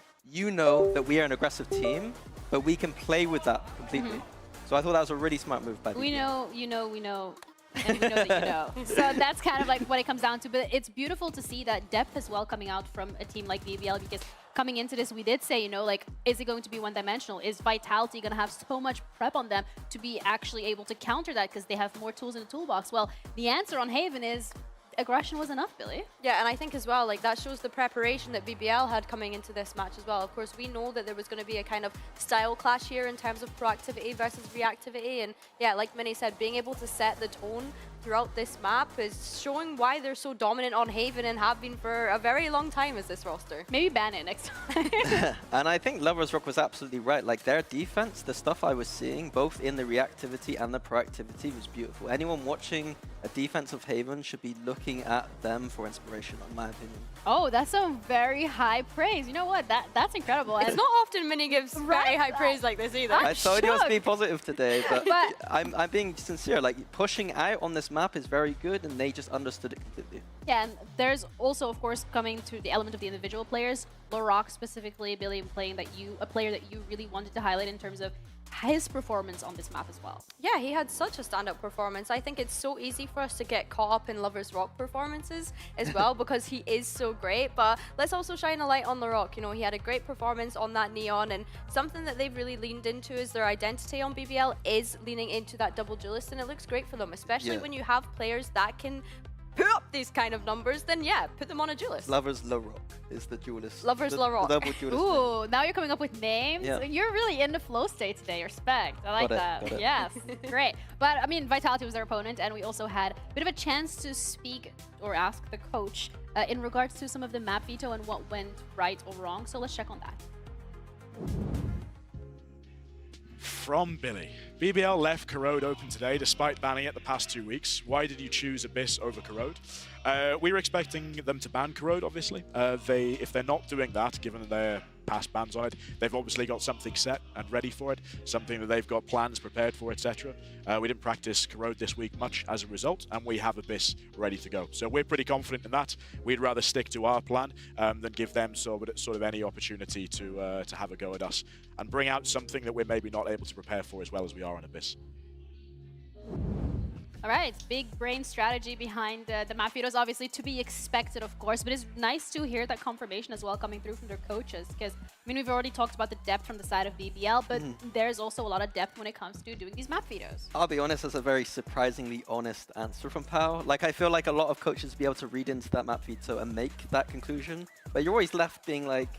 that we are an aggressive team, but we can play with that completely. So I thought that was a really smart move by BBL. We know, and we know that you know. So that's kind of like what it comes down to. But it's beautiful to see that depth as well coming out from a team like BBL, because coming into this, we did say, like, is it going to be one-dimensional? Is Vitality going to have so much prep on them to be actually able to counter that because they have more tools in the toolbox? Well, the answer on Haven is aggression was enough, Billy. Yeah, and I think as well, like that shows the preparation that BBL had coming into this match as well. Of course, we know that there was going to be a kind of style clash here in terms of proactivity versus reactivity, and yeah, like Minnie said, being able to set the tone throughout this map is showing why they're so dominant on Haven and have been for a very long time as this roster. Maybe ban it next time. And I think Lovers Rock was absolutely right. Like their defense, the stuff I was seeing, both in the reactivity and the proactivity, was beautiful. Anyone watching a defense of Haven should be looking at them for inspiration, in my opinion. Oh, that's some very high praise. You know what? That's incredible. It's not often Minnie gives very high praise like this either. I told you I was being positive today, but I'm being sincere. Like pushing out on this map is very good, and they just understood it completely. Yeah, and there's also, of course, coming to the element of the individual players. Lorock specifically, Billy, playing a player that you really wanted to highlight in terms of his performance on this map as well. Yeah, he had such a stand-up performance. I think it's so easy for us to get caught up in Lovers Rock performances as well because he is so great. But let's also shine a light on Lorock. You know, he had a great performance on that Neon, and something that they've really leaned into is their identity on BBL is leaning into that double duelist, and it looks great for them, especially when you have players that can put up these kind of numbers. Then yeah, put them on a duelist. Lovers Lorock is the duelist. Lovers Lorock. Double duelist. Ooh, now you're coming up with names. Yeah. You're really in the flow state today. Respect. I like that. Yes, great. But I mean, Vitality was their opponent, and we also had a bit of a chance to speak or ask the coach in regards to some of the map veto and what went right or wrong. So let's check on that. From Billy. BBL left Corrode open today despite banning it the past 2 weeks. Why did you choose Abyss over Corrode? We were expecting them to ban Corrode, obviously. If they're not doing that, given their past bans on it, they've obviously got something set and ready for it, something that they've got plans prepared for, etc. We didn't practice Corrode this week much as a result, and we have Abyss ready to go. So we're pretty confident in that. We'd rather stick to our plan than give them sort of any opportunity to have a go at us and bring out something that we're maybe not able to prepare for as well as we are on Abyss. All right, big brain strategy behind the map vetoes, obviously to be expected, of course, but it's nice to hear that confirmation as well coming through from their coaches, because I mean, we've already talked about the depth from the side of BBL, but there's also a lot of depth when it comes to doing these map vetoes. I'll be honest, that's a very surprisingly honest answer from Pao. Like, I feel like a lot of coaches be able to read into that map veto and make that conclusion, but you're always left being like,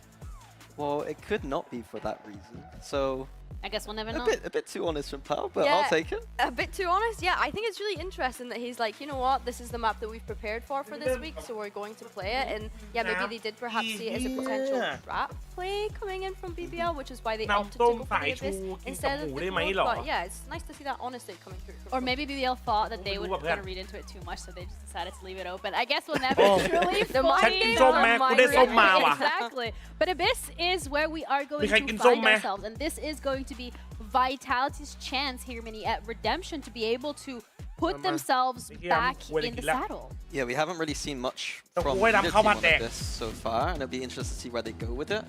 well, it could not be for that reason. So I guess we'll never know. A bit too honest from Pao, but I'll take it. A bit too honest, yeah. I think it's really interesting that he's like, you know what, this is the map that we've prepared for this week, so we're going to play it. And yeah, maybe they did perhaps see it as a potential trap play coming in from BBL, which is why they opted to go for the Abyss instead of the Corrode. But yeah, it's nice to see that honesty coming through. Or maybe BBL thought that they were going to read into it too much, so they just decided to leave it open. I guess we'll never truly find exactly. But Abyss is where we are going to find ourselves, and this is going to be Vitality's chance here, Minnie, at redemption to be able to put themselves back in the saddle. Yeah, we haven't really seen much from either team on Abyss so far, and it'll be interesting to see where they go with it.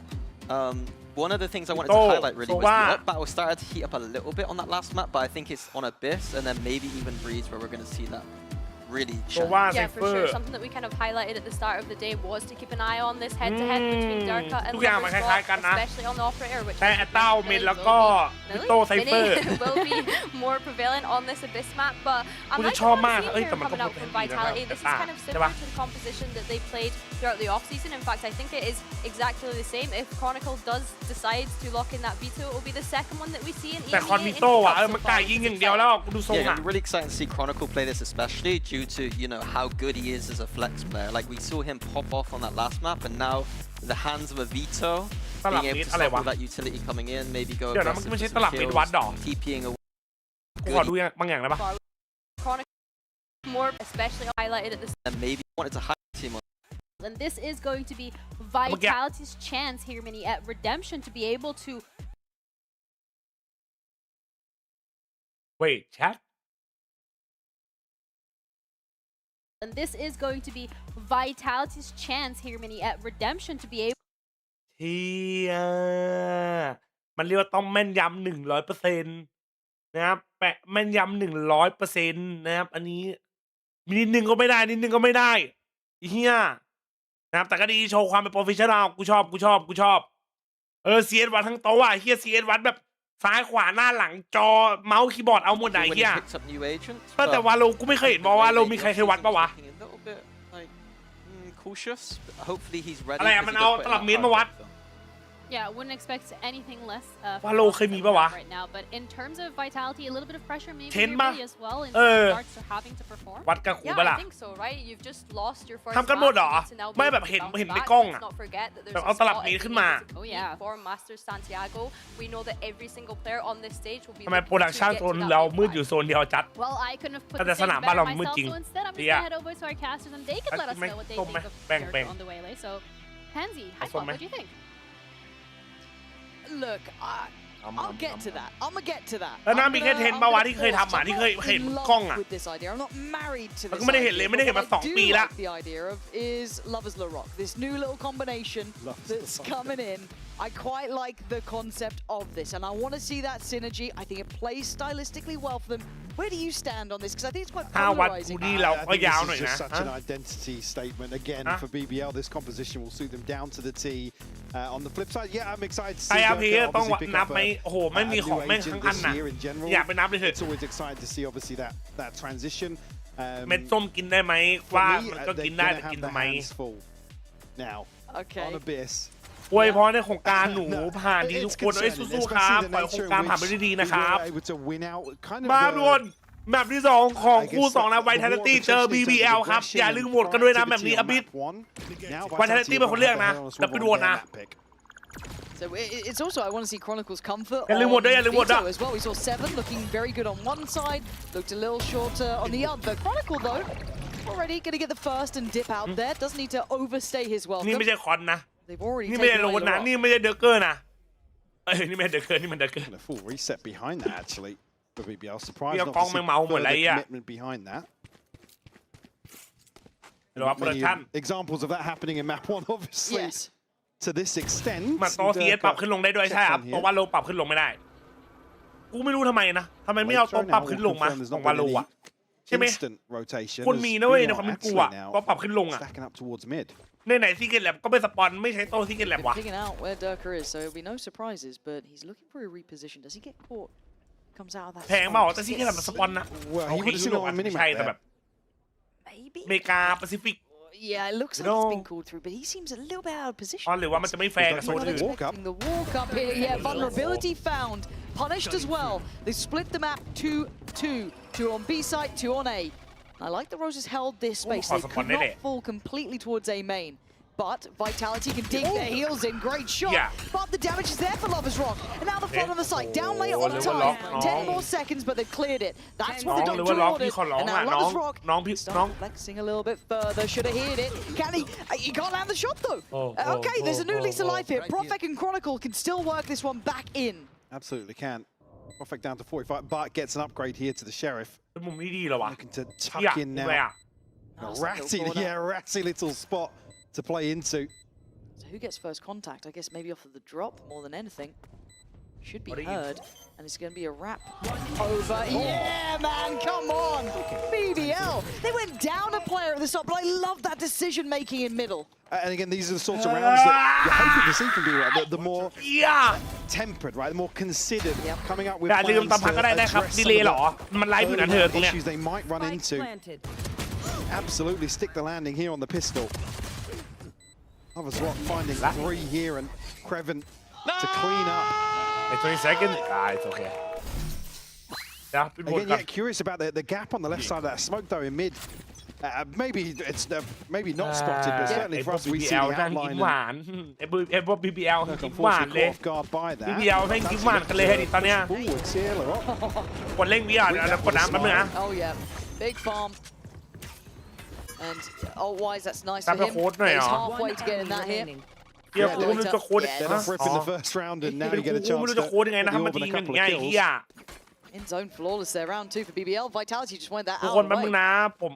One of the things I wanted to highlight really was the up battle started to heat up a little bit on that last map, but I think it's on Abyss and then maybe even Breeze where we're going to see that really shine. Yeah, for sure. Something that we kind of highlighted at the start of the day was to keep an eye on this head-to-head between Durka and Lovers Rock, especially on the operator, which will be more prevalent on this Abyss map. But I'm not sure here coming out from Vitality. This is kind of similar to the composition that they played throughout the off-season. In fact, I think it is exactly the same. If Chronicle does decide to lock in that veto, it will be the second one that we see in EMEA. Yeah, it'll be really exciting to see Chronicle play this, especially due to, you know, how good he is as a flex player. Like, we saw him pop off on that last map, and now in the hands of a veto, being able to stop all that utility coming in, maybe go aggressive with some kills, TPing away. Chronicle more especially highlighted at this. And maybe wanted to highlight him on. And this is going to be Vitality's chance here, Minnie, at redemption to be able to. Wait, chat? And this is going to be Vitality's chance here, Minnie, at redemption to be able. มันเรียกว่าต้องแม่นยำ100%นะครับแปะแม่นยำ100%นะครับอันนี้มีนิดนึงก็ไม่ได้นิดนึงก็ไม่ได้เฮียนะครับแต่ก็ดีโชว์ความเป็นโปรเฟชชั่นอลกูชอบเซียนวัดทั้งโต๊ะเฮียเซียนวัดแบบซ้ายขวาหน้าหลังจอเมาส์คีย์บอร์ดเอาหมดไหนเฮียแต่วาโลกูไม่เคยเห็นบอกว่าโลมีใครเคยวัดปะวะ cautious. Hopefully he's ready. อะไรอะมันเอาตลับเมตรมาวัด Yeah, wouldn't expect anything less from Valoเคยมีปะวะ right now, but in terms of vitality, a little bit of pressure maybe เห็น here ปะ really as well in เออ regards to having to perform. วัดกับกู Yeah, ปะล่ะ I think so, right? You've just lost your first ทำกันหมดเหรอ match, you need to now be ไม่ able แบบ to เห็น bounce ใน back. กล้องอะ Let's not forget that แบบ there's เอา a ตลับ spot เมตร in ขึ้น the มา Oh yeah. for Master Santiago. We know that every single player on this stage will be ทำไม looking โปรดักชั่น to โซ get น to that เรา big มืด fight. อยู่โซนเดียวจัด Well, I couldn't have put แต่ the ส stage นามบ้าน better เรามืด myself, จริง so instead I'm just เหี้ย gonna head over to our casters and they can let us know what they think of Jericho on the waylay. So, Pansy, hi, Awesome, what do you think? Look, I'll get to that. I'm gonna get to that. แล้วน้ามีแค่เทนปะวะที่เคยทำอ่ะที่เคยเห็นกล้องอ่ะ with this idea. I'm not married to แล้ว this ก็ไม่ได้เห็น idea, เลยไม่ได้เห็น but มา what I 2 do ปีละ like the idea of is Lovers La Rock. This new little combination that's coming in. I quite like the concept of this, and I want to see that synergy. I think it plays stylistically well for them. Where do you stand on this? Because I think it's quite ถ้าวัด polarizing. กูนี่เราก็ยาวหน่อย This is นะ just such an identity statement again for BBL. This composition will suit them down to the T. On the flip side, yeah, I'm excited to ไอ see อาร์พี Zerka ต้อง obviously pick นับ up ไหม a โอ้โหไม่มีของ new แม่ง agent ทั้งอัน this น่ะ year in general. อย่าไปนับเลยเถอะ It's always exciting to see obviously that transition. เม็ดส้มกินได้ไหม For ว่า me, มันก็กิน they're ได้ gonna แต่กิน have ทำ their ไม hands full now Okay. on Abyss. อวยพรในโครงการหนูผ่านดีทุกคนเอ้ย concerning, สู้ๆครับ especially ปล่อย the โครง nature การ in ผ่านไป which ได้ดี we นะครับ were able to win out kind of มาทุกคนแมปที่ 2 ของคู่ 2 นะ the Vitality war เจอ potentially in terms of BBL ครับ aggression อย่าลืม and โหวตกันด้วยนะแมป proactivity นี้ on อบิด map one. Now Vitality เป็นคนเลือกนะ แล้วไปโหวตนะ So it's also I want to see Chronicles comfort อย่าลืมโหวตด้วยอย่าลืมโหวตด้วย Vito as well. We saw Seven looking very good on one side, looked a little shorter on the other. Chronicle though, already going to get the first and dip out there. Doesn't need to overstay his นี่ welcome. ไม่ใช่คอนนะ They've already นี่ไม่ใช่ taken โร away นนะ the นี่ rock. ไม่ใช่เดอร์เกอร์นะเอ้ยนี่ไม่ใช่เดอร์เกอร์นี่มันเดอร์เกอร์ And a full reset behind that actually for BBL. Surprised Bia not Kong to see mang màu mà further lấy à. commitment behind that. หรือว่าโปรดัก Many ชั่น examples of that happening in map one, obviously. Yes. To this extent. มาโตซีเอสปรับขึ้นลงได้ด้วยใช่ครับ checks on ตัว here. วาโลปรับขึ้นลงไม่ได้ กูไม่รู้ทำไมนะทำไมไม่เอาตัวปรับขึ้นลงมา There's ของ not วา been โล any อ่ะใช่ไหม instant rotation. ควร as มีนะเว้ยใน BBL ความเป็นกู actually อ่ะ now ตัวปรับขึ้นลงอ่ะ stacking up towards mid. ในไหนซีเกตแลบก็ไม่สปอนไม่ใช้โตซีเกตแลบ They're ว่ะ picking out where Durka is, so it'll be no surprises. But he's looking for a reposition. Does he get caught? Comes out of that. แพงเปล่า smoke. แต่ซีเกตแลบมันสปอนนะ Well, โอ he เค would have ยุ seen โร it ปอาจ on จะ minimap ใช่แต่ there. แบบ Maybe. อเมริกาแปซิฟิก Yeah, it looks like No. he's been called through, but he seems a little bit out of position. อ๋อหรือว่ามันจะไม่แฟร์กับโซน Not อื่น expecting the walk up here. Yeah, vulnerability found. Punished as well. They split the map 2-2. 2 on B side, 2 on A. I like the Roses held this space. They could not fall completely towards A main. But Vitality can dig their heels in. Great shot. Yeah. But the damage is there for Lovers Rock. And now the front of the site. Down lane on Oh, time. lock. 10 more seconds, but they've cleared it. That's what the น้องหรือ doctor ว่าล็อก ordered. พี่ขอร้อง And อ่ะ now น้อง Lovers Rock น้องพี่น้อง start flexing a little bit further. Should have hit it. Can he? He can't land the shot though. Okay, there's a new lease of life here. Profek and Chronicle can still work this one back in. Absolutely can. Perfect down to 45. Bart gets an upgrade here to the Sheriff. เป็นมุมนี้ดีเหรอวะ Looking to tuck อยาก in อะไร now. อ่ะ A ratty, ratty little spot to play into. So who gets first contact? I guess maybe off of the drop more than anything. Should be What are you- heard. And it's going to be a wrap over. Yeah, man, come on. BBL. They went down a player at the start, but I love that decision making in middle. And again, these are the sorts of rounds that you're hoping to see from BBL. The more tempered, right? The more considered. Coming up with อย่าลืม plans ตามพักก็ได้ to นะครับ address ดี some เล of ย์เหรอ the มันไลฟ์อยู่นะเธอตรงเนี้ย issues they might run into. Absolutely stick the landing here on the pistol. Lovers Rock finding 3 here and Creven to clean up. It's 20 seconds. It's okay. Yeah, Again, yeah, curious about the gap on the left side of that smoke though in mid. Maybe it's maybe not spotted, but certainly for us we see the outline. หวานไอ้พวก BBL กินหวานเลย Unfortunately, caught off guard by that. BBL แม่งกินหวานกันเลยดิตอนเนี้ย Forwards here, Larocque. กดเร่ง VR เดี๋ยวกดน้ำแป๊บนึงนะ Oh yeah, big farm. And oh, wise, that's nice for Tap a him. hold now. He's halfway to getting that here. เดี๋ยวกูไม่รู้จะโค้ด They're not ripping the first round, and now you get a กูไม่ chance รู้ to จะโค้ดยังไงนะ put ทำ the มา orb ที in a นึง couple ไง of ไอ้ kills. เหี้ย In zone flawless there, round 2 for BBL. Vitality just wanted that ทุก out ค of น the แป๊บนึง way. นะผม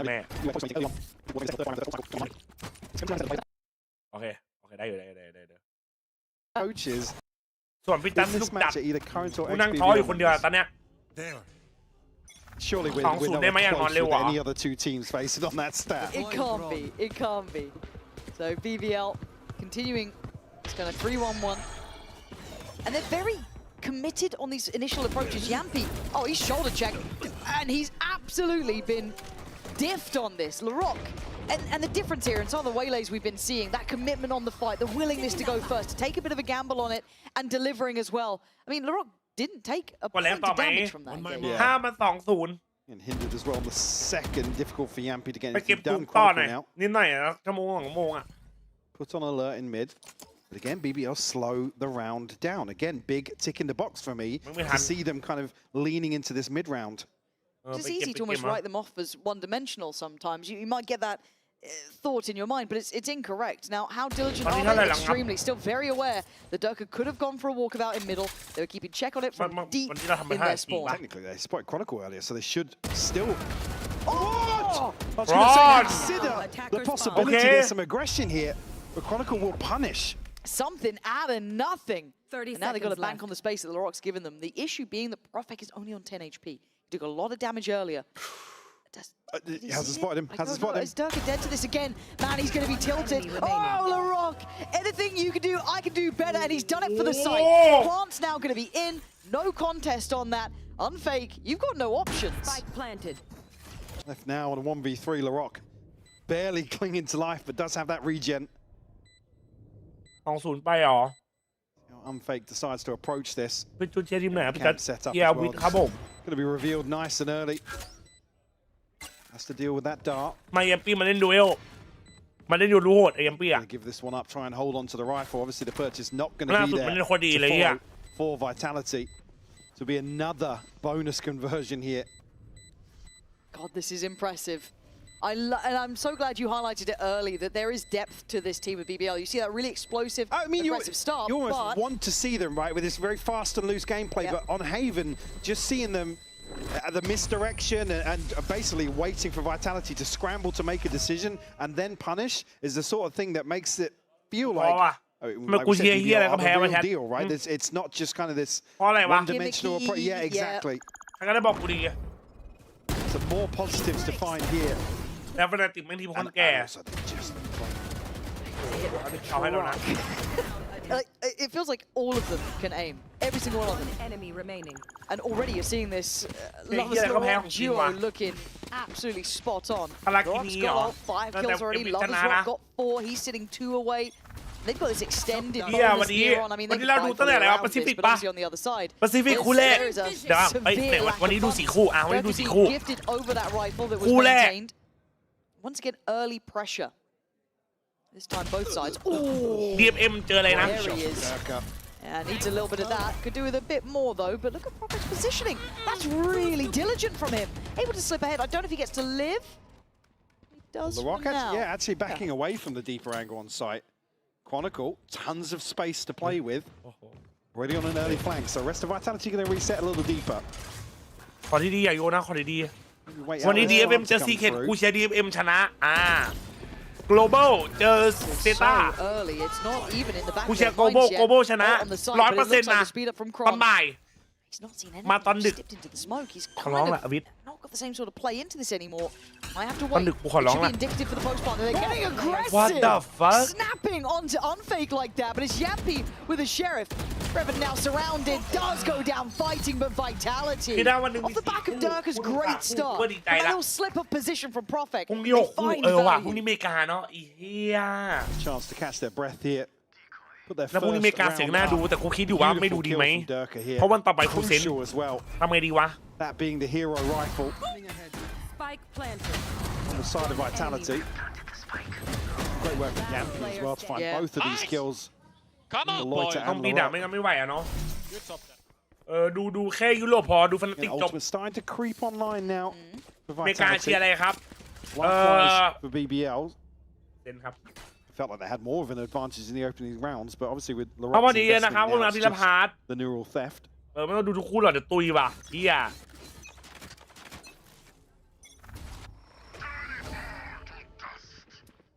แม่โอเคได้อยู่ Coaches ส่วนพี่จัน in สนุ this กจัด match are either current or กูนั่งท้ออยู่คนเดียว ex-BBL ตอนเนี้ย Surely we're 2-0 not ได้ไหมอย่างนอน close เร็ว with เหรอ any other two teams facing on that stat. It can't be. It can't be. So BBL continuing. It's going to 3-1-1. And they're very committed on these initial approaches. Yampi, oh, he's shoulder checked. And he's absolutely been diffed on this. LaRock, and the difference here in some of the waylays we've been seeing, that commitment on the fight, the willingness to go first, to take a bit of a gamble on it, and delivering as well. I mean, LaRock didn't take a point of damage from that game. ถ้ามัน2-0 And hindered as well on the second. Difficult for Yampi to get ไปเก็บ anything ปุ่ม done ต่อหน่อย quickly now. นิดหน่อยนะชั่วโมง2 ชั่วโมงอ่ะ Put on alert in mid. But again, BBL slow the round down. Again, big tick in the box for me to see them kind of leaning into this mid round. It's easy to almost write them off as one-dimensional sometimes. You might get that thought in your mind, but it's incorrect. Now, how diligent are they? Extremely. Still very aware that Durka could have gone for a walkabout in middle. They were keeping check on it from deep in their spawn. Technically, they spotted Chronicle earlier, so they should still... Oh! I was going to say, consider the possibility there's some aggression here, but Chronicle will punish. Something out of nothing. 30 and now they've got to bank left. on the space that LaRock's given them. The issue being that Profek is only on 10 HP. He took a lot of damage earlier. Hasn't spotted him. Hasn't spotted him. Is Durka dead to this again? Man, he's going to be tilted. Oh, LaRock! Anything you can do, I can do better, and he's done it for the site. Plant's now going to be in. No contest on that. Unfake, you've got no options. Spike planted. Left now on a 1v3, LaRock. Barely clinging to life, but does have that regen. 2-0 ไปหรอ Unfake decides to approach this. เป็นจุดเชียร์ทีมไหนครับพี่จัด Set up เกีย as ร์วิท well. ครับผม Going to be revealed nice and early. Has to deal with that dart. มาเอ็มปี้มาเล่นดูเอลมาเล่นดูรูโหดเอ็มปี้อ่ะ Give this one up, try and hold on to the rifle. Obviously, the purchase not going to ล่า be สุด there มันเล่นโคตรดีเลย to เนี่ย follow for Vitality. To be another bonus conversion here. God, this is impressive. And I'm so glad you highlighted it early, that there is depth to this team of BBL. You see that really explosive, aggressive start, you almost but... want to see them, right, with this very fast and loose gameplay, but on Haven, just seeing them at the misdirection and basically waiting for Vitality to scramble to make a decision and then punish is the sort of thing that makes it feel like... Like we said, BBL are the real deal, right? It's not just kind of this one-dimensional approach. Yeah, exactly. Some more positives to find here. แล้วฟนาติกเป็นทีมคนแก่เอาให้เรานะ It feels like all of them can aim. Every single one of them. Enemy remaining. And already you're seeing this duo looking absolutely spot on. Rock's got 5 kills already. Lover's Rock got 4. He's sitting 2 away. They've got this extended bonus gear on. I mean, they can fight for the round this, but obviously on the other side, there is a severe lack of focus. Gifted over that rifle that was maintained. Once again, early pressure. This time, both sides. Oh, DMM เจออะไรนะ there he is. Yeah, needs a little bit of that. Could do with a bit more though. But look at Profek's positioning. That's really diligent from him. Able to slip ahead. I don't know if he gets to live. He does The Rock for now. Yeah, actually backing away from the deeper angle on site. Chronicle, tons of space to play with. Already on an early flank. So rest of Vitality going to reset a little deeper. ขอที่ดีอย่าโยนนะขอที่ดีวันนี้ DFM เจอ Secret กูเชียร์ DFM ชนะGlobal เจอเซต้ากูเชียร์ Global ชนะ 100% นะตอนบ่ายมาตอนดึกขอร้องละอวิท Not got the same sort of play into this anymore. I have to ตอน wait. ดึกกูขอร้อง It should ละ be indicative for the post partner. They're getting aggressive. What the fuck? Snapping onto Unfake like that, but it's Yampi with a Sheriff. Revan now surrounded, does go down fighting, but Vitality. Off the back of Durka's great start. But a little slip of position from Profek. พรุ่งนี้6 คู่ว่ะพรุ่งนี้อเมริกาเนาะอีเหี้ย Chance to catch their breath here. แล้วพรุ่งนี้อเมริกาเสียงน่าดูแต่กูคิดอยู่ว่าไม่ดูดีไหมเพราะวันต่อไปกูเซ็นทำไงดีวะ That being the hero rifle. Spike planted. On the side of Vitality. Great work from Yampi as well to find both of these kills. Come on, boy. ต้องปีด่าไม่งั้นไม่ไหวอะเนาะดูแค่ยุโรปพอดูฟันติกจบ Ultimate starting to creep online now. อเมริกาเชียร์อะไรครับ for BBL. เซ็นครับ Felt like they had more of an advantage in the opening rounds, but obviously with เพราะวัน LaRock's นี้นะครับ investment พวก now, เรา it's พิรพาร์ท just the neural theft. ไม่ต้องดูทุกคู่หรอกเดี๋ยวตุยว่ะเฮีย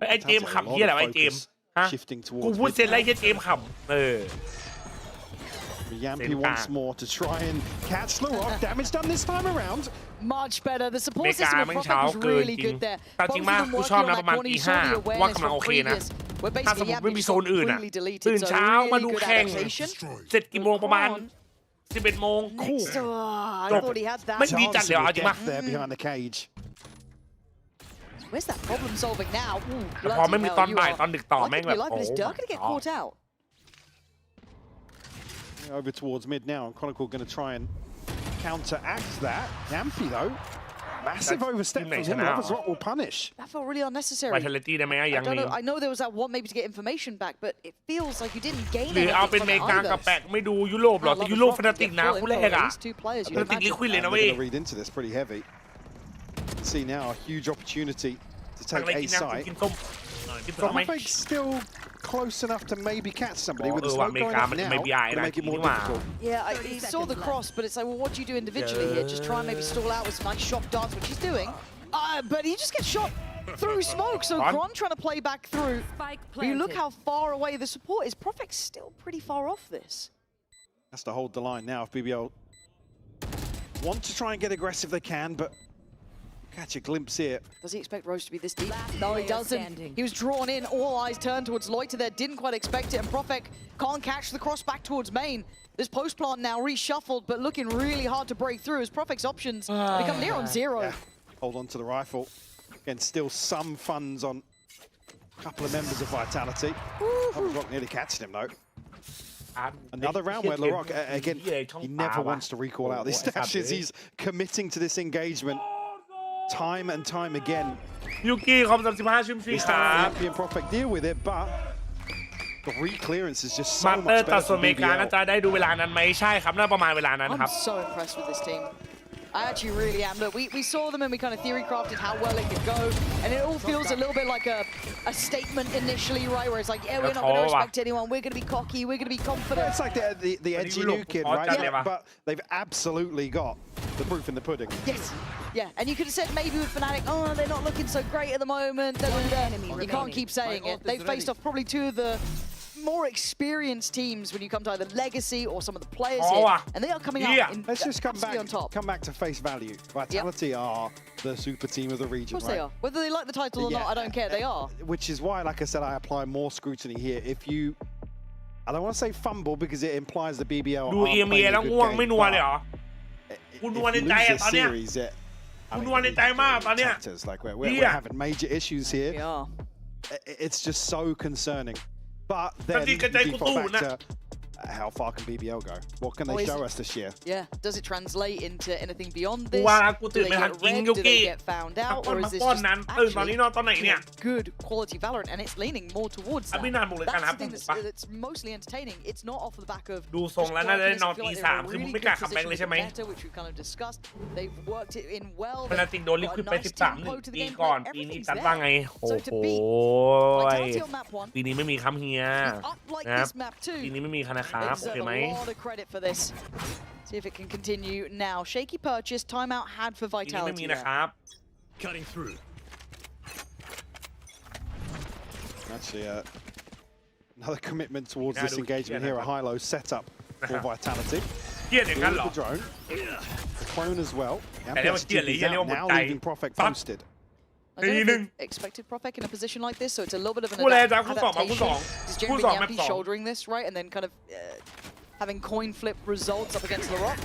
ไอ้เจมขำเฮียอะไรไอ้เจมฮะกูพูดเซ็นไรเฮียเจมขำYampi once more to try and catch LaRock. Damage done this time around. Much better. The support system of Profek was really good there. Both of them working on that corner. You saw the awareness from previous. Where basically Yampi just completely deleted. ตื่น So เช้า really มาดู good แข่ง adaptation. เสร็จกี่โมงประมาณ 11 โมง I thought he had that. ไม่ดีจัดเลยอ่ะจริงป่ะ There behind the cage. Where's that problem solving now? พอไม่มีตอนบ่ายตอนดึกต่อแม่งแบบ โอ้ Dirk gonna get caught out. Over towards mid now, and Chronicle going to try and counteract that. Yampy though, massive overstep from him. Lover's Rock will punish. That felt really unnecessary. Vitality ได้ไหมยังมี I know there was that one maybe to get information back, but it feels like you didn't gain หรือ anything เอาเป็น from เม it กา either. กับแปกไม่ดูยุโรปหรอแต่ยุโรปฟนาติกนะคู่แรกอะ These two players, ฟนาติกลิควิดเลยนะ We're เว้ย going to read into this pretty heavy. See now a huge opportunity to ทาง take อะไร A กินนะ side. กินส้มกินส้มไหม Fake still close enough to maybe catch somebody with the ว่า smoke เม going กา up มัน now. ไม่ BI Gonna นะ make it นี่ more หว่า difficult. Yeah, he saw the cross, but it's like, well, what do you do individually here? Just try and maybe stall out with some nice shock darts, which he's doing. But he just gets shot through smoke. So Kron trying to play back through. But you look how far away the support is. Profect's still pretty far off this. Has to hold the line now if BBL want to try and get aggressive they can, but catch a glimpse here. Does he expect Rose to be this deep? No, he doesn't. He was drawn in. All eyes turned towards Loiter there. Didn't quite expect it. And Profek can't catch the cross back towards main. This post plant now reshuffled, but looking really hard to break through as Profek's options become near on zero. Yeah. Hold on to the rifle. Again, still some funds on a couple of members of Vitality. Rock nearly catched him though. Another round where Larocque, again, he never wants to recall out these stashes. He's committing to this engagement time and time again. ยูกิคอม35ชิมฟรีครับ Champion Profect deal with it, but the re-clearance is just มา so เตอร์ much ตัด better ส่วน from อเมริกา BBL. น่าจะได้ดูเวลานั้นไหมใช่ครับน่าประมาณเวลานั้นครับ I'm so impressed with this team. I actually really am. Look, we saw them and we kind of theory crafted how well it could go, and it all feels a little bit like a statement initially, right? Where it's like, yeah, we're not going to respect anyone. We're going to be cocky. We're going to be confident. It's like the edgy new kid, right? Yeah, but they've absolutely got the proof in the pudding. Yes. Yeah, and you could have said maybe with Fnatic, oh, they're not looking so great at the moment. You can't keep saying it. They've faced off probably two of the more experienced teams when you come to either Legacy or some of the players here, and they are coming out in, Let's just come on top. back to face value. Vitality are the super team of the region, Of course right? they are. Whether they like the title or not, I don't care. They are. Which is why, like I said, I apply more scrutiny here. If you, I don't want to say fumble because it implies the BBL ดู aren't EMEA playing แล้ว a ง่วง good ไม่ game. นัวเลยเหรอ But คุณ if นัวใน you ใจ lose อะ this ตอนเนี้ย series, คุณนัวในใจมากตอนเนี้ย like we're having major issues here. We are. It's just so concerning. But then you default back to how far can BBL go? What can they show us this year? Yeah. Does it translate into anything beyond this? ว่ากู Do ตื่น they ไม่ทัน get จริง red? ยู Do กิ they get found out? Or is this ป้อน just นั้นตื่นตอนนี้นอนตอนไหนเนี่ย good quality Valorant? And it's leaning more towards อ่ะ that. พี่นานบอกเลยกัน That's ครับ the thing ถูกปะ that's mostly entertaining. It's not off the back of ดูทรงแล้วน่าจะได้นอน I feel ตี like สาม they're in a คือมึง really ไม่กล้า good ขับแบงค์เลยใช่ position ไหม with meta, which we've kind of discussed. They've worked it in well. พนาติกโดนลิควิดไป They've got a nice 13 tempo to the ปี gameplay. ก่อนปีนี้ Everything's จัดว่า there. ไงโอ้ So โห to beat Vitality on map one, ปีนี้ไม่มีคำเฮีย up like นะครับ this map too. ปีนี้ไม่มีคณะครับ They โอเค deserve ไหม a lot of credit for this. See if it can continue now. Shaky purchase, timeout had for ปีนี้ไม่มี Vitality นะ there. ครับ Cutting through. Actually, another commitment towards Yeah, this look, engagement yeah, here. A no. high-low setup for Vitality. เกียดอย่างนั้นเหรอ The drone, the clone as well. Yeah, they were stealing, yeah, they were Now dying. leaving Profect Fuck. posted. I don't know if they expected Profek in a position like this, so it's a little bit of an คู่แรกจ้ะคู่สองมาคู่ adaptation. สอง Just คู่ generally สองแมป Yampy สอง shouldering this, right? And then kind of having coin flip results up against Larocque.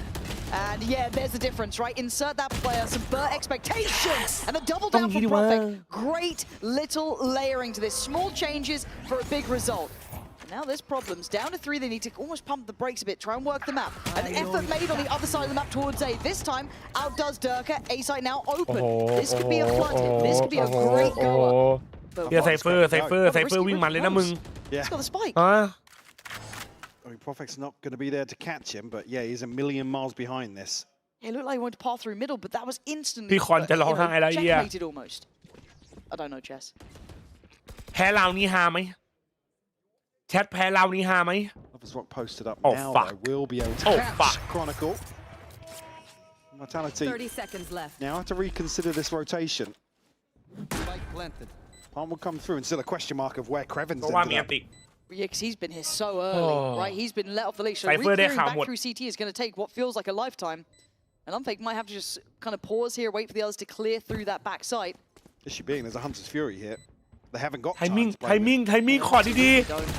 And yeah, there's the difference, right? Insert that player, subvert expectations, and the double down from Profek. Great little layering to this. Small changes for a big result. Now there's problems. Down to 3, they need to almost pump the brakes a bit, try and work the map. An effort made on the other side of the map towards A. This time, outdoes Durka. A site now open. This could be a flood hit. This could be a great goer. เฮียไซเฟอร์วิ่งมันเลยนะมึง Yeah. He's got the spike. อ่ะ I mean, Profect's not going to be there to catch him, but yeah, he's a million miles behind this. Yeah, it looked like he wanted to pass through middle, but that was instantly พี่คอนจะร้องไห้แล้วเฮีย checkmated almost. I don't know, Chess. แพ้เรานี่ฮาไหมแชทแพ้เรานี่ฮาไหม Lovers Rock posted up Oh, now. fuck. They will be able to Oh, catch fuck. Chronicle. Vitality 30 seconds left. now have to reconsider this rotation. Spike planted. Palm will come through and still a question mark of where Creven's เพราะว่ามี ended อั up. นติ Yeah, because he's been here so early, right? He's been let off the leash. So Cypherได้ re-clearing ข่าว back หมด through CT is going to take what feels like a lifetime. And Unfake might have to just kind of pause here, wait for the others to clear through that backside. Issue being there's a Hunter's Fury here. They haven't got ไทมิ่ง time to play with. ขอดี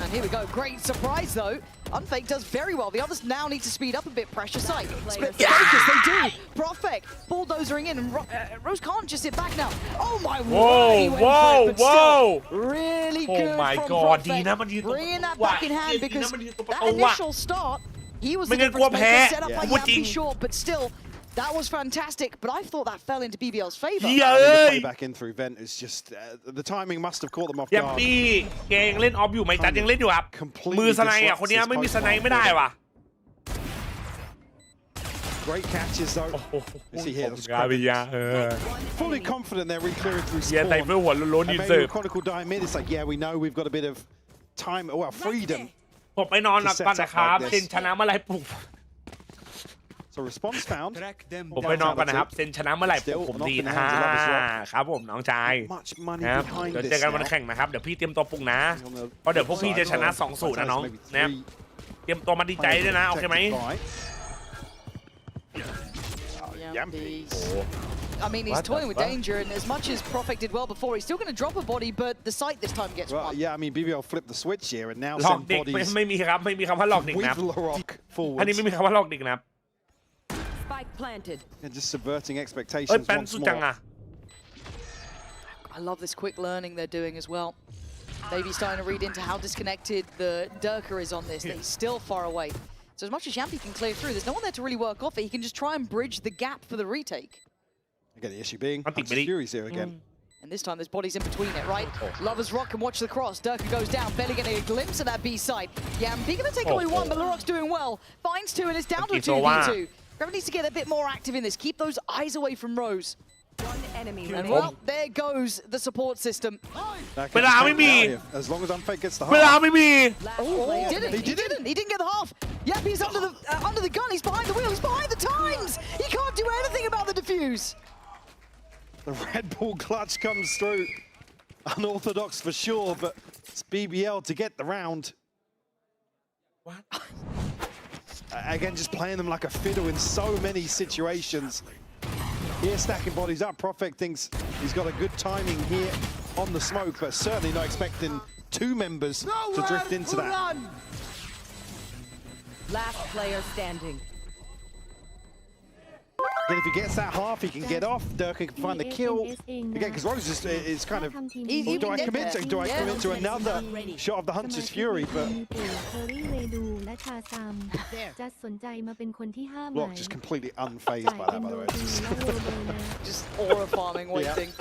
And here we go. Great surprise, though. Unfake does very well. The others now need to speed up a bit. Pressure site. Split the focus. They do. Profect bulldozering in, and Rose can't just sit back now. Oh my word! Whoa! Really good from Profect. Bringing that back in hand because that initial start, he was the difference maker set up by Yappy short, but still. That was fantastic, but I thought that fell into BBL's favor. The play back in through Vent is just the timing must have caught them off ยับ guard. ปี้แกงเล่นออฟอยู่ไหมจัดยังเล่นอยู่ครับมือสไนอ่ะคนนี้ไม่มีสไนไม่ได้ว่ะ Great catches though. You see here, fully confident they're re-clearing through spawn. And maybe Chronicle die mid. It's like, yeah, we know we've got a bit of time, well, freedom. ผมไปนอนก่อนนะครับเซนชนะเมื่อไรปลุก So response found. ผมไปนอนก่อนนะครับเซนชนะเมื่อไหร่ผมดีนะฮะครับผมน้องชายนะครับเดี๋ยวเจอกันวันแข่งนะครับเดี๋ยวพี่เตรียมตัวปลุกนะเพราะเดี๋ยวพวกพี่จะชนะ2-0นะน้องนะครับเตรียมตัวมาดีใจด้วยนะโอเคไหม I mean, he's toying with danger, and as much as Profect did well before, he's still going to drop a body, but the site this time gets one. Yeah, I mean, BBL flipped the switch here, and now หลอก send เด็ก bodies ไม่มีครับไม่มีคำว่าหลอกเด็กนะ with Larok อันนี้ forwards. ไม่มีคำว่าหลอกเด็กนะ Spike planted. And just subverting เอ้ย expectations แป้น once สุดจัง more. อ่ะ I love this quick learning they're doing as well. Maybe starting to read into how disconnected the Durka is on this. He's still far away. So as much as Yampy can clear through, there's no one there to really work off it. He can just try and bridge the gap for the retake. Again, the issue being Hunter's Fury's here again. And this time there's bodies in between it, right? Lover's Rock can watch the cross. Durka goes down, barely getting a glimpse of that B side. Yampy gonna take away one, but Larok's doing well. Finds two, and it's down to a 2v2. Gravity needs to get a bit more active in this. Keep those eyes away from Rose. One enemy And well, there goes the support system. As long as Unfake gets the half. เวลาไม่มี Oh, he didn't. He didn't get the half. Yep, he's under the gun. He's behind the wheel. He's behind the times. He can't do anything about the defuse. The Red Bull clutch comes through. Unorthodox for sure, but it's BBL to get the round. What? Again, just playing them like a fiddle in so many situations. Here, stacking bodies up. Profect thinks he's got a good timing here on the smoke, but certainly not expecting two members to drift into that. Last player standing. Then if he gets that half, he can get off. Durka can find the kill. Again, because Rose is kind of... Do I commit to another shot of the Hunter's Fury? But... Block just completely unfazed by that, by the way. Just aura farming, waiting.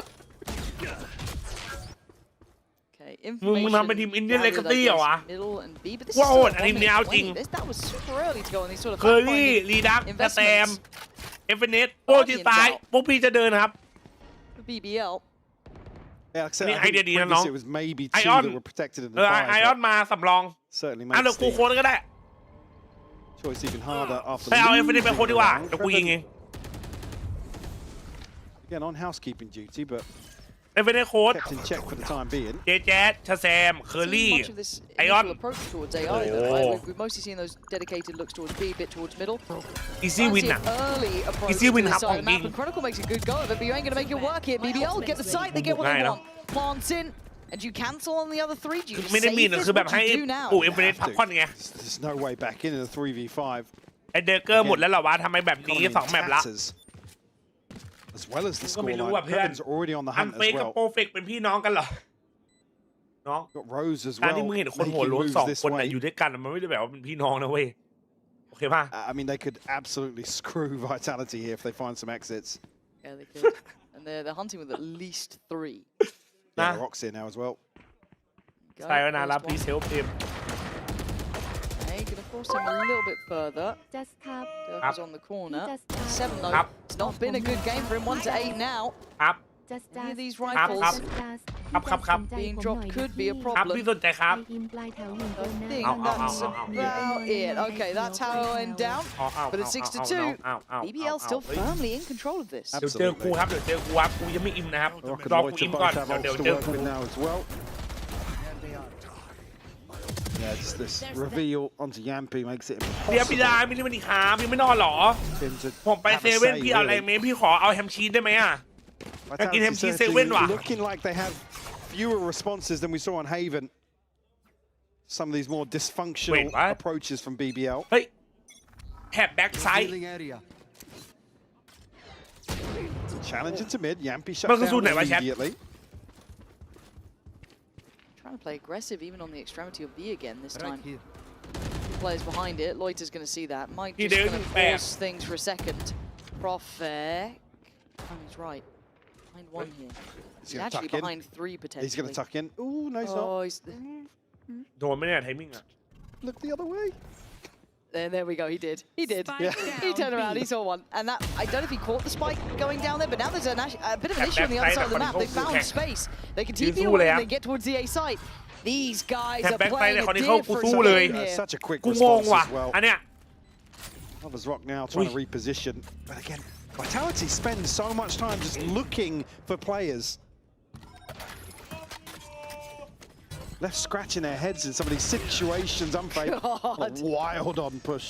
Okay, มึงทำเป็นทีมอินเดียนเลกตี้เหรอวะ Middle and B, but this ว่า is โห still ดอันนี้ไม่เอาจริง That was super early to go on these sort of เคอรี่ลีดักแซมเอฟเฟเนสโปรที่ซ้ายพวกพี่จะเดินครับ BBL. Yeah, like I said, I think previously it was maybe two that were protected in the fire. ไอออนมาสำรอง Certainly อ่ะ makes เดี๋ยวกูโค้ดก็ได้ choice even harder after ไปเอาเอฟเฟเนสไปโค้ดดีกว่าเดี๋ยวกูยิงเอง Again, on housekeeping duty, but เอฟเฟเนสโค้ด kept in check for the time being. JJaz ชาแซมเคอรี่ Much of this ไอออน initial approach towards AI, though, right? We've mostly seen those dedicated looks towards B, a bit towards middle. Easy win อ่ะ Early approach Easy win to ค the รับข side อง of the จริ map, ง and Chronicle makes a good go of it, but you ain't gonna make it work here. BBL get the site, they get what they want. Plants in, and you cancel on the other three. Do you ไม่ได้มี save นะ this? คือแบบ What ให้ do you do now? ปู่เอฟเฟเนสพักผ่อนไง There's no way back in a 3v5. ไอเดอร์เกอร์หมดแล้วเหรอวะทำไมแบบนี้2แมปละ As well as the ก็ไม่รู้ว่า scoreline. เพื่อน Heaven's already on the อัน hunt เฟ as กกับ well. โปรเฟกเป็นพี่น้องกันเหรอน้อง Got Rose as การ well. ที่มึงเห็นคนหัว making โล้น moves 2 this คนน่ะ way. อยู่ด้วยกันมันไม่ได้แบบว่าเป็นพี่น้องนะเว้ยโอเคป่ะ I mean, they could absolutely screw Vitality here if they find some exits. Yeah, they could. And they're hunting with at least 3. Yeah, Rock's here now as well. ใช่แล้วนะรับรีเซลเต็ม Okay, gonna force him a little bit further. Just cup. Dirk's on the corner. 7 though. Up. It's not been a good game for him. 1 to 8 now. ครับ Just Any of these just rifles ครับ being dropped could be a ครับ problem. พี่สนใจครับ ทีมปลายแถวหนึ่งคนนะ I think that's about it. Okay, that's how it went down. But it's 6 to 2. BBL still firmly in control of this. เดี๋ยวเจอกูครับเดี๋ยวเจอกูครับกูยังไม่อิ่มนะครับ Rock รอ and กู Void อิ่ to มก่อน both have เดี๋ยว ults เจ to อ work กู with now as well. Yeah, just this reveal onto Yampy makes it เดี๋ยวพี่ดา impossible ไม่ได้มาดีครับพี่ไม่นอนหรอ to ผมไป have เซ a เว่น say, พี่เอาอะไร really. ไหมพี่ขอเอาแฮมชีสได้ไหมอ่ะ อยากกินแฮมชีสเซเว่นว่ะ Looking like they have fewer responses than we saw on Haven. some of these more dysfunctional approaches from BBL. เฮ้ยแถบแบ็กไซด์ Challenge into mid. Yampi shut มันคือ down ซูนไหนวะแชท immediately. Trying to play aggressive even on the extremity of B again this time. Players behind it. Loiter's going to see that. Might just going to force things for a second. Prophet. Oh, he's right. Behind one here. He's actually behind three potentially. He's going to tuck in. Ooh, no, he's not. He's โดนไหมเนี่ยไทมิ่งอะ Look the other way. There we go. He did. He did. Yeah. He turned around. He saw one. And that, I don't know if he caught the spike going down there, but now there's a bit of an issue on the other side of the map. They found space. They can TP away and they get towards the A site. These guys are playing a different game here. Such a quick response as well. Lover's Rock now trying to reposition. But again, Vitality spends so much time just looking for players. Left scratching their heads in some of these situations. Wild on push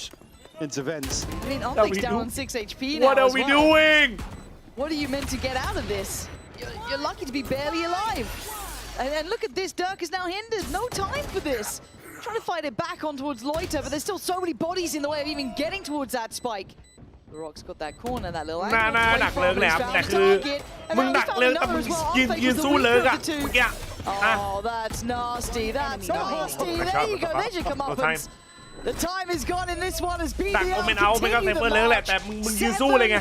into vents. I mean, Omnic's down on 6 HP now. What are we doing? What are you meant to get out of this? You're lucky to be barely alive. And look at this, Dirk is now hindered. No time for this. Trying to fight it back on towards Loiter, but there's still so many bodies in the way of even getting towards that spike. The Rock's got that corner, that little angle. หนักเลิกเลยครับแต่คือมึงหนักเลิกแต่มึงยืนสู้เลิกอะเมื่อกี้ Oh, that's nasty. That's nasty. There you go. There's your comeuppance. The time is gone in this one as BBL ไม่เอาไม่ก็เซฟเฟอร์เลิกแหละแต่มึงยืนสู้เลยไง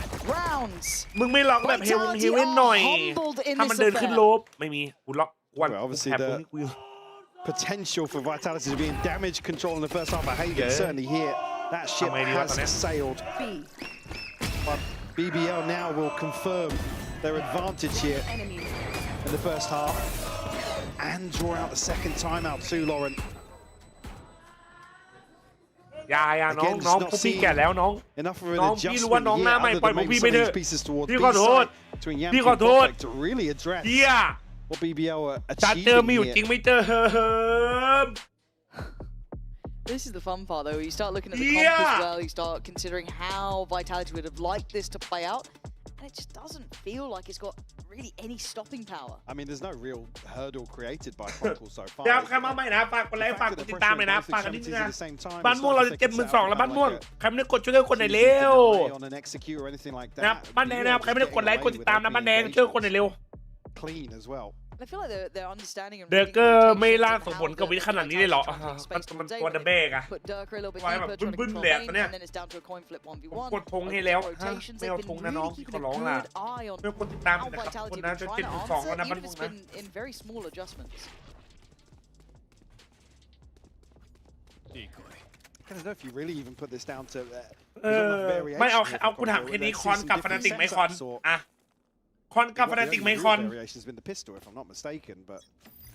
มึงไม่ล็อกแบบเฮเว่นหน่อยถ้ามันเดินขึ้นโลบไม่มีกูล็อกวัน Obviously the potential for Vitality to be in damage control in the first half. I hate it certainly here. That ship has sailed. But BBL now will confirm their advantage here in the first half and draw out the second timeout too, Lauren. อย่าน้องพวกพี่แก่แล้วน้องพี่รู้ว่าน้องหน้าใหม่ปล่อยพวกพี่ไปเถอะพี่ขอโทษเฮีย What BBL จะเจอมีอยู่จริงไม่เจอ This is the fun part though. You start looking at the comp as well. You start considering how Vitality would have liked this to play out, and it just doesn't feel like it's got really any stopping power. I mean, there's no real hurdle created by Chronicle so far. ใครมาใหม่นะฝากกดไลค์ฝากกดติดตามเลยนะฝากกันนิดนึงนะบ้านม่วงเราจะ72,000แล้วบ้านม่วงใครไม่ได้กดช่วยคนไหนเร็วนะบ้านแดงนะครับใครไม่ได้กดไลค์กดติดตามนะบ้านแดงช่วยคนไหนเร็ว Clean as well. I feel like they're understanding. เดอร์เกอร์ไม่ล่าสมผลกับวิขนาดนี้เลยเหรอมันตัวเดอะเบกอะไว้แบบบึ้นๆเลยตอนเนี้ยกดธงให้แล้วไม่เอาธงนะน้องขอร้องล่ะไม่กดติดตามนะครับคนนั้นจะ72แล้วนะบ้านม่วงนะ I don't know if you really even put this down to ไม่เอากูถามแค่นี้คอนกับฟานาติกไหมคอนอะคอนกับฟานาติกไหมคอน variation's been the pistol if I'm not mistaken, but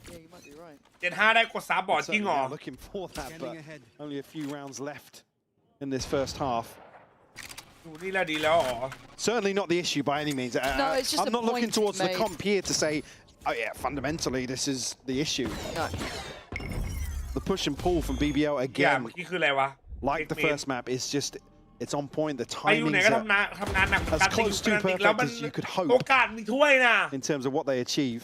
yeah, you might be right. 75ได้กด3บอร์ดจริงเหรอ Looking for that, but only a few rounds left in this first half. นี่แหละดีแล้วอ๋อ Certainly not the issue by any means. No, it's just I'm not looking towards the comp here to say, oh yeah, fundamentally this is the issue. No. The push and pull from BBL again, เมื่อกี้คืออะไรวะ like the first map, is just it's on point. The timing is as close to perfect as you could hope โอกาสมีถ้วยนะ in terms of what they achieve.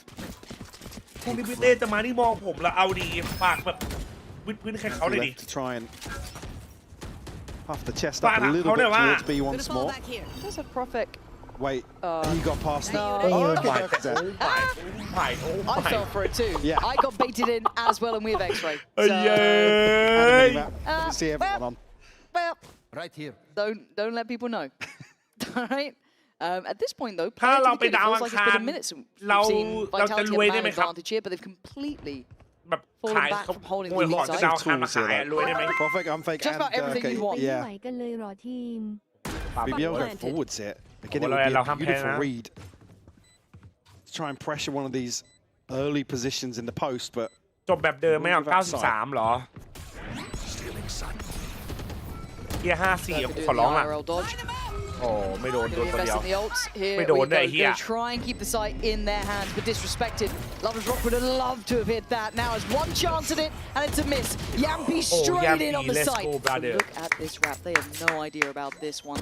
พวกนี้พี่เต้จะมานี่มองผมแล้วเอาดีฝากแบบวิดพื้นแข่งเขาเลยดิ To try and puff the chest up a little bit towards B once more. There's a Prophet. Wait, he got past no. Oh, I fell for it too. Yeah. I got baited in as well, and we have X-ray. Let me see everyone on. Well, right here. Don't let people know. All right. At this point, though, it ถ้าเราไป feels ดาวอัง like คาร it's been a minute since เรา we've seen จะรวย Vitality ได้ have ไหม an ครับ advantage here, but they've completely แบบขายเขาโวยของจะดาวอังคารมาขายรวยได้ไหม Perfect, unfake, Just about everything you want. ไม่ไหวกันเลยหรอทีม BBL go forwards here. Again, it would be a beautiful read to try and pressure one of these early positions in the post, but จบแบบเดิมไม่เอา93หรอเกียร์54ขอร้องอ่ะโอ้ไม่โดนตัวเดียวไม่โดนได้เฮีย Try and keep the site in their hands, but disrespected. Lover's Rock would have loved to have hit that. Now has one chance at it, and it's a miss. Yampi straight in on the site. Look at this wrap. They have no idea about this one.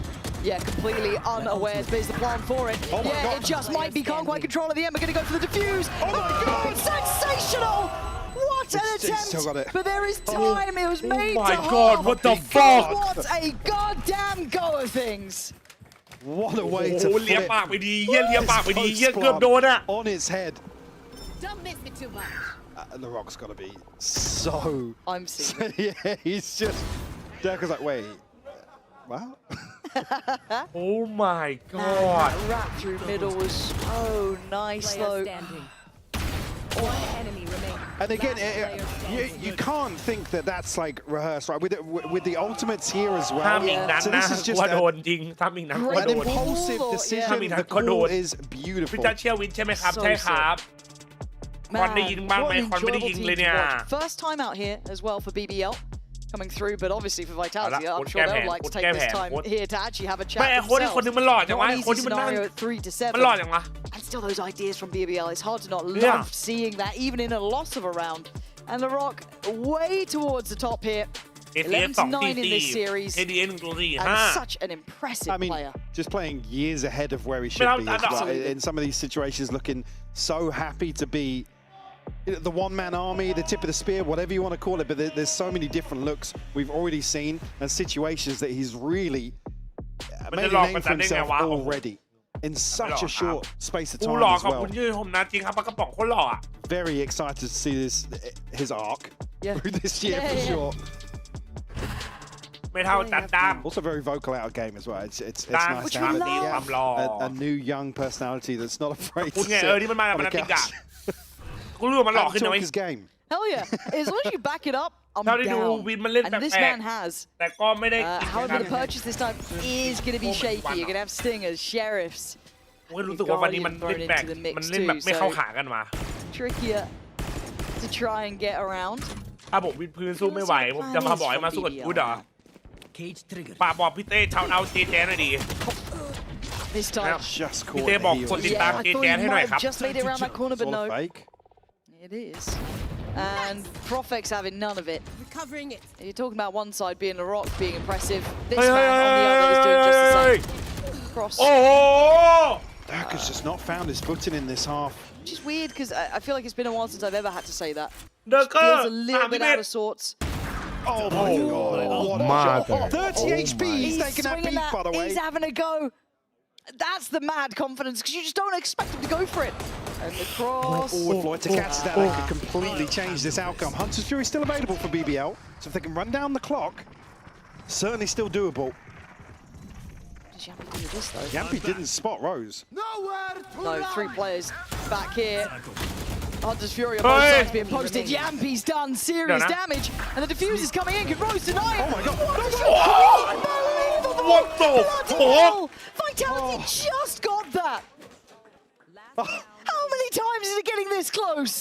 Yeah, completely unaware. There's the plan for it. Yeah, it just might be. Can't quite control at the end. We're going to go for the defuse. Oh my God! Sensational! What What an attempt! But there is time. It was made Oh my to God, half. what the fuck? What a goddamn go of things. What a way to เลีย flip ปากไปดีเยี่ยเลียปากไปดีเยี่ยเกือบโดนอะ on his head. Don't miss me too much. The Rock's got to be so... I'm seeing yeah, he's just... Dirk's like, wait, what? Oh my god. That wrap through middle was so nice though. One enemy remaining. And again, you can't think that that's like rehearsed, right? With the ultimates here as well. ถ้ามีนั้น So นะ this is just ว่าโดนจริงถ้ามีนั้นก็ an โดน impulsive decision. The call is พิ beautiful. จารเชียร์วินใช่ไหมครับ ใช่ครับคอนได้ยินบ้างไหม คอนไม่ได้ยิงเลยเนี่ย First time out here as well for BBL. Coming through, but obviously for Vitality, I'm sure they'll like to take this time here to actually have a chat ไม่ไอ้คนที่คนนึงมันหล่อจังวะ Not ไอ้ an คน easy ที่มันนั่ง scenario at 3 to มันหล่อ 7. จังวะ And still those ideas from BBL, it's hard to not Yeah. love seeing that, even in a loss of a round. And the Rock way towards the top here. 11 to 9 in this series. And such an impressive player. Just playing years ahead of where he should be as well. In some of these situations, looking so happy to be the one-man army, the tip of the spear, whatever you want to call it, but there's so many different looks we've already seen and situations that he's really made a name for himself already in such a short space of time as well. Very excited to see his arc through this year for sure. ไม่เท่าจัดดาม Also very vocal out of game as well. It's nice to have a new young personality that's not afraid to sit on the couch. กูรู้ว่ามันหล่อขึ้นนะ his game. Hell yeah. As long as you back it up, I'm เท่าที่ดู down. วินมันเล่น And แบบ this แปลก man has. แต่ก็ไม่ได้ However, the purchase this time is going to be shaky. You're going to have stingers, sheriffs. ผมรู้สึกว่าวันนี้มันเล่นแปลกมันเล่นแบบไม่เข้าขากันมา Trickier to try and get around. ถ้าผมวินพื้นสู้ไม่ไหวผมจะมาบอกให้มาสู้กับกูดเหรอปากบอกพี่เต้ชาวเอาเจแจหน่อยดี This time. พี่เต้บอกคนติดตามเจแจให้หน่อยครับ Just made it around that corner, but no. It is. And Profec's having none of it. Recovering it. You're talking about one side being a rock, being impressive. This man on the other is doing just the same. Cross. Oh! Dirk's just not found his footing in this half. Which is weird because I feel like it's been a while since I've ever had to say that. Dirk Feels a little bit out of sorts. Oh my god! What a shot. 30 HP. He's taking that beat, by the way. He's having a go. That's the mad confidence because you just don't expect him to go for it. And the cross. If Floyd to catch that, they could completely change this outcome. Hunter's Fury still available for BBL, so if they can run down the clock, certainly still doable. Yampy do this though? Yampy didn't spot Rose. No, 3 players back here. Hunter's Fury on both sides being posted. Yampy's done serious damage, and the diffuse is coming in. Can Rose deny it? Oh my god! Unbelievable! What the fuck? Vitality just got that. How many times is it getting this close?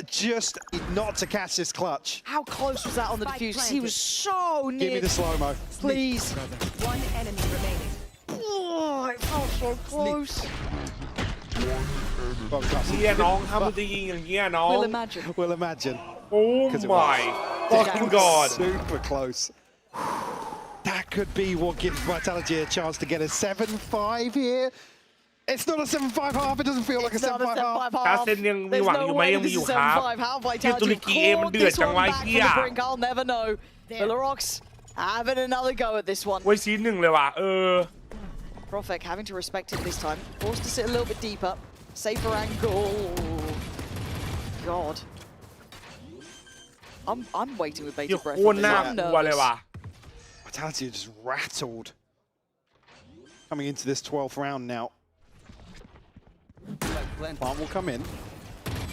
Just not to catch this clutch. How close was that on the diffuse? He was so near. Give me the slow-mo. Please. One enemy remaining. Oh, it felt so close. เฮียน้องถ้ามึงจะยิงอย่างเงี้ยน้อง We'll imagine. We'll imagine. Oh my fucking god. Super close. That could be what gives Vitality a chance to get a 7-5 here. It's not a 7-5 half. It doesn't feel like a 7-5 half. ถ้าเส้นยังมีหวังอยู่ไหมยังมีอยู่ครับเกมตุรกีมันเดือดจังวะเฮีย I'll never know. The Rocks having another go at this one. ไว้ซีหนึ่งเลยว่ะProfec having to respect it this time. Forced to sit a little bit deeper. Safer angle. God. I'm waiting with bated breath. โคตรน่ากลัวเลยว่ะ Vitality just rattled. Coming into this 12th round now. Plant will come in.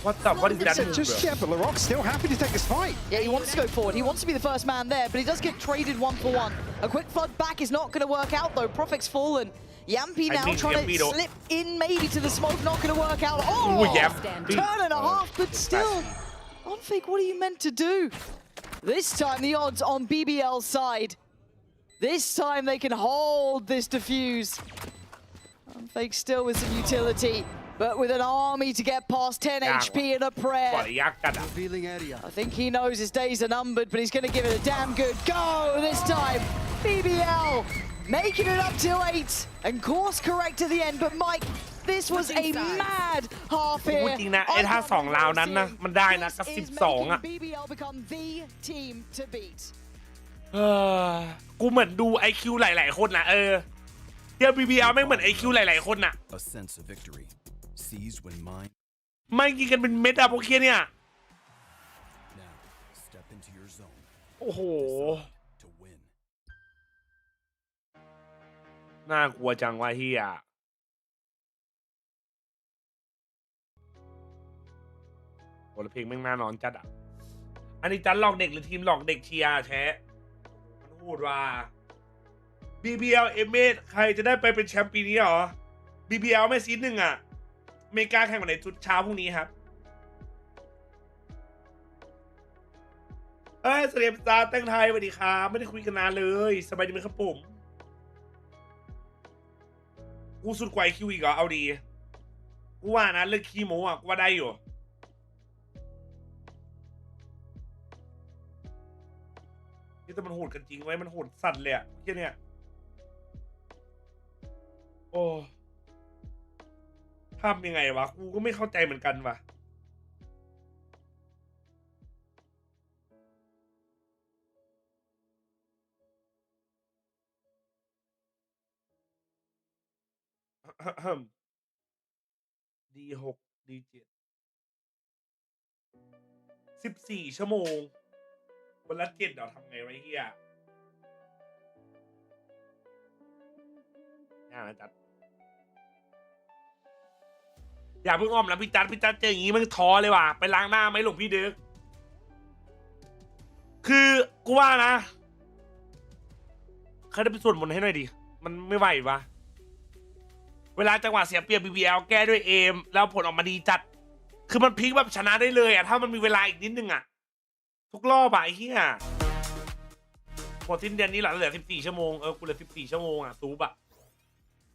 What is that move, Just yeah, but Larocque's still happy to take this fight. Yeah, he wants to go forward. He wants to be the first man there, but he does get traded 1-for-1. A quick flood back is not going to work out though. Profec's fallen. Yampy now trying to slip in maybe to the smoke, not going to work out. Oh, turn and a half, but still. On Fake, what are you meant to do? This time the odds on BBL's side. This time they can hold this diffuse. On Fake still with some utility, but with an army to get past 10 HP and a prayer. I think he knows his days are numbered, but he's going to give it a damn good go this time. BBL making it up till 8 and course correct at the end, but Mike, this was a mad half พูด here. จริงนะไอ้ท่า2ราวนั้นนะมันได้นะกับ12อ่ะ BBL become the team to beat. กูเหมือนดู IQ หลายๆคนนะเดี๋ยว BBL ไม่เหมือน IQ หลายๆคนน่ะ A sense of victory seized when mine ไม่กินกันเป็นเม็ดอะพวกเคียเนี่ย now step into your zone โอ้โห to win น่ากลัวจังวะเฮียโหแล้วเพลงแม่งน่านอนจัดอ่ะอันนี้จัดหลอกเด็กหรือทีมหลอกเด็กเชียร์แท้มันพูดว่า BBL เอเมสใครจะได้ไปเป็นแชมป์ปีนี้หรอ BBL ไม่ซีซั่น1อ่ะอเมริกาแข่งวันไหนจุดเช้าพรุ่งนี้ครับเสรียมตาแตงไทยสวัสดีครับไม่ได้คุยกันนานเลยสบายดีไหมครับผมกูสุดกว่าคิวอีกเหรอเอาดีกูว่านะเรื่องคีโมอ่ะกูว่าได้อยู่นี่แต่มันโหดกันจริงไว้มันโหดสัตว์เลยอ่ะแค่เนี้ยโอ้ทำยังไงวะกูก็ไม่เข้าใจเหมือนกันวะD6 D7 14 ชั่วโมงวันละ7เดี๋ยวทำไงไว้เฮียยากนะจัดอย่าเพิ่งอ้อมแล้วพี่จัดเจออย่างงี้มันท้อเลยว่ะไปล้างหน้าไหมหลวงพี่เด็กคือกูว่านะใครได้ไปสวดมนต์ให้หน่อยดิมันไม่ไหววะเวลาจังหวะเสียเปรียบ BBL แก้ด้วยเอมแล้วผลออกมาดีจัดคือมันพลิกแบบชนะได้เลยอ่ะถ้ามันมีเวลาอีกนิดนึงอ่ะทุกรอบอ่ะไอ้เหี้ยหมดสิ้นเดือนนี้เหรอเหลือ14 ชั่วโมงกูเหลือ14 ชั่วโมงอ่ะซูบอ่ะ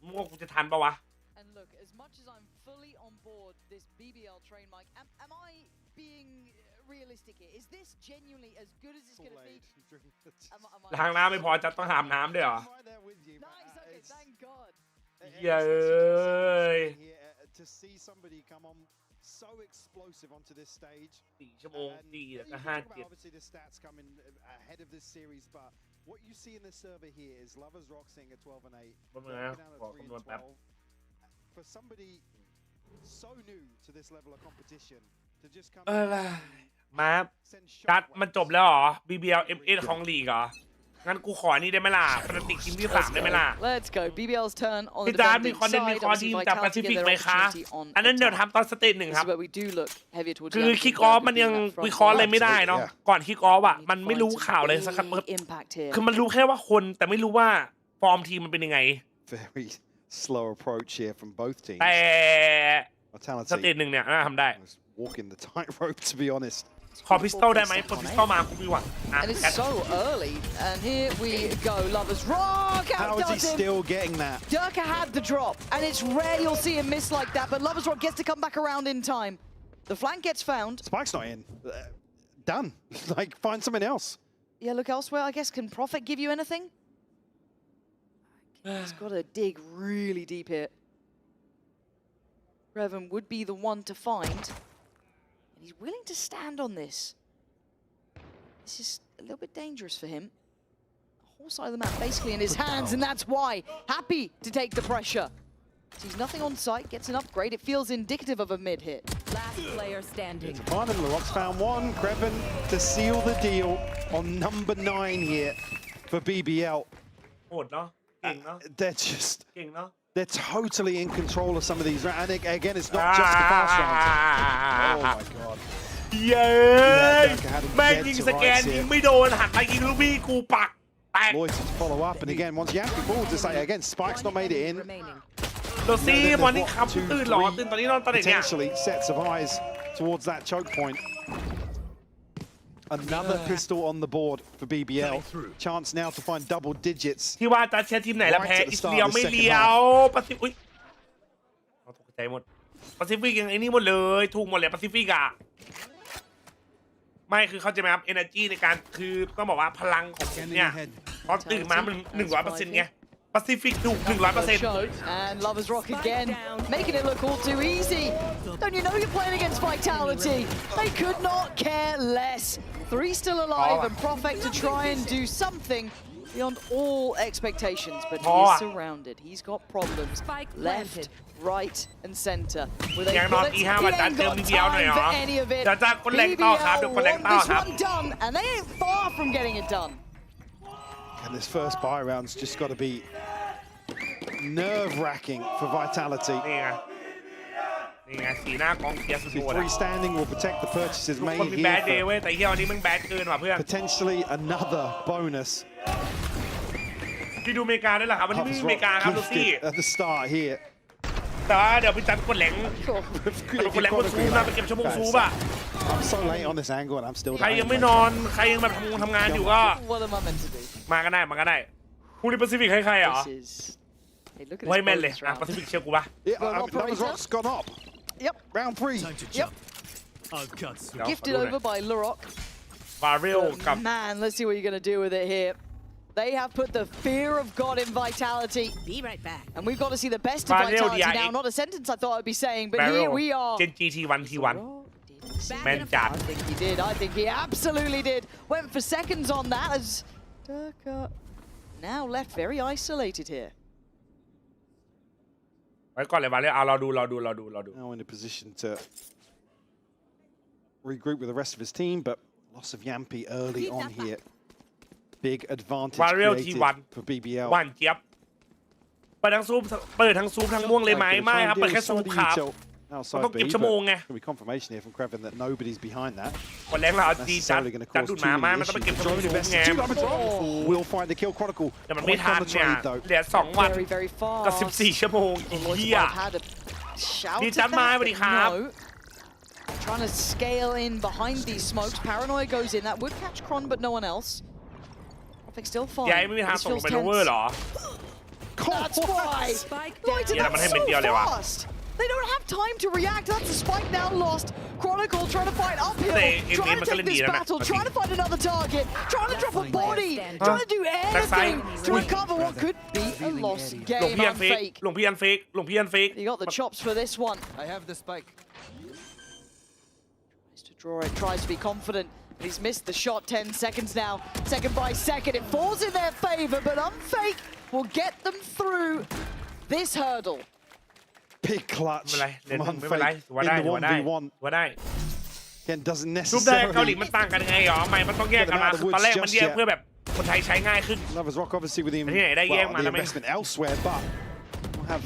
มึงว่ากูจะทันปะวะ And look, as much as I'm fully on board this BBL train, Mike, am I being realistic here? Is this genuinely as good as it's going to be? ล้างน้ำไม่พอจะต้องหามน้ำด้วยเหรอ Nice, okay, thank God. เย้ย to see somebody come on so explosive onto this stage 4 ชั่วโมงดีแล้วก็5-7 obviously the stats coming ahead of this series but what you see in this server here is Lovers Rock sitting at 12 and 8 for somebody so new to this level of competition to just come มาจัดมันจบแล้วเหรอ BBL MS ของลีกเหรองั้นกูขอนี่ได้ไหมล่ะฟนาติกทีมที่3ได้ไหมล่ะ Let's go. BBL's turn on the พี่จ๊ามี defending คอนเทนต์มี side. คอทีม Obviously, จากแป Vitality ซิฟิก get ไหม their คะ opportunity on อันนั้นเดี๋ยว attack. ทำตอนสเตจ 1 This ครับ is where we do look heavier towards คือ the คิกออฟมันยังวิเคราะห์อะไรไม่ได้เนาะก่อนคิกออฟอ่ะมันไม่รู้ข่าวเลยสักครั้งคือมันรู้แค่ว่าคนแต่ไม่รู้ว่าฟอร์มทีมมันเป็นยังไง very slow approach here from both teams แต่ Vitality สเตจ 1เนี่ยน่าทำได้ walking the tightrope to be honest ขอพิสตอลได้ไหมพอพิสตอลมากูมีหวัง And it's so early. And here we go. Lovers Rock how is he outdoes him. still getting that Durka had the drop, and it's rare you'll see him miss like that, but Lovers Rock gets to come back around in time. The flank gets found. Spike's not in. Done. Like, find something else. Yeah, look elsewhere, I guess. Can Prophet give you anything? He's got to dig really deep here. Revan would be the one to find. And he's willing to stand on this. This is a little bit dangerous for him. The whole side of the map basically in his hands, and that's why. Happy to take the pressure. Sees nothing on sight, gets an upgrade. It feels indicative of a mid-hit. Last player standing. Finally, Laroc's found one. Kreven to seal the deal on number 9 here for BBL. โหดเนาะเก่งเนาะ They're just... เก่งเนาะ They're totally in control of some of these. And again, it's not just the fast rounds. Oh my god. เย้ยแม่งยิงสแกนยิงไม่โดนหันมายิงลูกพี่กูปักแตก Lloyd to follow up. And again, once Yankee falls, it's like, again, Spike's not made it in. โดซี่มอนี่ครับตื่นหรอตื่นตอนนี้นอนตอนไหนเนี่ย Potentially sets of eyes towards that choke point. Another pistol on the board for BBL. Chance now to find double digits. ที่ว่าจะเชียร์ทีมไหนแล้วแพ้อิสเลียวไม่เลี้ยวปาซิฟิกเราตกใจหมดปาซิฟิกยังไอ้นี่หมดเลยถูกหมดเลยปาซิฟิกอะไม่คือเข้าใจไหมครับ energy ในการคือต้องบอกว่าพลังของผมเนี่ยตอนตื่นมามัน 100% ไง Pacific ถูก 100% And Lovers Rock again, making it look all too easy. Don't you know you're playing against Vitality? They could not care less. 3 still alive, and Prophet to try and do something beyond all expectations, but he is surrounded. He's got problems left, right, and center. With a bullet, he ain't got time for any of it. BBL want this one done, and they ain't far from getting it done. And this first buy round's just got to be nerve-wracking for Vitality. นี่ไงสีหน้ากองเชียร์สุดโหด Freestanding will protect the purchases คน made มีแบดเดย์ here เว้ยแต่เฮียวันนี้มึงแบดเกินว่ะเพื่อน for potentially another bonus. พี่ดูอเมริกาด้วยเหรอครับวันนี้พี่อเมริกาครับลูซี่ At the start here. แต่ว่าเดี๋ยวพี่จันกดแหลงกดแหลงกดซูมนะไปเก็บชั่วโมงซูมอ่ะ I'm so late on this angle and I'm still ใครยังไม่นอนใครยังแบบทำงานอยู่ก็ What am I meant to do? มากันได้พรุ่งนี้แปซิฟิกให้ใครเหรอไว้แม่นเลยนะแปซิฟิกเชื่อกูปะ Lovers Rock's gone up. Yep. Round 3. Yep. Gifted over by Larok. บาเรลกับ Man, let's see what you're gonna do with it here. They have put the fear of God in Vitality. Be right back. And we've got to see the best of Vitality now. Not a sentence I thought I'd be saying, but here we are. เจน GT1T1 แมนจัด I think he did. I think he absolutely did. Went for seconds on that as Durka now left very isolated here. ไว้ก่อนเลยบาเรลเอาเราดู Now in a position to regroup with the rest of his team, but loss of Yampi early on here. Big advantage created for BBL. หวานเจี๊ยบเปิดทั้งซูมทั้งม่วงเลยไหมไม่ครับเปิดแค่ซูมครับต้องเก็บชั่วโมงไง Be confirmation here from Krevin that nobody's behind that. คนแรงเราดีจัดดูดมามันต้องไปเก็บชั่วโมงไง Will find the kill Chronicle. แต่มันไม่ทันเนี่ยเหลือ2 วันกับ14 ชั่วโมงเฮียดีจัดมาสวัสดีครับ Trying to scale in behind these smokes. Paranoia goes in. That would catch Kron, but no one else. Still fine. ยังไม่มีทางส่งไปโอเวอร์หรอ That's why. Right, and that's so fast. They don't have time to react. That's a spike now lost. Chronicle trying to fight uphill, trying to take this battle, trying to find another target, trying to drop a body, trying to do anything to recover what could be a lost game. Fake. หลวงพี่อันเฟก You got the chops for this one. I have the spike. Tries to draw it, tries to be confident. He's missed the shot 10 seconds now. Second by second, it falls in their favor, but Unfake will get them through this hurdle. Big clutch. ไม่เป็นไรว่าได้ Again, doesn't รูปได้เกาหลี necessarily. มันต่างกันยังไงหรอไม่มันต้องแยกกันมาคือตอนแรกมันแยกเพื่อแบบคนไทยใช้ง่ายขึ้น Lovers Rock obviously with the investment elsewhere, but we'll have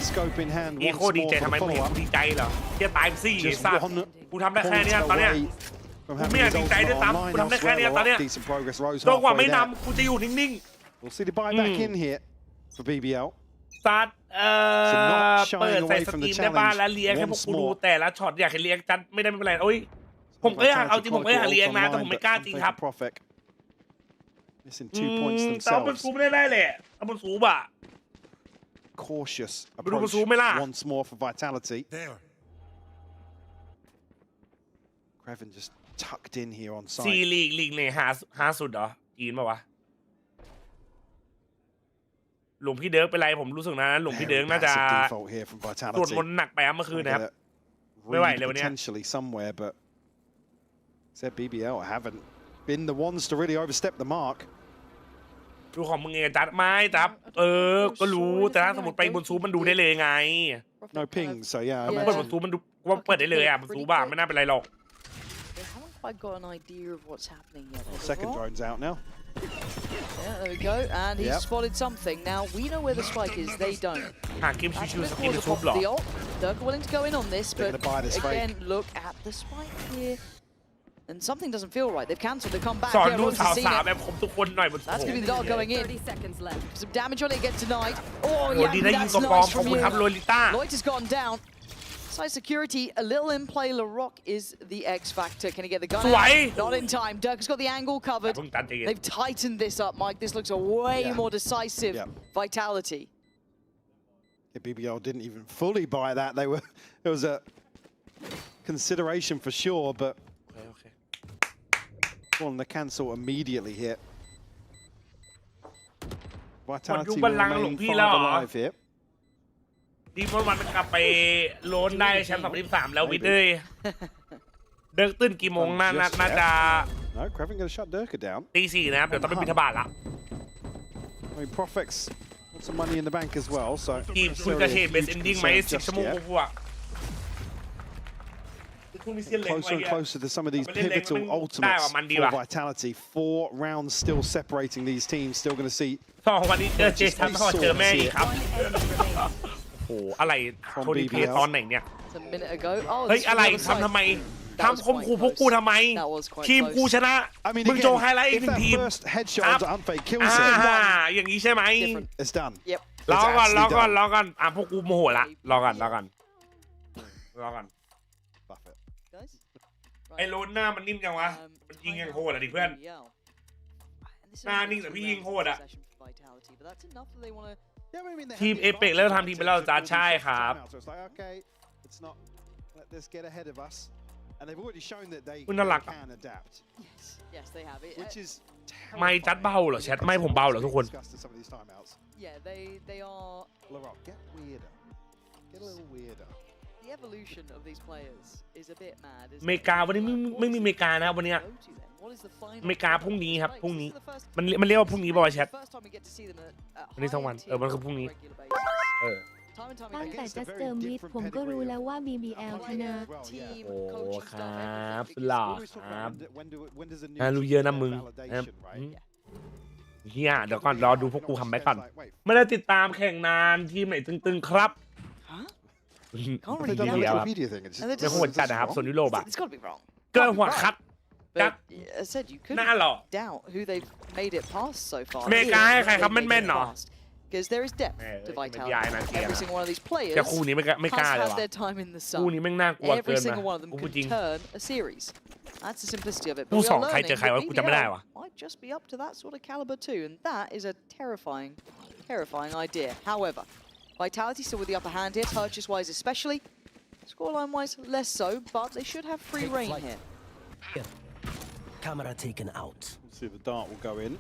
scope in hand อี once โคดี more ใจ for ทำไม the มึงเห็น follow-up. กูดีใจเหรอเฮียตาย4ไอ้ Just สัตว์ one กูทำได้แค่ point นี้ตอนเนี้ย away from กู having ไม่อยาก his ดีใจ ultimate ด้วยซ้ำ online กูทำได้แค่ elsewhere. นี้ตอนเนี้ย Decent progress. Rose โดนกว่า halfway ไม่ there. นำกูจะอยู่นิ่ง We'll see the buy back in here for BBL. ๆซัดเปิดใส่สตรีมได้บ้านแล้วเลี้ยงให้พวกกูดูแต่ละช็อตอยากให้เลี้ยงจัดไม่ได้ไม่เป็นไรโอ้ยผมก็อยากเอาจริงผมก็อยากเลี้ยงนะแต่ผมไม่กล้าจริงครับ Missing 2 points แต่เอาบน themselves. ซูมไม่ได้แหละเอาบนซูมอ่ะ Cautious But it was approach Umela. once more for Vitality. Krevin just tucked in here on ซี site. ลีกเนี่ยหาสุดเหรอจีนป่าวะหลวงพี่เดิร์กเป็นไรผมรู้สึกนะหลวงพี่เดิร์ก Very น่าจะ passive default here from ตรวจ Vitality. มนต์หนักไปเมื่อคืนนะครับ Gonna ไม่ไหว read เลยวันเนี้ย potentially somewhere, but said BBL haven't been the ones to really overstep the mark. ดูของมึงเองจัดไม่จับก็รู้แต่ถ้าสมมติไปบนซูมมันดูได้เลยไง No ping, so yeah. ถ้ามึงเปิดบนซูมมันดูว่าเปิดได้เลยอ่ะบนซูมบ้าไม่น่าเป็นไรหรอก They haven't quite got an idea of what's happening yet. Second drone's out now. Yeah, there we go. And he's spotted something. Now, we know where the spike is. They don't. หาเกมชิวๆสกินซูปหรอ The ult. Durka willing to go in on this, but gonna buy this again, look at the spike here. And something doesn't feel right. They've cancelled. They come back. สอน Yeah, ดู Rose สา has ว seen สาว it. แบบผมทุกคนหน่อยบนซู That's going to be the dart going in. 30 seconds left. Some damage on it, get denied. Oh, โอ้ yeah, ดีได้ยิง that's ตัวปลอม nice ขอบ from คุณ you. ครับโรลิต้า Lloyd has gone down. Side security, a little in play. Larok is the X factor. Can he get the gun out? Not in time. Durka's got the angle covered. They've tightened this up, Mike. This looks a way more decisive Vitality. Yeah, BBL didn't even fully buy that. There was a consideration for sure, but wanting to cancel immediately here. Vitality บัล will ลังก์หลวง remain พี่แล้ว 5 เหรอ alive here. ทีมวันกลับไปโลนได้แชมป์2023แล้ววิทย์เลยเดิกตื่นกี่โมงน่าจะ No, Kraven going to shut Durka down. ตี4นะครับเดี๋ยวต้องไปบิณฑบาตละ I mean, Profex wants some money in the bank as well, so ทีมคุณจะเห็นเบสเอนดิ้งไหม10 ชั่วโมงพวก closer and closer to some of these pivotal ultimates for Vitality. 4 rounds still separating these teams. Still going to see 2 วันนี้เจอเจสันเจอแม่อีกครับโอ้โหอะไรโทนี่เพตอนไหนเนี่ยเฮ้ยอะไรทำไมทำคมขู่พวกกูทำไมทีมกูชนะมึงโจไฮไลท์อีก1 ทีมอย่างนี้ใช่ไหมรอก่อนพวกกูโมโหละรอก่อนไอ้โลนหน้ามันนิ่มจังวะมันยิงยังโหดอ่ะดิเพื่อนหน้านิ่งแต่พี่ยิงโหดอ่ะทีมเอเปกแล้วทำทีมไปแล้วจ้าใช่ครับ คุณน่ารักไม่จัดเบาเหรอแชทไม่ผมเบาเหรอทุกคน เมกาวันนี้ไม่มีเมกานะวันนี้เมกาพรุ่งนี้ครับพรุ่งนี้มันเรียกว่าพรุ่งนี้ป่าวแชทวันนี้2 วันมันคือพรุ่งนี้ตั้งแต่จัสเจิมวิทผมก็รู้แล้วว่า BBL ชนะโอ้ครับหล่อครับรู้เยอะนะมึงเฮียเดี๋ยวก่อนรอดูพวกกูทำไปก่อนไม่ได้ติดตามแข่งนานทีมไหนตึงๆครับไม่โหดจัดนะครับส่วนยุโรปอะเกินหัวคัดหน้าหล่อเมกาให้ใครครับแม่นๆเนาะBecause there is depth to vitality. Every single one of these players คู่นี้ไม่กล้า has เลย had ว่ะ their time in the คู่ sun. นี้แม่งน่ากลัวเกิน Every นะ single one of them กู could จริง turn a series. That's the simplicity of it. คู่ But we 2 are ใครเจอ learning ใครวะ that กูจำไม่ได้ BBL ว่ะ might just be up to that sort of caliber too, and that is a terrifying idea. However, Vitality still with the upper hand here, purchase-wise especially. Scoreline-wise, less so, but they should have free reign here. Camera taken out. Let's see if the dart will go in.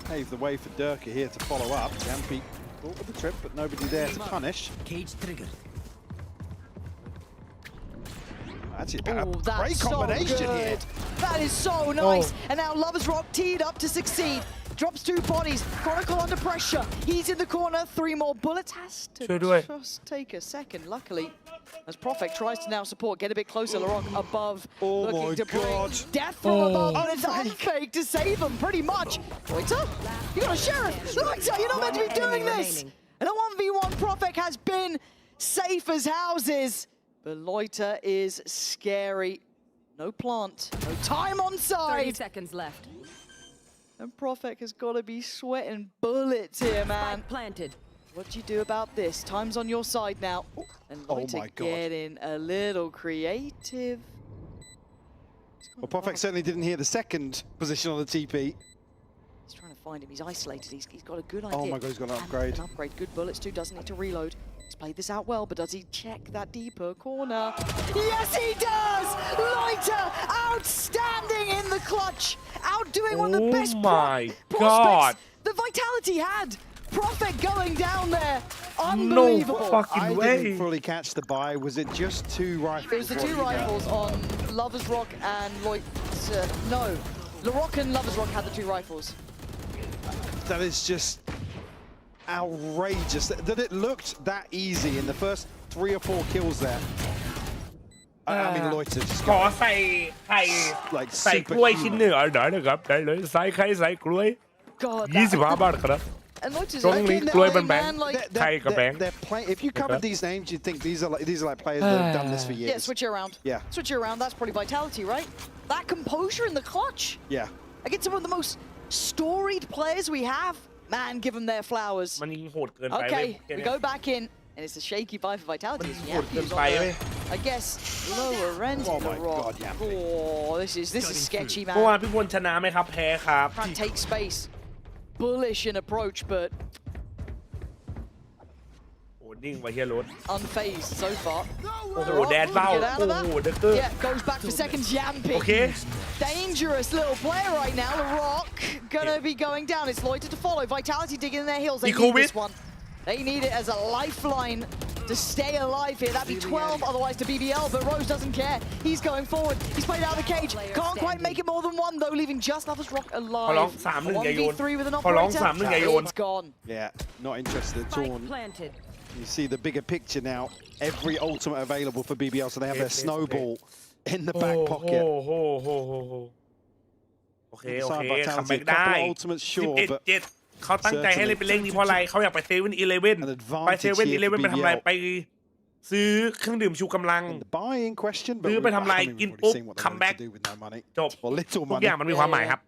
Pave the way for Durka here to follow up. Yampi caught with the trip, but nobody there to punish. Cage triggered. That's a great combination here. That is so nice. And now Lovers Rock teed up to succeed. Drops 2 bodies. Chronicle under pressure. He's in the corner. 3 more bullets. Has to just take a second. Luckily, as Profek tries to now support, get a bit closer. Laroc above, looking to bring death from above, but it's unfake to save him pretty much. Loiter, you got a sheriff. Loiter, you're not meant to be doing this. And a 1v1, Profek has been safe as houses, but Loiter is scary. No plant, no time on side. 30 seconds left. And Profek has got to be sweating bullets here, man. Spike planted. What do you do about this? Time's on your side now. And Loiter getting a little creative. Well, Profek certainly didn't hear the second position on the TP. He's trying to find him. He's isolated. He's got a good idea. Oh my god, he's got an upgrade. An upgrade. Good bullets too. Doesn't need to reload. He's played this out well, but does he check that deeper corner? Yes, he does! Loiter, outstanding in the clutch. Outdoing one of the best prospects the Vitality had. Profek going down there. Unbelievable. No fucking way. I didn't fully catch the buy. Was it just 2 rifles? It was the 2 rifles on Lovers Rock and Loiter. No. Laroc and Lovers Rock had the 2 rifles. That is just outrageous that it looked that easy in the first 3 or 4 kills there. I mean, Loiter just ขอใส่ไข่ใส่กล้วยชิ้นหนึ่งหน่อยนะครับได้เลยใส่ไข่ใส่กล้วย25 บาทครับตรงนี้กล้วยแบงค์ไข่กับแบงค์ If you covered these names, you'd think these are like players that have done this for years. Yeah, switch it around. Yeah. Switch it around. That's probably Vitality, right? That composure in the clutch. Yeah. Against some of the most storied players we have. Man, give them their flowers. Okay, we go back in. And it's a shaky buy for Vitality. I guess lower end of the rock. Oh, this is sketchy, man. เมื่อวานพี่พลชนะไหมครับแพ้ครับ Trying to take space. Bullish in approach, but โอ้นิ่งไว้เฮียรถ unfazed so far. โอ้โหแดดเบ้าโอ้โหเด็กเกอร์ Yeah, goes back for seconds. Yampi. Okay. Dangerous little player right now. The Rock gonna be going down. It's Loiter to follow. Vitality digging in their heels. They Eco need this win. one. They need it as a lifeline to stay alive here. That'd be 12 otherwise to BBL, but Rose doesn't care. He's going forward. He's played out of the cage. Can't quite make it more than one though, leaving just Lover's Rock ขอ alive. ร้อง3-1 อย่าโยน 1v3 with an ขอร้อง operator. 3-1 อย่าโยน It's gone. Yeah, not interested at all. Spike planted. You see the bigger picture now. Every ultimate available for BBL, so they have their snowball in the back pocket. โอเคคัมแบ็กได้ 11-7เขาตั้งใจให้เล่นเป็นเลขนี้เพราะอะไรเขาอยากไป7-11ไป7-11ไปทำอะไรไปซื้อเครื่องดื่มชูกำลังซื้อไปทำอะไรกินปุ๊บคัมแบ็กจบทุกอย่างมันมีความหมายครับ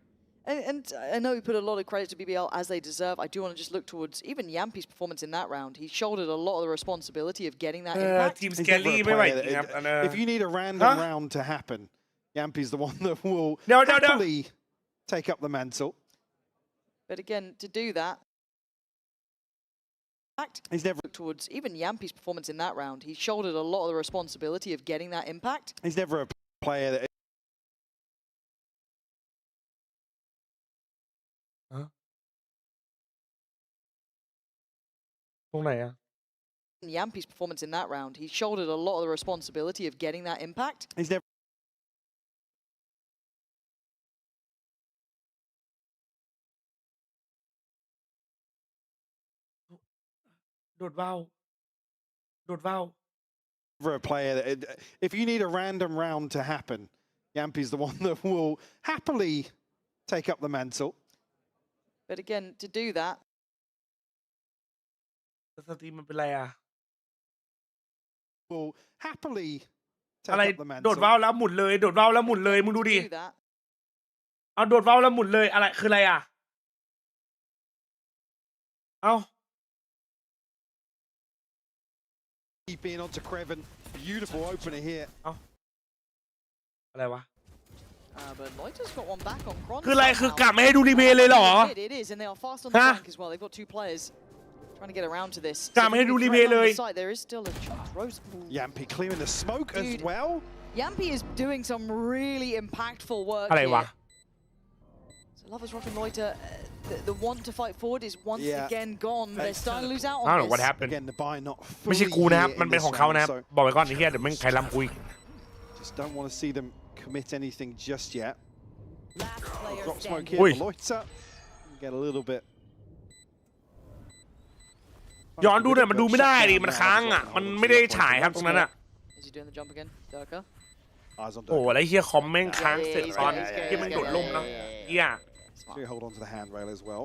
And I know we put a lot of credit to BBL as they deserve. I do want to just look towards even Yampi's performance in that round. He shouldered a lot of the responsibility of getting that impact. ทีมสแกลลี่ไม่ไหวจริงครับ If you need a random round to happen, Yampi's the one that will happily take up the mantle. But again, to do that, he's never look towards even Yampi's performance in that round. He shouldered a lot of the responsibility of getting that impact. He's never a player that. Yampi's performance in that round, he shouldered a lot of the responsibility of getting that impact. He's never. Never a player that. If you need a random round to happen, Yampi's the one that will happily take up the mantle. But again, to do that. สตรีมมันเป็นไรอะ Will happily อะไร take up the mantle. โดดว่าวแล้วหมุนเลยโดดว่าวแล้วหมุนเลยมึงดูดิ Do that. เอาโดดว่าวแล้วหมุนเลยอะไรคืออะไรอะเอา Keep in onto Creven. Beautiful opener here. อะไรวะ But Loiter's got one back on Kron. คืออะไรคือกะไม่ให้ดูรีเพย์เลยเหรอ It is, and they are fast on the flank as well. They've got two players trying to get around to this. กะไม่ให้ดูรีเพย์เลย There is still a chance. Rose. Yampi clearing the smoke as well. Yampi is doing some really impactful work อะไรวะ here. So Lover's Rock and Loiter, the want to fight forward is once again gone. They're starting to lose out on I don't know this. what happened Again, the buy not ไม่ใช่ fully กูนะครับ here มัน in เป็น this ของเขา round, นะครับ so บอกไว้ก่อนไอ้เหี้ยเดี๋ยวแม่งใครลำคุย just don't want to see them commit anything just yet. Last player Drop smoke standing. here for Loiter. Get a little bit. ย้อนดูเนี่ยมันดูไม่ได้ดิมันค้างอ่ะมันไม่ได้ฉายครับตรงนั้นอ่ะ Is he doing the jump again? Durka? Eyes on โอ้ Durka. แล้วไอ้เหี้ยคอมแม่งค้างเสร็จตอนที่มันโดดลงนะเหี้ย So you hold on to the handrail as well.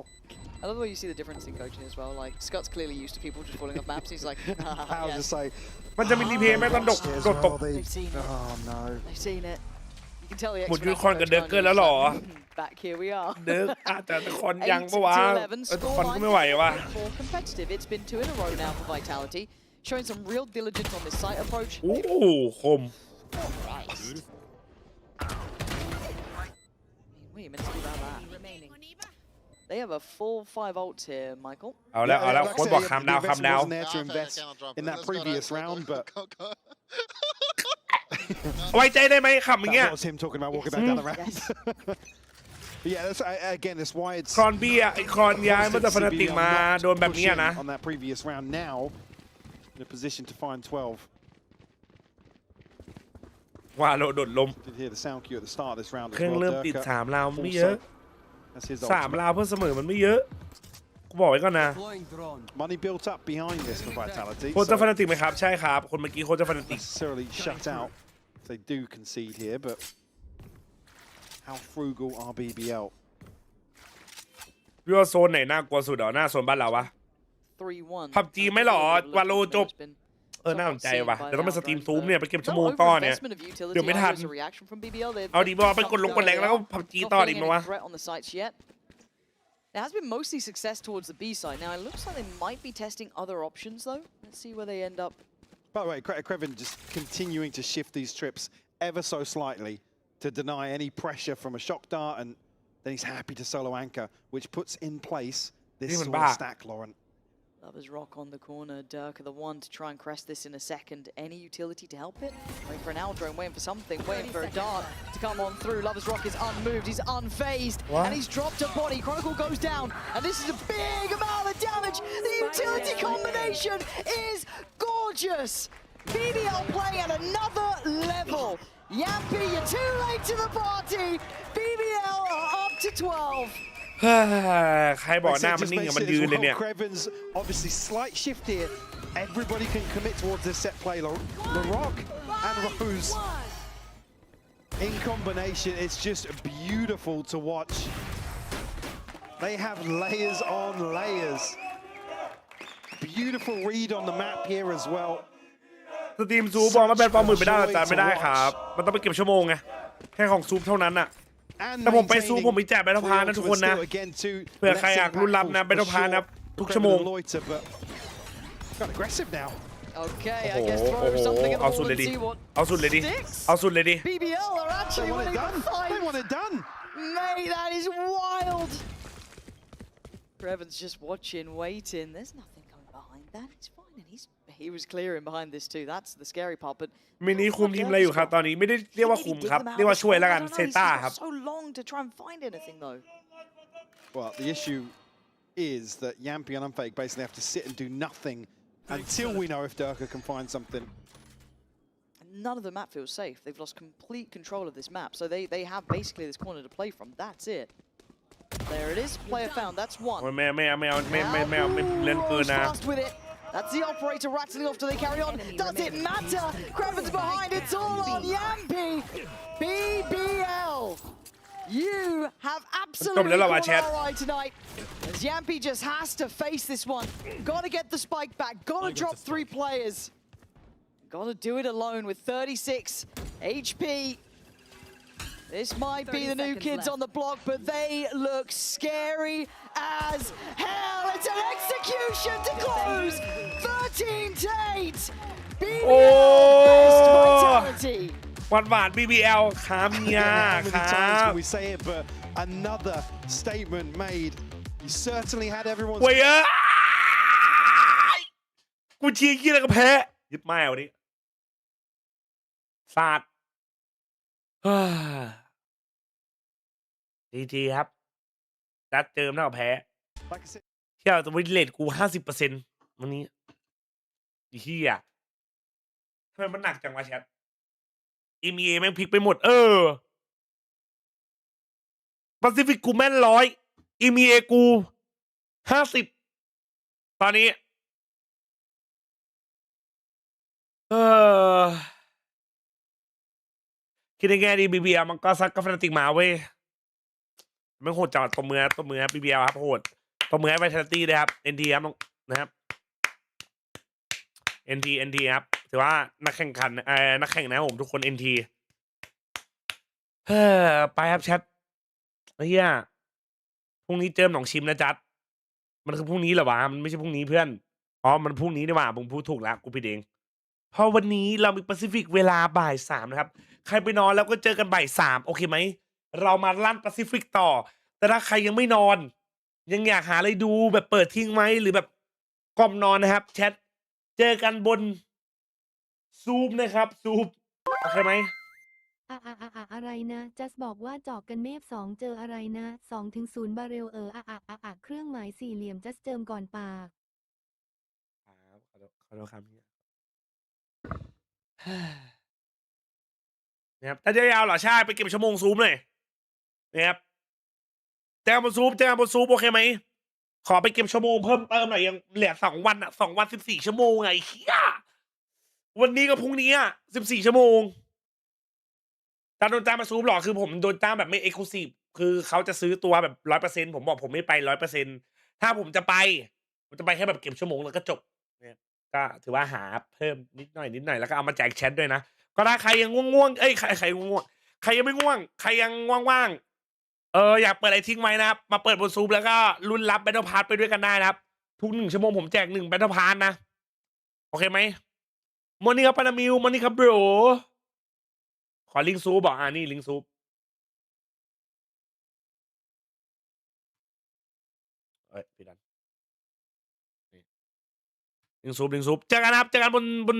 I love the way you see the difference in coaching as well. Like Scott's clearly used to people just falling off maps. He's like, I was yes. just like, มันจะมีรีเพย์ไหมตอนโดดตก They've seen it. oh no. They've seen it. You can tell the หมด extra ยูคอนกับเดิร์กเกอร์แล้วเหรอ back here we are. เดิร์กอาจจะคอนยังปะวะคอนก็ไม่ไหววะ For competitive, it's been 2 in a row now for Vitality, showing some real diligence on this site approach. โอ้คม Christ. What are you meant to do about that? They have a full 5 ults here, Michael. เอาแล้วโค้ชบอกคำดาว The investment wasn't there to invest in that previous round, but ไว้ใจได้ไหมคำอย่างเงี้ย that was him talking about walking back down the round. But yeah, that's again, that's why it's ครอนบี้อ่ะไอครอนย้ายมันจะฟนาติกมาโดนแบบนี้นะ on that previous round. Now in a position to find 12. ว่าเราโดดลม Did hear the sound cue at the start of this round เค as รื่อง well. เริ่มติด Durka 3 ราวไม่เยอะ That's his 3 ultimate. ราวเพื่อเสมอมันไม่เยอะกูบอกไว้ก่อนนะ Money built up behind this for Vitality. โค้ชจะฟนาติกไหมครับใช่ครับคนเมื่อกี้โค้ชจะฟนาติก necessarily shut out if they do concede here, but how frugal are BBL? พี่ว่าโซนไหนน่ากลัวสุดเหรอหน้าโซนบ้านเราวะ 3-1. พับจีไม่หรอวาโลจบน่าสนใจว่ะเดี๋ยวต้องไปสตรีมซูมเนี่ยไปเก็บชั่วโมงต่อเนี่ยเดี๋ยวไม่ทันเอาดีบอกไปกดลงกดแรงแล้วก็พับจีต่อดีมาวะ There has been mostly success towards the B side. Now it looks like they might be testing other options though. Let's see where they end up. By the way, Creven just continuing to shift these trips ever so slightly to deny any pressure from a shock dart, and then he's happy to solo anchor, which puts in place this sort of stack, Lauren. Lovers Rock on the corner. Durka the one to try and crest this in a second. Any utility to help it? Waiting for an Aldrone, waiting for something, waiting for a dart to come on through. Lovers Rock is unmoved, he's unfazed, and he's dropped a body. Chronicle goes down, and this is a big amount of damage. The utility combination is gorgeous. BBL playing at another level. Yampy, you're too late to the party. BBL are up to 12. ใครบอกหน้ามันนิ่งกับมันยืนเลยเนี่ย Creven's obviously slight shift here. Everybody can commit towards this set play. LaRock and Rose in combination. It's just beautiful to watch. They have layers on layers. Beautiful read on the map here as well. สตรีมซูบอกว่าเป็น20,000ไม่ได้แต่ไม่ได้ครับมันต้องไปเก็บชั่วโมงไงแค่ของซูเท่านั้นอะแต่ผมไปซูผมมีแจกแบตเตอร์พานะทุกคนนะเผื่อใครอยากรุ่นรับนะแบตเตอร์พานะทุกชั่วโมง aggressive now. Okay, I guess throw something at the wall and see what เอาสุดเลยดิ เอาสุดเลยดิ BBL are actually winning the fight. They want it done. Mate, that is wild. Creven's just watching, waiting. There's nothing coming behind that. It's fine, and he was clearing behind this too. That's the scary part. But มินิคุมทีมอะไรอยู่ครับตอนนี้ไม่ได้เรียกว่าคุมครับเรียกว่าช่วยแล้วกันเซต้าครับ So long to try and find anything though. Well, the issue is that Yampy and Unfake basically have to sit and do nothing until we know if Durka can find something. None of the map feels safe. They've lost complete control of this map. So they have basically this corner to play from. That's it. There it is. Player found. That's one. ไม่เล่นปืนนะ with it. That's the operator rattling off. Do they carry on? Does it matter? Creven's behind. It's all on Yampy. BBL. You have absolutely right tonight. As Yampy just has to face this one. Gotta get the spike back. Gotta drop 3 players. Gotta do it alone with 36 HP. This might be the new kids on the block, but they look scary as hell. It's an execution to close. 13 to 8. BBL best vitality. หวาน BBL ครับเมีย How many times can we say it? But another statement made. You certainly had everyone. เว้ยกูเชียร์กี่แล้วก็แพ้ยึดไม้วันนี้สาดทีครับจัดเจิมแล้วก็แพ้เที่ยวจะวิเลตกู 50% วันนี้เฮียทำไมมันหนักจังวะแชทEMEA แม่งพลิกไปหมดแปซิฟิกกูแม่น100 EMEA กู50ตอนนี้คิดในแง่ดี BBL มันก็ซัดกับแฟนติกมาเว้ยมันโหดจังตบมือครับ BBL ครับโหดตบมือให้ไวท์เทอร์ตี้ด้วยครับ NT ครับนะครับ NT ครับถือว่านักแข่งนะครับผมทุกคน NT ไปครับแชทเฮียพรุ่งนี้เจอหนองชิมนะจัดมันคือพรุ่งนี้เหรอวะมันไม่ใช่พรุ่งนี้เพื่อนมันพรุ่งนี้ดีกว่าผมพูดถูกแล้วกูผิดเองเพราะวันนี้เรามีแปซิฟิกเวลาบ่าย 3นะครับใครไปนอนแล้วก็เจอกันบ่าย 3โอเคไหมเรามาลั่นแปซิฟิกต่อแต่ถ้าใครยังไม่นอนยังอยากหาอะไรดูแบบเปิดทิ้งไหมหรือแบบกล่อมนอนนะครับแชทเจอกันบนซูมนะครับซูมโอเคไหมอะไรนะจัสบอกว่าจอกกันเมฟ2เจออะไรนะ2-0บาเรลเครื่องหมายสี่เหลี่ยมจัสเจิมก่อนปากขอโทษครับนะครับถ้าจะยาวเหรอใช่ไปเก็บชั่วโมงซูมเลยนะครับแจ้งบนซูมโอเคไหมขอไปเก็บชั่วโมงเพิ่มเติมหน่อยยังเหลือ2 วัน2 วัน14 ชั่วโมงไงเฮียวันนี้กับพรุ่งนี้14 ชั่วโมงตาโดนจ้างมาซูมหรอคือผมโดนจ้างแบบไม่เอ็กซ์คลูซีฟคือเขาจะซื้อตัวแบบ 100% ผมบอกผมไม่ไป 100% ถ้าผมจะไปแค่แบบเก็บชั่วโมงแล้วก็จบเนี่ยก็ถือว่าหาเพิ่มนิดหน่อยแล้วก็เอามาแจกแชทด้วยนะก็ถ้าใครยังง่วงใครง่วงใครยังไม่ง่วงใครยังว่างอยากเปิดอะไรทิ้งไว้นะครับมาเปิดบนซูมแล้วก็ลุ้นรับแบตเตอร์พาร์ทไปด้วยกันได้นะครับทุก1 ชั่วโมงผมแจก1แบตเตอร์พาร์ทนะโอเคไหมมอนี่ครับปานามิวมอนี่ครับโบรขอลิงก์ซูบอกนี่ลิงก์ซูพี่ดัน ลิงซูปเจอกันครับเจอกันบน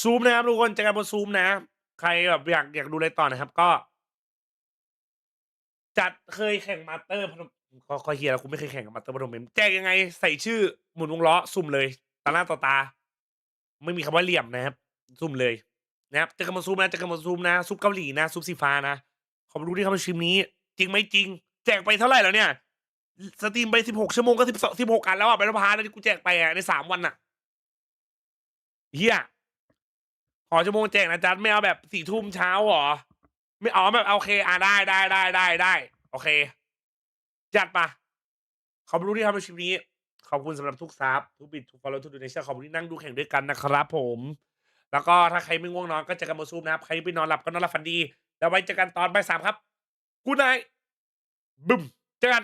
ซูมนะครับทุกคนเจอกันบนซูมนะใครแบบอยากดูอะไรต่อนะครับก็จัดเคยแข่งมาสเตอร์พนมก็เฮียแล้วคุณไม่เคยแข่งกับมาสเตอร์พนมเมมแจ้งยังไงใส่ชื่อหมุนวงล้อสุ่มเลยตาหน้าต่อตาไม่มีคำว่าเหลี่ยมนะครับสุ่มเลยนะครับเจอกันบนซูมนะเจอกันบนซูมนะซุปเกาหลีนะซุปสีฟ้านะขอบคุณที่เข้ามาชิมนี้จริงไหมจริงแจกไปเท่าไหร่แล้วเนี่ยสตรีมไป16 ชั่วโมงก็16 อันแล้วอ่ะไปแล้วพาแล้วที่กูแจกไปอ่ะใน3 วันอ่ะเฮียขอชั่วโมงแจกนะจ๊ะไม่เอาแบบ4 ทุ่มเช้าหรอไม่เอาแบบโอเคได้โอเคจัดปะขอบคุณที่ทำในชิปนี้ขอบคุณสำหรับทุกซับทุกบิตทุกฟอลโล่ทุกดูเนชั่นขอบคุณที่นั่งดูแข่งด้วยกันนะครับผมแล้วก็ถ้าใครไม่ง่วงนอนก็เจอกันบนซูมนะครับใครไปนอนหลับก็นอนหลับฝันดีแล้วไว้เจอกันตอนบ่าย 3ครับกูไนท์บึ้มเจอกัน